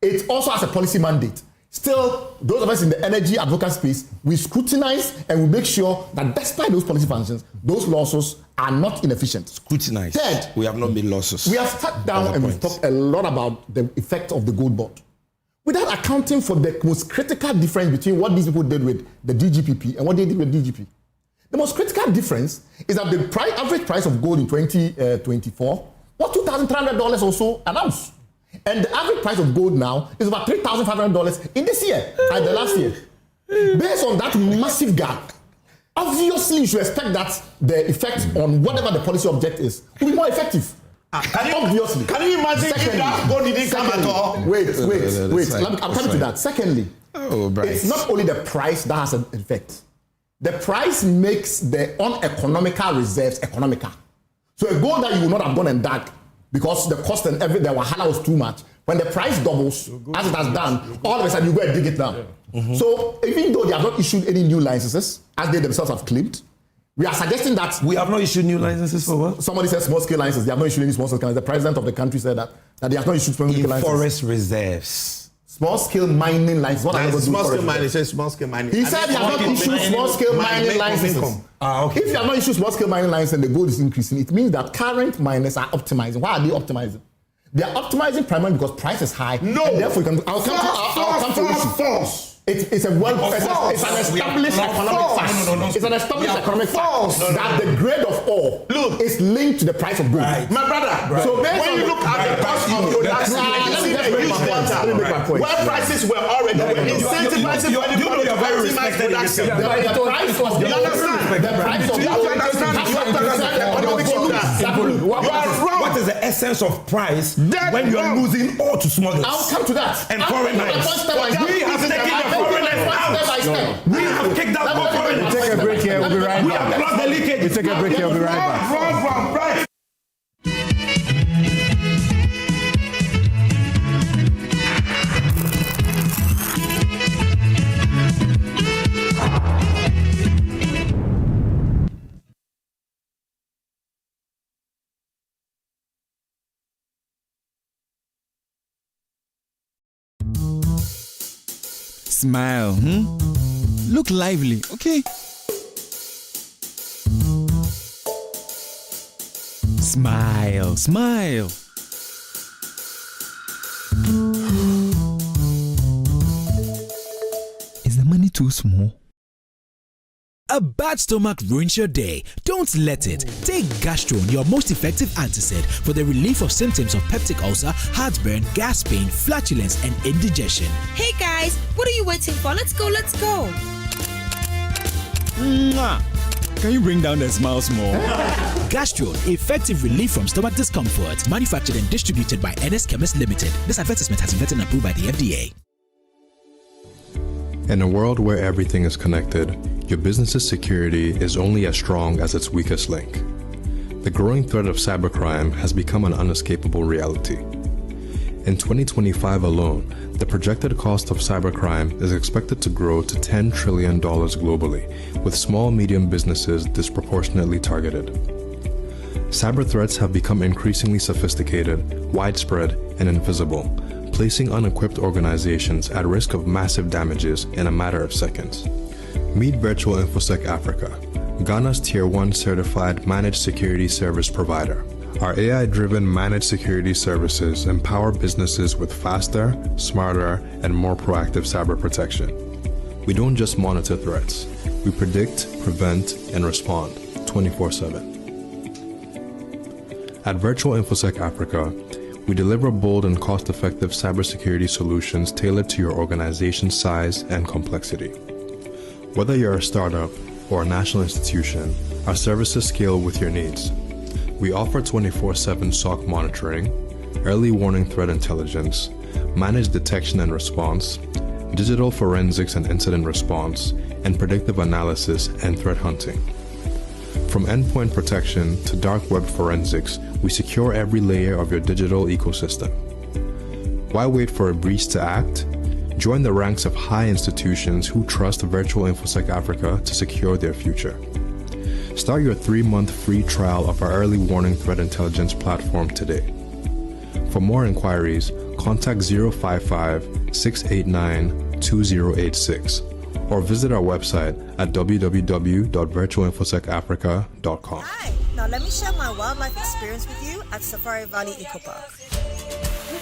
It also has a policy mandate. Still, those of us in the energy advocacy space, we scrutinize and we make sure that despite those policy functions, those lawsuits are not inefficient. Scrutinize. Third, we have not made lawsuits. We have sat down and we've talked a lot about the effect of the gold board, without accounting for the most critical difference between what these people did with the DGPP and what they did with DGP. The most critical difference is that the average price of gold in 2024 was $2,300 or so an ounce. And the average price of gold now is about $3,500 in this year, and the last year. Based on that massive gap, obviously you should expect that the effect on whatever the policy object is will be more effective. Can you imagine if that gold didn't come at all? Wait. I'm coming to that. Secondly, it's not only the price that has an effect. The price makes the uneconomical reserves economical. So a gold that you would not have gone and dug because the cost and everything, the wahala was too much. When the price doubles, as it has done, all of a sudden you go and dig it down. So even though they have not issued any new licenses, as they themselves have claimed, we are suggesting that... We have not issued new licenses for what? Somebody said small-scale licenses. They have not issued any small-scale licenses. The president of the country said that they have not issued small-scale licenses. Forest reserves. Small-scale mining license. What are small-scale mining? He said small-scale mining. He said he has not issued small-scale mining licenses. Okay. If you have not issued small-scale mining license and the gold is increasing, it means that current miners are optimizing. Why are they optimizing? They are optimizing primarily because price is high. No. And therefore, I'll come to issue. It's an established economic fact. It's an established economic fact that the grade of ore is linked to the price of gold. Right. My brother, So when you look at the cost of production, let me make my point. where prices were already incentivizing for anybody to maximize production. The price was What is the essence of price when you are losing all to smugglers? I'll come to that. And foreigners. We have taken the foreigners out. We have kicked out more foreigners. Take a break here. We'll be right back. We have blocked the leakage. We take a break here. We'll be right back. Right. Smile, Look lively, okay? Smile, smile. Is the money too small? A bad stomach ruins your day. Don't let it. Take Gastron, your most effective antacid for the relief of symptoms of peptic ulcer, heartburn, gas pain, flatulence, and indigestion. Hey guys, what are you waiting for? Let's go. Mwah. Can you bring down the smiles more? Gastron, effective relief from stomach discomfort. Manufactured and distributed by NS Chemist Limited. This advertisement has been vetted and approved by the FDA. In a world where everything is connected, your business's security is only as strong as its weakest link. The growing threat of cybercrime has become an unescapable reality. In 2025 alone, the projected cost of cybercrime is expected to grow to $10 trillion globally, with small-medium businesses disproportionately targeted. Cyber threats have become increasingly sophisticated, widespread, and invisible, placing unequipped organizations at risk of massive damages in a matter of seconds. Meet Virtual InfoSec Africa, Ghana's Tier 1 certified managed security service provider. Our AI-driven managed security services empower businesses with faster, smarter, and more proactive cyber protection. We don't just monitor threats, we predict, prevent, and respond 24/7. At Virtual InfoSec Africa, we deliver bold and cost-effective cybersecurity solutions tailored to your organization's size and complexity. Whether you're a startup or a national institution, our services scale with your needs. We offer 24/7 SOC monitoring, early warning threat intelligence, managed detection and response, digital forensics and incident response, and predictive analysis and threat hunting. From endpoint protection to dark web forensics, we secure every layer of your digital ecosystem. Why wait for a breach to act? Join the ranks of high institutions who trust Virtual InfoSec Africa to secure their future. Start your 3-month free trial of our early warning threat intelligence platform today. For more inquiries, contact 055-689-2086 or visit our website at www.virtualinfosecafrica.com. Hi, now let me share my wildlife experience with you at Safari Valley Eco Park.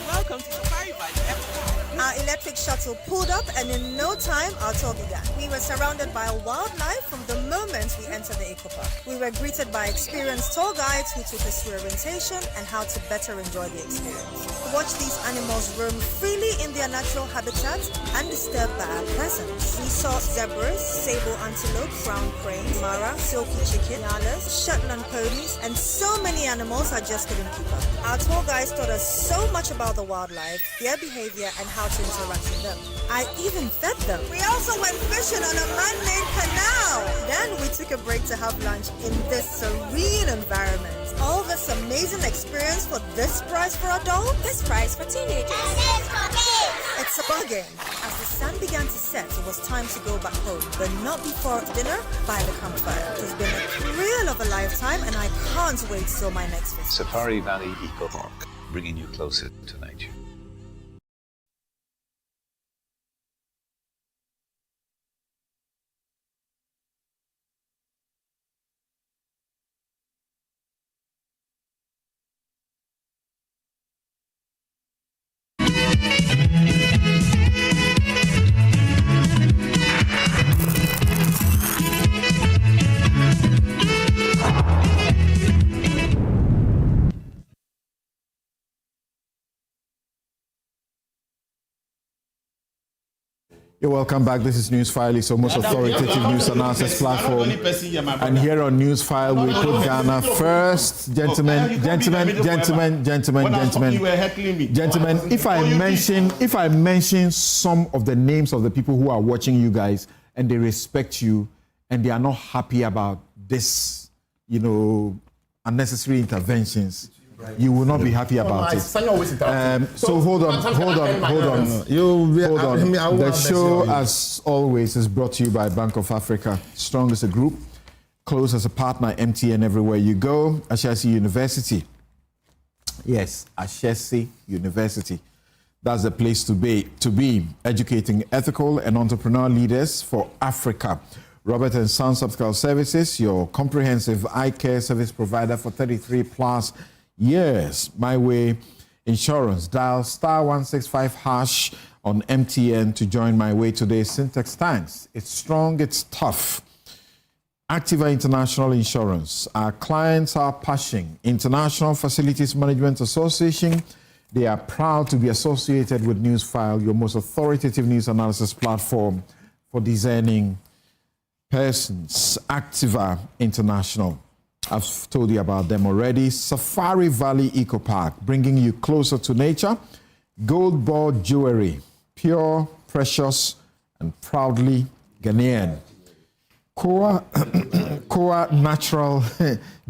Welcome to Safari Valley Eco Park. Our electric shuttle pulled up, and in no time, our tour began. We were surrounded by wildlife from the moment we entered the eco park. We were greeted by experienced tour guides who took us through orientation and how to better enjoy the experience. Watch these animals roam freely in their natural habitat, undisturbed by our presence. We saw zebras, sable antelope, brown cranes, mara, silky chicken, nyalas, Shetland ponies, and so many animals I just couldn't keep up. Our tour guides taught us so much about the wildlife, their behavior, and how to interact with them. I even fed them. We also went fishing on a man-made canal. Then we took a break to have lunch in this serene environment. All this amazing experience for this price for adults? This price for teenagers. It's a bargain. As the sun began to set, it was time to go back home, but not before dinner by the campfire. It's been a thrill of a lifetime, and I can't wait till my next visit. Safari Valley Eco Park, bringing you closer to nature. You're welcome back. This is Newsfile. It's our most authoritative news analysis platform. And here on Newsfile, we put Ghana first. Gentlemen, if I mention some of the names of the people who are watching you guys and they respect you and they are not happy about this, unnecessary interventions, you will not be happy about it. So hold on. The show, as always, is brought to you by Bank of Africa. Strong as a group, close as a partner, MTN everywhere you go. Ashesi University. Yes, Ashesi University. That's the place to be, educating ethical and entrepreneurial leaders for Africa. Robert & Sons Optical Services, your comprehensive eye care service provider for 33 plus years. My Way Insurance. Dial *165# on MTN to join My Way today. Syntax Tanks. It's strong, it's tough. Activa International Insurance. Our clients are Pashing International Facilities Management Association. They are proud to be associated with Newsfile, your most authoritative news analysis platform for discerning persons. Activa International. I've told you about them already. Safari Valley Eco Park, bringing you closer to nature. Gold Board Jewelry, pure, precious, and proudly Ghanaian. Koa natural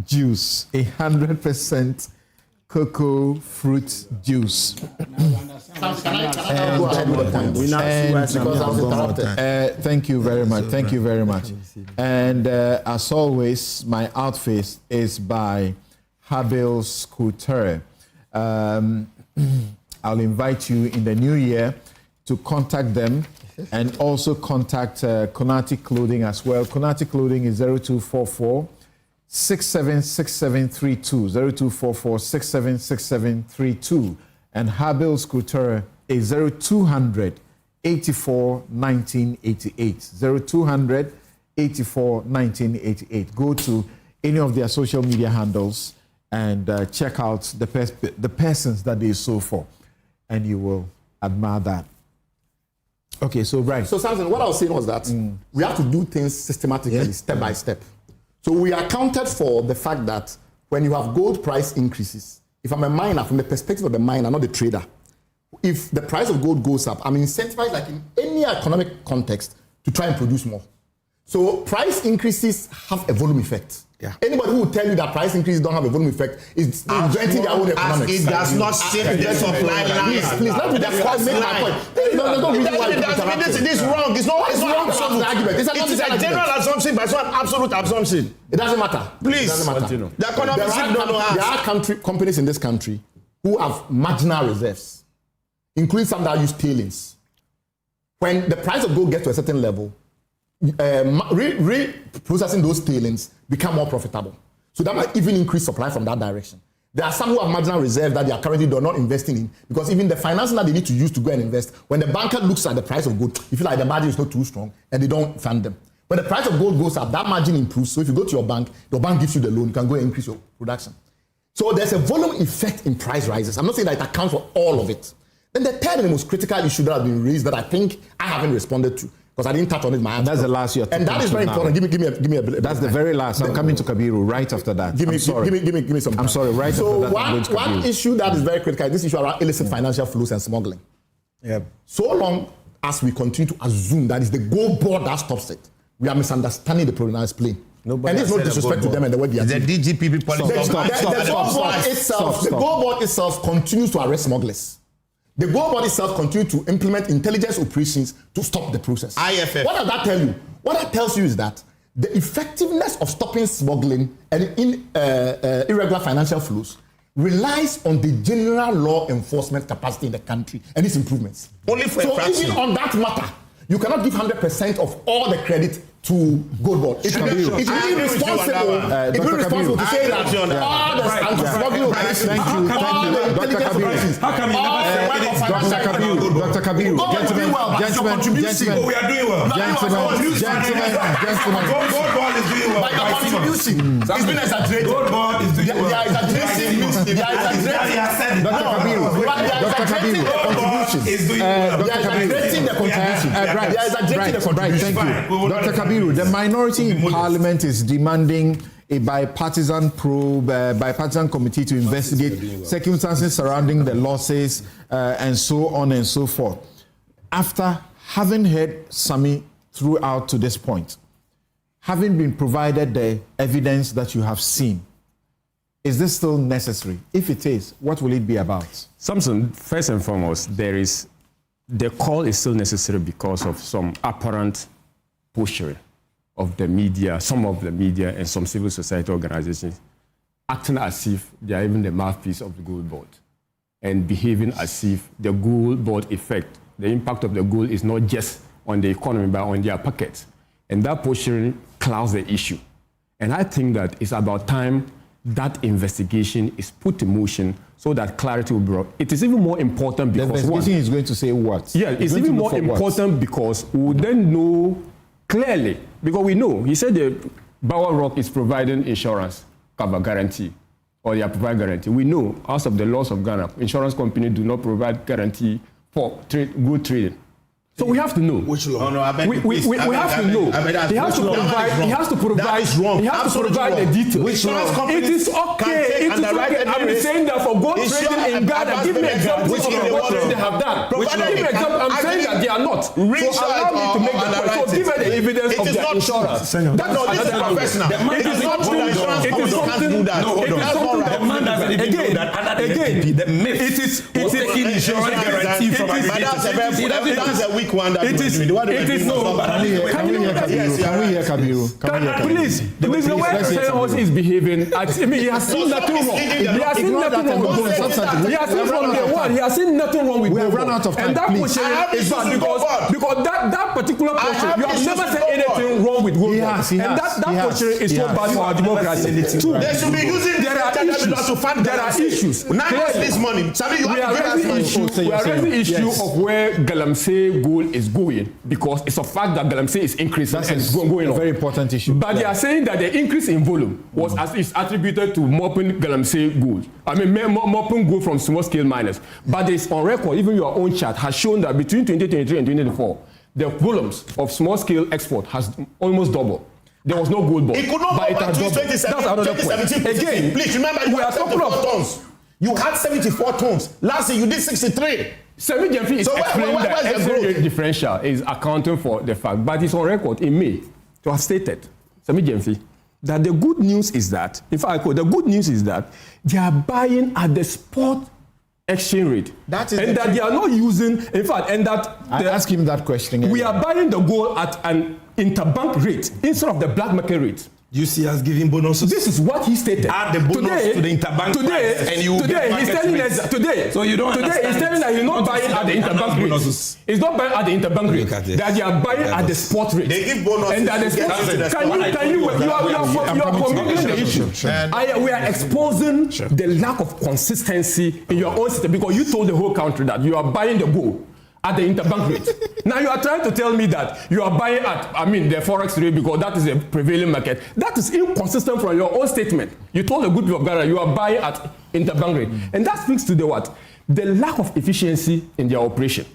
juice, 100% cocoa fruit juice. Thank you very much. Thank you very much. And as always, my outfit is by Habil's Couture. I'll invite you in the new year to contact them and also contact Konati Clothing as well. Konati Clothing is 0244 676732, 0244 676732, and Habil's Couture is 0200 84 1988, 0200 84 1988. Go to any of their social media handles and check out the persons that they sew for, and you will admire that. Okay, so right. So Samson, what I was saying was that we have to do things systematically, step by step. So we accounted for the fact that when you have gold price increases, if I'm a miner, from the perspective of the miner, not the trader, if the price of gold goes up, I'm incentivized, like in any economic context, to try and produce more. So price increases have a volume effect. Yeah. Anybody who will tell you that price increases don't have a volume effect is inventing their own economics. It does not shift the supply line. Please, let me just make my point. This is wrong. It's not wrong. Argument. It is a general assumption, but it's not an absolute assumption. It doesn't matter. Please. It doesn't matter. The economists don't know how. There are companies in this country who have marginal reserves, including some that use tailings. When the price of gold gets to a certain level, reprocessing those tailings become more profitable. So that might even increase supply from that direction. There are some who have marginal reserve that they are currently not investing in, because even the financing that they need to use to go and invest, when the banker looks at the price of gold, you feel like the margin is not too strong and they don't fund them. When the price of gold goes up, that margin improves. So if you go to your bank gives you the loan, you can go and increase your production. So there's a volume effect in price rises. I'm not saying that it accounts for all of it. Then the third and the most critical issue that has been raised that I think I haven't responded to, because I didn't touch on it. That's the last year. And that is very important. Give me a bit. That's the very last. I'm coming to Kabiru right after that. Give me some time. I'm sorry, right so after that. one issue that is very critical is this issue around illicit financial flows and smuggling. Yeah. So long as we continue to assume that it's the gold board that stops it, we are misunderstanding the provenance plane. And it's no disrespect to them and the way they are. The DGPP policy. The gold board itself continues to arrest smugglers. The gold board itself continues to implement intelligence operations to stop the process. IFF. What does that tell you? What that tells you is that the effectiveness of stopping smuggling and irregular financial flows relies on the general law enforcement capacity in the country and its improvements. Only for so even on that matter, you cannot give 100% of all the credit to gold board. It will be irresponsible. It will be responsible to say that all the anti-smuggling operations, all the intelligence operations, how come you never say Dr. Kabiru, gentlemen, we are doing well. Gentlemen. Gold board is doing well. By the contribution, it's been exaggerated. Gold board is doing well. They are exaggerating. Dr. Kabiru, thank you. Dr. Kabiru, the minority in Parliament is demanding a bipartisan probe, bipartisan committee to investigate circumstances surrounding the losses and so on and so forth. After having heard Sami throughout to this point, having been provided the evidence that you have seen, is this still necessary? If it is, what will it be about? Samson, first and foremost, the call is still necessary because of some apparent posturing of the media, some of the media and some civil society organizations acting as if they are even the mouthpiece of the gold board and behaving as if the gold board effect, the impact of the gold is not just on the economy but on their pockets. And that posturing clouds the issue. And I think that it's about time that investigation is put in motion so that clarity will be brought. It is even more important because... The investigation is going to say what? Yeah, it's even more important because we will then know clearly, because we know, he said the Bower Rock is providing insurance cover guarantee, or they are providing guarantee. We know, as of the laws of Ghana, insurance companies do not provide guarantee for good trading. So we have to know. Which law? Oh, no, we have to know. He has to provide the details. It is okay. I'm saying that for gold trading in Ghana, give me examples of what they have done. I'm saying that they are not. So allow me to make the point. So give me the evidence of their insurance. No, this is professional. It is not true. Insurance companies can't do that. No, it is something. The man doesn't even know that under the NPP, the myth was taking insurance guarantee from That's a weak one. It is no. Can we hear Kabiru? Please, the way Senator is behaving, I mean, he has seen nothing wrong. He has seen nothing wrong with Bono. He has seen from day one. He has seen nothing wrong with Bono. We have run out of time. And that portion is bad because that particular portion, you have never said anything wrong with Bono. And that portion is so bad for our democracy. They should be using to fund there are issues. Now this money. We are raising the issue of where Galamsey gold is going because it's a fact that Galamsey is increasing and it's going on. Very important issue. But they are saying that the increase in volume was is attributed to mopping Galamsey gold. I mean, mopping gold from small scale miners. But it's on record, even your own chart has shown that between 2023 and 2024, the volumes of small scale export has almost doubled. There was no gold bond. It could not go back to 2017. Again, please remember, you had 74 tons. You had 74 tons. Last year, you did 63. Semi Jemfi is explaining that exchange rate differential is accounting for the fact, but it's on record in May to have stated, Semi Jemfi, that the good news is that, in fact, I quote, the good news is that they are buying at the spot exchange rate. That is and that they are not using, in fact, and that... I ask him that question. We are buying the gold at an interbank rate instead of the black market rate. You see us giving bonuses. This is what he stated. Add the bonus to the interbank price and you today he's telling us today. So you don't today he's telling that he's not buying at the interbank rate. He's not buying at the interbank rate. That they are buying at the spot rate. They give bonuses. And that the spot can you are committing the issue. We are exposing the lack of consistency in your own system because you told the whole country that you are buying the gold at the interbank rate. Now you are trying to tell me that you are buying at, the forex rate because that is a prevailing market. That is inconsistent from your own statement. You told the good people of Ghana you are buying at interbank rate. And that speaks to the what? The lack of efficiency in their operation.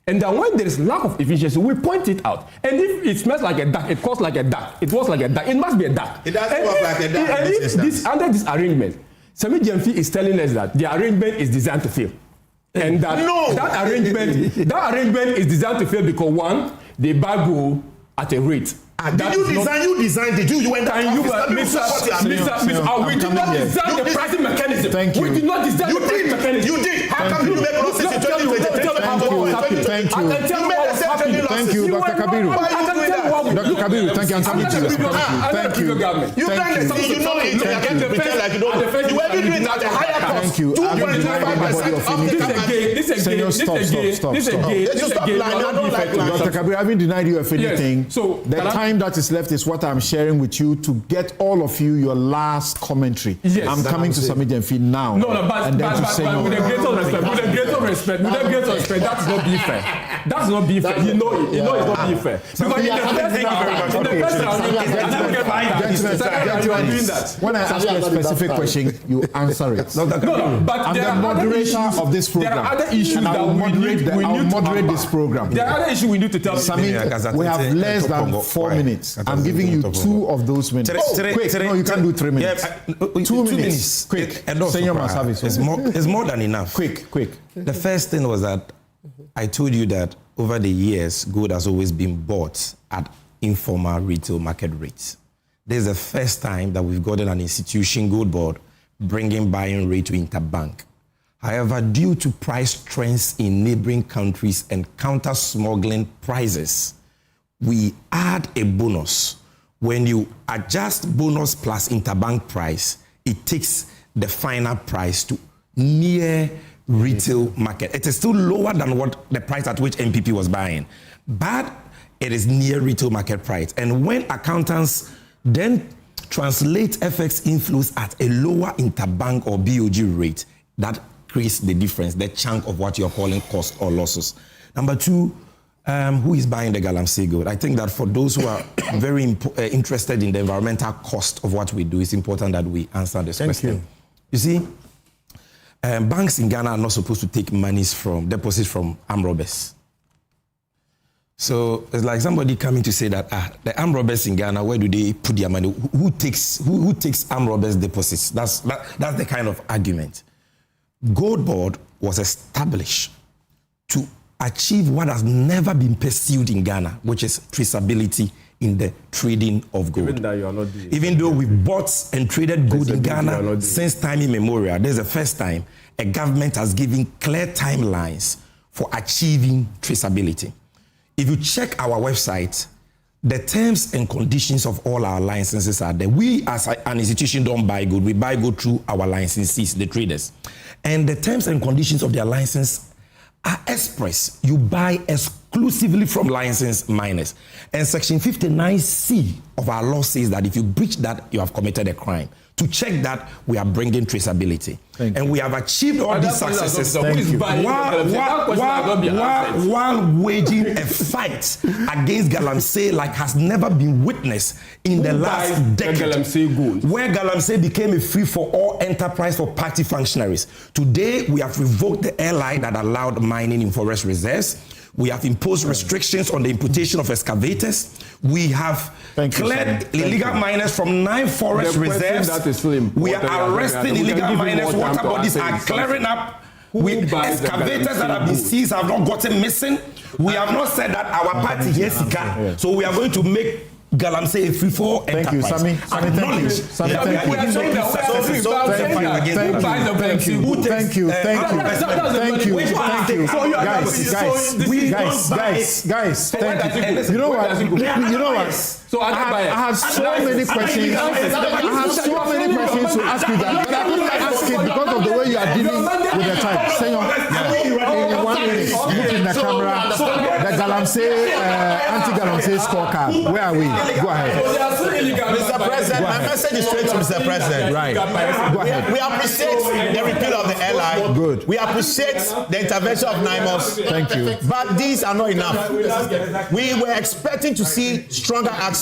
And then when there is lack of efficiency, we point it out. And if it smells like a duck, it costs like a duck, it was like a duck, it must be a duck. It doesn't work like a duck. And if under this arrangement, Semi Jemfi is telling us that the arrangement is designed to fail. And that arrangement is designed to fail because one, they buy gold at a rate. Did you design? You went down. We did not design the pricing mechanism. Thank you. We did not design the pricing mechanism. You did. How come you make losses in 2023? Thank you, Dr. Kabiru. Dr. Kabiru, thank you. Thank you. You know it. You pretend like you don't. You ever do it at a higher cost. Thank you. 2.95%. Dr. Kabiru, I haven't denied you of anything. So the time that is left is what I'm sharing with you to get all of you your last commentary. Yes, I'm coming to Sami Jemfi now. No, but with the greater respect, that's not being fair. That's not being fair. You know it's not being fair. Because when I ask you a specific question, you answer it. But I'm the moderator of this program. There are other issues and that I'll moderate this program. There are other issues we need to tell Sami, we have less than 4 minutes. I'm giving you 2 of those minutes. Quick. No, you can't do 3 minutes. 2 minutes. Quick. Senior must have it. It's more than enough. Quick. The first thing was that I told you that over the years, gold has always been bought at informal retail market rates. This is the first time that we've gotten an institution, Gold Board, bringing buying rate to interbank. However, due to price trends in neighboring countries and counter-smuggling prices, we add a bonus. When you adjust bonus plus interbank price, it takes the final price to near retail market. It is still lower than what the price at which MPP was buying, but it is near retail market price. And when accountants then translate FX inflows at a lower interbank or BOG rate, that creates the difference, the chunk of what you're calling cost or losses. Number 2, who is buying the Galamsey gold? I think that for those who are very interested in the environmental cost of what we do, it's important that we answer this question. You see, banks in Ghana are not supposed to take deposits from armed robbers. So it's like somebody coming to say that the armed robbers in Ghana, where do they put their money? Who takes armed robbers' deposits? That's the kind of argument. Gold Board was established to achieve what has never been pursued in Ghana, which is traceability in the trading of gold. Even that you are not doing. Even though we've bought and traded gold in Ghana since time immemorial, this is the first time a government has given clear timelines for achieving traceability. If you check our website, the terms and conditions of all our licenses are there. We as an institution don't buy gold. We buy gold through our licensees, the traders. And the terms and conditions of their license are express. You buy exclusively from licensed miners. And Section 59C of our law says that if you breach that, you have committed a crime. To check that, we are bringing traceability. And we have achieved all these successes while waging a fight against Galamsey like has never been witnessed in the last decade, where Galamsey became a free-for-all enterprise for party functionaries. Today, we have revoked the airline that allowed mining in forest reserves. We have imposed restrictions on the importation of excavators. We have cleared illegal miners from 9 forest reserves. We are arresting illegal miners. Water bodies are clearing up. Excavators that have been seized have not gotten missing. We have not said that our party here Sika. So we are going to make Galamsey a free-for-all enterprise. Thank you, Sammy. Thank you. You know what? So I have so many questions. I have so many questions to ask you that, but I couldn't ask it because of the way you are dealing with the time. Senor, in 1 minute, look in the camera. The Galamsey, anti-Galamsey scorecard. Where are we? Go ahead. Mr. President, my message is straight to Mr. President. Right. Go ahead. We appreciate the repeal of the airline. Good. We appreciate the intervention of NIMOS. Thank you. But these are not enough. We were expecting to see stronger action.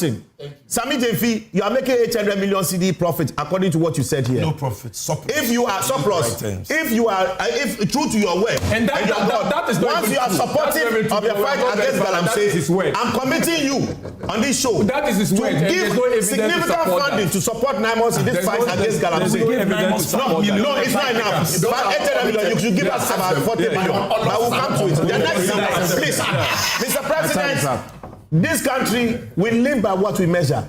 Sami Jefi, you are making 800 million CD profit according to what you said here. No profit. Surplus. If you are surplus, if you are, if true to your word, and that is once you are supportive of your fight against Galamsey, I'm committing you on this show that is his to word, give significant funding to support NIMOS in this fight against Galamsey. No, it's not enough. But 800 million, you should give us about 40 million. But we'll come to it. The next thing, please, Mr. President. This country will live by what we measure.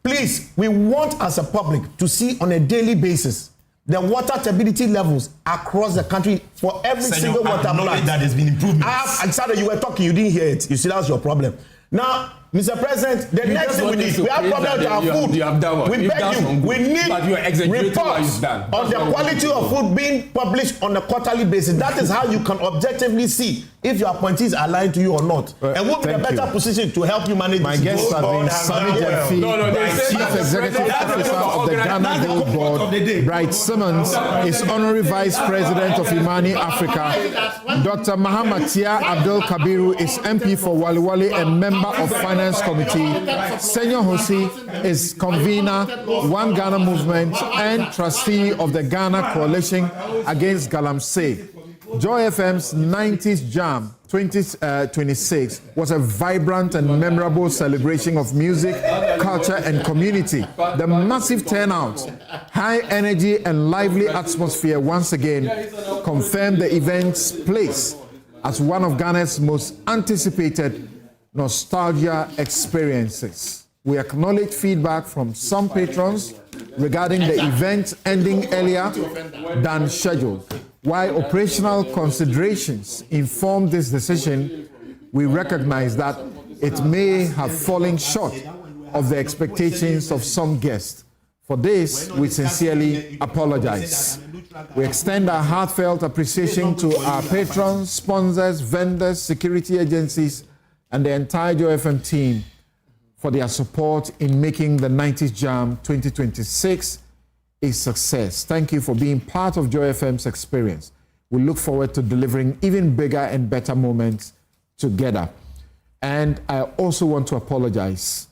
Please, we want as a public to see on a daily basis the water stability levels across the country for every single water plant. That has been improvement. Sorry, you were talking, you didn't hear it. You see, that's your problem. Now, Mr. President, the next thing we need, we have problems with our food. We beg you, we need reports on the quality of food being published on a quarterly basis. That is how you can objectively see if your appointees are lying to you or not. And we'll be in a better position to help you manage my guests have been Sammy Jefi, Chief Executive Officer of the Ghana Gold Board. Bright Simmons is Honorary Vice President of Imani Africa. Dr. Mahamatia Abdul Kabiru is MP for Wali Wali and member of Finance Committee. Senyor Hosi is convener, One Ghana Movement, and trustee of the Ghana Coalition Against Galamsey. Joy FM's 90s Jam 2026 was a vibrant and memorable celebration of music, culture, and community. The massive turnout, high energy, and lively atmosphere once again confirmed the event's place as one of Ghana's most anticipated nostalgia experiences. We acknowledge feedback from some patrons regarding the event ending earlier than scheduled. While operational considerations informed this decision, we recognize that it may have fallen short of the expectations of some guests. For this, we sincerely apologize. We extend our heartfelt appreciation to our patrons, sponsors, vendors, security agencies, and the entire Joy FM team for their support in making the 90s Jam 2026 a success. Thank you for being part of Joy FM's experience. We look forward to delivering even bigger and better moments together. And I also want to apologize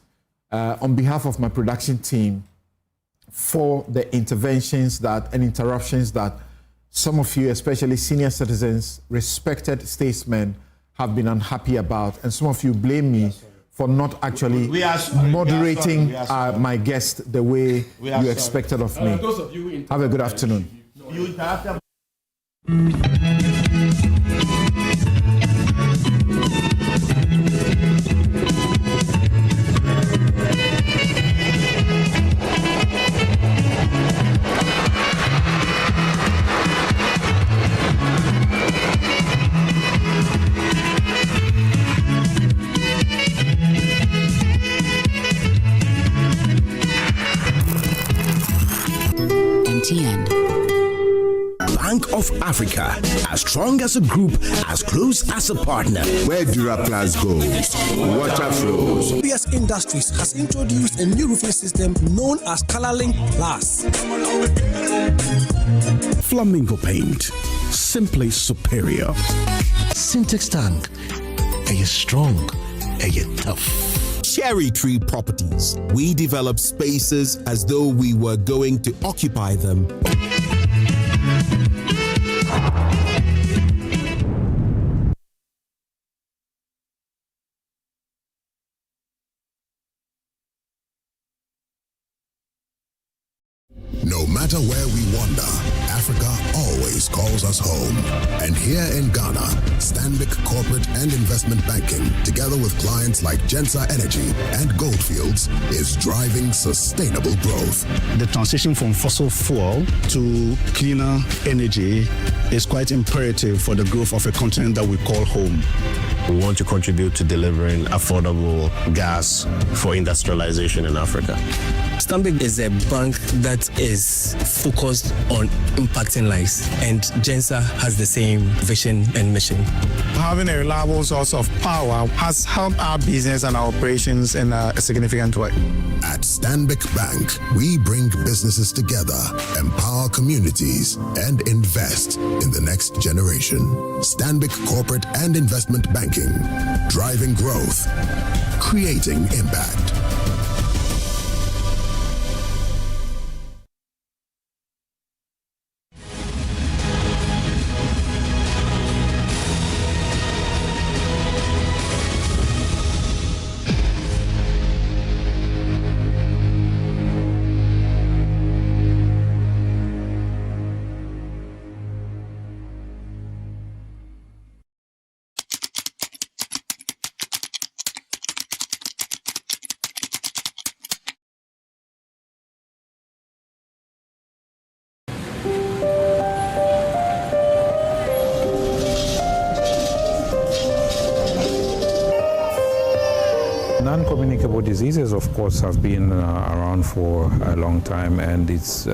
on behalf of my production team for the interventions and interruptions that some of you, especially senior citizens, respected statesmen, have been unhappy about. And some of you blame me for not actually moderating my guest the way you expected of me. Have a good afternoon. Africa. As strong as a group, as close as a partner. Where Duraplas goes, water flows. PS Industries has introduced a new roofing system known as ColorLink Plus. Flamingo paint, simply superior. Syntax tank, are you strong? Are you tough? Cherry Tree Properties. We develop spaces as though we were going to occupy them. No matter where we wander, Africa always calls us home. And here in Ghana, Stanbic Corporate and Investment Banking, together with clients like Gensa Energy and Goldfields, is driving sustainable growth. The transition from fossil fuel to cleaner energy is quite imperative for the growth of a continent that we call home. We want to contribute to delivering affordable gas for industrialization in Africa. Stanbic is a bank that is focused on impacting lives, and Gensa has the same vision and mission. Having a reliable source of power has helped our business and our operations in a significant way. At Stanbic Bank, we bring businesses together, empower communities, and invest in the next generation. Stanbic Corporate and Investment Banking, driving growth, creating impact. Non-communicable diseases, of course, have been around for a long time, and it's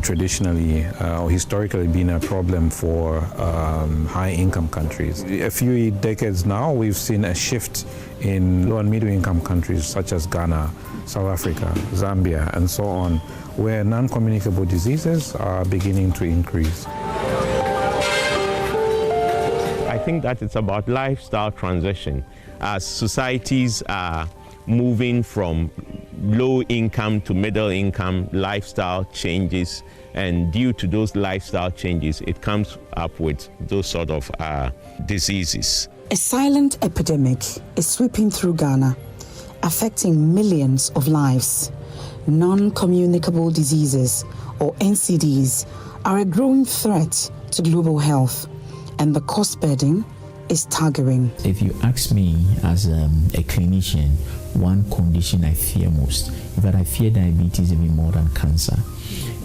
traditionally or historically been a problem for high-income countries. A few decades now, we've seen a shift in low- and middle-income countries such as Ghana, South Africa, Zambia, and so on, where non-communicable diseases are beginning to increase. I think that it's about lifestyle transition. As societies are moving from low income to middle income, lifestyle changes, and due to those lifestyle changes, it comes up with those sort of diseases. A silent epidemic is sweeping through Ghana, affecting millions of lives. Non-communicable diseases, or NCDs, are a growing threat to global health, and the cost burden is staggering. If you ask me as a clinician, one condition I fear most is that I fear diabetes even more than cancer,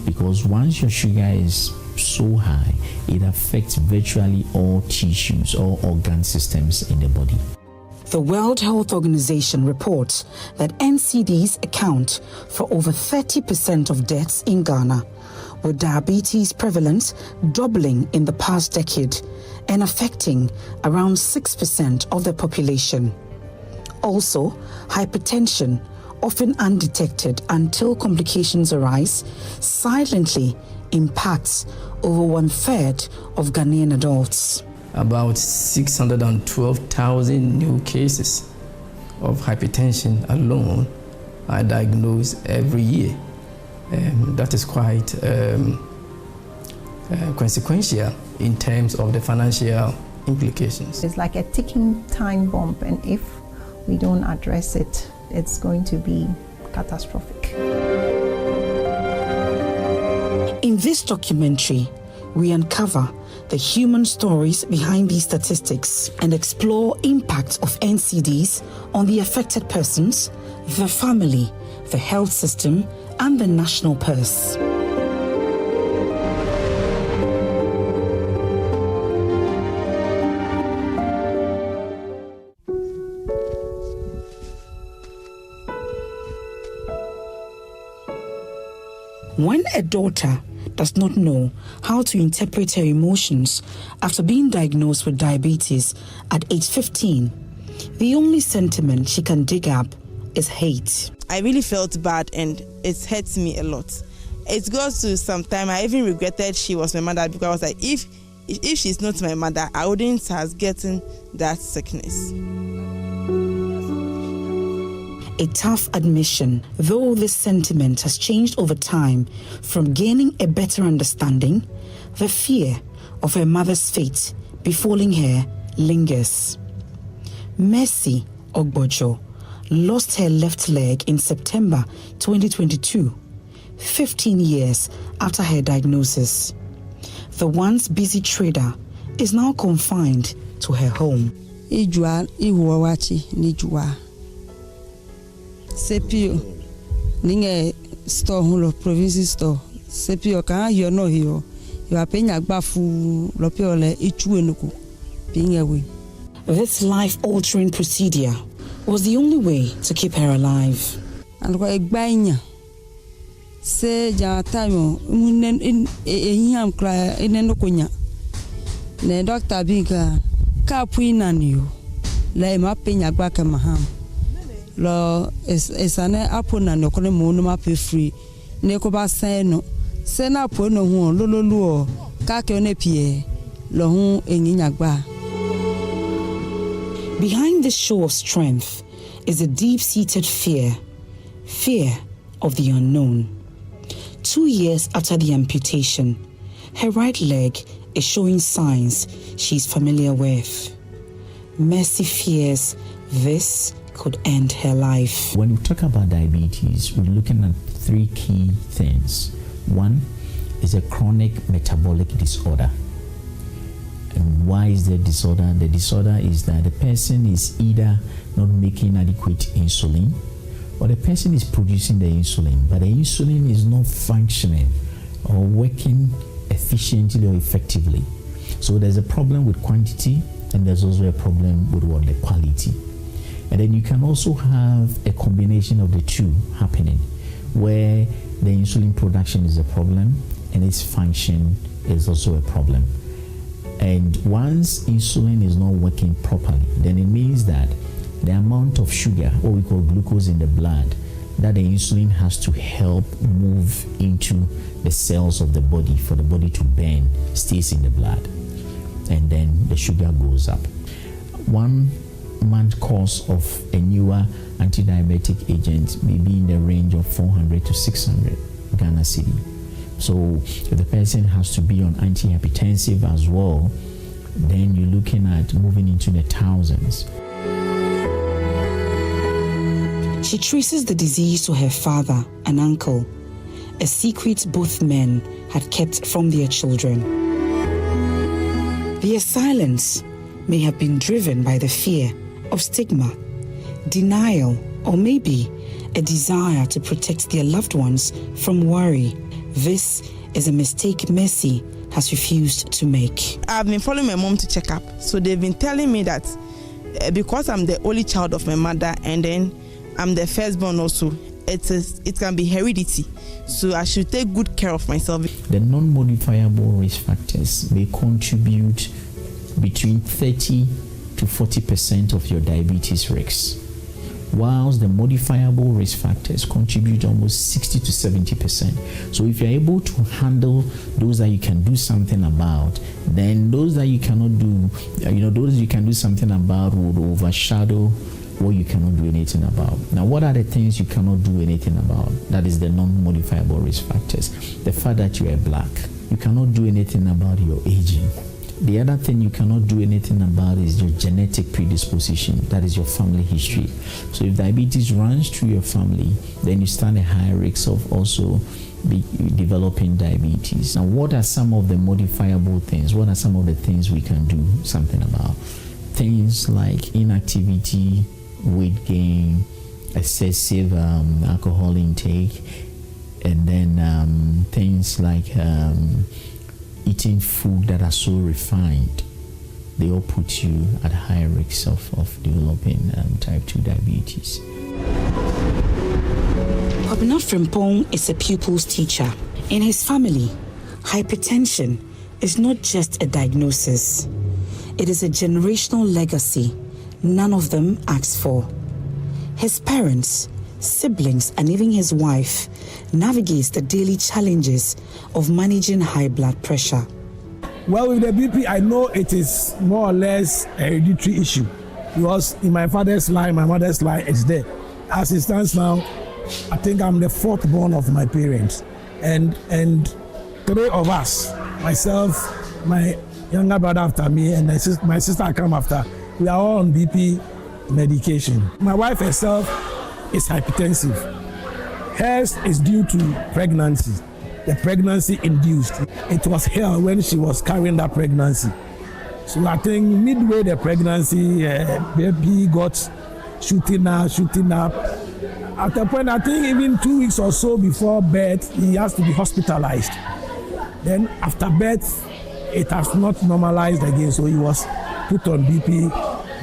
because once your sugar is so high, it affects virtually all tissues, all organ systems in the body. The World Health Organization reports that NCDs account for over 30% of deaths in Ghana, with diabetes prevalence doubling in the past decade and affecting around 6% of the population. Also, hypertension, often undetected until complications arise, silently impacts over 1/3 of Ghanaian adults. About 612,000 new cases of hypertension alone are diagnosed every year. That is quite consequential in terms of the financial implications. It's like a ticking time bomb, and if we don't address it, it's going to be catastrophic. In this documentary, we uncover the human stories behind these statistics and explore impacts of NCDs on the affected persons, the family, the health system, and the national purse. When a daughter does not know how to interpret her emotions after being diagnosed with diabetes at age 15. The only sentiment she can dig up is hate. I really felt bad and it hurts me a lot. It goes to some time I even regretted she was my mother, because I was like, if she's not my mother, I wouldn't have gotten that sickness. A tough admission, though this sentiment has changed over time from gaining a better understanding, the fear of her mother's fate befalling her lingers. Mercy Ogbojo lost her left leg in September 2022, 15 years after her diagnosis. The once busy trader is now confined to her home. Sepio ninge store hulo province store sepio kan yo no yo apenya gbafu lopio le ichu enuku pinyewe. This life-altering procedure was the only way to keep her alive. And ko egbanya se ja time munen ehiam kra eneno konya ne doctor binga ka puinanio le ma penya gba ka maham lo esane apona no kone monu ma pe free ne ko ba sen no se na po no hu lololu o ka ke one pie lo hu enyinya gba. Behind this show of strength is a deep-seated fear of the unknown. 2 years after the amputation, her right leg is showing signs she's familiar with. Mercy fears this could end her life. When we talk about diabetes, we're looking at 3 key things. One is a chronic metabolic disorder. And why is there disorder? The disorder is that the person is either not making adequate insulin, or the person is producing the insulin, but the insulin is not functioning or working efficiently or effectively. So there's a problem with quantity, and there's also a problem with the quality. And then you can also have a combination of the two happening, where the insulin production is a problem and its function is also a problem. And once insulin is not working properly, then it means that the amount of sugar, what we call glucose in the blood, that the insulin has to help move into the cells of the body for the body to burn, stays in the blood. And then the sugar goes up. 1 month course of a newer anti-diabetic agent may be in the range of 400 to 600 Ghana cedi. So if the person has to be on antihypertensive as well, then you're looking at moving into the thousands. She traces the disease to her father and uncle, a secret both men had kept from their children. Their silence may have been driven by the fear of stigma, denial, or maybe a desire to protect their loved ones from worry. This is a mistake Mercy has refused to make. I've been following my mom to check up, so they've been telling me that because I'm the only child of my mother and then I'm the firstborn also, it can be heredity, so I should take good care of myself. The non-modifiable risk factors may contribute between 30 to 40% of your diabetes risks, whilst the modifiable risk factors contribute almost 60 to 70%. So if you're able to handle those that you can do something about, then those that you cannot do, those you can do something about would overshadow what you cannot do anything about. Now, what are the things you cannot do anything about? That is the non-modifiable risk factors. The fact that you are black, you cannot do anything about your aging. The other thing you cannot do anything about is your genetic predisposition, that is your family history. So if diabetes runs through your family, then you stand a higher risk of also developing diabetes. Now, what are some of the modifiable things? What are some of the things we can do something about? Things like inactivity, weight gain, excessive alcohol intake, and then things like eating food that are so refined. They all put you at higher risk of developing type 2 diabetes. Kwabena Frimpong is a pupil's teacher. In his family, Hypertension is not just a diagnosis. It is a generational legacy none of them asked for. His parents, siblings, and even his wife navigates the daily challenges of managing high blood pressure. Well, with the BP, I know it is more or less a hereditary issue because in my father's line, my mother's line, it's there. As it stands now, I think I'm the fourth born of my parents, and three of us, myself, my younger brother after me, and my sister come after. We are all on BP medication. My wife herself is hypertensive. Hers is due to pregnancy. The pregnancy induced. It was hell when she was carrying that pregnancy. So I think midway the pregnancy, baby got shooting up. At a point, I think even 2 weeks or so before birth, he has to be hospitalized. Then after birth, it has not normalized again, so he was put on BP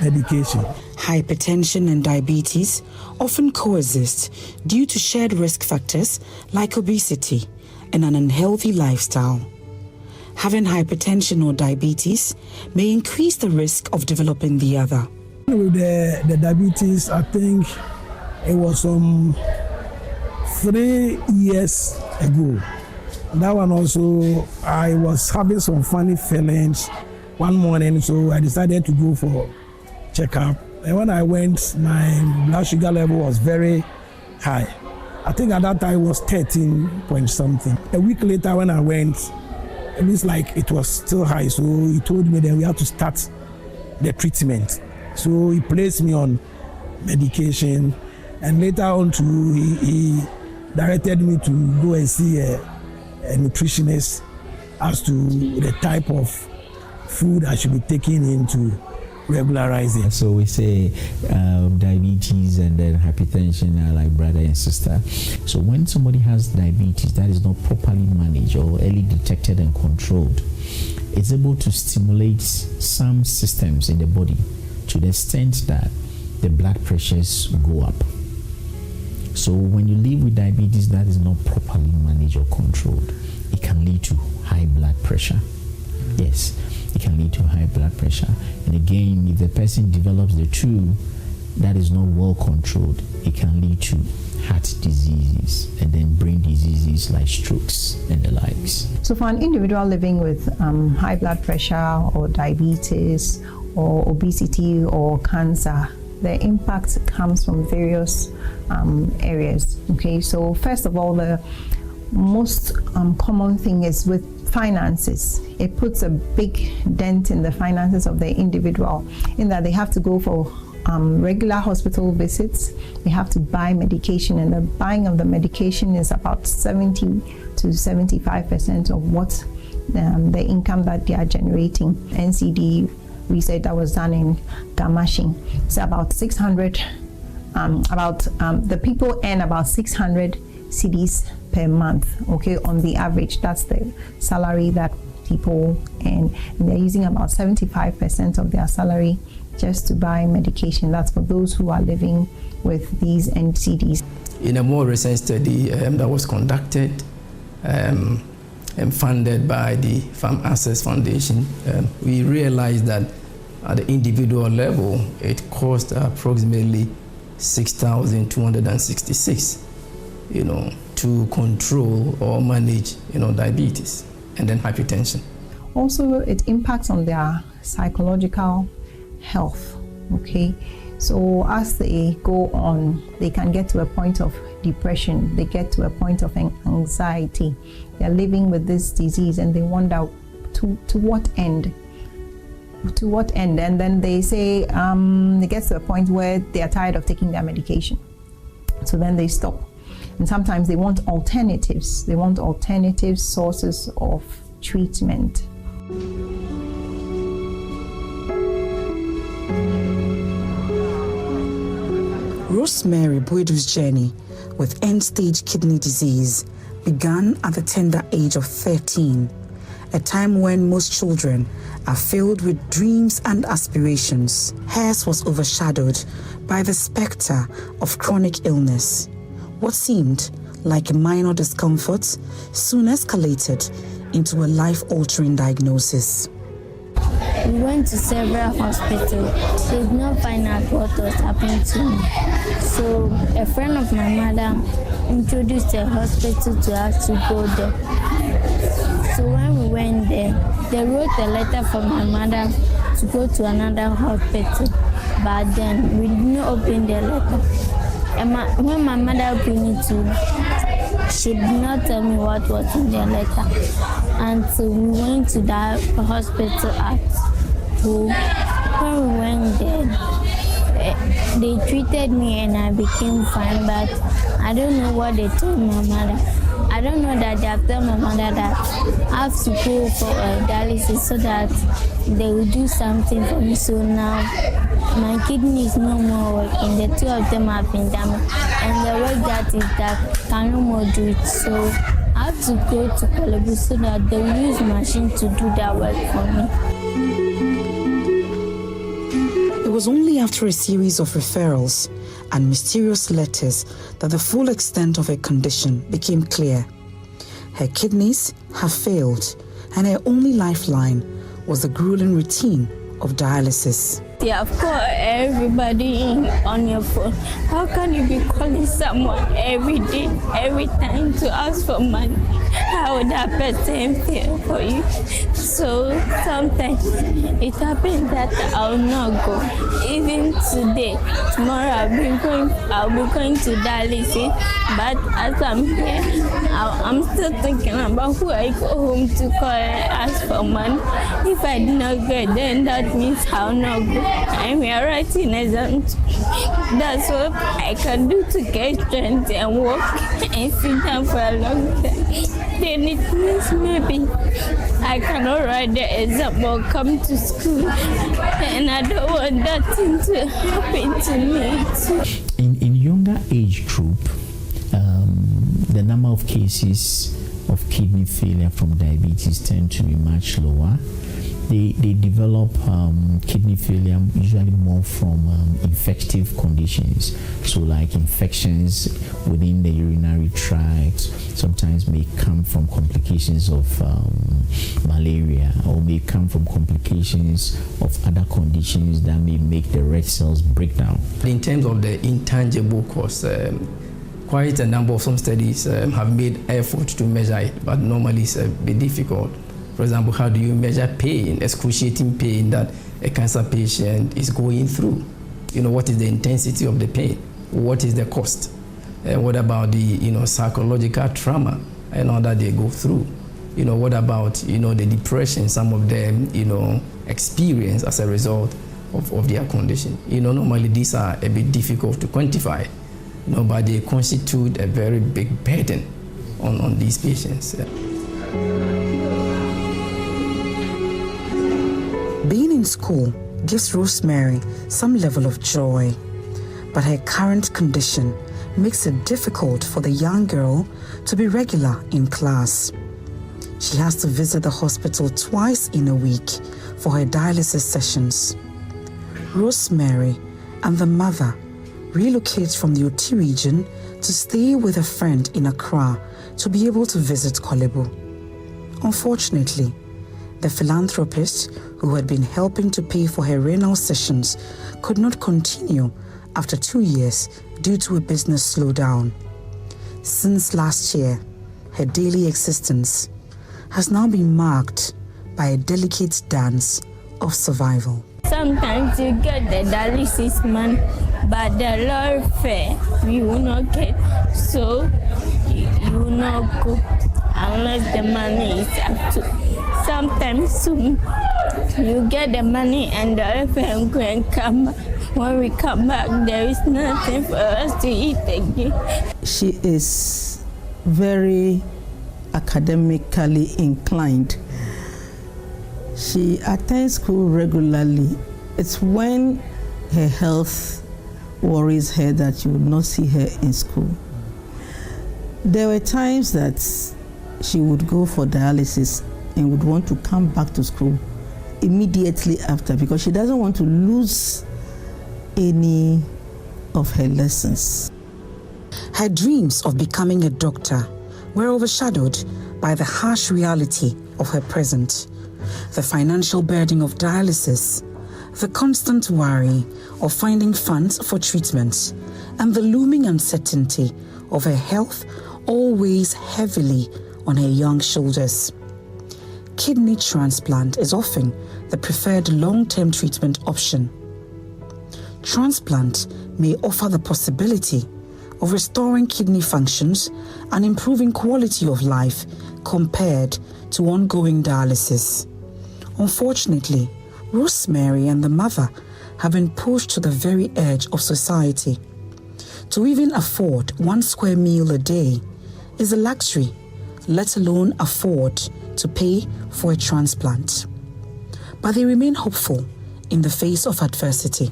medication. Hypertension and diabetes often coexist due to shared risk factors like obesity and an unhealthy lifestyle. Having hypertension or diabetes may increase the risk of developing the other. With the diabetes, I think it was 3 years ago. That one also, I was having some funny feelings one morning, so I decided to go for checkup. And when I went, my blood sugar level was very high. I think at that time it was 13 point something. A week later when I went, it was like it was still high, so he told me that we have to start the treatment. So he placed me on medication, and later on too, he directed me to go and see a nutritionist as to the type of food I should be taking into regularize it. So we say diabetes and then hypertension are like brother and sister. So when somebody has diabetes that is not properly managed or early detected and controlled, it's able to stimulate some systems in the body to the extent that the blood pressures go up. So when you live with diabetes that is not properly managed or controlled, it can lead to high blood pressure. Yes, it can lead to high blood pressure. And again, if the person develops the two that is not well controlled, it can lead to heart diseases and then brain diseases like strokes and the likes. So for an individual living with high blood pressure or diabetes or obesity or cancer, the impact comes from various areas. Okay, so first of all, the most common thing is with finances. It puts a big dent in the finances of the individual in that they have to go for regular hospital visits. They have to buy medication, and the buying of the medication is about 70 to 75% of what the income that they are generating. NCD research that was done in Galamsey, it's about 600. The people earn about 600 cedis per month, okay, on the average. That's the salary that people earn, and they're using about 75% of their salary just to buy medication. That's for those who are living with these NCDs. In a more recent study that was conducted and funded by the Farm Access Foundation, we realized that at the individual level, it cost approximately 6,266, to control or manage, diabetes and then hypertension. Also, it impacts on their psychological health, okay? So as they go on, they can get to a point of depression, they get to a point of anxiety. They're living with this disease and they wonder to what end? To what end? And then they say, they get to a point where they are tired of taking their medication. So then they stop. And sometimes they want alternatives. They want alternative sources of treatment. Rosemary Boydou's journey with end-stage kidney disease began at the tender age of 13, a time when most children are filled with dreams and aspirations. Hers was overshadowed by the specter of chronic illness. What seemed like a minor discomfort, soon escalated into a life-altering diagnosis. We went to several hospitals. They did not find out what was happening to me. So a friend of my mother introduced a hospital to us to go there. So when we went there, they wrote a letter for my mother to go to another hospital. But then we didn't open the letter. And when my mother opened it too, she did not tell me what was in the letter. And so we went to that hospital at home. When we went there, they treated me and I became fine, but I don't know what they told my mother. I don't know that they have told my mother that I have to go for dialysis so that they will do something for me. So now my kidney is no more working. The two of them have been damaged. And the work that is that can no more do it. So I have to go to Kolebu so that they will use machine to do that work for me. It was only after a series of referrals and mysterious letters that the full extent of her condition became clear. Her kidneys have failed, and her only lifeline was the grueling routine of dialysis. You have called everybody in on your phone. How can you be calling someone every day, every time to ask for money? How would that person feel for you? So sometimes it happens that I'll not go. Even today, tomorrow I'll be going to dialysis. But as I'm here, I'm still thinking about who I go home to call and ask for money. If I did not go, then that means I'll not go. I'm here writing exams. That's what I can do to get strength and walk and sit down for a long time. Then it means maybe I cannot write the exam or come to school. And I don't want that thing to happen to me. In younger age group, the number of cases of kidney failure from diabetes tend to be much lower. They develop kidney failure usually more from infective conditions, so like infections within the urinary tract. Sometimes may come from complications of malaria, or may come from complications of other conditions that may make the red cells break down. In terms of the intangible cause, quite a number of some studies have made effort to measure it, but normally it's a bit difficult. For example, how do you measure pain, excruciating pain that a cancer patient is going through? What is the intensity of the pain? What is the cost? What about the psychological trauma that they go through? What about the depression some of them experience as a result of their condition? Normally these are a bit difficult to quantify, but they constitute a very big burden on these patients. Being in school gives Rosemary some level of joy, but her current condition makes it difficult for the young girl to be regular in class. She has to visit the hospital twice in a week for her dialysis sessions. Rosemary and the mother relocate from the Oti region to stay with a friend in Accra to be able to visit Kolebu. Unfortunately, the philanthropist who had been helping to pay for her renal sessions could not continue after 2 years due to a business slowdown. Since last year, her daily existence has now been marked by a delicate dance of survival. Sometimes you get the dialysis man, but the Lord fair you will not get, so you will not go unless the money is up to. Sometimes soon you get the money and the FM can come. When we come back, there is nothing for us to eat again. She is very academically inclined. She attends school regularly. It's when her health worries her that you would not see her in school. There were times that she would go for dialysis and would want to come back to school immediately after because she doesn't want to lose any of her lessons. Her dreams of becoming a doctor were overshadowed by the harsh reality of her present, the financial burden of dialysis, the constant worry of finding funds for treatment, and the looming uncertainty of her health all weighs heavily on her young shoulders. Kidney transplant is often the preferred long-term treatment option. Transplant may offer the possibility of restoring kidney functions and improving quality of life compared to ongoing dialysis. Unfortunately, Rosemary and the mother have been pushed to the very edge of society. To even afford 1 square meal a day is a luxury, let alone afford to pay for a transplant. But they remain hopeful in the face of adversity.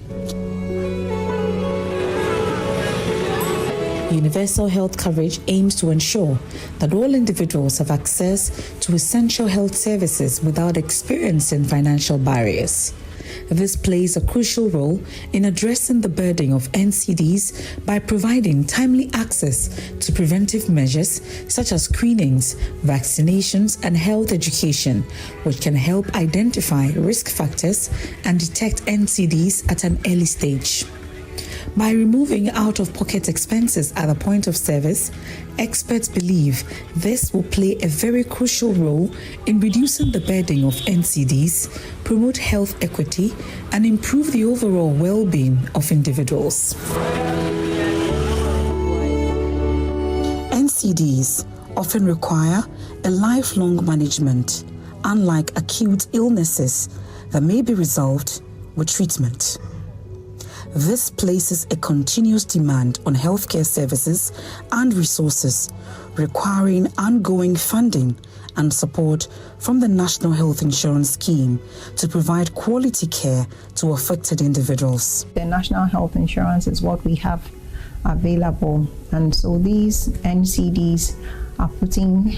Universal health coverage aims to ensure that all individuals have access to essential health services without experiencing financial barriers. This plays a crucial role in addressing the burden of NCDs by providing timely access to preventive measures such as screenings, vaccinations, and health education, which can help identify risk factors and detect NCDs at an early stage. By removing out-of-pocket expenses at the point of service, experts believe this will play a very crucial role in reducing the burden of NCDs, promote health equity, and improve the overall well-being of individuals. NCDs often require a lifelong management, unlike acute illnesses that may be resolved with treatment. This places a continuous demand on healthcare services and resources, requiring ongoing funding and support from the National Health Insurance Scheme to provide quality care to affected individuals. The National Health Insurance is what we have available, and so these NCDs are putting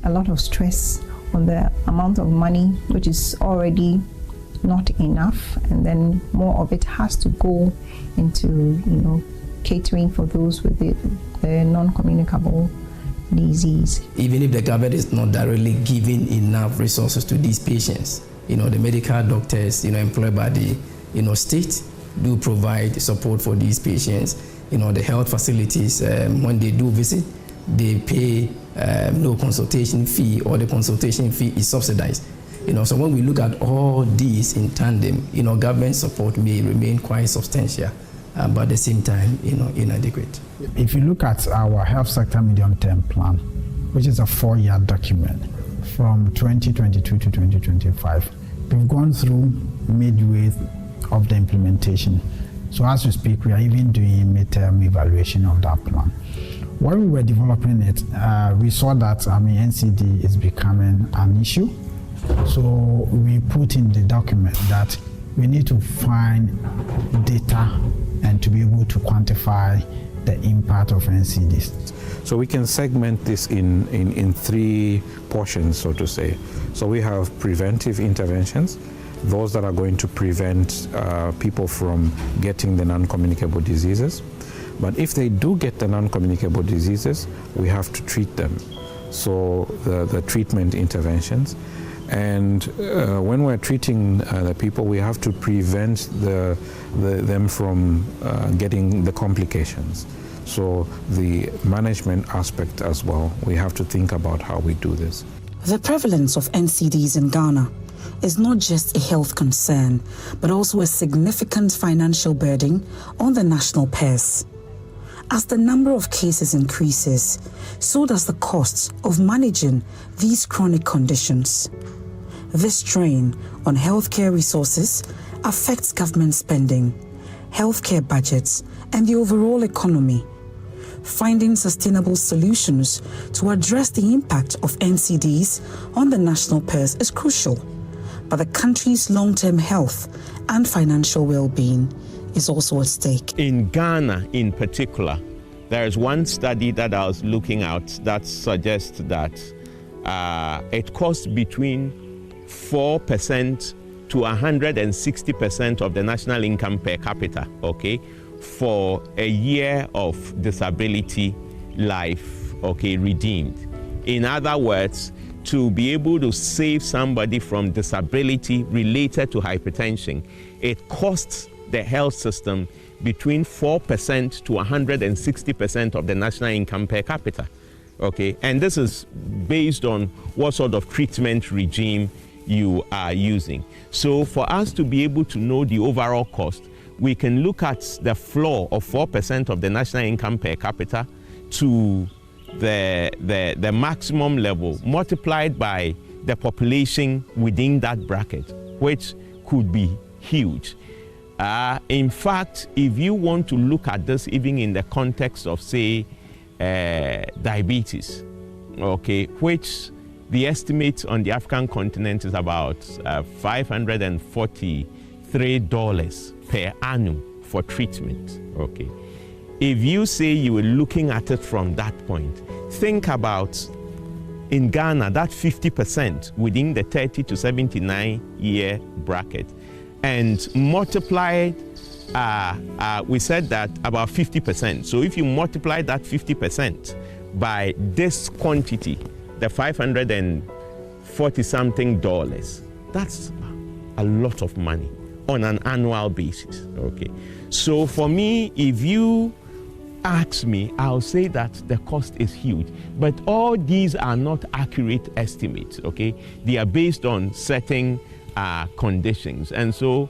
a lot of stress on the amount of money which is already not enough, and then more of it has to go into catering for those with the non-communicable disease. Even if the government is not directly giving enough resources to these patients, the medical doctors employed by the state do provide support for these patients. The health facilities, when they do visit, they pay no consultation fee, or the consultation fee is subsidized. So when we look at all these in tandem, government support may remain quite substantial, but at the same time, inadequate. If you look at our health sector medium-term plan, which is a 4-year document from 2022 to 2025, we've gone through midway of the implementation. So as we speak, we are even doing midterm evaluation of that plan. When we were developing it, we saw that NCD is becoming an issue. So we put in the document that we need to find data and to be able to quantify the impact of NCDs. So we can segment this in 3 portions, so to say. So we have preventive interventions, those that are going to prevent people from getting the non-communicable diseases. But if they do get the non-communicable diseases, we have to treat them. So the treatment interventions. And when we're treating the people, we have to prevent them from getting the complications. So the management aspect as well, we have to think about how we do this. The prevalence of NCDs in Ghana is not just a health concern, but also a significant financial burden on the national purse. As the number of cases increases, so does the cost of managing these chronic conditions. This strain on healthcare resources affects government spending, healthcare budgets, and the overall economy. Finding sustainable solutions to address the impact of NCDs on the national purse is crucial, but the country's long-term health and financial well-being is also at stake. In Ghana in particular, there is one study that I was looking at that suggests that it costs between 4% to 160% of the national income per capita, okay, for a year of disability life, okay, redeemed. In other words, to be able to save somebody from disability related to hypertension, it costs the health system between 4% to 160% of the national income per capita. Okay, and this is based on what sort of treatment regime you are using. So for us to be able to know the overall cost, we can look at the floor of 4% of the national income per capita to the maximum level multiplied by the population within that bracket, which could be huge. In fact, if you want to look at this even in the context of, say, diabetes, okay, which the estimate on the African continent is about $543 per annum for treatment, okay. If you say you were looking at it from that point, think about in Ghana, that 50% within the 30 to 79 year bracket, and multiply, we said that about 50%. So if you multiply that 50% by this quantity, the $540-something, that's a lot of money on an annual basis, okay? So for me, if you ask me, I'll say that the cost is huge. But all these are not accurate estimates, okay? They are based on certain conditions. And so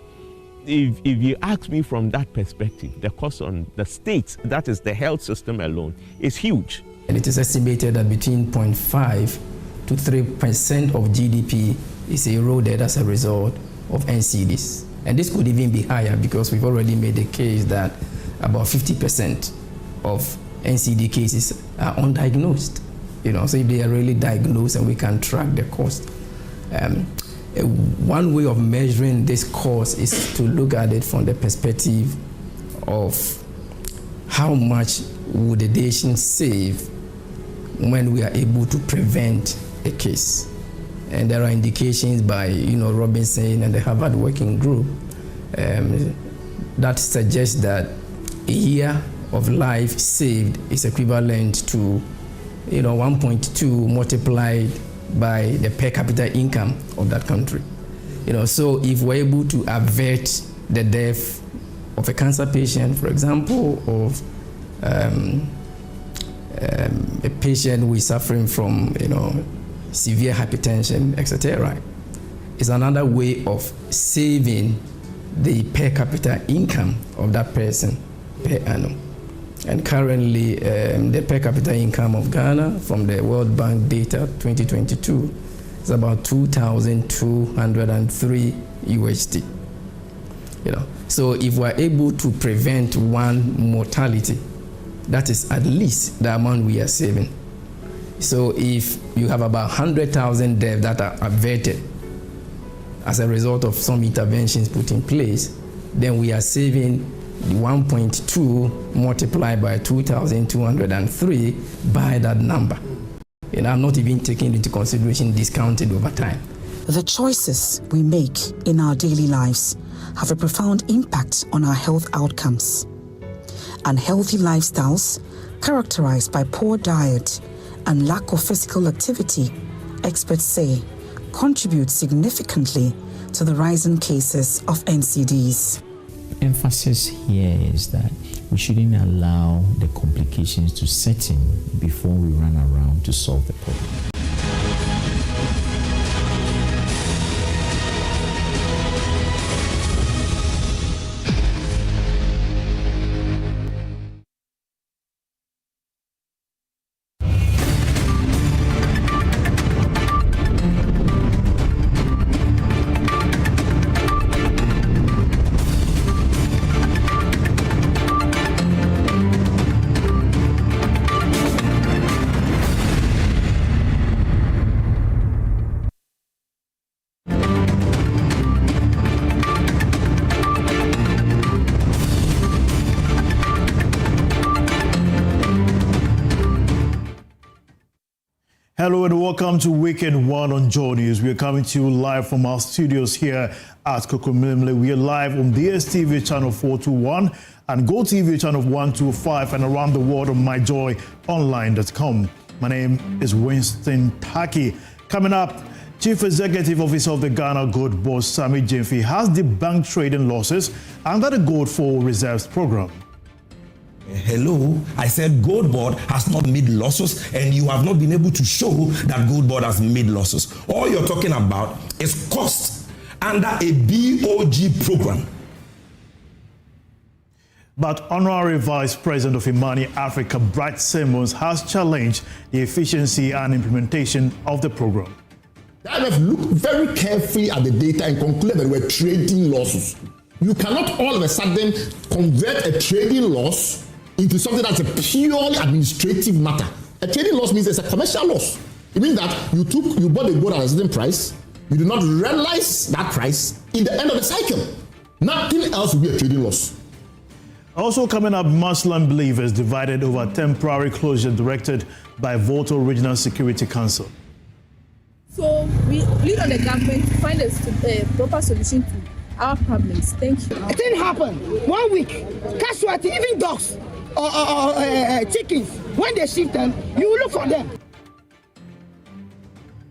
if you ask me from that perspective, the cost on the state, that is the health system alone, is huge. And it is estimated that between 0.5 to 3% of GDP is eroded as a result of NCDs. And this could even be higher because we've already made the case that about 50% of NCD cases are undiagnosed. You know, so if they are really diagnosed and we can track the cost. One way of measuring this cost is to look at it from the perspective of how much would a nation save when we are able to prevent a case. And there are indications by, Robinson and the Harvard Working Group that suggests that a year of life saved is equivalent to, 1.2 multiplied by the per capita income of that country. So if we're able to avert the death of a cancer patient, for example, of a patient who is suffering from, severe hypertension, etc., is another way of saving the per capita income of that person per annum. And currently, the per capita income of Ghana from the World Bank data 2022 is about 2,203 USD. So if we're able to prevent one mortality, that is at least the amount we are saving. So if you have about 100,000 deaths that are averted as a result of some interventions put in place, then we are saving 1.2 multiplied by 2,203 by that number. And I'm not even taking into consideration discounted over time. The choices we make in our daily lives have a profound impact on our health outcomes. Unhealthy lifestyles, characterized by poor diet and lack of physical activity, experts say, contribute significantly to the rising cases of NCDs. Emphasis here is that we shouldn't allow the complications to set in before we run around to solve the problem. Hello and welcome to Weekend One on Joy News. We are coming to you live from our studios here at Kokomlemle. We are live on DSTV channel 421 and GoTV channel 125 and around the world on myjoyonline.com. My name is Winston Taki. Coming up, Chief Executive Officer of the Ghana Gold Board, Sammy Gyamfi, has debunked trading losses under the Gold for Reserves program. Hello, I said Gold Board has not made losses, and you have not been able to show that Gold Board has made losses. All you're talking about is cost under a BOG program. But Honorary Vice President of Imani Africa, Bright Simmons, has challenged the efficiency and implementation of the program. The IMF looked very carefully at the data and concluded that we're trading losses. You cannot all of a sudden convert a trading loss into something that's a purely administrative matter. A trading loss means it's a commercial loss. It means that you bought the gold at a certain price, you do not realize that price in the end of the cycle. Nothing else will be a trading loss. Also coming up, Muslim believers divided over temporary closure directed by Volta Regional Security Council. So we plead on the government to find a proper solution to our problems. Thank you. It didn't happen. 1 week, casualty, even dogs or chickens, when they shift them, you look for them.